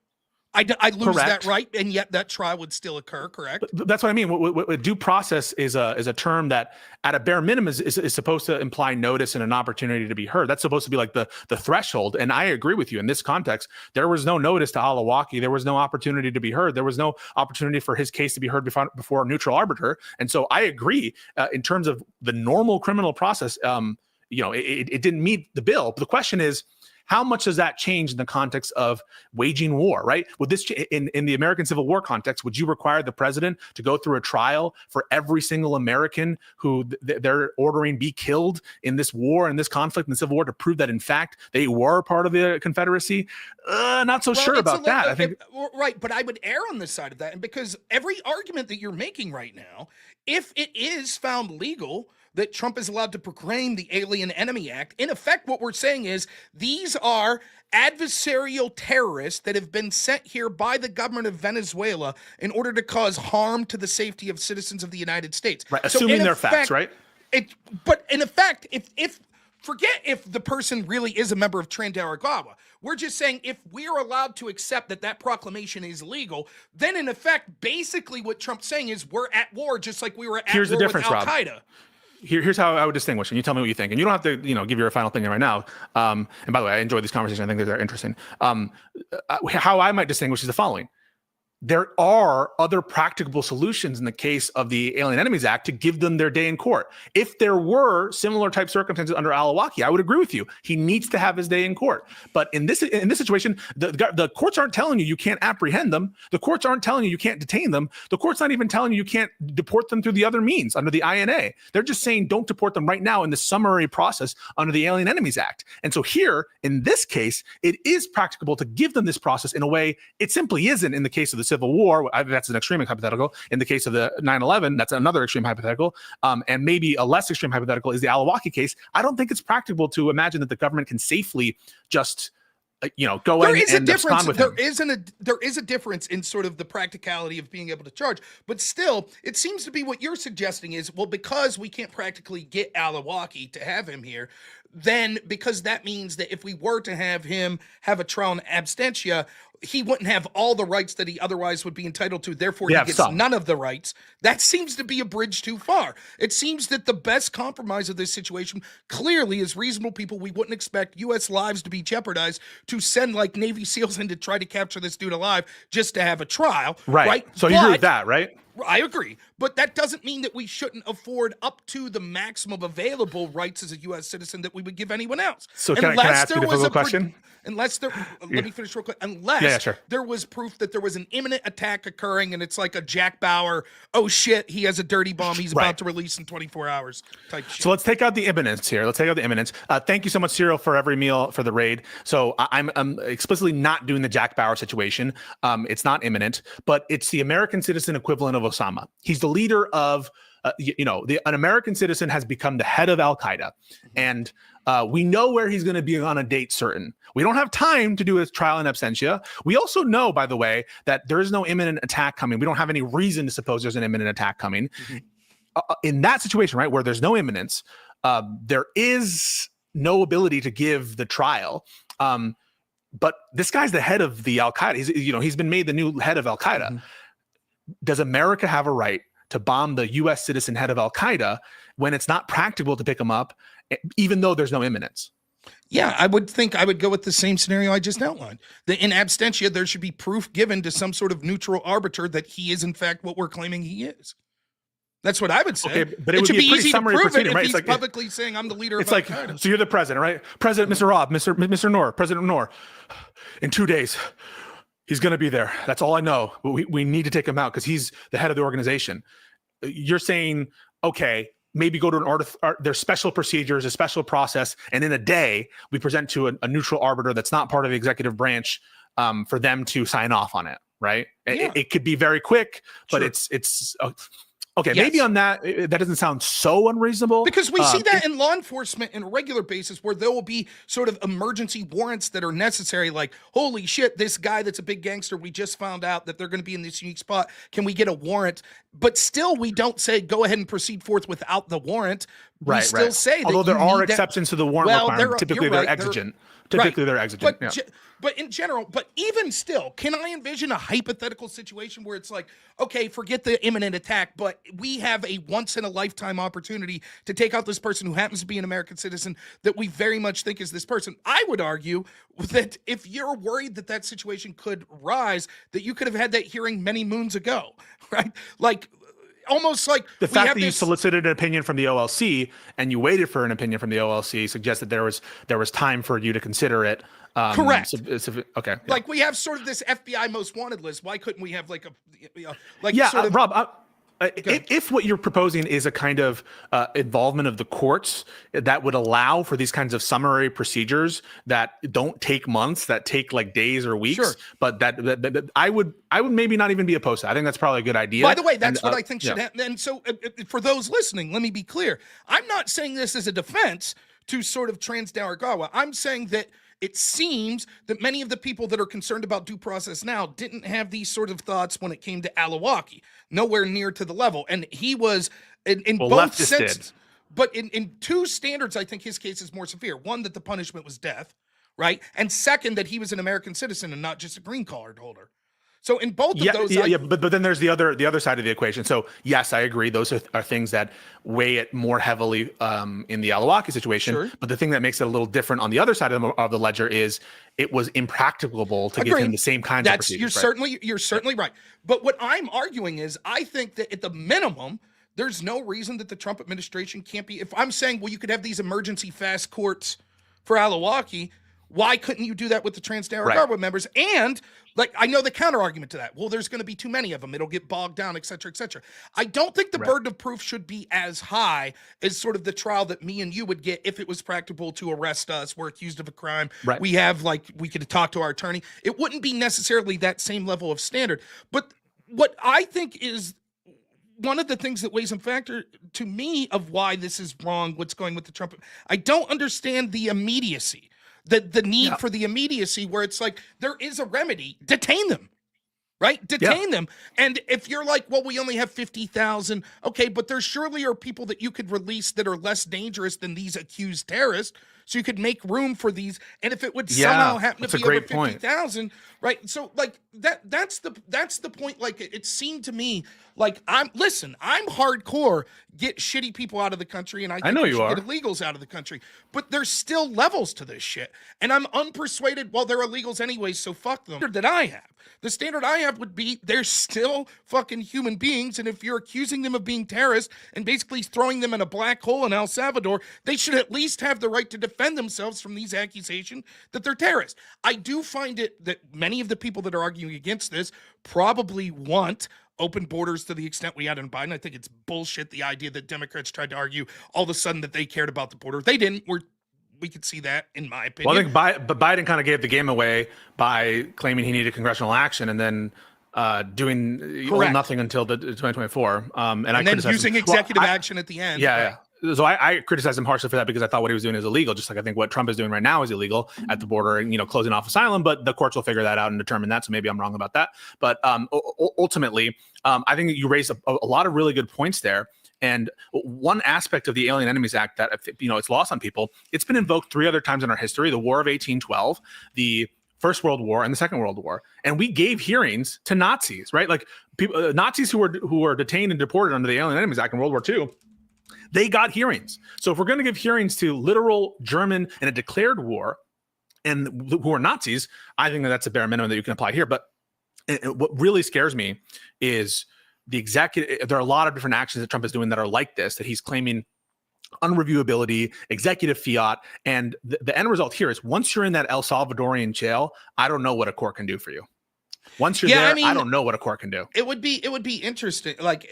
[SPEAKER 1] I lose that right, and yet that trial would still occur, correct?
[SPEAKER 10] But that's what I mean. What due process is a term that, at a bare minimum, is supposed to imply notice and an opportunity to be heard. That's supposed to be like the threshold. And I agree with you in this context. There was no notice to Alawaki. There was no opportunity to be heard. There was no opportunity for his case to be heard before a neutral arbiter. And so I agree in terms of the normal criminal process. It didn't meet the bill. But the question is, How much does that change in the context of waging war, right? Would this, in the American Civil War context, would you require the president to go through a trial for every single American who they're ordering be killed in this war, in this conflict, in the Civil War, to prove that, in fact, they were part of the Confederacy? Not so sure about that. I think
[SPEAKER 1] right, but I would err on the side of that, and because every argument that you're making right now, if it is found legal that Trump is allowed to proclaim the Alien Enemy Act, in effect, what we're saying is these are adversarial terrorists that have been sent here by the government of Venezuela in order to cause harm to the safety of citizens of the United States.
[SPEAKER 10] Right, assuming they're facts, right?
[SPEAKER 1] But in effect, if forget if the person really is a member of Trinidad or Tobago. We're just saying if we're allowed to accept that proclamation is legal, then in effect, basically what Trump's saying is we're at war just like we were at war with Al-Qaeda.
[SPEAKER 10] Here's how I would distinguish, and you tell me what you think. And you don't have to, give your final opinion right now. And by the way, I enjoy this conversation. I think they're interesting. How I might distinguish is the following. There are other practicable solutions in the case of the Alien Enemies Act to give them their day in court. If there were similar type circumstances under Al-Awlaki, I would agree with you. He needs to have his day in court. But in this situation, the courts aren't telling you can't apprehend them. The courts aren't telling you can't detain them. The court's not even telling you can't deport them through the other means under the INA. They're just saying don't deport them right now in the summary process under the Alien Enemies Act. And so here, in this case, it is practicable to give them this process in a way it simply isn't in the case of the Civil War. That's an extreme hypothetical. In the case of the 9/11, that's another extreme hypothetical. And maybe a less extreme hypothetical is the Al-Awlaki case. I don't think it's practical to imagine that the government can safely just go in and abscond with him.
[SPEAKER 1] There is a difference in sort of the practicality of being able to charge, but still, it seems to be what you're suggesting is, well, because we can't practically get Al-Awlaki to have him here, then because that means that if we were to have him have a trial in absentia, he wouldn't have all the rights that he otherwise would be entitled to. Therefore, he gets none of the rights. That seems to be a bridge too far. It seems that the best compromise of this situation clearly is reasonable people. We wouldn't expect U.S. lives to be jeopardized to send like Navy SEALs in to try to capture this dude alive just to have a trial. Right.
[SPEAKER 10] So you agree with that, right?
[SPEAKER 1] I agree, but that doesn't mean that we shouldn't afford up to the maximum available rights as a U.S. citizen that we would give anyone else.
[SPEAKER 10] So can I ask you the physical question?
[SPEAKER 1] Let me finish real quick. Unless there was proof that there was an imminent attack occurring and it's like a Jack Bauer, oh shit, he has a dirty bomb he's about to release in 24 hours type shit.
[SPEAKER 10] So let's take out the imminence here. Thank you so much, Cyril, for every meal for the raid. So I'm explicitly not doing the Jack Bauer situation. It's not imminent, but it's the American citizen equivalent of Osama. He's the leader of, an American citizen has become the head of Al-Qaeda. And we know where he's going to be on a date certain. We don't have time to do his trial in absentia. We also know, by the way, that there is no imminent attack coming. We don't have any reason to suppose there's an imminent attack coming. In that situation, right, where there's no imminence, there is no ability to give the trial. But this guy's the head of the Al-Qaeda. He's been made the new head of Al-Qaeda. Does America have a right to bomb the U.S. citizen head of Al-Qaeda when it's not practical to pick him up, even though there's no imminence?
[SPEAKER 1] Yeah, I would think I would go with the same scenario I just outlined. That in absentia, there should be proof given to some sort of neutral arbiter that he is, in fact, what we're claiming he is. That's what I would say.
[SPEAKER 10] Okay, but it would be easy to prove it
[SPEAKER 1] if he's publicly saying I'm the leader of Al-Qaeda.
[SPEAKER 10] So you're the president, right? President, Mr. Rob, Mr. Noor, President Noor. In 2 days, he's going to be there. That's all I know. But we need to take him out because he's the head of the organization. You're saying, okay, maybe go to there's special procedures, a special process, and in a day we present to a neutral arbiter that's not part of the executive branch for them to sign off on it, right?
[SPEAKER 1] Yeah.
[SPEAKER 10] It could be very quick, but it's okay. Yes. Maybe on that doesn't sound so unreasonable
[SPEAKER 1] because we see that in law enforcement on a regular basis where there will be sort of emergency warrants that are necessary. Like, holy shit, this guy that's a big gangster, we just found out that they're going to be in this unique spot. Can we get a warrant? But still, we don't say go ahead and proceed forth without the warrant. We still say that.
[SPEAKER 10] Although there are exceptions to the warrant requirement. Typically, they're exigent. They're exigent.
[SPEAKER 1] But in general, but even still, can I envision a hypothetical situation where it's like, okay, forget the imminent attack, but we have a once-in-a-lifetime opportunity to take out this person who happens to be an American citizen that we very much think is this person. I would argue that if you're worried that that situation could rise, that you could have had that hearing many moons ago, right? Like, almost like
[SPEAKER 10] The
[SPEAKER 1] we
[SPEAKER 10] fact
[SPEAKER 1] have
[SPEAKER 10] that you
[SPEAKER 1] this.
[SPEAKER 10] solicited an opinion from the OLC and you waited for an opinion from the OLC suggests that there was time for you to consider it.
[SPEAKER 1] Correct.
[SPEAKER 10] Okay. Yeah.
[SPEAKER 1] Like we have sort of this FBI most wanted list. Why couldn't we have like a, like
[SPEAKER 10] Yeah,
[SPEAKER 1] sort of,
[SPEAKER 10] Rob. If what you're proposing is a kind of involvement of the courts that would allow for these kinds of summary procedures that don't take months, that take like days or weeks,
[SPEAKER 1] Sure.
[SPEAKER 10] but that I would maybe not even be opposed to. I think that's probably a good idea.
[SPEAKER 1] By the way, that's what I think
[SPEAKER 10] yeah.
[SPEAKER 1] should happen. And so for those listening, let me be clear. I'm not saying this as a defense to sort of Trans-Daragawa. I'm saying that it seems that many of the people that are concerned about due process now didn't have these sort of thoughts when it came to Alawaki, nowhere near to the level. And he was in both
[SPEAKER 10] leftists
[SPEAKER 1] senses,
[SPEAKER 10] did.
[SPEAKER 1] but in two standards, I think his case is more severe. One, that the punishment was death, right? And second, that he was an American citizen and not just a green card holder. So in both of those,
[SPEAKER 10] but then there's the other side of the equation. So yes, I agree. Those are things that weigh it more heavily in the Alawaki situation.
[SPEAKER 1] Sure.
[SPEAKER 10] But the thing that makes it a little different on the other side of the ledger is it was impracticable to give him the same kinds of procedures.
[SPEAKER 1] You're certainly right. But what I'm arguing is, I think that at the minimum, there's no reason that the Trump administration can't be. If I'm saying, well, you could have these emergency fast courts for Alawaki, why couldn't you do that with the Trans-Daragawa members? And like, I know the counter argument to that. Well, there's going to be too many of them. It'll get bogged down, et cetera, et cetera. I don't think the burden of proof should be as high as sort of the trial that me and you would get if it was practicable to arrest us. We're accused of a crime.
[SPEAKER 10] Right.
[SPEAKER 1] We have, like, we could talk to our attorney. It wouldn't be necessarily that same level of standard. But what I think is one of the things that weighs in factor to me of why this is wrong, what's going with the Trump, I don't understand the immediacy. The need for the immediacy where it's like, there is a remedy, detain them, right? Detain them. And if you're like, well, we only have 50,000, okay, but there surely are people that you could release that are less dangerous than these accused terrorists. So you could make room for these. And if it would somehow happen to be over 50,000, right? So like that's the point. Like it seemed to me like I'm hardcore, get shitty people out of the country, and I know you are. Get illegals out of the country. But there's still levels to this shit. And I'm unpersuaded, well, they're illegals anyway, so fuck them. The standard I have would be they're still fucking human beings, and if you're accusing them of being terrorists and basically throwing them in a black hole in El Salvador, they should at least have the right to defend themselves from these accusations that they're terrorists. I do find it that many of the people that are arguing against this probably want open borders to the extent we had in Biden. I think it's bullshit, the idea that Democrats tried to argue all of a sudden that they cared about the border. They didn't. We could see that, in my opinion.
[SPEAKER 10] Well, I think Biden kind of gave the game away by claiming he needed congressional action and then doing nothing until the 2024 and then
[SPEAKER 1] using executive action at the end.
[SPEAKER 10] Yeah. So I criticized him harshly for that because I thought what he was doing is illegal, just like I think what Trump is doing right now is illegal at the border and, closing off asylum, but the courts will figure that out and determine that. So maybe I'm wrong about that. But ultimately, I think you raised a lot of really good points there. And one aspect of the Alien Enemies Act that, it's lost on people, it's been invoked 3 other times in our history: the War of 1812, the First World War, and the Second World War. And we gave hearings to Nazis, right? Like people, Nazis who were detained and deported under the Alien Enemies Act in World War II, they got hearings. So if we're going to give hearings to literal German in a declared war and who are Nazis, I think that's a bare minimum that you can apply here. But what really scares me is the executive. There are a lot of different actions that Trump is doing that are like this, that he's claiming unreviewability, executive fiat. And the end result here is once you're in that El Salvadorian jail, I don't know what a court can do for you. Once you're there, I don't know what a court can do.
[SPEAKER 1] It would be interesting. Like,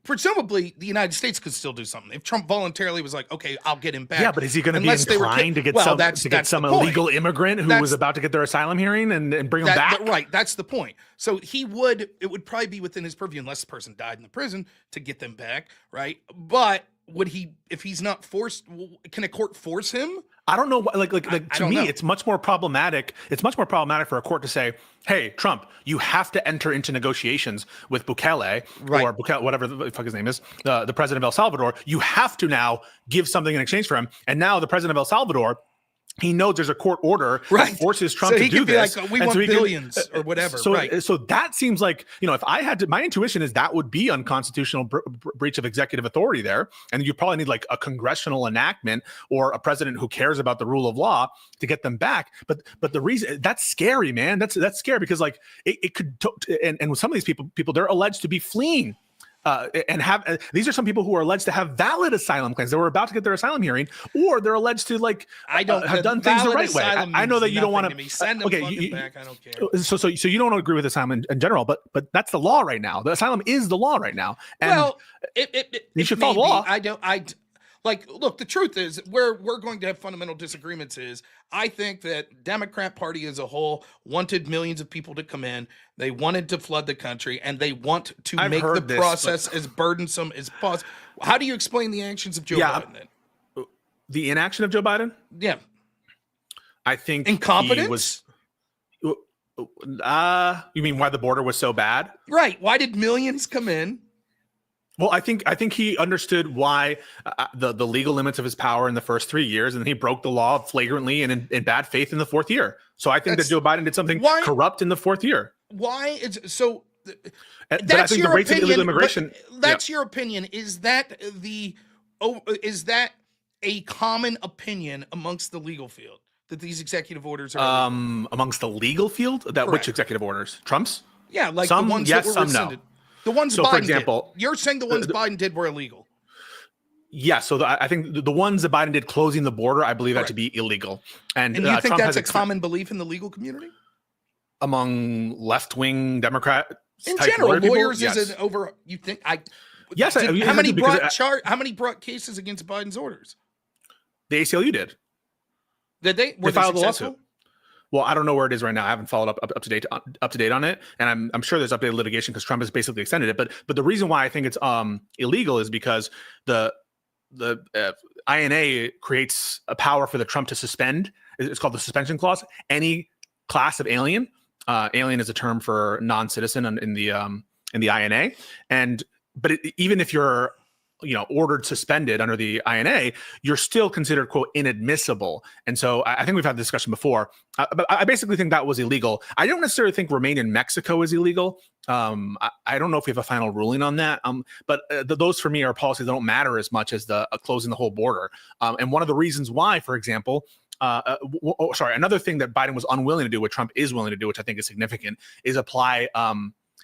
[SPEAKER 1] presumably, the United States could still do something if Trump voluntarily was like, "Okay, I'll get him back."
[SPEAKER 10] Yeah, but is he going to be inclined to get some illegal immigrant who was about to get their asylum hearing and bring him back?
[SPEAKER 1] Right, that's the point. So it would probably be within his purview, unless the person died in the prison, to get them back, right? But would he, if he's not forced, can a court force him?
[SPEAKER 10] I don't know. To me, it's much more problematic. It's much more problematic for a court to say, "Hey, Trump, you have to enter into negotiations with Bukele, or Bukele, whatever the fuck his name is, the president of El Salvador. You have to now give something in exchange for him." And now the president of El Salvador, he knows there's a court order that forces Trump to do this.
[SPEAKER 1] Like, we want billions or whatever.
[SPEAKER 10] So that seems like, if I had to, my intuition is that would be unconstitutional breach of executive authority there. And you probably need like a congressional enactment or a president who cares about the rule of law to get them back. But the reason that's scary, man, that's scary because like it could, and with some of these people, they're alleged to be fleeing and have these are some people who are alleged to have valid asylum claims. They were about to get their asylum hearing, or they're alleged to
[SPEAKER 1] I don't
[SPEAKER 10] have done things the
[SPEAKER 1] valid
[SPEAKER 10] right way.
[SPEAKER 1] asylum
[SPEAKER 10] I know
[SPEAKER 1] means
[SPEAKER 10] that you don't want
[SPEAKER 1] nothing to me. Send them
[SPEAKER 10] Okay,
[SPEAKER 1] fucking back. I don't care.
[SPEAKER 10] so you don't agree with asylum in general, but that's the law right now. The asylum is the law right now, and
[SPEAKER 1] Well,
[SPEAKER 10] you should follow the
[SPEAKER 1] may be.
[SPEAKER 10] law.
[SPEAKER 1] I don't. Like, look, the truth is, where we're going to have fundamental disagreements is, I think that Democrat Party as a whole wanted millions of people to come in. They wanted to flood the country, and they want to
[SPEAKER 10] I've
[SPEAKER 1] make the
[SPEAKER 10] heard this,
[SPEAKER 1] process as burdensome as possible. How do you explain the actions of Joe Biden then?
[SPEAKER 10] The inaction of Joe Biden?
[SPEAKER 1] Yeah.
[SPEAKER 10] I think
[SPEAKER 1] Incompetence?
[SPEAKER 10] You mean why the border was so bad?
[SPEAKER 1] Right. Why did millions come in?
[SPEAKER 10] Well, I think he understood why the legal limits of his power in the first 3 years, and then he broke the law flagrantly and in bad faith in the fourth year. So I think that Joe Biden did something corrupt in the fourth year.
[SPEAKER 1] Why is so?
[SPEAKER 10] But I
[SPEAKER 1] That's
[SPEAKER 10] think
[SPEAKER 1] your
[SPEAKER 10] the rates
[SPEAKER 1] opinion.
[SPEAKER 10] of illegal immigration.
[SPEAKER 1] That's your opinion. Is that a common opinion amongst the legal field that these executive orders are
[SPEAKER 10] amongst the legal field? That
[SPEAKER 1] Correct.
[SPEAKER 10] which executive orders? Trump's?
[SPEAKER 1] Yeah, like
[SPEAKER 10] some
[SPEAKER 1] the ones
[SPEAKER 10] yes,
[SPEAKER 1] that were
[SPEAKER 10] some
[SPEAKER 1] rescinded.
[SPEAKER 10] no.
[SPEAKER 1] The ones
[SPEAKER 10] So,
[SPEAKER 1] Biden
[SPEAKER 10] for example,
[SPEAKER 1] did. You're saying the ones Biden did were illegal.
[SPEAKER 10] Yeah, so I think the ones that Biden did closing the border, I believe that to be illegal. And
[SPEAKER 1] you think
[SPEAKER 10] Trump
[SPEAKER 1] that's
[SPEAKER 10] has
[SPEAKER 1] a common belief in the legal community?
[SPEAKER 10] Among left-wing Democrats?
[SPEAKER 1] In general,
[SPEAKER 10] people?
[SPEAKER 1] lawyers
[SPEAKER 10] Yes.
[SPEAKER 1] is an over. You think I?
[SPEAKER 10] Yes,
[SPEAKER 1] Did,
[SPEAKER 10] I
[SPEAKER 1] how many
[SPEAKER 10] because
[SPEAKER 1] brought How many brought cases against Biden's orders?
[SPEAKER 10] The ACLU did.
[SPEAKER 1] Did they? Were
[SPEAKER 10] They filed a
[SPEAKER 1] successful?
[SPEAKER 10] lawsuit. Well, I don't know where it is right now. I haven't followed up to date on it, and I'm sure there's updated litigation because Trump has basically extended it. But the reason why I think it's illegal is because the INA creates a power for the Trump to suspend. It's called the suspension clause. Any class of alien. Alien is a term for non-citizen in the INA, but even if you're ordered suspended under the INA, you're still considered, quote, inadmissible. And so I think we've had this discussion before, but I basically think that was illegal. I don't necessarily think remain in Mexico is illegal. I don't know if we have a final ruling on that. But those for me are policies that don't matter as much as the closing the whole border. And one of the reasons why, for example, another thing that Biden was unwilling to do, what Trump is willing to do, which I think is significant, is apply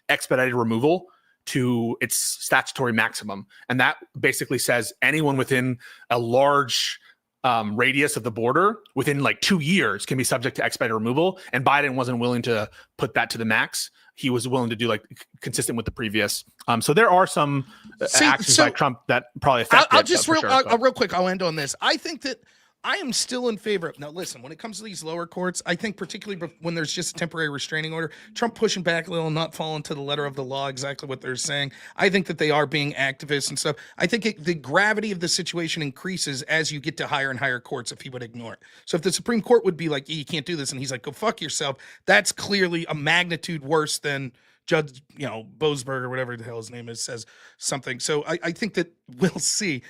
[SPEAKER 10] expedited removal to its statutory maximum. And that basically says anyone within a large radius of the border within like 2 years can be subject to expedited removal. And Biden wasn't willing to put that to the max. He was willing to do like consistent with the previous. So there are some actions by Trump that probably affect
[SPEAKER 1] I'll
[SPEAKER 10] it,
[SPEAKER 1] just
[SPEAKER 10] for sure,
[SPEAKER 1] real quick, I'll end on this. I think that I am still in favor of. Now, listen, when it comes to these lower courts, I think particularly when there's just a temporary restraining order, Trump pushing back a little, not falling to the letter of the law, exactly what they're saying. I think that they are being activists and stuff. I think the gravity of the situation increases as you get to higher and higher courts if he would ignore it. So if the Supreme Court would be like, you can't do this, and he's like, go fuck yourself, that's clearly a magnitude worse than Judge, Boasberg or whatever the hell his name is, says something. So I think that we'll see.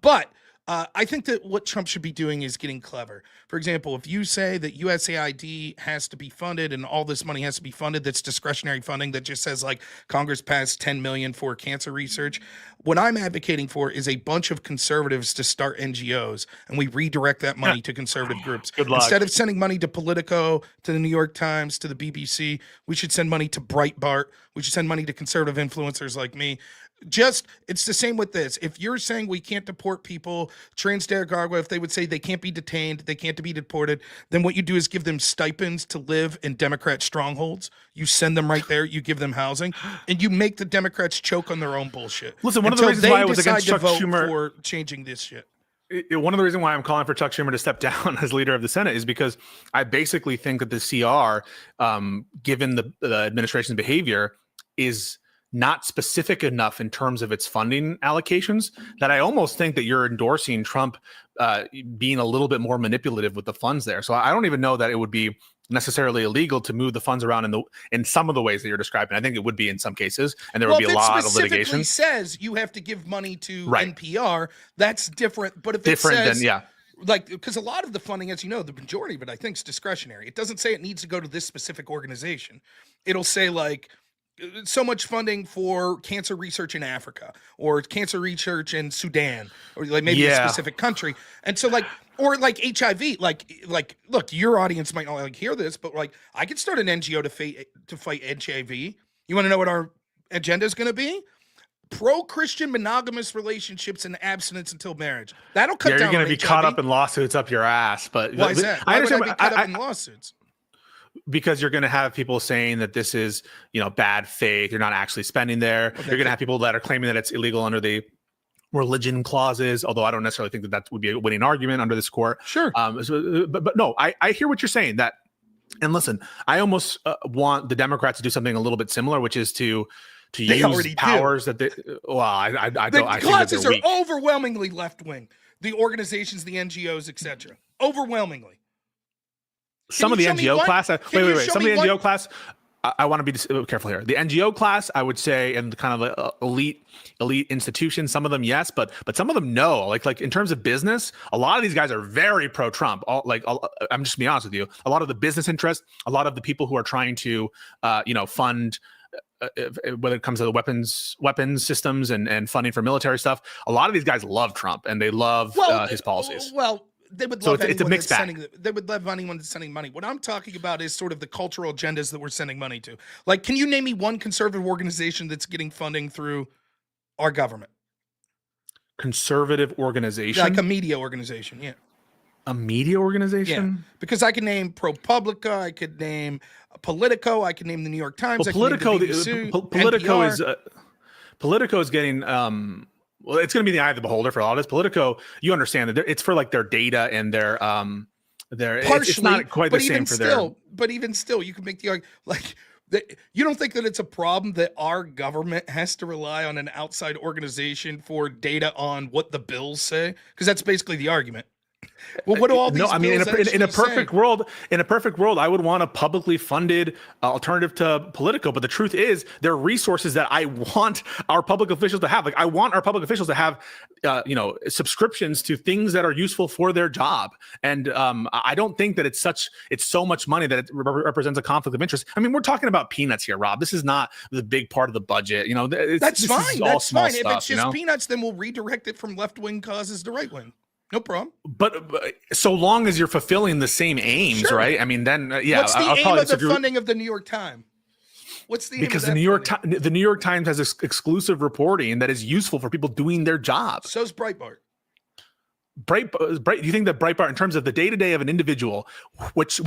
[SPEAKER 1] But I think that what Trump should be doing is getting clever. For example, if you say that USAID has to be funded and all this money has to be funded, that's discretionary funding that just says like Congress passed $10 million for cancer research. What I'm advocating for is a bunch of conservatives to start NGOs, and we redirect that money to conservative groups.
[SPEAKER 10] Good luck.
[SPEAKER 1] Instead of sending money to Politico, to the New York Times, to the BBC, we should send money to Breitbart. We should send money to conservative influencers like me. It's the same with this. If you're saying we can't deport people, Trans-Nicaragua, if they would say they can't be detained, they can't be deported, then what you do is give them stipends to live in Democrat strongholds. You send them right there, you give them housing, and you make the Democrats choke on their own bullshit.
[SPEAKER 10] Listen, one of the reasons why I was against Chuck
[SPEAKER 1] vote
[SPEAKER 10] Schumer
[SPEAKER 1] for changing this shit.
[SPEAKER 10] One of the reasons why I'm calling for Chuck Schumer to step down as leader of the Senate is because I basically think that the CR, given the administration's behavior, is not specific enough in terms of its funding allocations that I almost think that you're endorsing Trump being a little bit more manipulative with the funds there. So I don't even know that it would be necessarily illegal to move the funds around in some of the ways that you're describing. I think it would be in some cases, and there would be a lot of litigation.
[SPEAKER 1] If it says you have to give money to NPR, that's different. But if
[SPEAKER 10] different
[SPEAKER 1] it says,
[SPEAKER 10] than, yeah.
[SPEAKER 1] Like, because a lot of the funding, as you know, the majority of it, I think, is discretionary. It doesn't say it needs to go to this specific organization. It'll say like, so much funding for cancer research in Africa or cancer research in Sudan or like maybe a specific country. And so like, or like HIV, like, look, your audience might not like hear this, but like I could start an NGO to fight HIV. You want to know what our agenda is going to be? pro-Christian monogamous relationships and abstinence until marriage. That'll cut
[SPEAKER 10] Yeah,
[SPEAKER 1] down
[SPEAKER 10] you're going
[SPEAKER 1] on
[SPEAKER 10] to be
[SPEAKER 1] HIV.
[SPEAKER 10] caught up in lawsuits up your ass. But
[SPEAKER 1] Why is that?
[SPEAKER 10] I
[SPEAKER 1] Why would I
[SPEAKER 10] understand.
[SPEAKER 1] be caught up in lawsuits?
[SPEAKER 10] Because you're going to have people saying that this is, bad faith. You're not actually spending there. You're going to have people that are claiming that it's illegal under the religion clauses, although I don't necessarily think that would be a winning argument under this court.
[SPEAKER 1] Sure.
[SPEAKER 10] But no, I hear what you're saying. That, and listen, I almost want the Democrats to do something a little bit similar, which is to use powers that they. Well, I
[SPEAKER 1] The
[SPEAKER 10] don't. I
[SPEAKER 1] clauses are
[SPEAKER 10] weak.
[SPEAKER 1] overwhelmingly left-wing. The organizations, the NGOs, etc. Overwhelmingly.
[SPEAKER 10] Some of the NGO class. Wait. Some of the NGO class. I want to be careful here. The NGO class, I would say, and kind of elite institutions. Some of them, yes, but some of them, no. Like in terms of business, a lot of these guys are very pro-Trump. I'm just being honest with you. A lot of the business interests, a lot of the people who are trying to, fund. Whether it comes to the weapons systems and funding for military stuff, a lot of these guys love Trump and they love his policies.
[SPEAKER 1] Well, they would love
[SPEAKER 10] it's a
[SPEAKER 1] anyone
[SPEAKER 10] mixed
[SPEAKER 1] that's
[SPEAKER 10] bag.
[SPEAKER 1] sending. They would love anyone that's sending money. What I'm talking about is sort of the cultural agendas that we're sending money to. Like, can you name me one conservative organization that's getting funding through our government?
[SPEAKER 10] Conservative organization,
[SPEAKER 1] Like a media organization, yeah.
[SPEAKER 10] A media organization?
[SPEAKER 1] Yeah, because I could name ProPublica, I could name Politico, I could name the New York Times.
[SPEAKER 10] Well,
[SPEAKER 1] I could name the BBC,
[SPEAKER 10] Politico
[SPEAKER 1] NPR.
[SPEAKER 10] is Politico is getting well, it's going to be the eye of the beholder for all this. Politico, you understand that it's for like their data and their
[SPEAKER 1] partially,
[SPEAKER 10] it's not quite the same for their.
[SPEAKER 1] But even still, you can make the argument like that. You don't think that it's a problem that our government has to rely on an outside organization for data on what the bills say? Because that's basically the argument. Well, what do all these?
[SPEAKER 10] No, I mean, in a perfect world, I would want a publicly funded alternative to Politico. But the truth is, there are resources that I want our public officials to have. Like, I want our public officials to have, subscriptions to things that are useful for their job. And I don't think that it's so much money that it represents a conflict of interest. I mean, we're talking about peanuts here, Rob. This is not the big part of the budget.
[SPEAKER 1] That's fine. That's fine. If it's just
[SPEAKER 10] stuff,
[SPEAKER 1] peanuts, then we'll redirect it from left-wing causes to right-wing. No problem.
[SPEAKER 10] But so long as you're fulfilling the same aims,
[SPEAKER 1] Sure.
[SPEAKER 10] right? I mean, then yeah.
[SPEAKER 1] What's the aim of the funding of the New York Times? What's the aim
[SPEAKER 10] because
[SPEAKER 1] of that
[SPEAKER 10] the New York Times has exclusive reporting that is useful for people doing their job.
[SPEAKER 1] So's Breitbart.
[SPEAKER 10] Bright, do you think that Breitbart, in terms of the day-to-day of an individual, which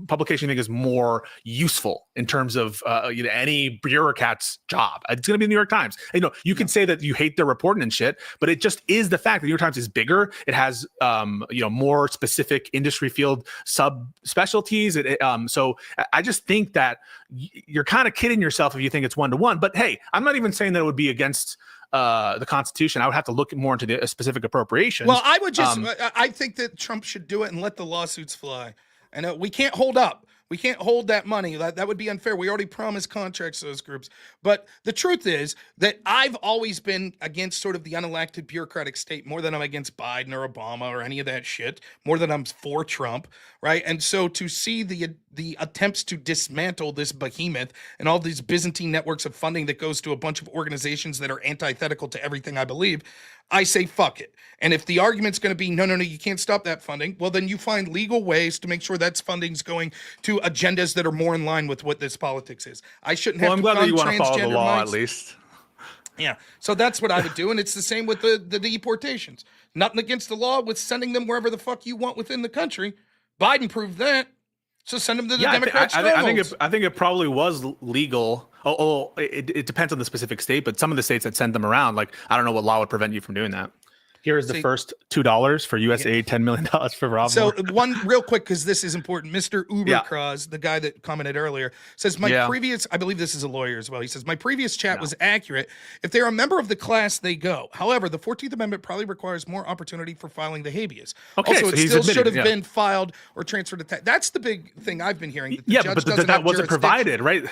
[SPEAKER 10] publication you think is more useful in terms of any bureaucrat's job? It's going to be the New York Times. You can say that you hate their reporting and shit, but it just is the fact that the New York Times is bigger. It has more specific industry field subspecialties. So I just think that you're kind of kidding yourself if you think it's one-to-one. But hey, I'm not even saying that it would be against the Constitution. I would have to look more into the specific appropriations.
[SPEAKER 1] Well, I would just, I think that Trump should do it and let the lawsuits fly. And we can't hold up. We can't hold that money. That would be unfair. We already promised contracts to those groups. But the truth is that I've always been against sort of the unelected bureaucratic state more than I'm against Biden or Obama or any of that shit, more than I'm for Trump, right? And so to see the attempts to dismantle this behemoth and all these Byzantine networks of funding that goes to a bunch of organizations that are antithetical to everything I believe, I say fuck it. And if the argument's going to be, no, you can't stop that funding, well, then you find legal ways to make sure that funding's going to agendas that are more in line with what this politics is. I shouldn't have
[SPEAKER 10] I'm
[SPEAKER 1] to
[SPEAKER 10] glad that you
[SPEAKER 1] fund
[SPEAKER 10] want to follow the
[SPEAKER 1] transgender
[SPEAKER 10] law
[SPEAKER 1] minds.
[SPEAKER 10] at least.
[SPEAKER 1] Yeah, so that's what I would do, and it's the same with the deportations. Nothing against the law with sending them wherever the fuck you want within the country. Biden proved that. So send them to the Democrat strongholds.
[SPEAKER 10] I think it probably was legal. It depends on the specific state, but some of the states that send them around, like, I don't know what law would prevent you from doing that. Here is the first $2 for U.S. aid, $10 million for Rob.
[SPEAKER 1] So one real quick, because this is important. Mr. Ubercross, the guy that commented earlier, says previous, I believe this is a lawyer as well. He says, my previous chat was accurate. If they're a member of the class, they go. However, the 14th Amendment probably requires more opportunity for filing the habeas.
[SPEAKER 10] Okay,
[SPEAKER 1] also,
[SPEAKER 10] so
[SPEAKER 1] it
[SPEAKER 10] he's
[SPEAKER 1] still
[SPEAKER 10] admitted,
[SPEAKER 1] should have been filed or transferred to that's the big thing I've been hearing. That the judge
[SPEAKER 10] but
[SPEAKER 1] doesn't
[SPEAKER 10] that
[SPEAKER 1] have
[SPEAKER 10] wasn't
[SPEAKER 1] jurisdiction.
[SPEAKER 10] provided, right?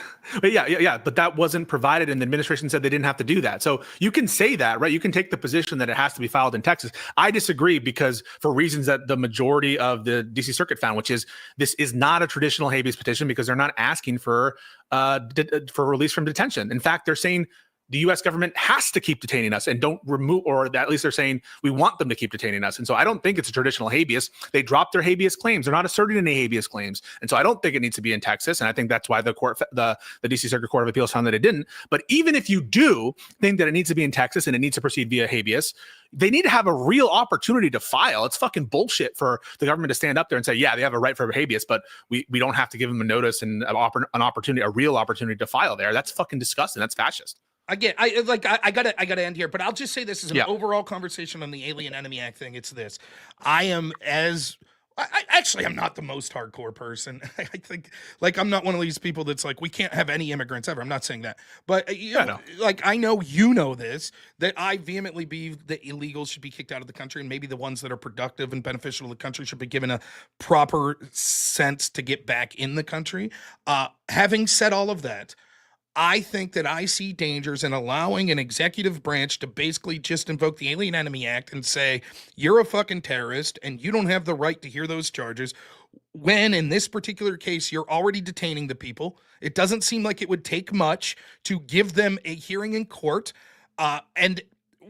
[SPEAKER 10] But but that wasn't provided, and the administration said they didn't have to do that. So you can say that, right? You can take the position that it has to be filed in Texas. I disagree because for reasons that the majority of the DC Circuit found, which is this is not a traditional habeas petition because they're not asking for release from detention. In fact, they're saying the U.S. government has to keep detaining us and don't remove, or at least they're saying we want them to keep detaining us. And so I don't think it's a traditional habeas. They dropped their habeas claims. They're not asserting any habeas claims. And so I don't think it needs to be in Texas. And I think that's why the DC Circuit Court of Appeals found that it didn't. But even if you do think that it needs to be in Texas and it needs to proceed via habeas, they need to have a real opportunity to file. It's fucking bullshit for the government to stand up there and say, yeah, they have a right for habeas, but we don't have to give them a notice and an opportunity, a real opportunity to file there. That's fucking disgusting. That's fascist.
[SPEAKER 1] I gotta end here, but I'll just say this is an overall conversation on the Alien Enemy Act thing. It's this: I'm not the most hardcore person. I think, like, I'm not one of these people that's like, we can't have any immigrants ever. I'm not saying that, but I know this, that I vehemently believe that illegals should be kicked out of the country, and maybe the ones that are productive and beneficial to the country should be given a proper sense to get back in the country. Having said all of that, I think that I see dangers in allowing an executive branch to basically just invoke the Alien Enemy Act and say, you're a fucking terrorist and you don't have the right to hear those charges, when in this particular case, you're already detaining the people. It doesn't seem like it would take much to give them a hearing in court. And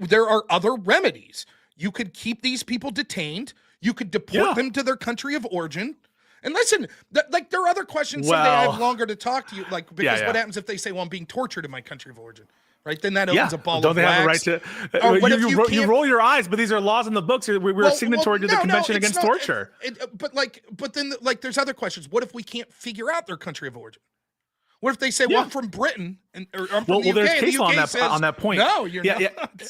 [SPEAKER 1] there are other remedies. You could keep these people detained. You could deport them to their country of origin. And listen, there are other questions someday I have longer to talk to you, because what happens if they say, well, I'm being tortured in my country of origin, right? Then that opens a ball of wax.
[SPEAKER 10] Don't they have a right to? You roll your eyes, but these are laws in the books. We're a signatory to the Convention Against Torture.
[SPEAKER 1] But then there's other questions. What if we can't figure out their country of origin? What if they say, well, I'm from Britain, or I'm from the UK,
[SPEAKER 10] there's case law
[SPEAKER 1] says,
[SPEAKER 10] on that point.
[SPEAKER 1] No, you're not.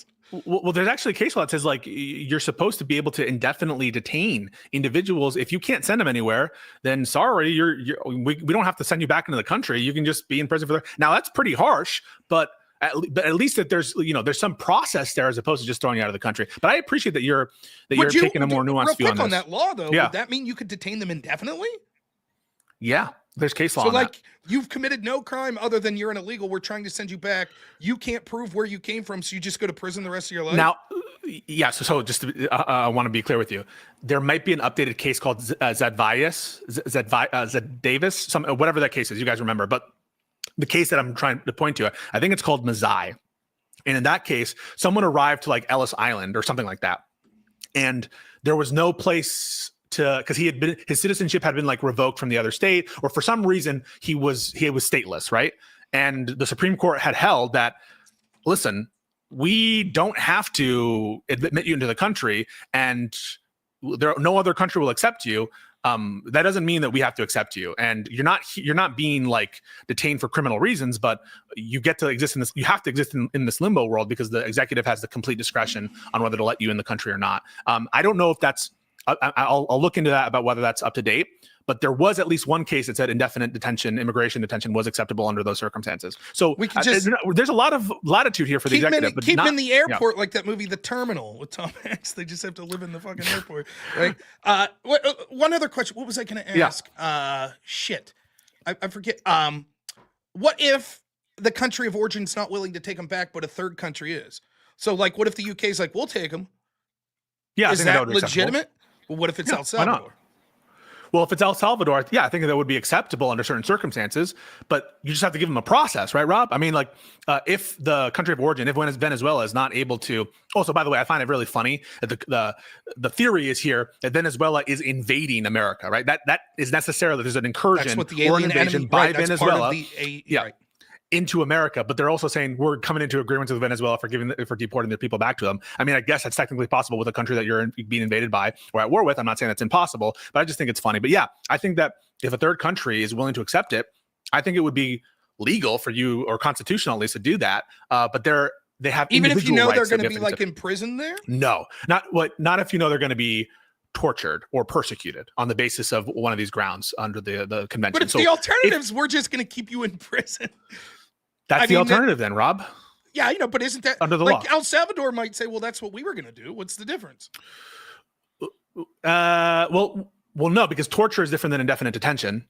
[SPEAKER 10] Well, there's actually a case law that says, like, you're supposed to be able to indefinitely detain individuals. If you can't send them anywhere, then sorry, we don't have to send you back into the country. You can just be in prison for now. That's pretty harsh, but at least that there's some process there as opposed to just throwing you out of the country. But I appreciate that you're taking a more nuanced view on this.
[SPEAKER 1] On that law, though, would that mean you could detain them indefinitely?
[SPEAKER 10] Yeah. There's case law.
[SPEAKER 1] So, like, you've committed no crime other than you're an illegal. We're trying to send you back. You can't prove where you came from, so you just go to prison the rest of your life.
[SPEAKER 10] Now, So just I want to be clear with you. There might be an updated case called Zeddavis, whatever that case is. You guys remember? But the case that I'm trying to point to, I think it's called Mazzei. And in that case, someone arrived to like Ellis Island or something like that, and there was no place because his citizenship had been like revoked from the other state, or for some reason he was stateless, right? And the Supreme Court had held that, listen, we don't have to admit you into the country, and no other country will accept you. That doesn't mean that we have to accept you, and you're not being like detained for criminal reasons, but you get to exist in this. You have to exist in this limbo world because the executive has the complete discretion on whether to let you in the country or not. I don't know if that's. I'll look into that about whether that's up to date, but there was at least one case that said indefinite detention, immigration detention was acceptable under those circumstances. So
[SPEAKER 1] we can just,
[SPEAKER 10] there's a lot of latitude here for the executive.
[SPEAKER 1] Keep them in the airport, like that movie, The Terminal, with Tom Hanks. They just have to live in the fucking airport, right? One other question. What was I going to ask? Shit. I forget. What if the country of origin's not willing to take them back, but a third country is? So, like, what if the UK is like, we'll take them?
[SPEAKER 10] Yeah,
[SPEAKER 1] is that legitimate? Well, what if it's El Salvador?
[SPEAKER 10] Why not? Well, if it's El Salvador, I think that would be acceptable under certain circumstances, but you just have to give them a process, right, Rob? I mean, like, if the country of origin, if Venezuela is not able to, also, by the way, I find it really funny that the theory is here that Venezuela is invading America, right? That is necessarily, there's an incursion or an invasion by Venezuela. Right. Into America, but they're also saying we're coming into agreements with Venezuela for deporting their people back to them. I mean, I guess that's technically possible with a country that you're being invaded by or at war with. I'm not saying that's impossible, but I just think it's funny. But yeah, I think that if a third country is willing to accept it, I think it would be legal for you, or constitutional at least, to do that. But they have
[SPEAKER 1] even if you know they're going to be like in prison there.
[SPEAKER 10] No, not if you know they're going to be tortured or persecuted on the basis of one of these grounds under the convention.
[SPEAKER 1] But it's the alternatives. We're just going to keep you in prison.
[SPEAKER 10] That's the alternative then, Rob.
[SPEAKER 1] Yeah, but isn't that
[SPEAKER 10] under the law?
[SPEAKER 1] El Salvador might say, well, that's what we were going to do. What's the difference?
[SPEAKER 10] Well, no, because torture is different than indefinite detention,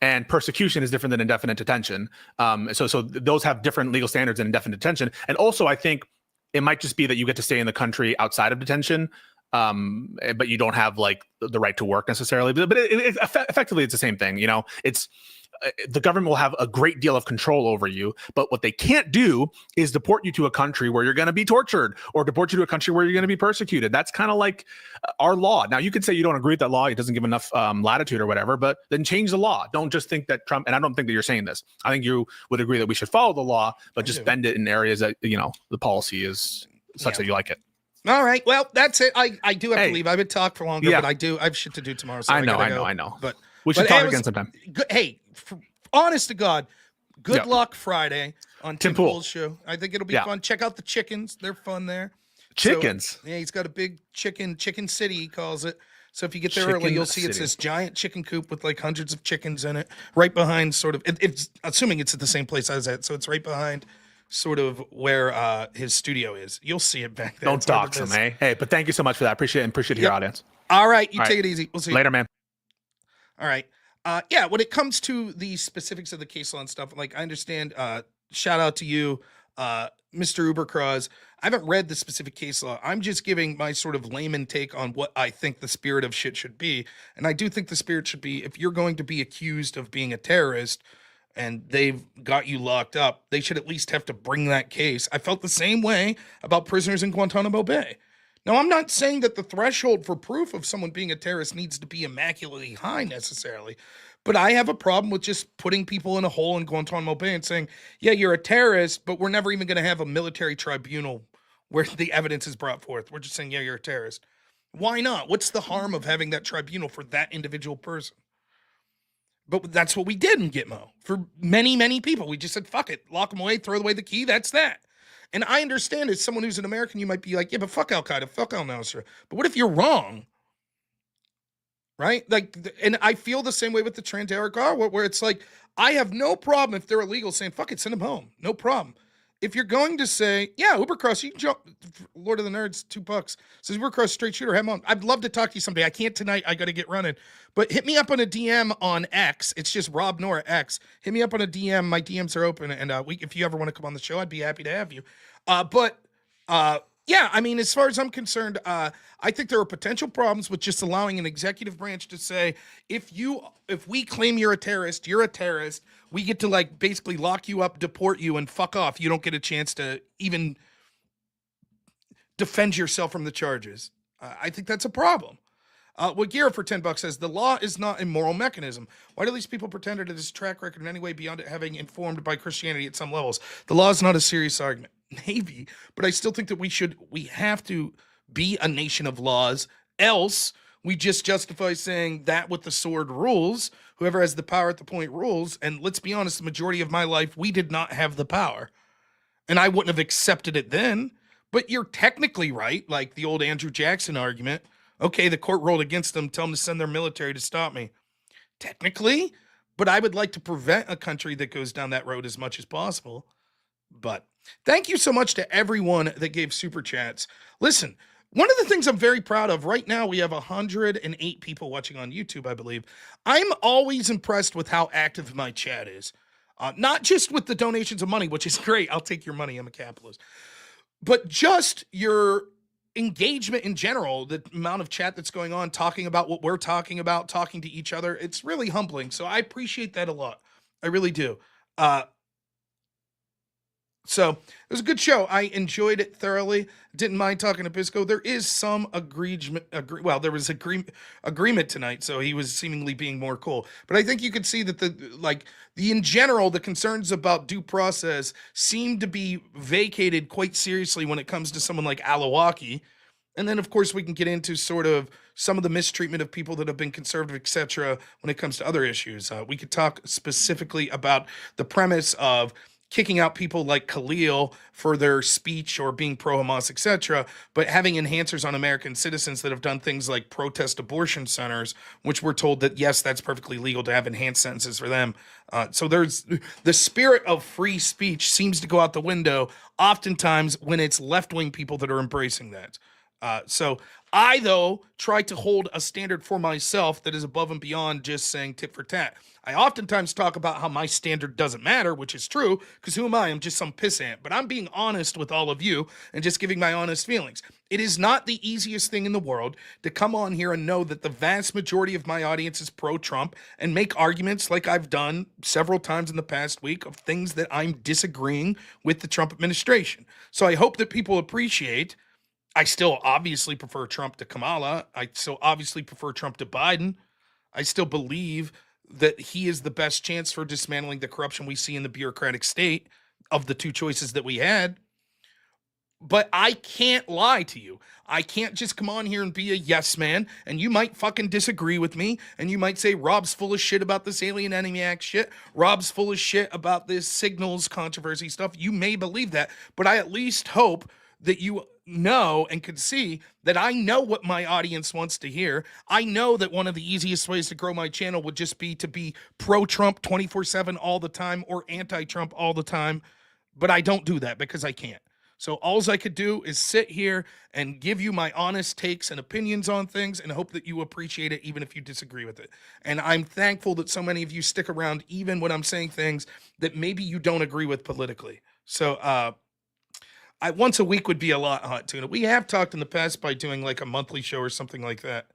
[SPEAKER 10] and persecution is different than indefinite detention. So those have different legal standards than indefinite detention. And also, I think it might just be that you get to stay in the country outside of detention, but you don't have like the right to work necessarily. But effectively, it's the same thing. It's. the government will have a great deal of control over you. But what they can't do is deport you to a country where you're going to be tortured, or deport you to a country where you're going to be persecuted. That's kind of like our law. Now, you could say you don't agree with that law, it doesn't give enough latitude or whatever, but then change the law. Don't just think that Trump, and I don't think that you're saying this, I think you would agree that we should follow the law, but just bend it in areas that, you know, the policy is such that you like it.
[SPEAKER 1] All right. Well, that's it. I do have to leave. I've been talking for longer,
[SPEAKER 10] Yeah.
[SPEAKER 1] but I have shit to do tomorrow. So
[SPEAKER 10] I know.
[SPEAKER 1] But
[SPEAKER 10] we should talk again sometime.
[SPEAKER 1] Good, hey, honest to God, good luck Friday on Tim Pool's show. I think it'll be fun. Check out the chickens. They're fun there.
[SPEAKER 10] Chickens?
[SPEAKER 1] So, yeah, he's got a big chicken city, he calls it. So if you get there early, you'll see it's this giant chicken coop with like hundreds of chickens in it, right behind sort of, it's assuming it's at the same place I was at. So it's right behind sort of where his studio is. You'll see it back there.
[SPEAKER 10] Don't dox him, hey? Hey, but thank you so much for that. Appreciate your audience.
[SPEAKER 1] All right. You take it easy. We'll see you
[SPEAKER 10] later, man.
[SPEAKER 1] All right. Yeah, when it comes to the specifics of the case law and stuff, like I understand, shout out to you, Mr. Ubercross. I haven't read the specific case law. I'm just giving my sort of layman take on what I think the spirit of shit should be. And I do think the spirit should be, if you're going to be accused of being a terrorist and they've got you locked up, they should at least have to bring that case. I felt the same way about prisoners in Guantanamo Bay. Now, I'm not saying that the threshold for proof of someone being a terrorist needs to be immaculately high necessarily, but I have a problem with just putting people in a hole in Guantanamo Bay and saying, yeah, you're a terrorist, but we're never even going to have a military tribunal where the evidence is brought forth. We're just saying, yeah, you're a terrorist. Why not? What's the harm of having that tribunal for that individual person? But that's what we did in Gitmo for many, many people. We just said, fuck it, lock them away, throw away the key, that's that. And I understand as someone who's an American, you might be like, yeah, but fuck Al-Qaeda, fuck al-Nusra. But what if you're wrong? Right? Like, and I feel the same way with the Trans-Arab where it's like, I have no problem if they're illegal saying, fuck it, send them home. No problem. If you're going to say, yeah, Ubercross, you can jump, Lord of the Nerds, $2. Says Ubercross, straight shooter, have him on. I'd love to talk to you someday. I can't tonight. I got to get running. But hit me up on a DM on X. It's just Rob Nora X. Hit me up on a DM. My DMs are open. And if you ever want to come on the show, I'd be happy to have you. Yeah, I mean, as far as I'm concerned, I think there are potential problems with just allowing an executive branch to say, if we claim you're a terrorist, we get to like basically lock you up, deport you, and fuck off. You don't get a chance to even defend yourself from the charges. I think that's a problem. What Gira for $10 says, the law is not a moral mechanism. Why do these people pretend it is track record in any way beyond it having informed by Christianity at some levels? The law is not a serious argument. Maybe, but I still think that we have to be a nation of laws. Else, we just justify saying that with the sword rules. Whoever has the power at the point rules. And let's be honest, the majority of my life, we did not have the power. And I wouldn't have accepted it then. But you're technically right, like the old Andrew Jackson argument. Okay, the court ruled against them, tell them to send their military to stop me. Technically, but I would like to prevent a country that goes down that road as much as possible. But thank you so much to everyone that gave super chats. Listen, one of the things I'm very proud of right now, we have 108 people watching on YouTube, I believe. I'm always impressed with how active my chat is. Not just with the donations of money, which is great. I'll take your money. I'm a capitalist. But just your engagement in general, the amount of chat that's going on, talking about what we're talking about, talking to each other. It's really humbling. So I appreciate that a lot. I really do. So it was a good show. I enjoyed it thoroughly. Didn't mind talking to Pisco. There is some there was agreement tonight, so he was seemingly being more cool. But I think you could see that in general, the concerns about due process seem to be vacated quite seriously when it comes to someone like Alawaki. And then, of course, we can get into sort of some of the mistreatment of people that have been conservative, etc. when it comes to other issues. We could talk specifically about the premise of kicking out people like Khalil for their speech or being pro-Hamas, etc., but having enhancers on American citizens that have done things like protest abortion centers, which we're told that, yes, that's perfectly legal to have enhanced sentences for them. So there's the spirit of free speech seems to go out the window oftentimes when it's left-wing people that are embracing that. So I, though, try to hold a standard for myself that is above and beyond just saying tit for tat. I oftentimes talk about how my standard doesn't matter, which is true, because who am I? I'm just some pissant. But I'm being honest with all of you and just giving my honest feelings. It is not the easiest thing in the world to come on here and know that the vast majority of my audience is pro-Trump and make arguments like I've done several times in the past week of things that I'm disagreeing with the Trump administration. So I hope that people appreciate. I still obviously prefer Trump to Kamala. I still obviously prefer Trump to Biden. I still believe that he is the best chance for dismantling the corruption we see in the bureaucratic state of the two choices that we had. But I can't lie to you. I can't just come on here and be a yes man, and you might fucking disagree with me, and you might say Rob's full of shit about this Alien Enemy Act shit. Rob's full of shit about this signals controversy stuff. You may believe that, but I at least hope that you know and can see that I know what my audience wants to hear. I know that one of the easiest ways to grow my channel would just be to be pro-Trump 24/7 all the time or anti-Trump all the time, but I don't do that because I can't. So alls I could do is sit here and give you my honest takes and opinions on things and hope that you appreciate it even if you disagree with it. And I'm thankful that so many of you stick around even when I'm saying things that maybe you don't agree with politically. So once a week would be a lot, Hot Tuna. We have talked in the past by doing like a monthly show or something like that.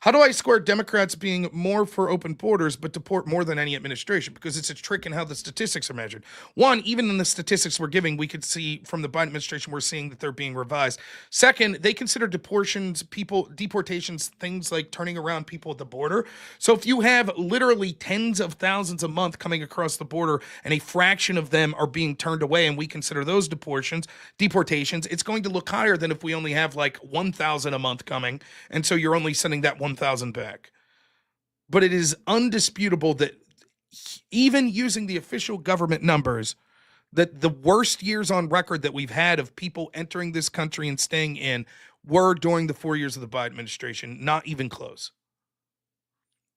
[SPEAKER 1] How do I square Democrats being more for open borders but deport more than any administration? Because it's a trick in how the statistics are measured. One, even in the statistics we're giving, we could see from the Biden administration, we're seeing that they're being revised. Second, they consider deportations, things like turning around people at the border. So if you have literally tens of thousands a month coming across the border and a fraction of them are being turned away and we consider those deportations, it's going to look higher than if we only have like 1,000 a month coming. And so you're only sending that 1,000 back. But it is undisputable that even using the official government numbers, that the worst years on record that we've had of people entering this country and staying in were during the 4 years of the Biden administration, not even close.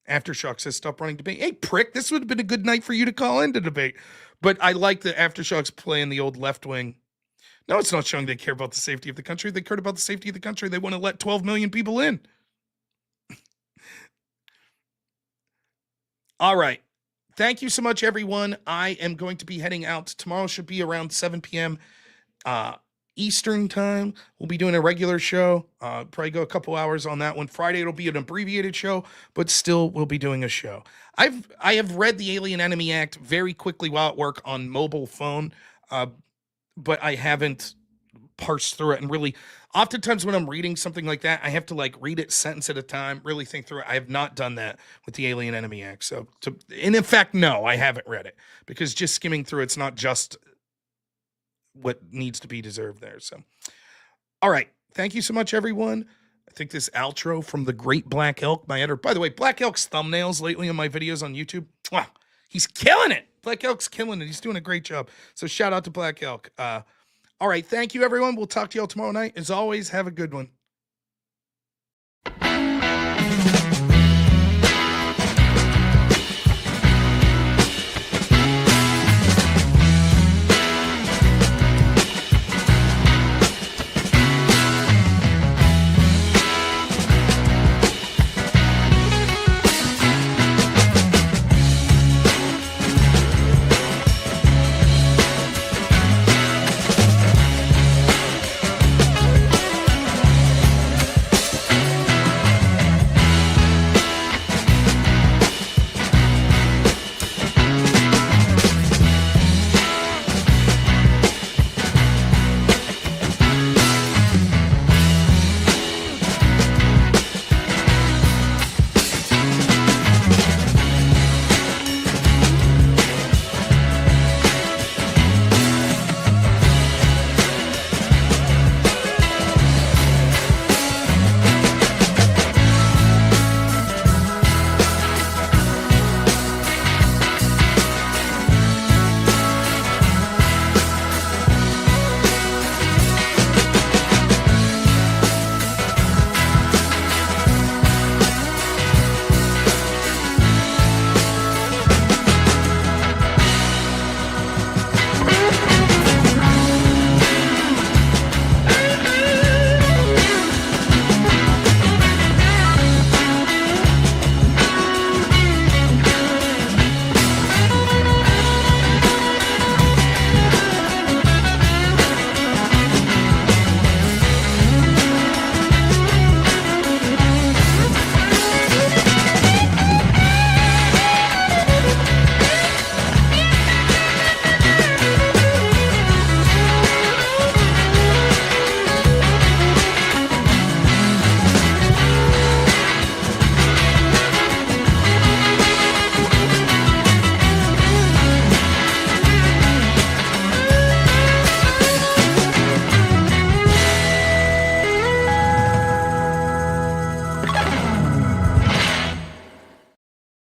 [SPEAKER 1] Aftershock says stop running debate. Hey, prick, this would have been a good night for you to call into debate. But I like that Aftershocks playing the old left wing. No, it's not showing they care about the safety of the country. They cared about the safety of the country. They want to let 12 million people in. All right. Thank you so much, everyone. I am going to be heading out. Tomorrow should be around 7 p.m. Eastern time. We'll be doing a regular show. Probably go a couple hours on that one. Friday it'll be an abbreviated show, but still we'll be doing a show. I have read the Alien Enemy Act very quickly while at work on mobile phone, but I haven't parsed through it and really. Oftentimes when I'm reading something like that, I have to like read it sentence at a time, really think through it. I have not done that with the Alien Enemy Act. So, and in fact, no, I haven't read it because just skimming through it's not just what needs to be deserved there. So, all right. Thank you so much, everyone. I think this outro from the Great Black Elk, my editor. By the way, Black Elk's thumbnails lately on my videos on YouTube. Wow, he's killing it. Black Elk's killing it. He's doing a great job. So shout out to Black Elk. All right. Thank you, everyone. We'll talk to y'all tomorrow night. As always, have a good one.